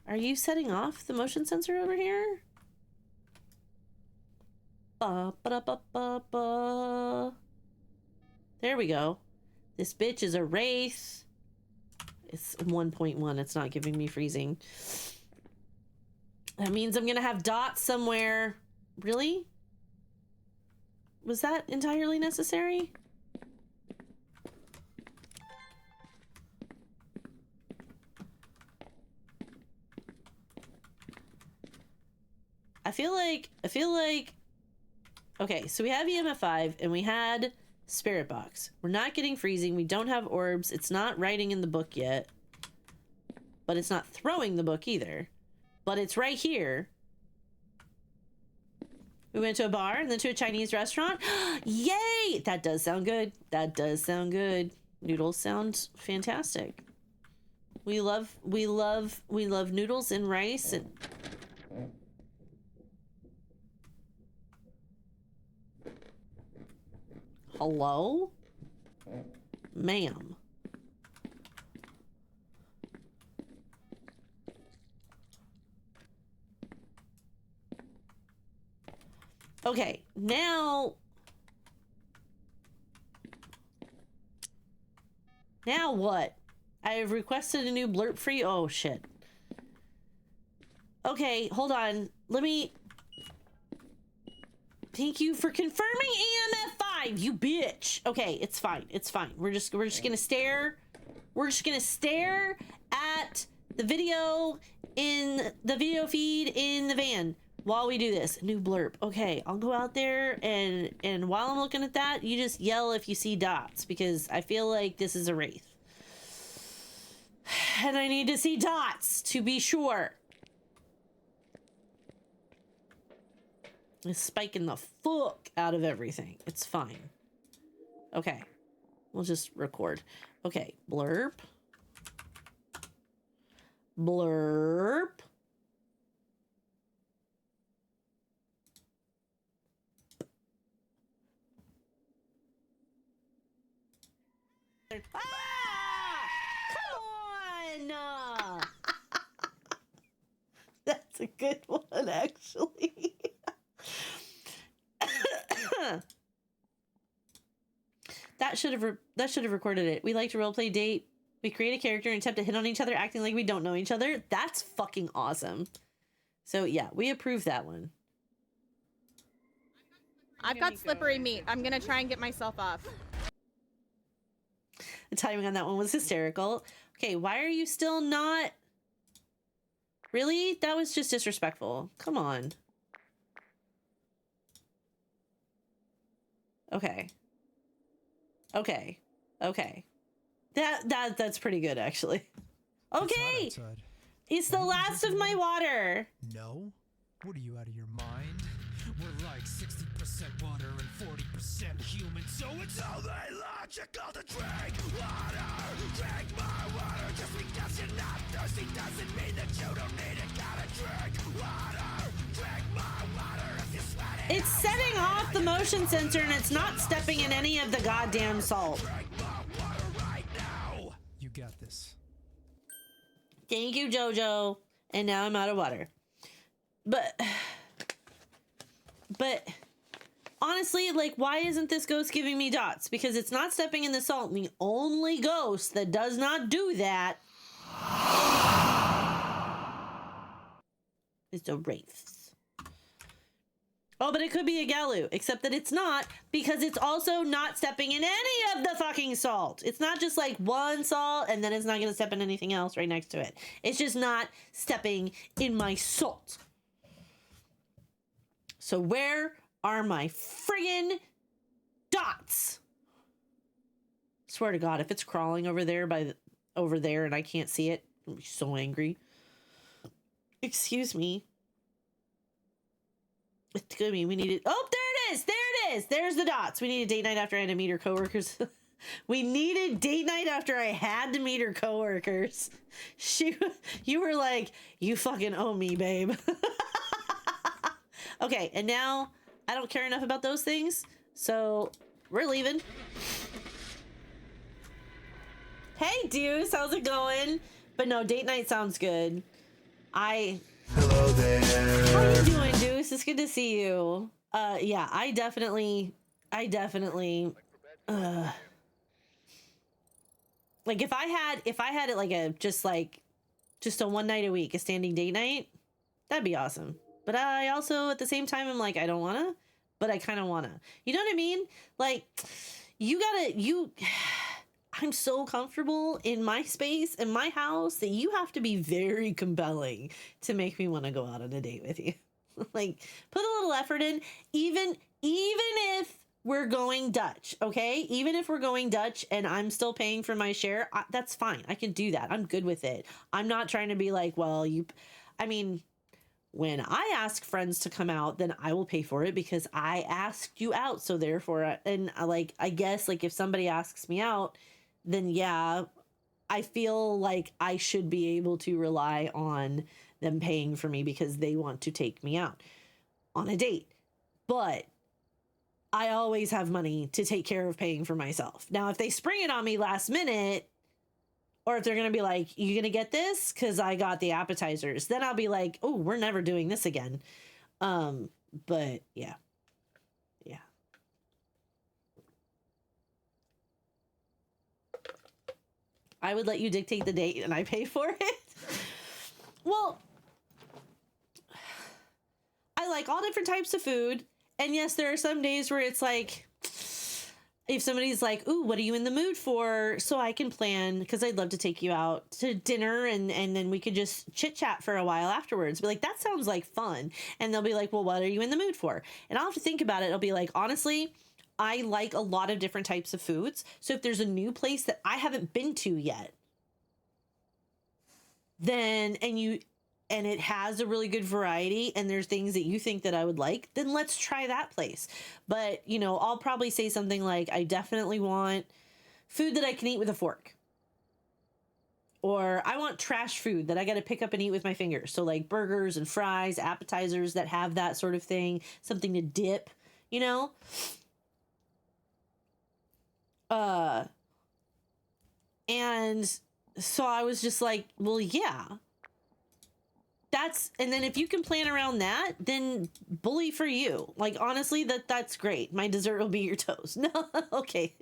Are you setting off the motion sensor over here? Ba, ba, ba, ba, ba. There we go. This bitch is a wraith. It's 1.1. It's not giving me freezing. That means I'm gonna have dots somewhere. Really? Was that entirely necessary? I feel like, okay, so we have EMF5 and we had Spirit Box. We're not getting freezing. We don't have orbs. It's not writing in the book yet, but it's not throwing the book either, but it's right here. We went to a bar and then to a Chinese restaurant. Yay! That does sound good. That does sound good. Noodles sound fantastic. We love noodles and rice and hello? Ma'am. Okay, now what? I have requested a new blurb free. Oh shit. Okay, hold on. Let me. Thank you for confirming EMF5, you bitch. Okay, it's fine. It's fine. We're just gonna stare. We're just gonna stare at the video in the video feed in the van while we do this. New blurb. Okay, I'll go out there and while I'm looking at that, you just yell if you see dots because I feel like this is a wraith. And I need to see dots to be sure. It's spiking the fuck out of everything. It's fine. Okay. We'll just record. Okay. Blurb. Blurb. Ah! Come on! That's a good one, actually. That should have recorded it. We like to roleplay date. We create a character and attempt to hit on each other, acting like we don't know each other. That's fucking awesome. So yeah, we approve that one. I've got slippery meat. I'm gonna try and get myself off. The timing on that one was hysterical. Okay, why are you still not? Really? That was just disrespectful. Come on. Okay. Okay. Okay. That's pretty good, actually. Okay. It's the last of my water. No? What are you, out of your mind? We're like 60% water and 40% human, so it's only logical to drink water. Drink my water. Just because you're not thirsty doesn't mean that you don't need it. Gotta drink water. Drink my water if you're sweating. It's setting off the motion sensor and it's not stepping in any of the goddamn salt. You got this. Thank you, Jojo. And now I'm out of water. But honestly, like, why isn't this ghost giving me dots? Because it's not stepping in the salt. And the only ghost that does not do that is the wraiths. Oh, but it could be a Galu, except that it's not, because it's also not stepping in any of the fucking salt. It's not just like one salt and then it's not going to step in anything else right next to it. It's just not stepping in my salt. So where are my friggin' dots? Swear to God, if it's crawling over there over there and I can't see it, I'll be so angry. Excuse me. It's gonna be, we need it. Oh, there it is. There it is. There's the dots. We need a date night after I had to meet her coworkers. We needed date night after I had to meet her coworkers. You were like, you fucking owe me, babe. Okay, and now I don't care enough about those things, so we're leaving. Hey, Deuce, how's it going? But no, date night sounds good. Hello there. How you doing, Deuce? It's good to see you. Yeah, I definitely, like if I had it like just a one night a week, a standing date night, that'd be awesome. But I also at the same time I'm like, I don't wanna, but I kind of wanna. You know what I mean? Like I'm so comfortable in my space, in my house, that you have to be very compelling to make me want to go out on a date with you. Like, put a little effort in, even if we're going Dutch, okay? Even if we're going Dutch and I'm still paying for my share, that's fine. I can do that. I'm good with it. I'm not trying to be like, well, I mean, when I ask friends to come out, then I will pay for it because I asked you out. So therefore, I guess like if somebody asks me out, then yeah, I feel like I should be able to rely on them paying for me because they want to take me out on a date. But I always have money to take care of paying for myself. Now, if they spring it on me last minute, or if they're going to be like, you going to get this? Because I got the appetizers. Then I'll be like, oh, we're never doing this again. But yeah. Yeah. I would let you dictate the date and I pay for it. Well, I like all different types of food. And yes, there are some days where it's like, if somebody's like, ooh, what are you in the mood for? So I can plan, because I'd love to take you out to dinner and then we could just chit chat for a while afterwards. Be like, that sounds like fun. And they'll be like, well, what are you in the mood for? And I'll have to think about it. I'll be like, honestly, I like a lot of different types of foods. So if there's a new place that I haven't been to yet, then, and it has a really good variety and there's things that you think that I would like, then let's try that place. But, you know, I'll probably say something like, I definitely want food that I can eat with a fork. Or I want trash food that I got to pick up and eat with my fingers. So like burgers and fries, appetizers that have that sort of thing, something to dip, you know? And so I was just like, well, yeah. And then if you can plan around that, then bully for you. Like, honestly, that's great. My dessert will be your toast. No, okay.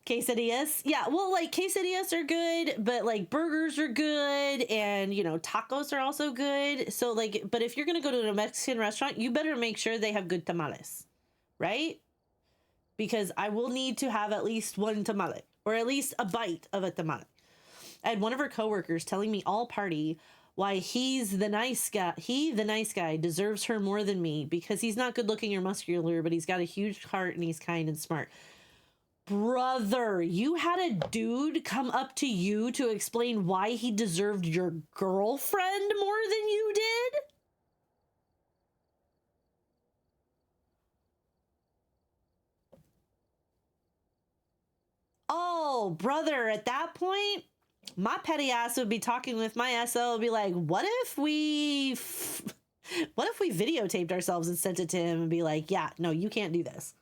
Quesadillas. Yeah, well, like, quesadillas are good, but, like, burgers are good, and, you know, tacos are also good. So, like, but if you're going to go to a Mexican restaurant, you better make sure they have good tamales, right? Because I will need to have at least one tamale, or at least a bite of a tamale. I had one of her coworkers telling me all party why he's the nice guy. The nice guy, deserves her more than me because he's not good looking or muscular, but he's got a huge heart and he's kind and smart. Brother, you had a dude come up to you to explain why he deserved your girlfriend more than you did? Oh, brother, at that point, my petty ass would be talking with my SO and be like, what if we videotaped ourselves and sent it to him and be like, yeah, no, you can't do this.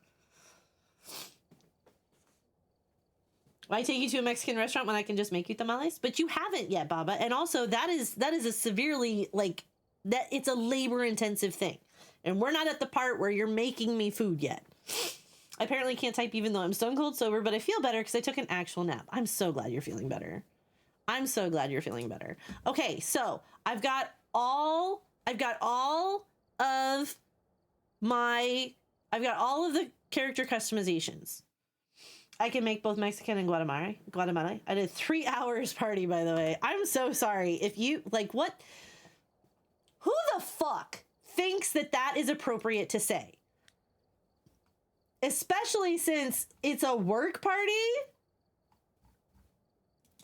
I take you to a Mexican restaurant when I can just make you tamales, but you haven't yet, Baba. And also that is a severely, like, that it's a labor intensive thing. And we're not at the part where you're making me food yet. I apparently can't type even though I'm stone cold sober, but I feel better because I took an actual nap. I'm so glad you're feeling better. I'm so glad you're feeling better. Okay, so I've got all of the character customizations. I can make both Mexican and Guatemala. I did 3 hours party, by the way. I'm so sorry. If you, like, what? Who the fuck thinks that is appropriate to say? Especially since it's a work party?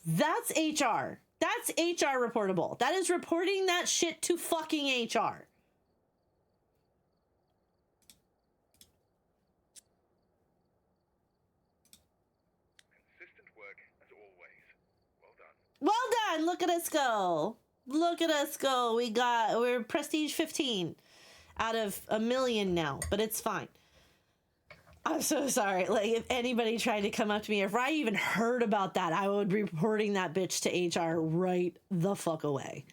That's HR. That's HR reportable. That is reporting that shit to fucking HR. Consistent work as always. Well done. Well done. Look at us go. Look at us go. We're prestige 15 out of 1 million now, but it's fine. I'm so sorry. Like, if anybody tried to come up to me, if I even heard about that, I would be reporting that bitch to HR right the fuck away.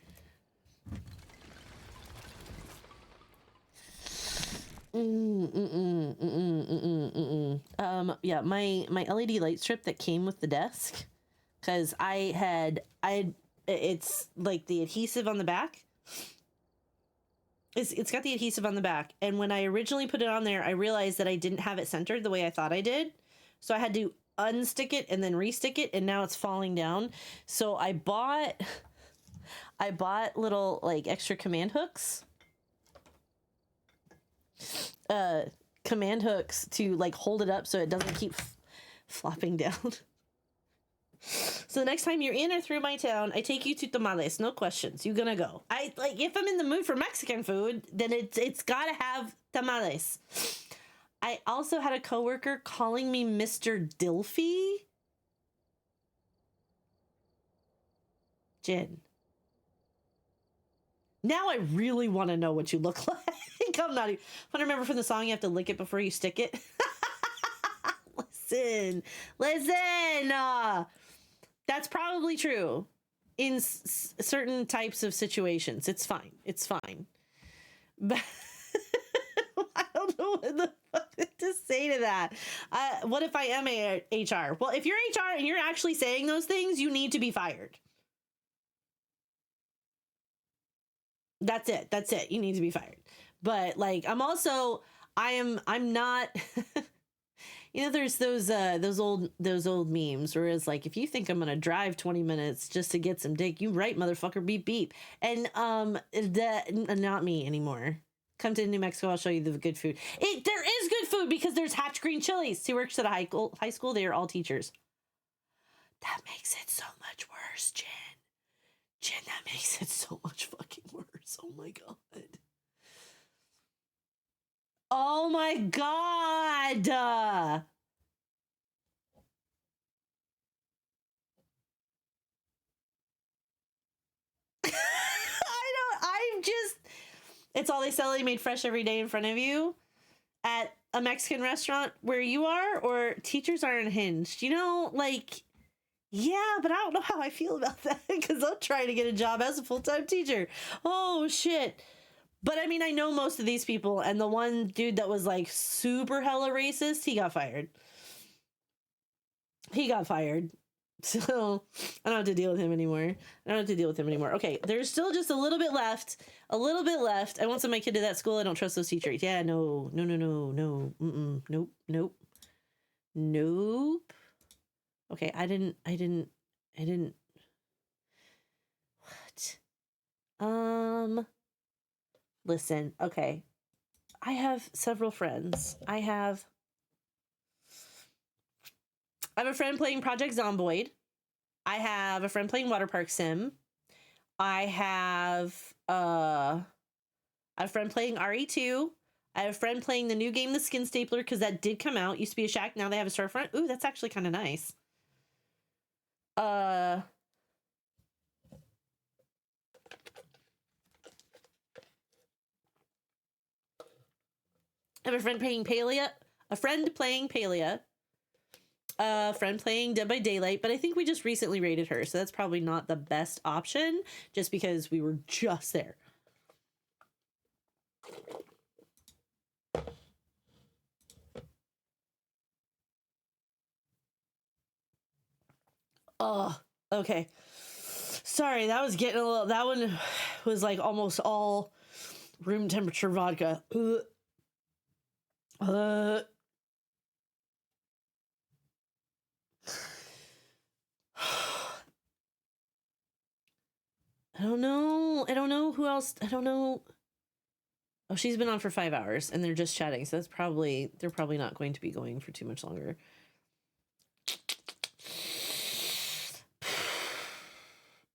Yeah, my LED light strip that came with the desk, because it's like the adhesive on the back. It's got the adhesive on the back, and when I originally put it on there, I realized that I didn't have it centered the way I thought I did, so I had to unstick it and then restick it, and now it's falling down. So I bought little like extra command hooks. Command hooks to like hold it up so it doesn't keep flopping down. So the next time you're in or through my town, I take you to tamales, no questions. You're gonna go. I like if I'm in the mood for Mexican food, then it's gotta have tamales. I also had a coworker calling me Mr. Dilfy. Jen. Now I really want to know what you look like. I'm not even. I remember from the song, you have to lick it before you stick it. Listen. That's probably true in certain types of situations. It's fine. But I don't know what the fuck to say to that. What if I am HR? Well, if you're HR and you're actually saying those things, you need to be fired. That's it. You need to be fired. But like, I'm not, there's those old memes where it's like, if you think I'm going to drive 20 minutes just to get some dick, you right, motherfucker, beep, beep. And, not me anymore. Come to New Mexico. I'll show you the good food. There is good food because there's Hatch Green Chilies. He works at a high school. They are all teachers. That makes it so much worse, Jen. That makes it so much fucking worse. Oh my God. Oh my God. It's all they sell. They made fresh every day in front of you at a Mexican restaurant where you are, or teachers are unhinged. You know, like, yeah, but I don't know how I feel about that because I'm trying to get a job as a full-time teacher. Oh, shit. But I mean, I know most of these people, and the one dude that was like super hella racist, he got fired. So I don't have to deal with him anymore. Okay, there's still just a little bit left. I want some of my kid to that school. I don't trust those teachers. Yeah, no. Nope. Okay, I didn't. What? Listen, okay. I have several friends. I have a friend playing Project Zomboid. I have a friend playing Water Park Sim. I have a friend playing RE2. I have a friend playing the new game, The Skin Stapler, because that did come out. Used to be a shack, now they have a storefront. Ooh, that's actually kind of nice. I have a friend playing Palia. A friend playing Dead by Daylight, but I think we just recently raided her, so that's probably not the best option, just because we were just there. Oh, okay. Sorry, that one was like almost all room temperature vodka. I don't know who else. I don't know. Oh, she's been on for 5 hours and they're just chatting. So they're probably not going to be going for too much longer.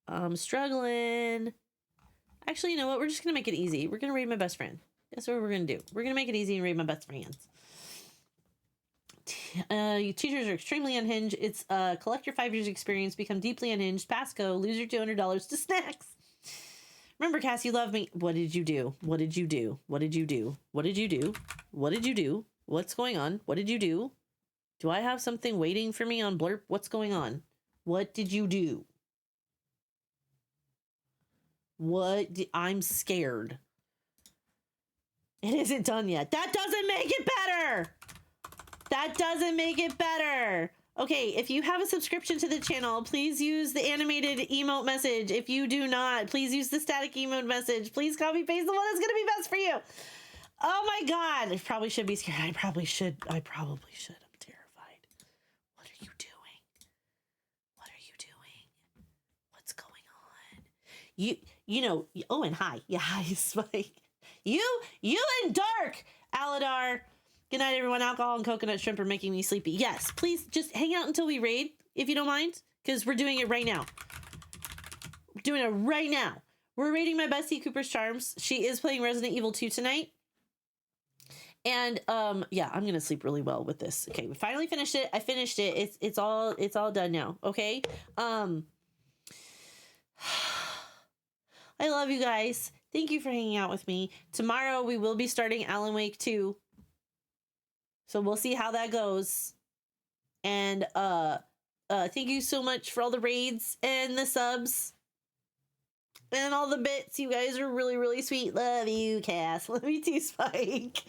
I'm struggling. Actually, you know what? We're just going to make it easy. We're going to raid my best friend. That's what we're going to do. We're going to make it easy and raid my best friends. Teachers are extremely unhinged. It's collect your 5 years experience, become deeply unhinged, pass go, lose your $200 to snacks. Remember, Cass, you love me. What did you do? What did you do? What did you do? What did you do? What did you do? What's going on? What did you do? Do I have something waiting for me on Blurp? What's going on? What did you do? I'm scared. It isn't done yet. That doesn't make it better. That doesn't make it better. Okay, if you have a subscription to the channel, please use the animated emote message. If you do not, please use the static emote message. Please copy paste the one that's gonna be best for you. Oh my God, I probably should be scared. I probably should. I'm terrified. What are you doing? What are you doing? What's going on? You know, oh, and hi. Yeah, hi, Spike. You and Dark, Aladar. Good night, everyone. Alcohol and coconut shrimp are making me sleepy. Yes, please just hang out until we raid, if you don't mind, because we're doing it right now. We're doing it right now. We're raiding my bestie, Cooper's Charms. She is playing Resident Evil 2 tonight. And yeah, I'm gonna sleep really well with this. Okay, we finally finished it. I finished it. It's all done now. Okay. I love you guys. Thank you for hanging out with me. Tomorrow we will be starting Alan Wake 2. So we'll see how that goes. And thank you so much for all the raids and the subs and all the bits. You guys are really, really sweet. Love you, Cass. Love you too, Spike.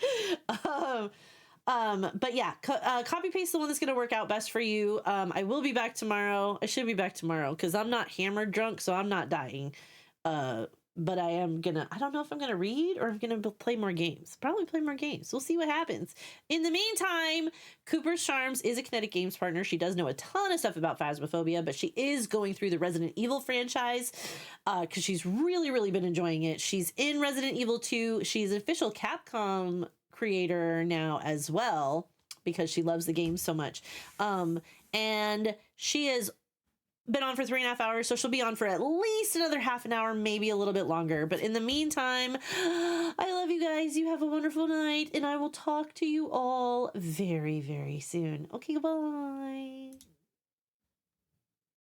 But yeah, copy paste the one that's gonna work out best for you. I will be back tomorrow. I should be back tomorrow because I'm not hammered drunk, so I'm not dying. But I don't know if I'm gonna read or I'm gonna play more games. Probably play more games. We'll see what happens. In the meantime, Cooper's Charms is a Kinetic Games partner. She does know a ton of stuff about Phasmophobia, but she is going through the Resident Evil franchise because she's really, really been enjoying it. She's in Resident Evil 2. She's an official Capcom creator now as well because she loves the game so much. And she is been on for 3.5 hours, so she'll be on for at least another half an hour, maybe a little bit longer. But in the meantime, I love you guys. You have a wonderful night, and I will talk to you all very, very soon. Okay, goodbye.